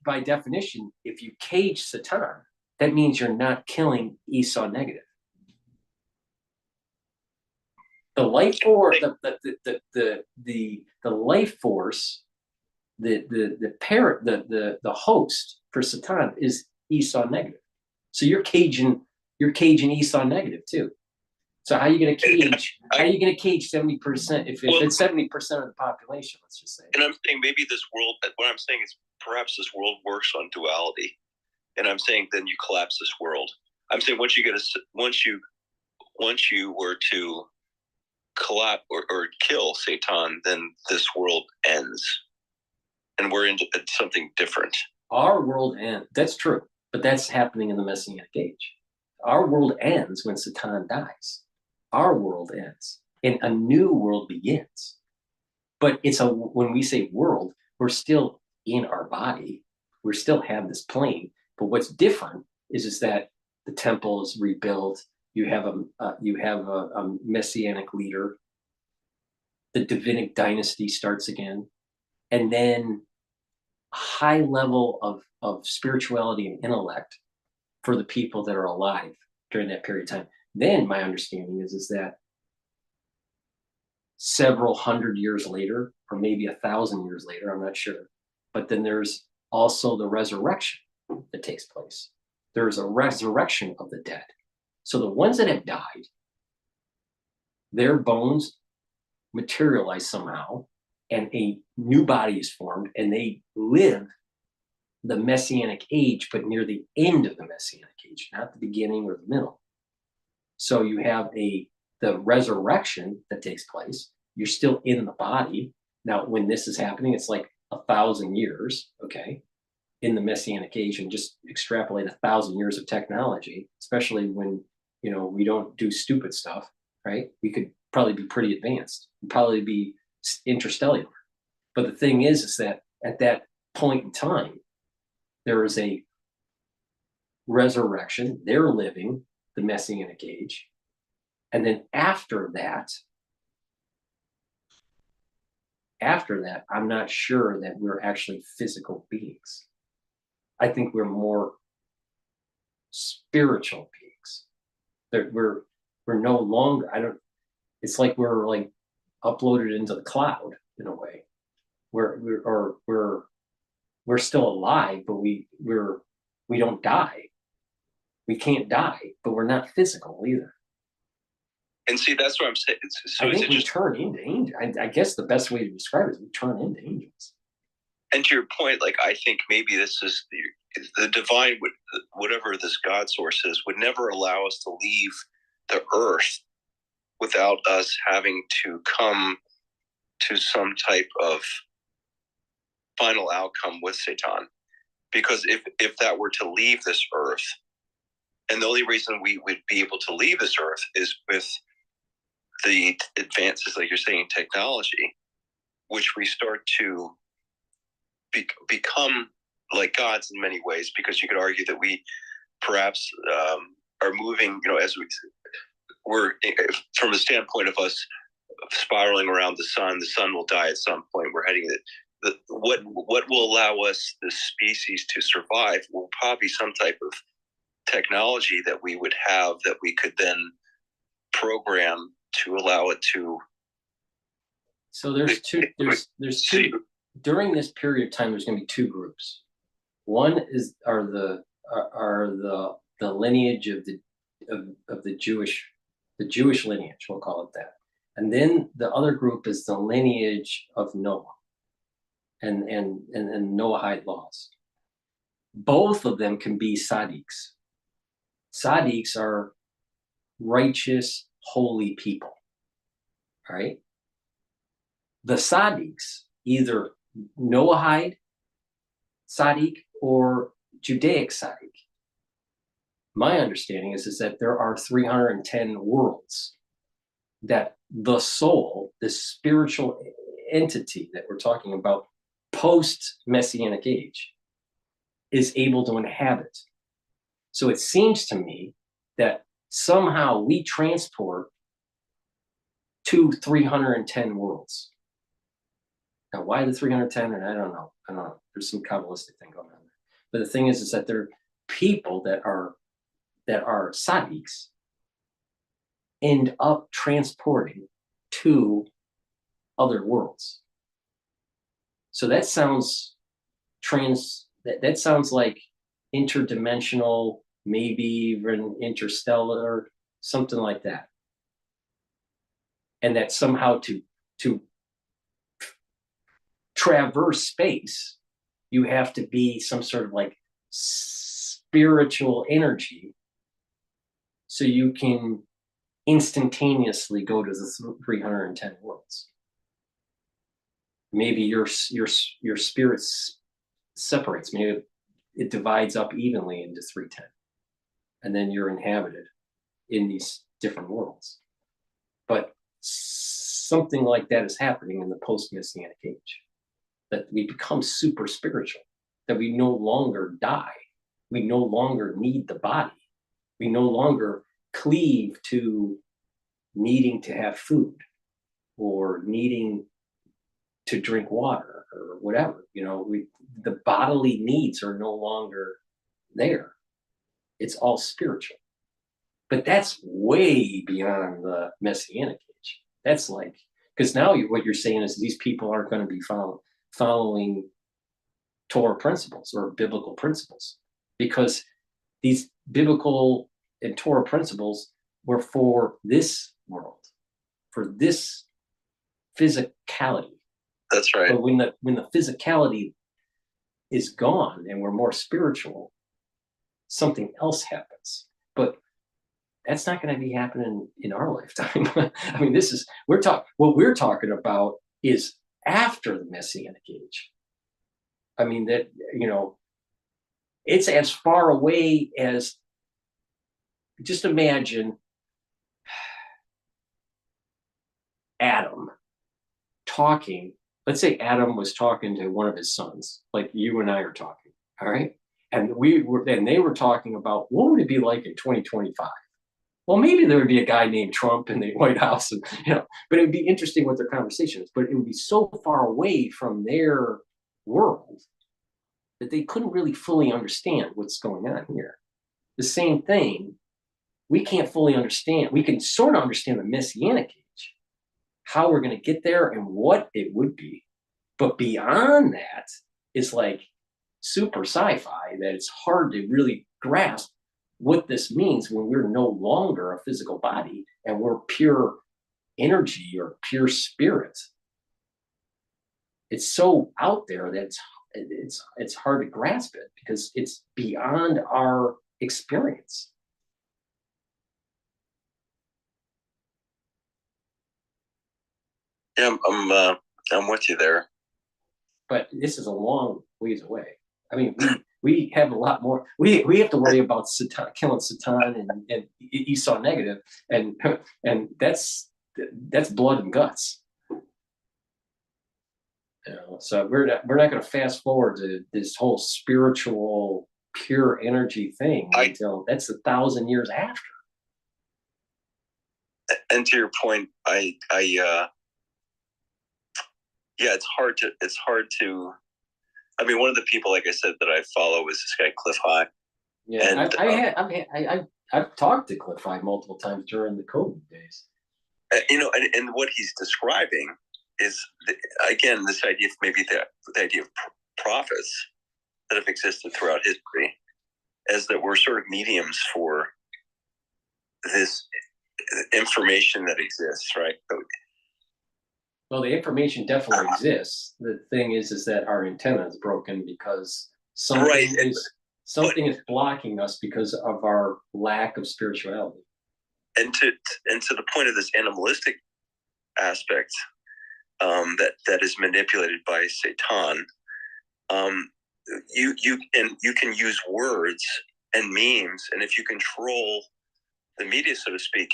by definition, if you cage Satan, that means you're not killing Esau negative. The life force, the life force, the host for Satan is Esau negative. So you're caging Esau negative too. So how are you going to cage 70% if it's 70% of the population? Let's just say. And I'm saying maybe this world. What I'm saying is perhaps this world works on duality, and I'm saying then you collapse this world. I'm saying once you were to collapse or kill Satan, then this world ends, and we're into something different. Our world ends. That's true, but that's happening in the Messianic age. Our world ends when Satan dies. Our world ends and a new world begins. But when we say world, we're still in our body. We still have this plane. But what's different is that the temple is rebuilt. You have a messianic leader. The Davidic dynasty starts again, and then a high level of spirituality and intellect for the people that are alive during that period of time. Then my understanding is that several hundred years later, or maybe 1,000 years later, I'm not sure, but then there's also the resurrection that takes place. There's a resurrection of the dead. So the ones that have died, their bones materialize somehow, and a new body is formed, and they live the Messianic age, but near the end of the Messianic age, not the beginning or the middle. So you have the resurrection that takes place. You're still in the body. Now, when this is happening, it's like 1,000 years, okay, in the Messianic age, and just extrapolate 1,000 years of technology, especially when, you know, we don't do stupid stuff, right? We could probably be pretty advanced, probably be interstellar. But the thing is that at that point in time, there is a resurrection. They're living the Messianic age. And then after that, I'm not sure that we're actually physical beings. I think we're more spiritual beings. That we're no longer, it's like we're like uploaded into the cloud in a way. We're still alive, but we don't die. We can't die, but we're not physical either. And see, that's what I'm saying. I think we turn into angels. I guess the best way to describe it is we turn into angels. And to your point, like, I think maybe this is the divine, whatever this God source is, would never allow us to leave the earth without us having to come to some type of final outcome with Satan. Because if that were to leave this earth, and the only reason we would be able to leave this earth is with the advances, like you're saying, in technology, which we start to become like gods in many ways, because you could argue that we perhaps are moving, you know, as we're from a standpoint of us spiraling around the sun will die at some point. We're heading what will allow us, the species, to survive will probably be some type of technology that we would have that we could then program to allow it to. So there's two during this period of time. There's going to be two groups. One are the lineage of the Jewish lineage. We'll call it that. And then the other group is the lineage of Noah and Noahide laws. Both of them can be Sadiqs. Sadiqs are righteous, holy people. All right. The Sadiqs, either Noahide Sadiq or Judaic Sadiq. My understanding is that there are 310 worlds that the soul, this spiritual entity that we're talking about post-Messianic age, is able to inhabit. So it seems to me that somehow we transport to 310 worlds. Now, why the 310? And I don't know. There's some Kabbalistic thing going on there. But the thing is that there are people that are Sadiqs end up transporting to other worlds. So that sounds that sounds like interdimensional, maybe even interstellar, something like that. And that somehow to traverse space, you have to be some sort of like spiritual energy, so you can instantaneously go to the 310 worlds. Maybe your spirit separates. Maybe it divides up evenly into 310, and then you're inhabited in these different worlds. But something like that is happening in the post-Messianic age, that we become super spiritual, that we no longer die. We no longer need the body. We no longer cleave to needing to have food or needing to drink water or whatever. You know, the bodily needs are no longer there. It's all spiritual. But that's way beyond the Messianic age. That's like, because now what you're saying is these people aren't going to be following Torah principles or biblical principles, because these biblical and Torah principles were for this world, for this physicality. That's right. But when the physicality is gone and we're more spiritual, something else happens. But that's not going to be happening in our lifetime. I mean, what we're talking about is after the Messianic age. I mean, that, you know, it's as far away as, just imagine Adam talking. Let's say Adam was talking to one of his sons, like you and I are talking, all right? And they were talking about what would it be like in 2025? Well, maybe there would be a guy named Trump in the White House, and, you know, but it would be interesting what their conversation is. But it would be so far away from their world that they couldn't really fully understand what's going on here. The same thing, we can't fully understand. We can sort of understand the Messianic age, how we're going to get there and what it would be. But beyond that is like super sci-fi, that it's hard to really grasp what this means when we're no longer a physical body and we're pure energy or pure spirit. It's so out there that it's hard to grasp it because it's beyond our experience. Yeah, I'm with you there. But this is a long ways away. I mean, we have a lot more. We have to worry about Satan, killing Satan and Esau negative, and that's blood and guts. You know, so we're not going to fast forward to this whole spiritual pure energy thing until that's 1,000 years after. And to your point, yeah, it's hard to. I mean, one of the people, like I said, that I follow is this guy Cliff High. Yeah, and I've talked to Cliff High multiple times during the COVID days. You know, and what he's describing is, again, this idea of maybe the idea of prophets that have existed throughout history, as that we're sort of mediums for this information that exists, right? Well, the information definitely exists. The thing is that our antenna is broken because something is blocking us because of our lack of spirituality. And to the point of this animalistic aspect that is manipulated by Satan, you can use words and memes, and if you control the media, so to speak,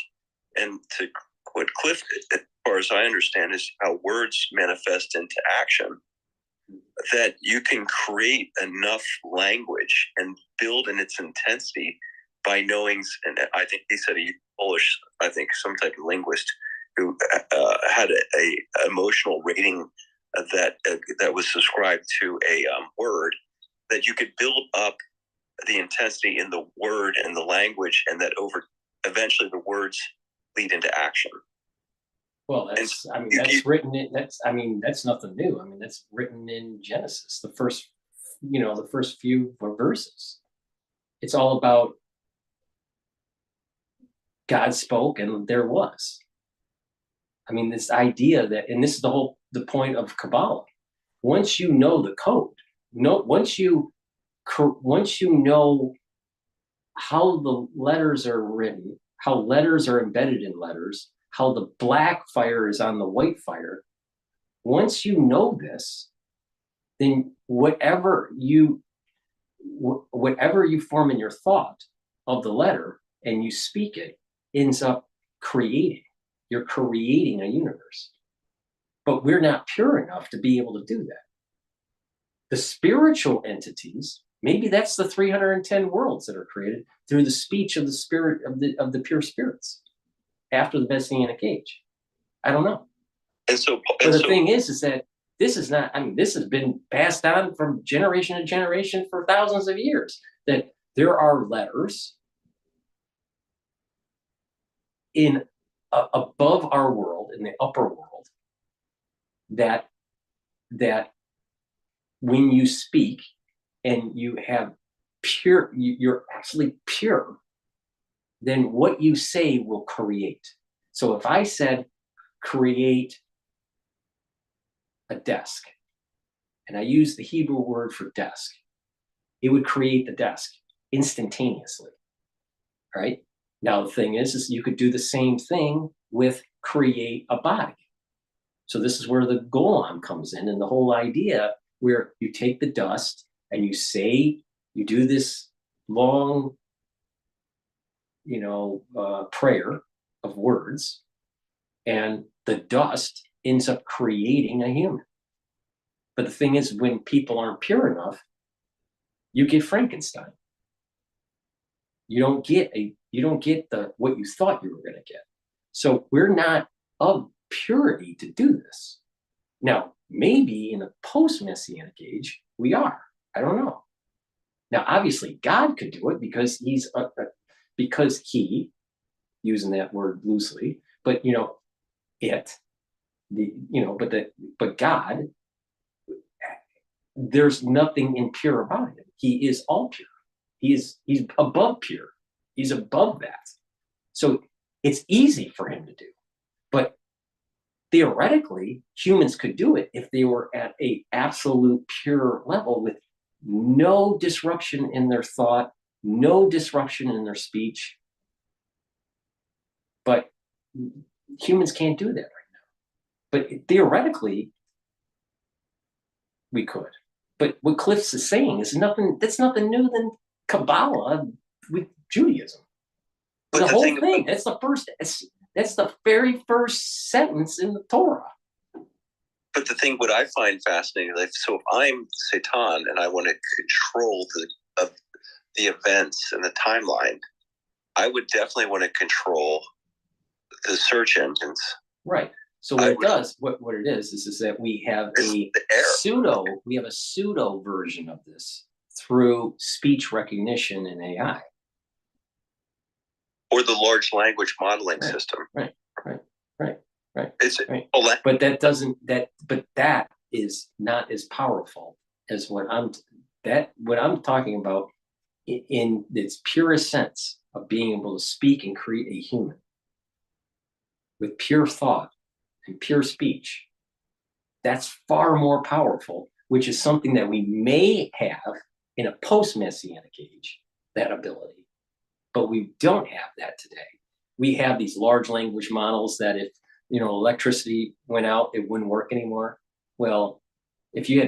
and to what Cliff, as far as I understand, is how words manifest into action, that you can create enough language and build in its intensity by knowing, and I think he said he's Polish, I think some type of linguist who had a emotional rating that was subscribed to a word, that you could build up the intensity in the word and the language, and that eventually the words lead into action. Well, that's nothing new. I mean, that's written in Genesis, the first few verses. It's all about God spoke and there was. I mean, this idea that, and this is the point of Kabbalah. Once you know the code, once you know how the letters are written, how letters are embedded in letters, how the black fire is on the white fire. Once you know this, then whatever you form in your thought of the letter and you speak it ends up creating. You're creating a universe. But we're not pure enough to be able to do that. The spiritual entities, maybe that's the 310 worlds that are created through the speech of the spirit of the pure spirits after the Messianic age. I don't know. But the thing is that this is not, I mean, this has been passed on from generation to generation for thousands of years, that there are letters above our world, in the upper world, that when you speak and you have pure, you're actually pure, then what you say will create. So if I said create a desk, and I use the Hebrew word for desk, it would create the desk instantaneously, right? Now the thing is you could do the same thing with create a body. So this is where the golem comes in, and the whole idea where you take the dust and you do this long, prayer of words, and the dust ends up creating a human. But the thing is, when people aren't pure enough, you get Frankenstein. You don't get what you thought you were going to get. So we're not of purity to do this. Now, maybe in a post-messianic age, we are. I don't know. Now, obviously, God could do it because because he, using that word loosely, but but God, there's nothing impure about him. He is all pure. He's above pure. He's above that. So it's easy for him to do. But theoretically, humans could do it if they were at a absolute pure level with no disruption in their thought, no disruption in their speech. But humans can't do that right now. But theoretically, we could. But what Cliff's is saying is that's nothing new than Kabbalah with Judaism. But the whole thing, thing. That's the very first sentence in the Torah. But the thing, what I find fascinating, so if I'm Satan and I want to control the events and the timeline, I would definitely want to control the search engines. Right. So what it is that we have a pseudo version of this through speech recognition and AI. Or the large language modeling system. Right. It's but that is not as powerful as what I'm talking about in its purest sense of being able to speak and create a human with pure thought and pure speech. That's far more powerful, which is something that we may have in a post-messianic age, that ability. But we don't have that today. We have these large language models that if electricity went out, it wouldn't work anymore. Well, if you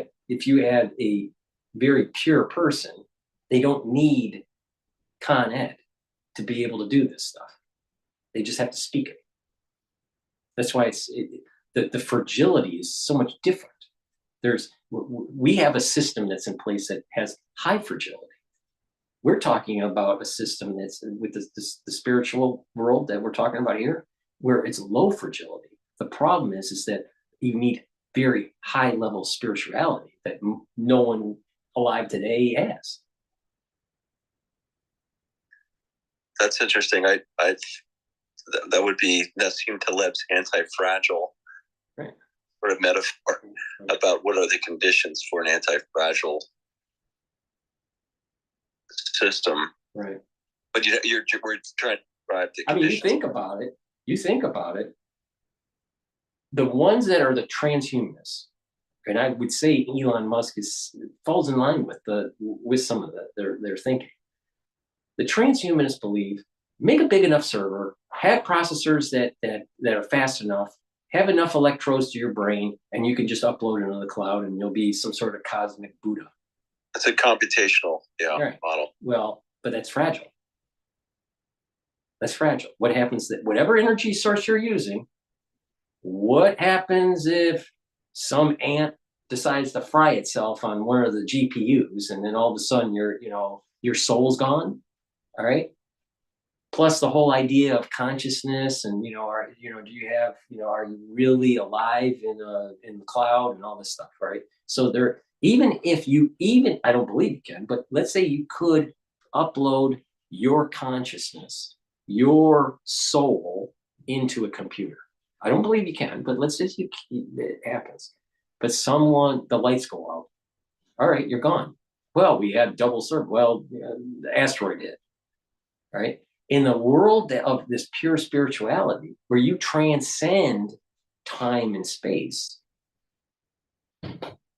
had a very pure person, they don't need Con Ed to be able to do this stuff. They just have to speak it. That's why the fragility is so much different. We have a system that's in place that has high fragility. We're talking about a system that's with the spiritual world that we're talking about here, where it's low fragility. The problem is that you need very high level spirituality that no one alive today has. That's interesting. That would be Nassim Taleb's anti-fragile sort of metaphor about what are the conditions for an anti-fragile system. Right. But we're trying to describe the conditions. I mean, you think about it. The ones that are the transhumanists, and I would say Elon Musk falls in line with some of their thinking. The transhumanists believe make a big enough server, have processors that are fast enough, have enough electrodes to your brain, and you can just upload it into the cloud, and you'll be some sort of cosmic Buddha. It's a computational model. Well, but that's fragile. That's fragile. What happens that whatever energy source you're using, what happens if some ant decides to fry itself on one of the GPUs, and then all of a sudden your soul's gone? All right. Plus the whole idea of consciousness, and do you have are you really alive in the cloud and all this stuff, right? So even if I don't believe you can, but let's say you could upload your consciousness, your soul into a computer. I don't believe you can, but let's say it happens. But the lights go out. All right, you're gone. Well, we had double serve. Well, the asteroid hit. All right. In the world of this pure spirituality, where you transcend time and space,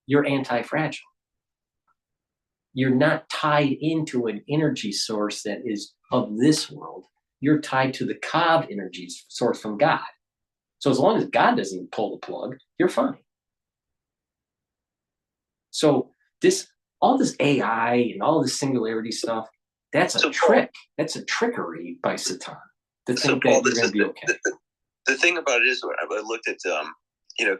you're anti-fragile. You're not tied into an energy source that is of this world. You're tied to the Kav energy source from God. So as long as God doesn't pull the plug, you're fine. So all this AI and all this singularity stuff, that's a trick. That's a trickery by Satan to think that you're going to be okay. The thing about it is, I looked at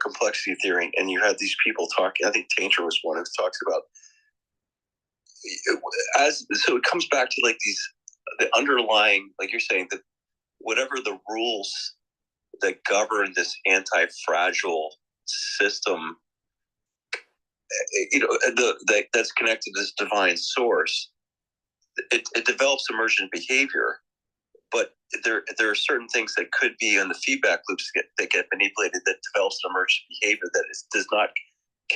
complexity theory, and you had these people talking. I think Tainter was one who talks about so it comes back to like the underlying, like you're saying, that whatever the rules that govern this anti-fragile system, that's connected to this divine source, it develops emergent behavior. But there are certain things that could be in the feedback loops that get manipulated, that develops an emergent behavior that does not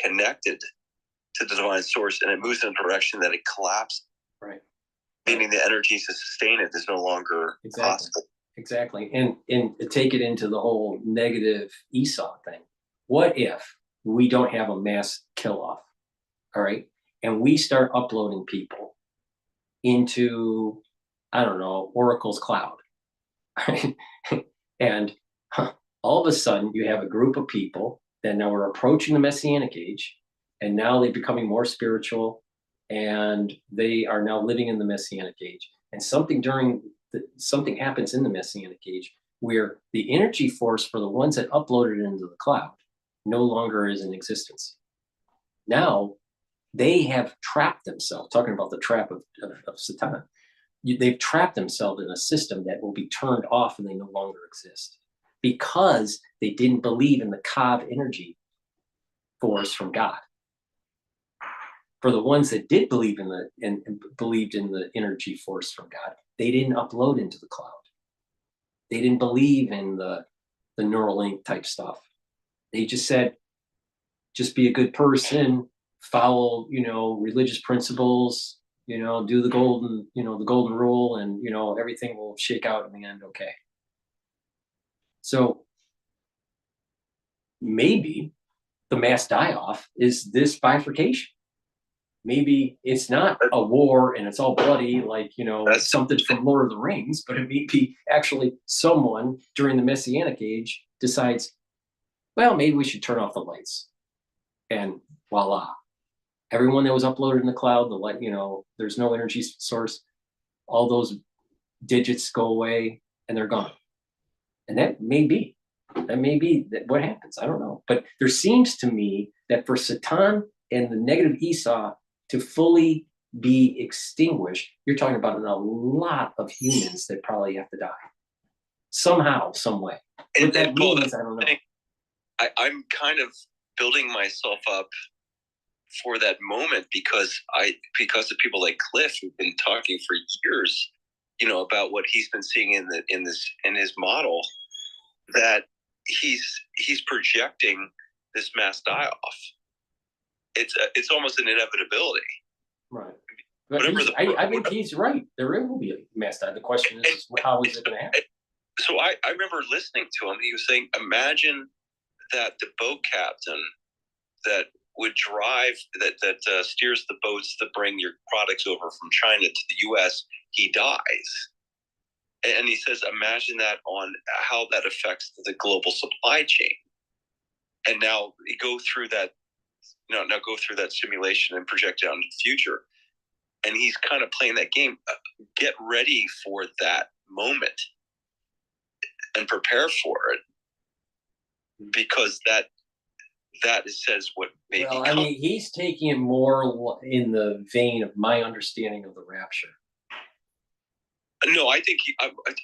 connected to the divine source, and it moves in a direction that it collapses. Right. Meaning the energy to sustain it is no longer possible. Exactly. And to take it into the whole negative Esau thing. What if we don't have a mass kill-off, all right? And we start uploading people into, I don't know, Oracle's cloud. And all of a sudden you have a group of people that now are approaching the Messianic age, and now they're becoming more spiritual, and they are now living in the Messianic age. And something happens in the Messianic age where the energy force for the ones that uploaded it into the cloud no longer is in existence. Now they have trapped themselves, talking about the trap of Satan. They've trapped themselves in a system that will be turned off and they no longer exist because they didn't believe in the Kav energy force from God. For the ones that did believe and believed in the energy force from God, they didn't upload into the cloud. They didn't believe in the Neuralink type stuff. They just said, just be a good person, follow, religious principles, do the golden rule, and, everything will shake out in the end okay. So maybe the mass die-off is this bifurcation. Maybe it's not a war and it's all bloody, like, something from Lord of the Rings, but it may be actually someone during the Messianic age decides, well, maybe we should turn off the lights. And voila. Everyone that was uploaded in the cloud, the light, there's no energy source. All those digits go away and they're gone. And that may be what happens. I don't know. But there seems to me that for Satan and the negative Esau to fully be extinguished, you're talking about a lot of humans that probably have to die somehow, some way. What that means, I don't know. I'm kind of building myself up for that moment because of people like Cliff who've been talking for years, about what he's been seeing in his model, that he's projecting this mass die-off. It's almost an inevitability. Right. But I think he's right. There will be a mass die. The question is, how is it going to happen? So I remember listening to him. He was saying, imagine that the boat captain that would drive, that steers the boats that bring your products over from China to the U.S., he dies. And he says, imagine that on how that affects the global supply chain. And now you go through that, go through that simulation and project it out into the future. And he's kind of playing that game. Get ready for that moment and prepare for it, because that says what may well, become. I mean, he's taking it more in the vein of my understanding of the rapture. No, I think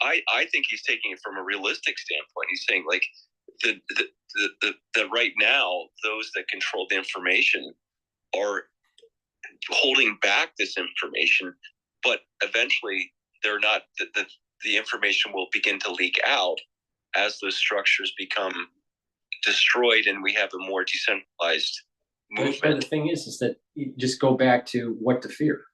I think he's taking it from a realistic standpoint. He's saying, like, the right now, those that control the information are holding back this information, but eventually they're not. The information will begin to leak out as those structures become destroyed, and we have a more decentralized movement. But the thing is that you just go back to what to fear.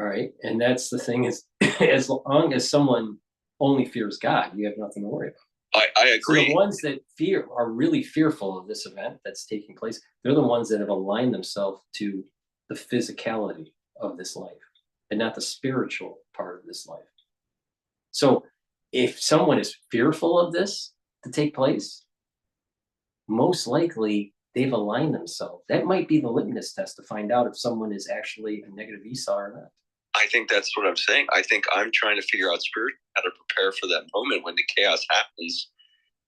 All right, and that's the thing is, as long as someone only fears God, you have nothing to worry about. I agree. So the ones that are really fearful of this event that's taking place, they're the ones that have aligned themselves to the physicality of this life and not the spiritual part of this life. So if someone is fearful of this to take place, most likely they've aligned themselves. That might be the litmus test to find out if someone is actually a negative Esau or not. I think that's what I'm saying. I think I'm trying to figure out spiritually how to prepare for that moment when the chaos happens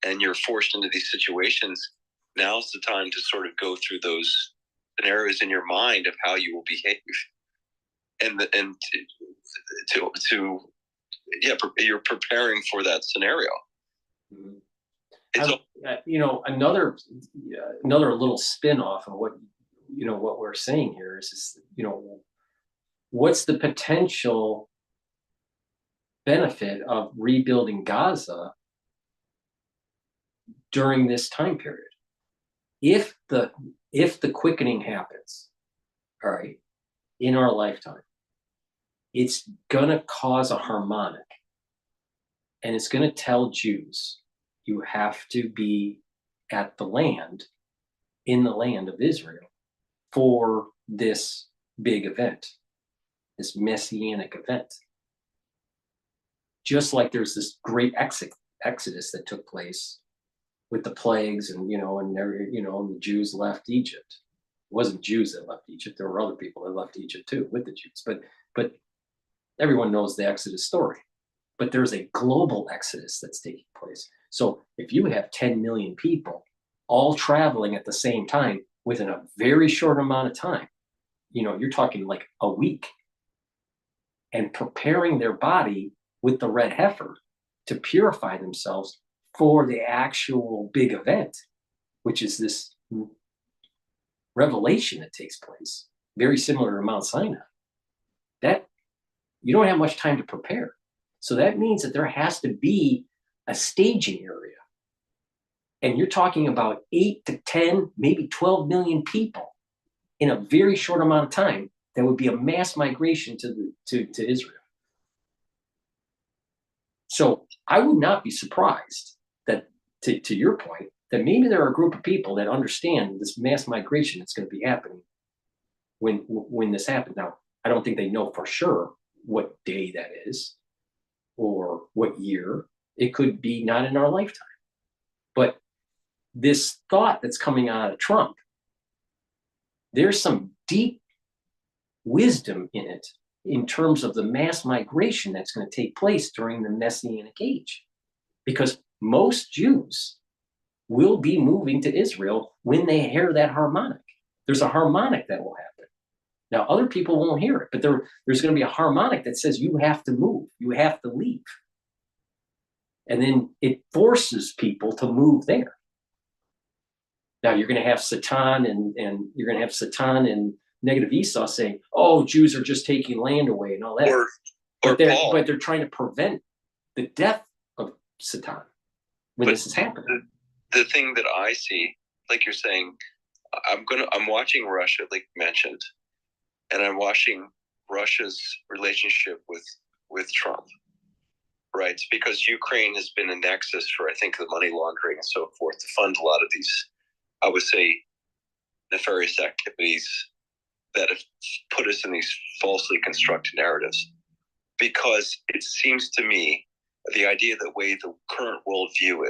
and you're forced into these situations. Now's the time to sort of go through those scenarios in your mind of how you will behave, and you're preparing for that scenario. Another little spin off of what we're saying here is what's the potential benefit of rebuilding Gaza during this time period? If the quickening happens, all right, in our lifetime, it's gonna cause a harmonic, and it's gonna tell Jews, you have to be at the land, in the land of Israel, for this big event, this messianic event. Just like there's this great exodus that took place with the plagues, and the Jews left Egypt. It wasn't Jews that left Egypt. There were other people that left Egypt too with the Jews. But everyone knows the Exodus story. But there's a global exodus that's taking place. So if you have 10 million people all traveling at the same time within a very short amount of time, you're talking like a week, and preparing their body with the red heifer to purify themselves for the actual big event, which is this revelation that takes place, very similar to Mount Sinai. That you don't have much time to prepare. So that means that there has to be a staging area. And you're talking about 8 to 10, maybe 12 million people in a very short amount of time. That would be a mass migration to Israel. So I would not be surprised that, to your point, that maybe there are a group of people that understand this mass migration that's going to be happening when this happens. Now, I don't think they know for sure what day that is or what year. It could be not in our lifetime. But this thought that's coming out of Trump, there's some deep wisdom in it in terms of the mass migration that's going to take place during the Messianic age. Because most Jews will be moving to Israel when they hear that harmonic. There's a harmonic that will happen. Now, other people won't hear it, but there's going to be a harmonic that says you have to move, you have to leave. And then it forces people to move there. Now, you're going to have Satan and negative Esau saying, "Oh, Jews are just taking land away," and all that. But they're trying to prevent the death of Satan when this is happening. The thing that I see, like you're saying, I'm watching Russia, like you mentioned, and I'm watching Russia's relationship with Trump, right? It's because Ukraine has been a nexus for, I think, the money laundering and so forth to fund a lot of these, I would say, nefarious activities that have put us in these falsely constructed narratives. Because it seems to me the idea that way the current worldview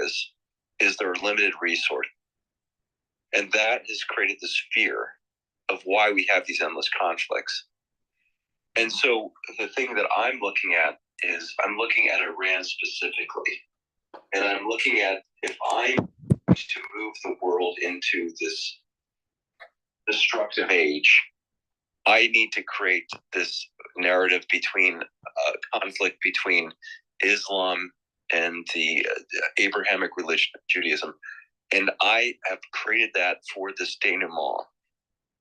is there are limited resources. And that has created this fear of why we have these endless conflicts. And so the thing that I'm looking at is I'm looking at Iran specifically. And I'm looking at, if I'm going to move the world into this destructive age, I need to create this narrative between conflict between Islam and the Abrahamic religion of Judaism. And I have created that for this denouement.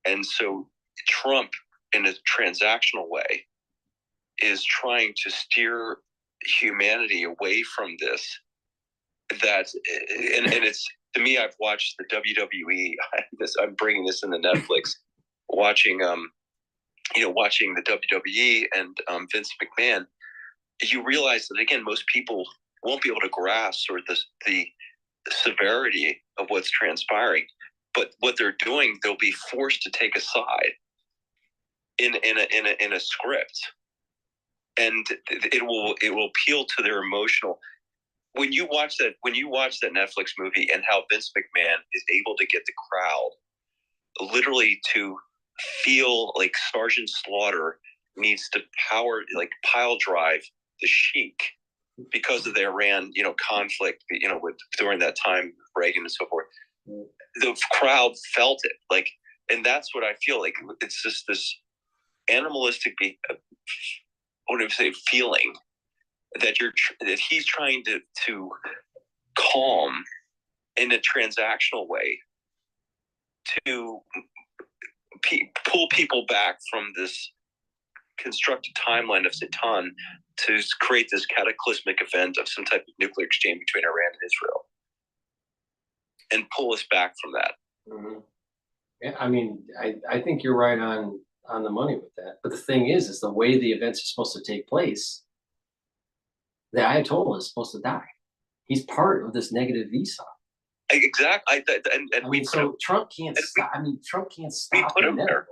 And so Trump, in a transactional way, is trying to steer humanity away from this. And it's, to me, I've watched the WWE. I'm bringing this into Netflix, watching the WWE and Vince McMahon. You realize that, again, most people won't be able to grasp or the severity of what's transpiring, but what they're doing, they'll be forced to take a side in a script, and it will appeal to their emotional. When you watch that Netflix movie and how Vince McMahon is able to get the crowd literally to feel like Sergeant Slaughter needs to pile drive the Sheik because of the Iran, conflict, with during that time, Reagan and so forth. The crowd felt it, and that's what I feel like. It's just this animalistic, feeling that that he's trying to calm in a transactional way to pull people back from this constructed timeline of Satan to create this cataclysmic event of some type of nuclear exchange between Iran and Israel and pull us back from that. Mm-hmm. Yeah, I mean, I think you're right on the money with that. But the thing is the way the events are supposed to take place, the Ayatollah is supposed to die. He's part of this negative Esau. Exactly. Trump can't stop. Trump can't stop. We put him there.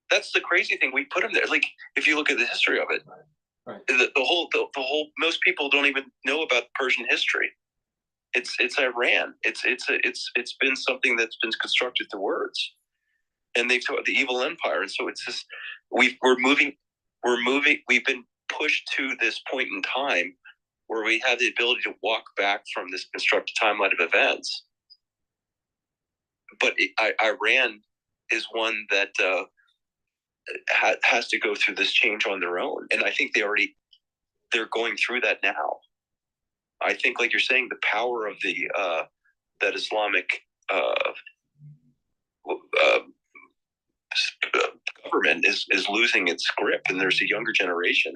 That's the crazy thing. We put him there. Like, if you look at the history of it, right. the whole. Most people don't even know about Persian history. It's Iran. It's been something that's been constructed through words, and they've taught the evil empire. And so it's just we're moving. We've been pushed to this point in time where we have the ability to walk back from this constructed timeline of events. But Iran is one that has to go through this change on their own, and I think they're going through that now. I think, like you're saying, the power of that Islamic government is losing its grip, and there's a younger generation,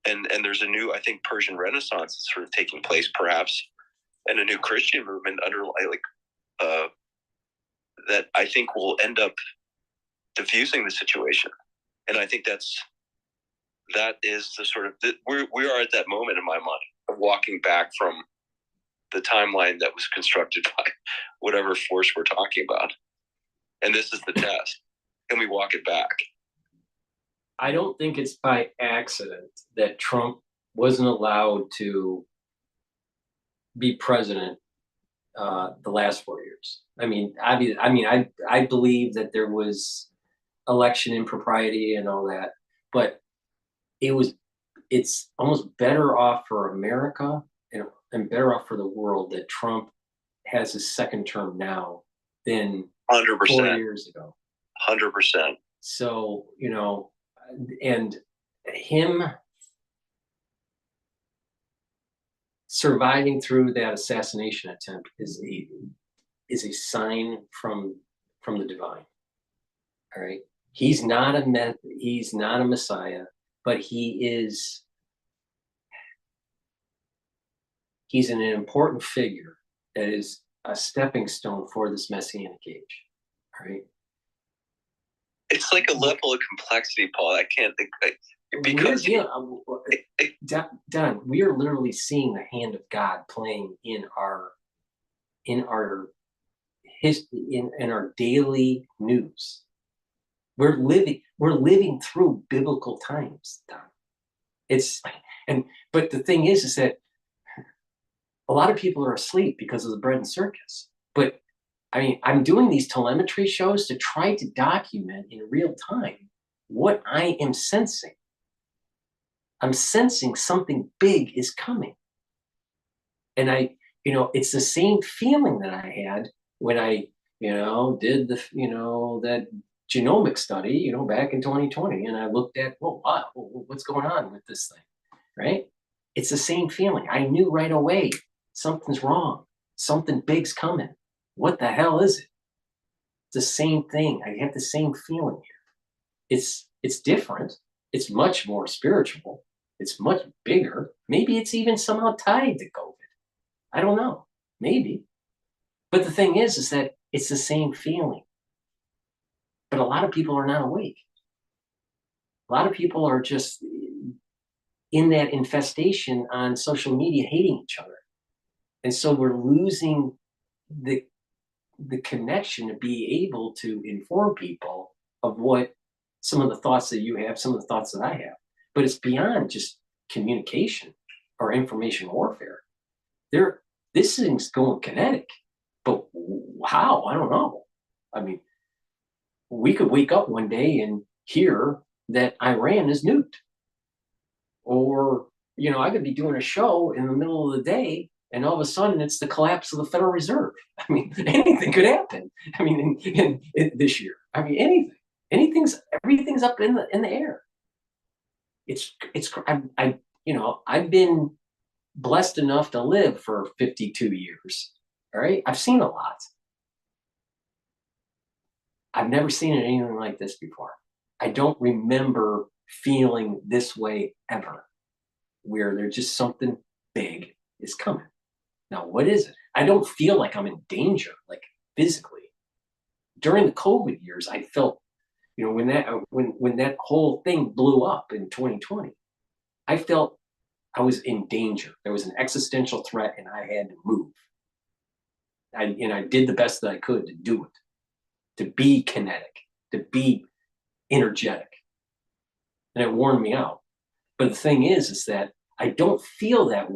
and there's a new, I think, Persian Renaissance that's sort of taking place, perhaps, and a new Christian movement that I think will end up diffusing the situation. And I think that is the sort of we are at that moment in my mind of walking back from the timeline that was constructed by whatever force we're talking about, and this is the test. Can we walk it back? I don't think it's by accident that Trump wasn't allowed to be president the last 4 years. I believe that there was election impropriety and all that, but it's almost better off for America and better off for the world that Trump has his second term now than 100%. 4 years ago. 100%. So, and him surviving through that assassination attempt is a sign from the divine. All right. He's not a Messiah, but he's an important figure that is a stepping stone for this messianic age. All right. It's like a level of complexity, Paul. I can't think because Don, we are literally seeing the hand of God playing in our daily news. We're living through biblical times, Don. But the thing is that a lot of people are asleep because of the bread and circus. But I'm doing these telemetry shows to try to document in real time what I am sensing. I'm sensing something big is coming. And it's the same feeling that I had when I, did that genomic study, back in 2020, and I looked at, wow, what's going on with this thing, right? It's the same feeling. I knew right away something's wrong. Something big's coming. What the hell is it? It's the same thing. I have the same feeling here. It's different. It's much more spiritual. It's much bigger. Maybe it's even somehow tied to COVID. I don't know. Maybe. But the thing is that it's the same feeling. But a lot of people are not awake. A lot of people are just in that infestation on social media, hating each other. And so we're losing the connection to be able to inform people of what some of the thoughts that you have, some of the thoughts that I have. But it's beyond just communication or information warfare. This thing's going kinetic. But how? I don't know. I mean, we could wake up one day and hear that Iran is nuked. Or, you know, I could be doing a show in the middle of the day and all of a sudden it's the collapse of the Federal Reserve. I mean, anything could happen. I mean, in this year, I mean, everything's up in the air. You know, I've been blessed enough to live for 52 years. All right. I've seen a lot. I've never seen anything like this before. I don't remember feeling this way ever, where there's just something big is coming. Now, what is it? I don't feel like I'm in danger, like physically. During the COVID years, I felt, you know, when that whole thing blew up in 2020, I felt I was in danger. There was an existential threat and I had to move. And I did the best that I could to do it, to be kinetic, to be energetic. And it worn me out. But the thing is that I don't feel that.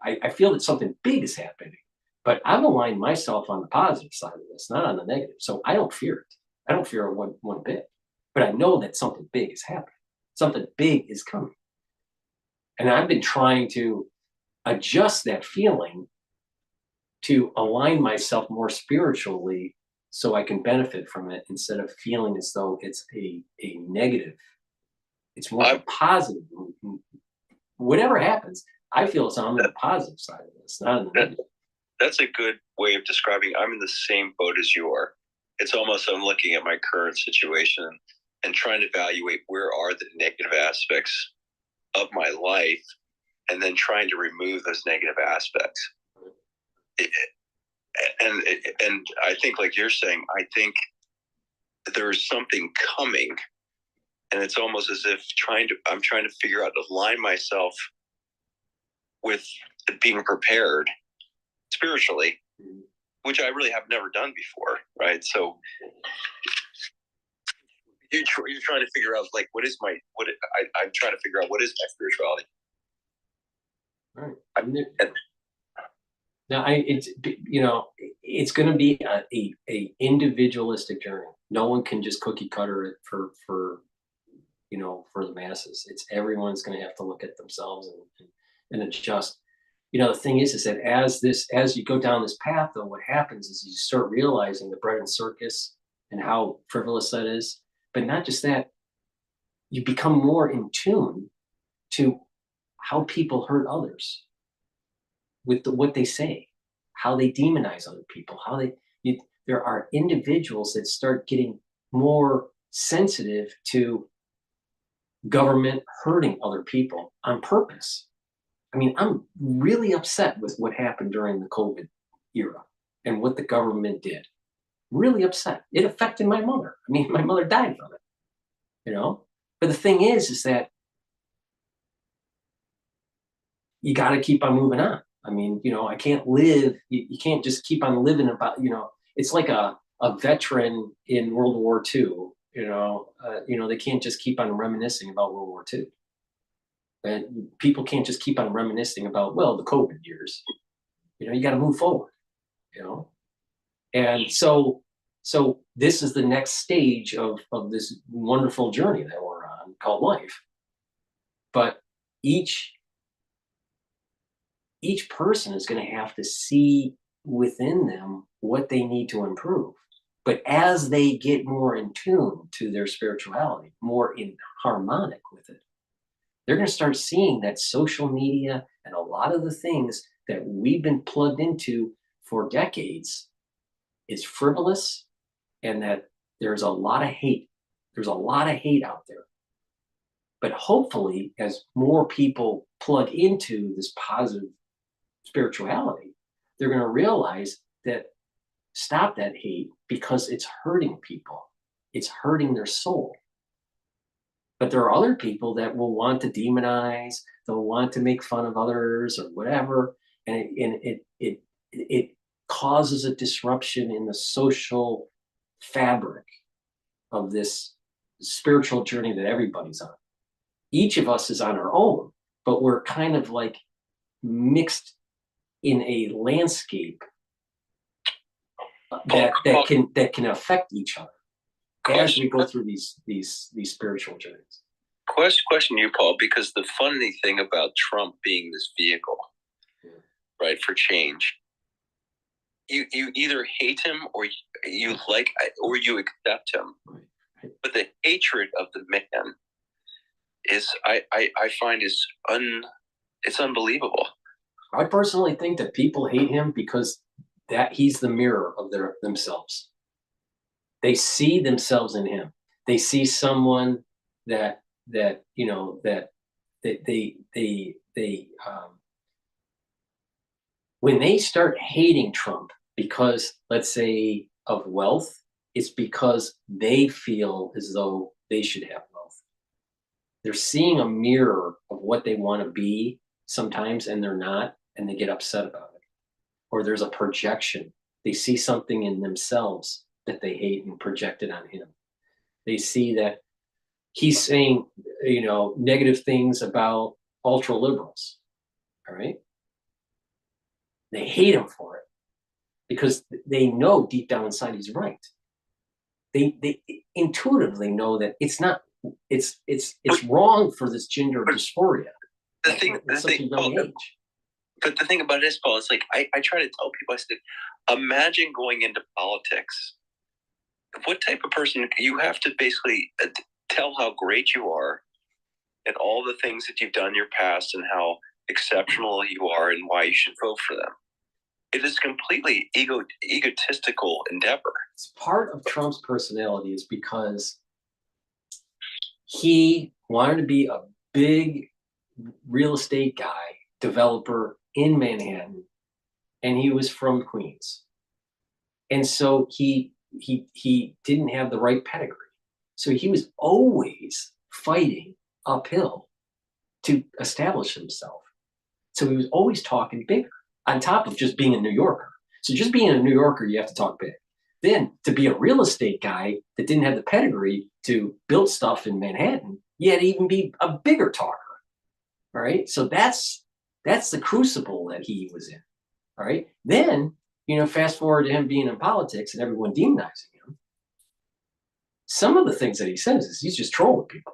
I feel that something big is happening, but I've aligned myself on the positive side of this, not on the negative. So I don't fear it. I don't fear it one bit. But I know that something big is happening. Something big is coming. And I've been trying to adjust that feeling to align myself more spiritually so I can benefit from it instead of feeling as though it's a negative. It's more of a positive. Whatever happens, I feel it's on the positive side of this, not on the negative. That's a good way of describing. I'm in the same boat as you are. It's almost I'm looking at my current situation and trying to evaluate where are the negative aspects of my life and then trying to remove those negative aspects. And I think, like you're saying, I think there's something coming, and it's almost as if I'm trying to figure out to align myself with being prepared spiritually, which I really have never done before, right? So you're trying to figure out, like, I'm trying to figure out what is my spirituality. Right. Now, it's going to be a individualistic journey. No one can just cookie cutter it for the masses. It's everyone's going to have to look at themselves and adjust. You know, the thing is that as you go down this path, though, what happens is you start realizing the bread and circus and how frivolous that is. But not just that, you become more in tune to how people hurt others with what they say, how they demonize other people, there are individuals that start getting more sensitive to government hurting other people on purpose. I mean, I'm really upset with what happened during the COVID era and what the government did. Really upset. It affected my mother. I mean, my mother died from it, you know? But the thing is that you got to keep on moving on. I mean, you know, I can't live, you can't just keep on living about, you know, it's like a veteran in World War II, they can't just keep on reminiscing about World War II. And people can't just keep on reminiscing about, well, the COVID years. You know, you got to move forward, you know? And so this is the next stage of this wonderful journey that we're on called life. But each person is going to have to see within them what they need to improve. But as they get more in tune to their spirituality, more in harmonic with it, they're going to start seeing that social media and a lot of the things that we've been plugged into for decades is frivolous, and that there's a lot of hate. There's a lot of hate out there. But hopefully, as more people plug into this positive spirituality, they're going to realize that stop that hate because it's hurting people. It's hurting their soul. But there are other people that will want to demonize, they'll want to make fun of others or whatever. And it causes a disruption in the social fabric of this spiritual journey that everybody's on. Each of us is on our own, but we're kind of like mixed in a landscape that can affect each other as we go through these spiritual journeys. Question to you, Paul, because the funny thing about Trump being this vehicle, right, for change, you either hate him or you like or you accept him. But the hatred of the man is I find it's unbelievable. I personally think that people hate him because that he's the mirror of themselves. They see themselves in him. They see someone that you know that they when they start hating Trump because, let's say, of wealth, it's because they feel as though they should have wealth. They're seeing a mirror of what they want to be sometimes, and they're not, and they get upset about it. Or there's a projection. They see something in themselves that they hate and project it on him. They see that he's saying, you know, negative things about ultra liberals. All right. They hate him for it because they know deep down inside he's right. They intuitively know that it's not. It's wrong for this gender dysphoria. The thing, but the thing about it is, Paul, it's like I try to tell people. I said, imagine going into politics. What type of person you have to basically tell how great you are and all the things that you've done in your past and how exceptional you are and why you should vote for them. It is completely egotistical endeavor. It's part of Trump's personality is because he wanted to be a big real estate guy, developer in Manhattan, and he was from Queens. And so he didn't have the right pedigree. So he was always fighting uphill to establish himself. So he was always talking bigger on top of just being a New Yorker. So just being a New Yorker, you have to talk big. Then to be a real estate guy that didn't have the pedigree to build stuff in Manhattan, you had to even be a bigger talker. All right. So that's the crucible that he was in. All right. Then, you know, fast forward to him being in politics and everyone demonizing him. Some of the things that he says is he's just trolling people.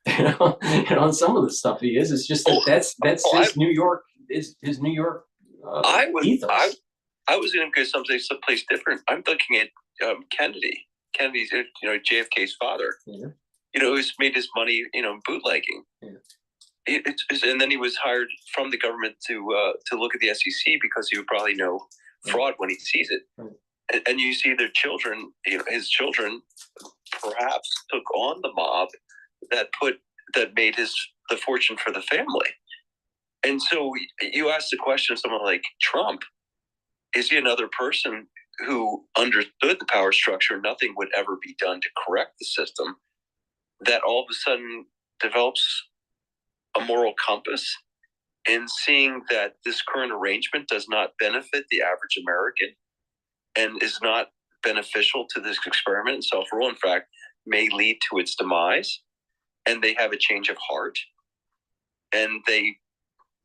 You know, and some of the stuff he is, it's just that's his New York his New York ethos. I was going to go someplace different. I'm looking at Kennedy. Kennedy's, you know, JFK's father. Yeah. You know, who's made his money, you know, bootlegging. Yeah. And then he was hired from the government to look at the SEC because he would probably know fraud when he sees it. Right. And you see their children, you know, his children perhaps took on the mob that made the fortune for the family. And so you ask the question of someone like Trump, is he another person who understood the power structure, nothing would ever be done to correct the system, that all of a sudden develops a moral compass in seeing that this current arrangement does not benefit the average American and is not beneficial to this experiment and self-rule, in fact, may lead to its demise, and they have a change of heart, and they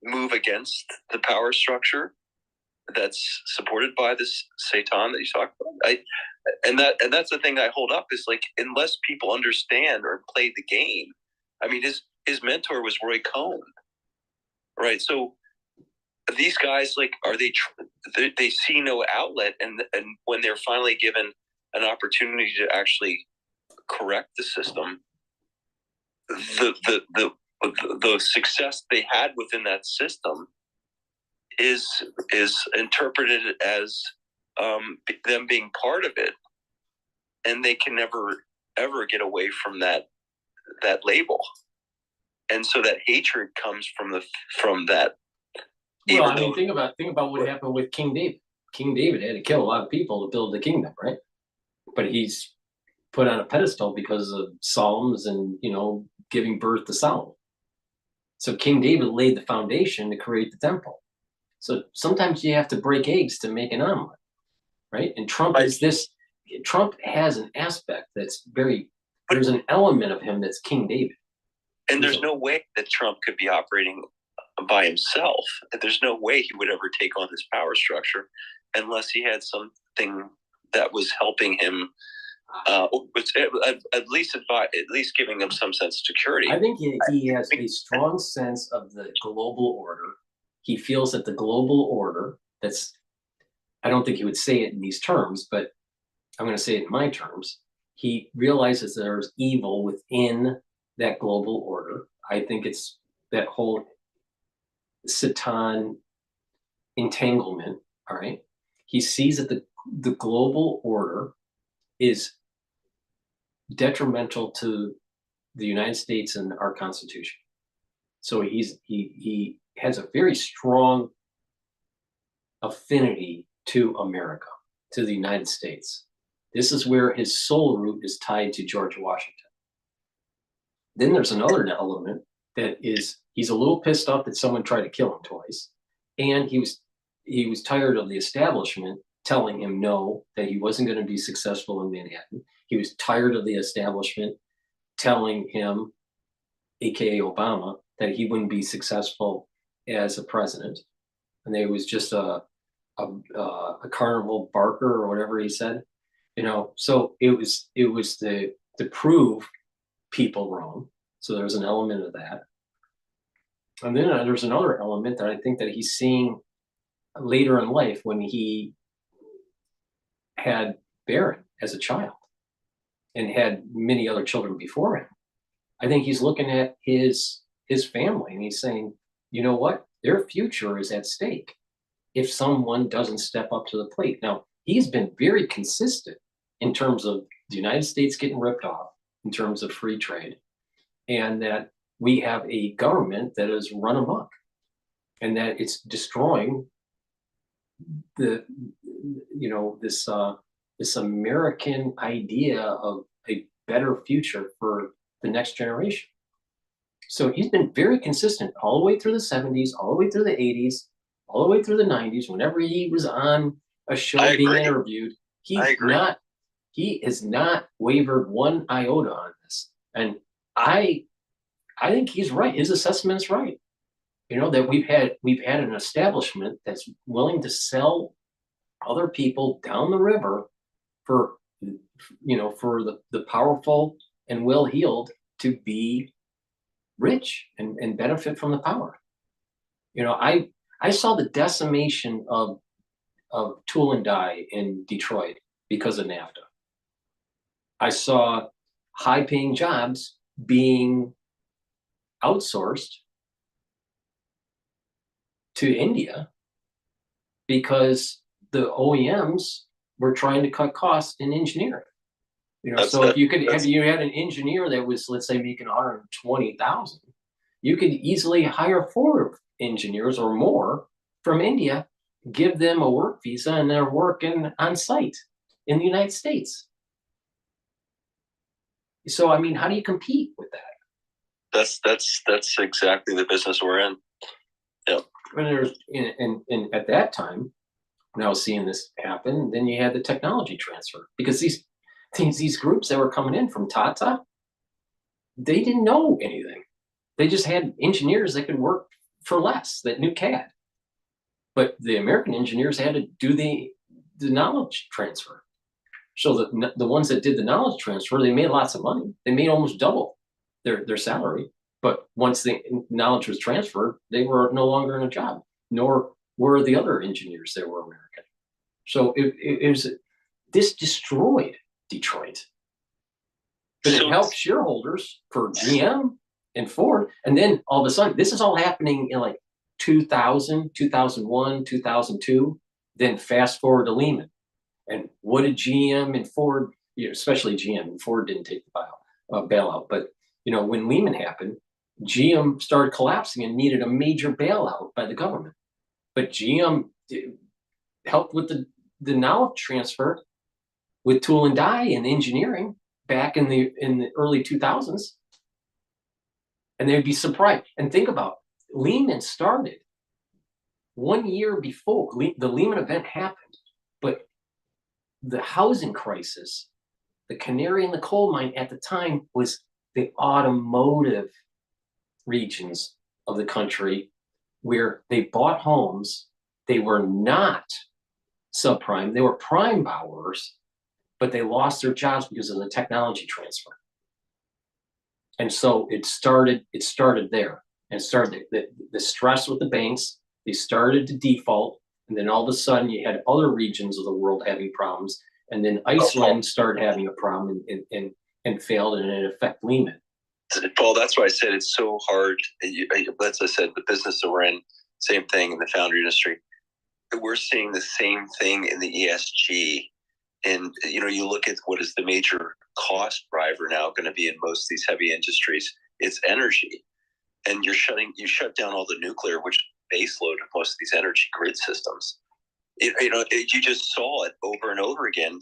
move against the power structure that's supported by this Satan that you talked about. And that's the thing I hold up is like, unless people understand or play the game. I mean, his mentor was Roy Cohn, right? So these guys, like, they see no outlet, and when they're finally given an opportunity to actually correct the system, the success they had within that system is interpreted as them being part of it, and they can never ever get away from that label, and so that hatred comes from that. Well, I mean, think about what happened with King David. King David had to kill a lot of people to build the kingdom, right? But he's put on a pedestal because of Psalms and, you know, giving birth to Solomon. So King David laid the foundation to create the temple. So sometimes you have to break eggs to make an omelet, right? And Trump has an aspect that's there's an element of him that's King David. And there's no way that Trump could be operating by himself. There's no way he would ever take on this power structure unless he had something that was helping him, was at least giving him some sense of security. I think he has a strong sense of the global order. He feels that the global order, I don't think he would say it in these terms, but I'm going to say it in my terms. He realizes there's evil within that global order. I think it's that whole Satan entanglement, all right? He sees that the global order is detrimental to the United States and our Constitution. So he has a very strong affinity to America, to the United States. This is where his soul root is tied to George Washington. Then there's another element that is, he's a little pissed off that someone tried to kill him twice. And he was tired of the establishment telling him no, that he wasn't going to be successful in Manhattan. He was tired of the establishment telling him, AKA Obama, that he wouldn't be successful as a president. And there was just a carnival barker or whatever he said, so it was to prove people wrong. So there's an element of that. And then there's another element that I think that he's seeing later in life when he had Barron as a child and had many other children before him. I think he's looking at his family and he's saying, you know what? Their future is at stake if someone doesn't step up to the plate. Now, he's been very consistent in terms of the United States getting ripped off, in terms of free trade, and that we have a government that is run amok and that it's destroying this American idea of a better future for the next generation. So he's been very consistent all the way through the 70s, all the way through the 80s, all the way through the 90s. Whenever he was on a show being interviewed, he has not wavered one iota on this. And I think he's right. His assessment is right. That we've had an establishment that's willing to sell other people down the river for the powerful and well-heeled to be rich and benefit from the power. I saw the decimation of tool and die in Detroit because of NAFTA. I saw high-paying jobs being outsourced to India because the OEMs were trying to cut costs in engineering. So if you had an engineer that was, let's say, making $120,000, you could easily hire 4 engineers or more from India, give them a work visa, and they're working on site in the United States. So, I mean, how do you compete with that? That's exactly the business we're in. Yeah. And at that time, when I was seeing this happen, then you had the technology transfer, because these groups that were coming in from Tata, they didn't know anything. They just had engineers that could work for less, that knew CAD. But the American engineers had to do the knowledge transfer. So the ones that did the knowledge transfer, they made lots of money. They made almost double their salary. But once the knowledge was transferred, they were no longer in a job, nor were the other engineers that were American. So this destroyed Detroit. But it helped shareholders for GM and Ford. And then all of a sudden, this is all happening in like 2000, 2001, 2002. Then fast forward to Lehman. And what did GM and Ford, especially GM, and Ford didn't take the bailout. But when Lehman happened, GM started collapsing and needed a major bailout by the government. But GM helped with the knowledge transfer with tool and die and engineering back in the early 2000s. And they'd be surprised. And think about it, Lehman started 1 year before the Lehman event happened, but the housing crisis, the canary in the coal mine at the time, was the automotive regions of the country where they bought homes. They were not subprime. They were prime borrowers, but they lost their jobs because of the technology transfer. And so it started there, and started the stress with the banks. They started to default, and then all of a sudden you had other regions of the world having problems, and then Iceland started having a problem and failed, and it affected Lehman. Paul, that's why I said it's so hard. As I said, the business that we're in, same thing in the foundry industry. We're seeing the same thing in the ESG. And, you look at what is the major cost driver now going to be in most of these heavy industries. It's energy. And you shut down all the nuclear, which base load of most of these energy grid systems. You just saw it over and over again.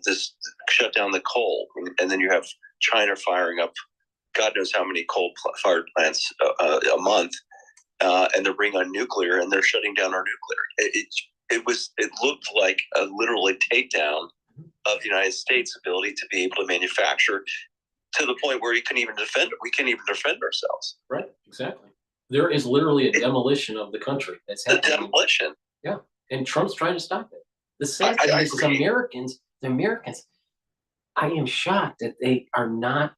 This shut down the coal, and then you have China firing up God knows how many coal-fired plants a month, and they're bringing on nuclear, and they're shutting down our nuclear. It looked like a literal takedown of the United States' ability to be able to manufacture, to the point where we can't even defend ourselves. Right, exactly. There is literally a demolition of the country that's happening. A demolition. Yeah, and Trump's trying to stop it. The sad thing is, the Americans, I am shocked that they are not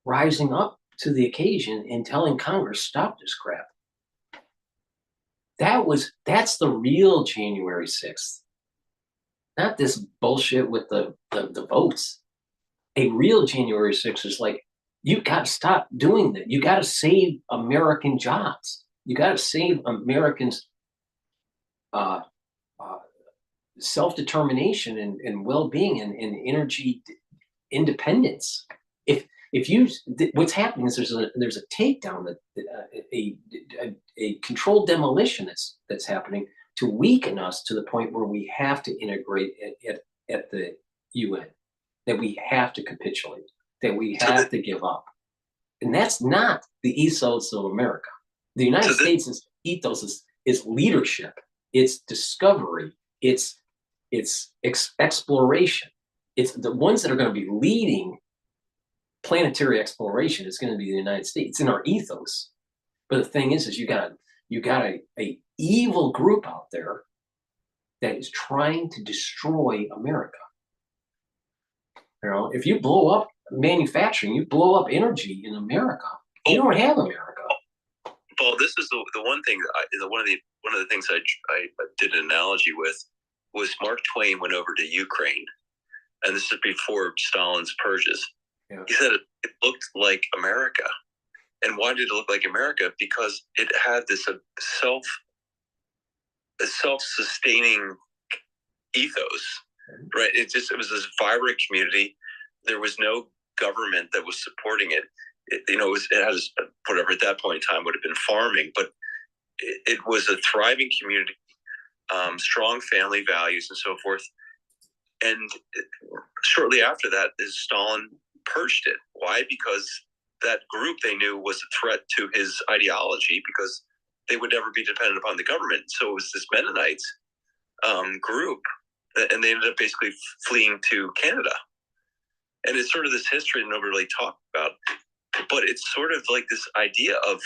rising up to the occasion and telling Congress, stop this crap. That's the real January 6th. Not this bullshit with the votes. A real January 6th is like, you got to stop doing that. You got to save American jobs. You got to save Americans' self-determination and well-being and energy independence. What's happening is there's a takedown, a controlled demolition that's happening to weaken us to the point where we have to integrate at the UN, that we have to capitulate, that we have to give up. And that's not the ethos of America. The United States' ethos is leadership, it's discovery, it's exploration. It's the ones that are going to be leading planetary exploration is going to be the United States. It's in our ethos. But the thing is you got a evil group out there that is trying to destroy America. If you blow up manufacturing, you blow up energy in America, you don't have America. Paul, this is the one thing. One of the things I did an analogy with was Mark Twain went over to Ukraine, and this is before Stalin's purges. Yeah. He said it looked like America. And why did it look like America? Because it had this self-sustaining ethos, right? It was this vibrant community. There was no government that was supporting it. It has whatever at that point in time would have been farming, but it was a thriving community, strong family values and so forth. And shortly after that, Stalin purged it. Why? Because that group they knew was a threat to his ideology, because they would never be dependent upon the government. So it was this Mennonites group, and they ended up basically fleeing to Canada. And it's sort of this history that nobody really talked about, but it's sort of like this idea of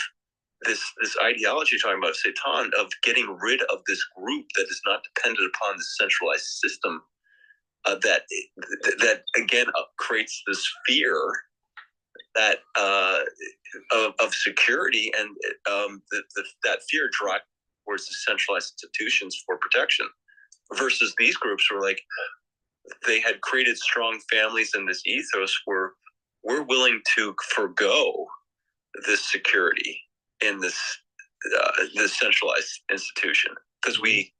this ideology you're talking about, Satan, of getting rid of this group that is not dependent upon the centralized system. That again creates this fear that of security, and that fear drives towards the centralized institutions for protection. Versus these groups were like, they had created strong families and this ethos where we're willing to forgo this security in this centralized institution because we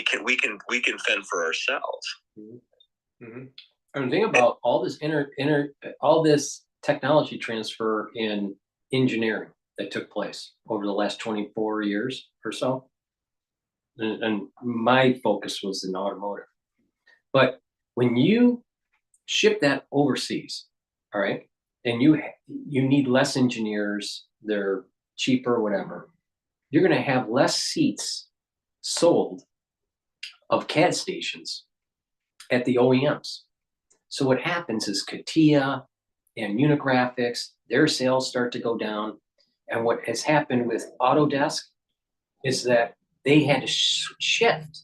can fend for ourselves. Mm-hmm. Mm-hmm. I mean, think about all this all this technology transfer in engineering that took place over the last 24 years or so. And my focus was in automotive. But when you ship that overseas, all right, and you need less engineers, they're cheaper, whatever, you're going to have less seats sold of CAD stations at the OEMs. So what happens is CATIA and Unigraphics, their sales start to go down. And what has happened with Autodesk is that they had to shift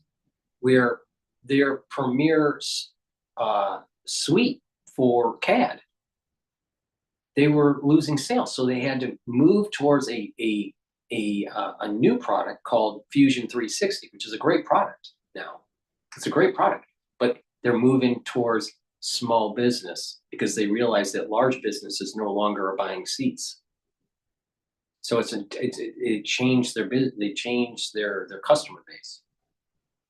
where their premier suite for CAD, they were losing sales, so they had to move towards a new product called Fusion 360, which is a great product now. It's a great product, but they're moving towards small business because they realize that large businesses no longer are buying seats. So it changed their business. They changed their customer base.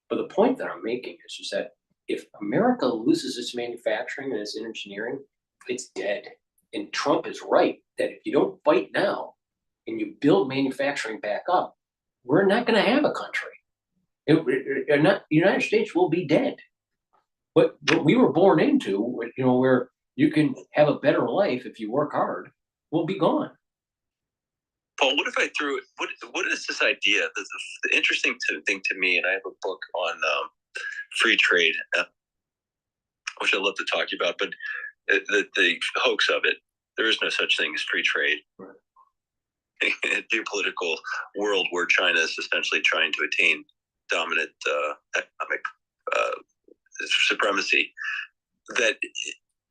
But the point that I'm making is just that if America loses its manufacturing and its engineering, it's dead. And Trump is right that if you don't fight now and you build manufacturing back up, we're not going to have a country. The United States will be dead. What we were born into, where you can have a better life if you work hard, will be gone. Paul, what if I threw it? What is this idea? The interesting thing to me, and I have a book on free trade, which I'd love to talk to you about, but the hoax of it, there is no such thing as free trade. Right. In a geopolitical world where China is essentially trying to attain dominant economic supremacy, that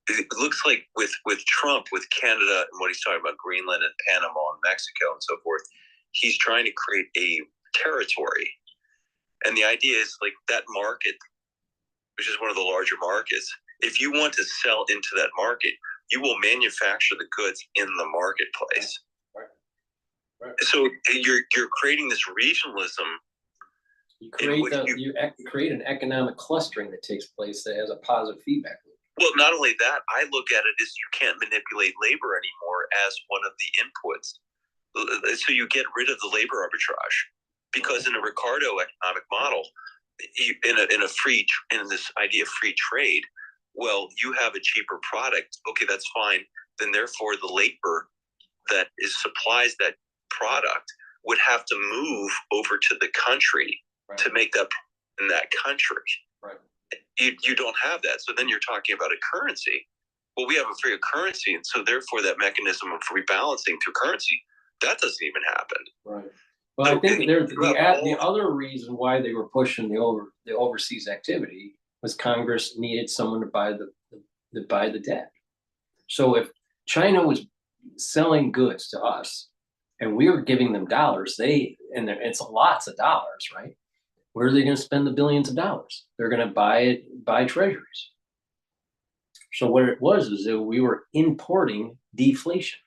it looks like with Trump, with Canada, and what he's talking about, Greenland and Panama and Mexico and so forth, he's trying to create a territory. And the idea is like that market, which is one of the larger markets, if you want to sell into that market, you will manufacture the goods in the marketplace. Right. So you're creating this regionalism. You create an economic clustering that takes place that has a positive feedback loop. Well, not only that, I look at it as you can't manipulate labor anymore as one of the inputs. So you get rid of the labor arbitrage, because in a Ricardo economic model, in this idea of free trade, well, you have a cheaper product. Okay, that's fine. Then therefore, the labor that supplies that product would have to move over to the country to make that in that country. Right. You don't have that. So then you're talking about a currency. Well, we have a free currency, and so therefore that mechanism of rebalancing through currency, that doesn't even happen. Right. Well, so I think the other reason why they were pushing the overseas activity was Congress needed someone to buy the debt. So if China was selling goods to us and we were giving them dollars, it's lots of dollars, right? Where are they going to spend the billions of dollars? They're going to buy treasuries. So what it was is that we were importing deflation,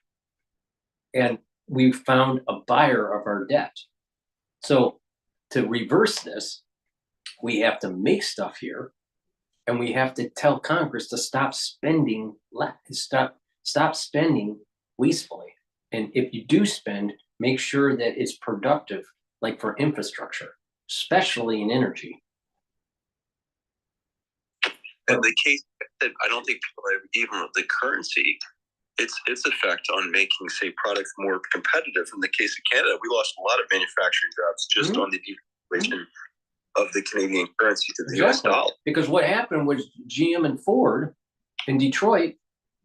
and we found a buyer of our debt. So to reverse this, we have to make stuff here, and we have to tell Congress to stop spending stop spending wastefully. And if you do spend, make sure that it's productive, like for infrastructure, especially in energy. And the case that I don't think people have, even with the currency, its effect on making, say, products more competitive. In the case of Canada, we lost a lot of manufacturing jobs just on the devaluation of the Canadian currency to the US dollar. Because what happened was GM and Ford in Detroit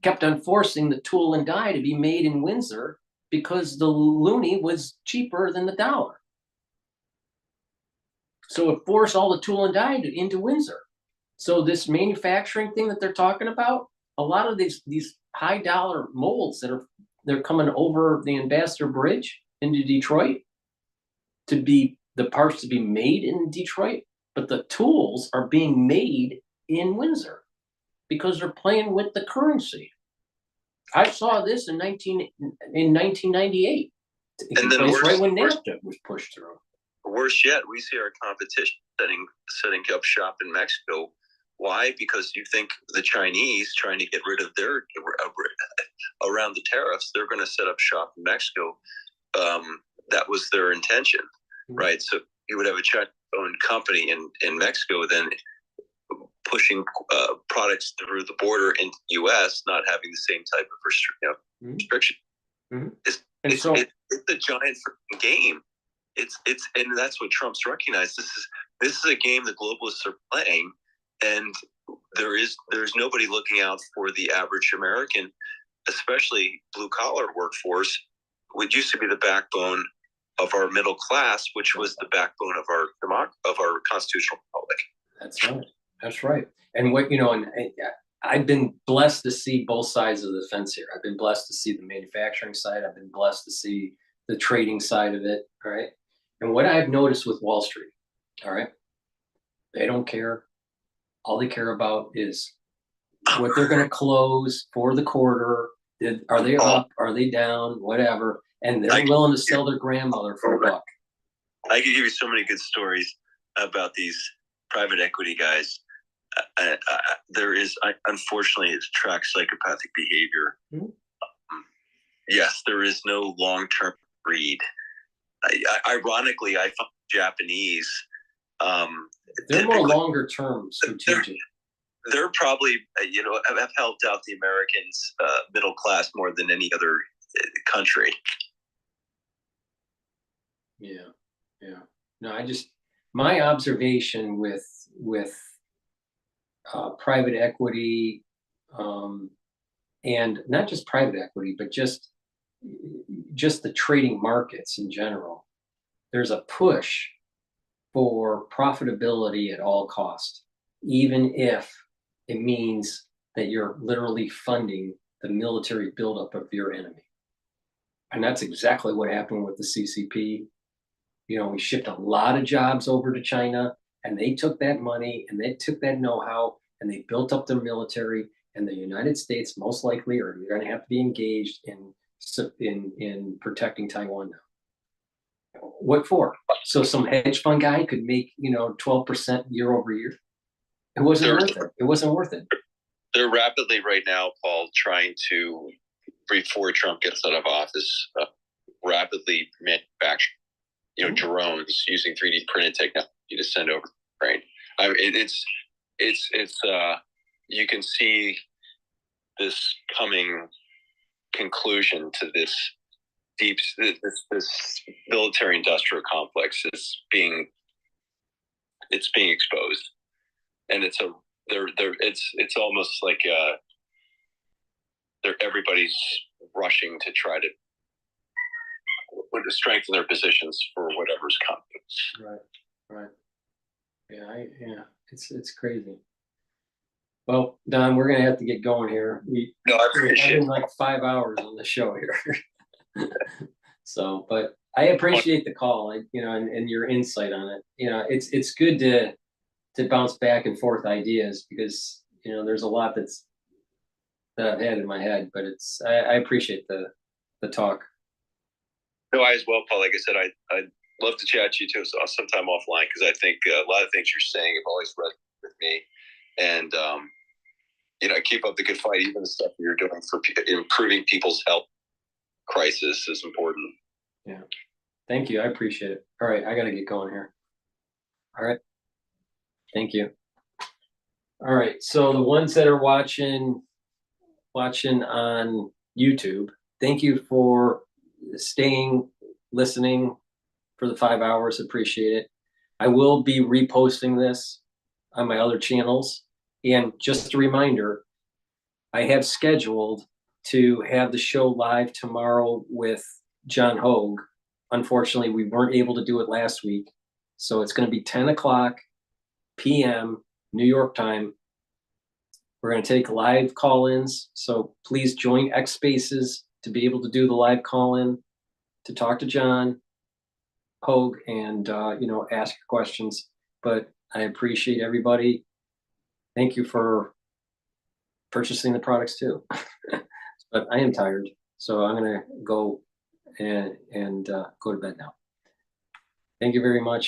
kept on forcing the tool and die to be made in Windsor because the loonie was cheaper than the dollar. So it forced all the tool and die into Windsor. So this manufacturing thing that they're talking about, a lot of these high dollar molds they're coming over the Ambassador Bridge into Detroit to be the parts to be made in Detroit, but the tools are being made in Windsor because they're playing with the currency. I saw this in 1998. And then right when NAFTA was pushed through. Worse yet, we see our competition setting up shop in Mexico. Why? Because you think the Chinese trying to get rid of their around the tariffs, they're going to set up shop in Mexico. That was their intention, right? So you would have a Chinese-owned company in Mexico, then pushing products through the border into the U.S., not having the same type of restriction. It's a giant freaking game. And that's what Trump's recognized. This is a game the globalists are playing, and there's nobody looking out for the average American, especially blue collar workforce, which used to be the backbone of our middle class, which was the backbone of our constitutional republic. That's right. That's right. And what, and I've been blessed to see both sides of the fence here. I've been blessed to see the manufacturing side. I've been blessed to see the trading side of it. All right. And what I've noticed with Wall Street, all right, they don't care. All they care about is what they're going to close for the quarter. Are they up? Are they down? Whatever. And they're willing to sell their grandmother for a buck. I could give you so many good stories about these private equity guys. There is, unfortunately, it tracks psychopathic behavior. Yes, there is no long-term greed. Ironically, I found Japanese. They're more longer-term strategic. They're probably, have helped out the Americans, middle class more than any other country. Yeah. No, my observation with private equity, and not just private equity, but just the trading markets in general. There's a push for profitability at all costs, even if it means that you're literally funding the military buildup of your enemy. And that's exactly what happened with the CCP. We shipped a lot of jobs over to China, and they took that money and they took that know-how and they built up their military. And the United States most likely are going to have to be engaged in protecting Taiwan now. What for? So some hedge fund guy could make 12% year over year. It wasn't worth it. It wasn't worth it. They're rapidly right now, Paul, trying to, before Trump gets out of office, rapidly manufacture drones using 3D printed technology to send over Ukraine. It's you can see this coming conclusion to this this military industrial complex is being exposed, and it's almost like everybody's rushing to try to strengthen their positions for whatever's coming. Right. Yeah. It's crazy. Well, Don, we're gonna have to get going here. I appreciate it. Like 5 hours on the show here. So, but I appreciate the call, and your insight on it. It's good to bounce back and forth ideas, because there's a lot that I've had in my head, but I appreciate the talk. No, I as well, Paul. Like I said, I'd love to chat to you too, so sometime offline, because I think a lot of things you're saying have always resonated with me, and keep up the good fight. Even the stuff you're doing for improving people's health crisis is important. Yeah, thank you. I appreciate it. All right, I got to get going here. All right, thank you. All right, so the ones that are watching on YouTube, thank you for listening for the 5 hours. Appreciate it. I will be reposting this on my other channels. And just a reminder, I have scheduled to have the show live tomorrow with John Hogue. Unfortunately, we weren't able to do it last week. So it's going to be 10 o'clock p.m. New York time. We're going to take live call-ins. So please join X Spaces to be able to do the live call-in, to talk to John Hogue and, ask questions. But I appreciate everybody. Thank you for purchasing the products too. But I am tired, so I'm going to go and go to bed now. Thank you very much.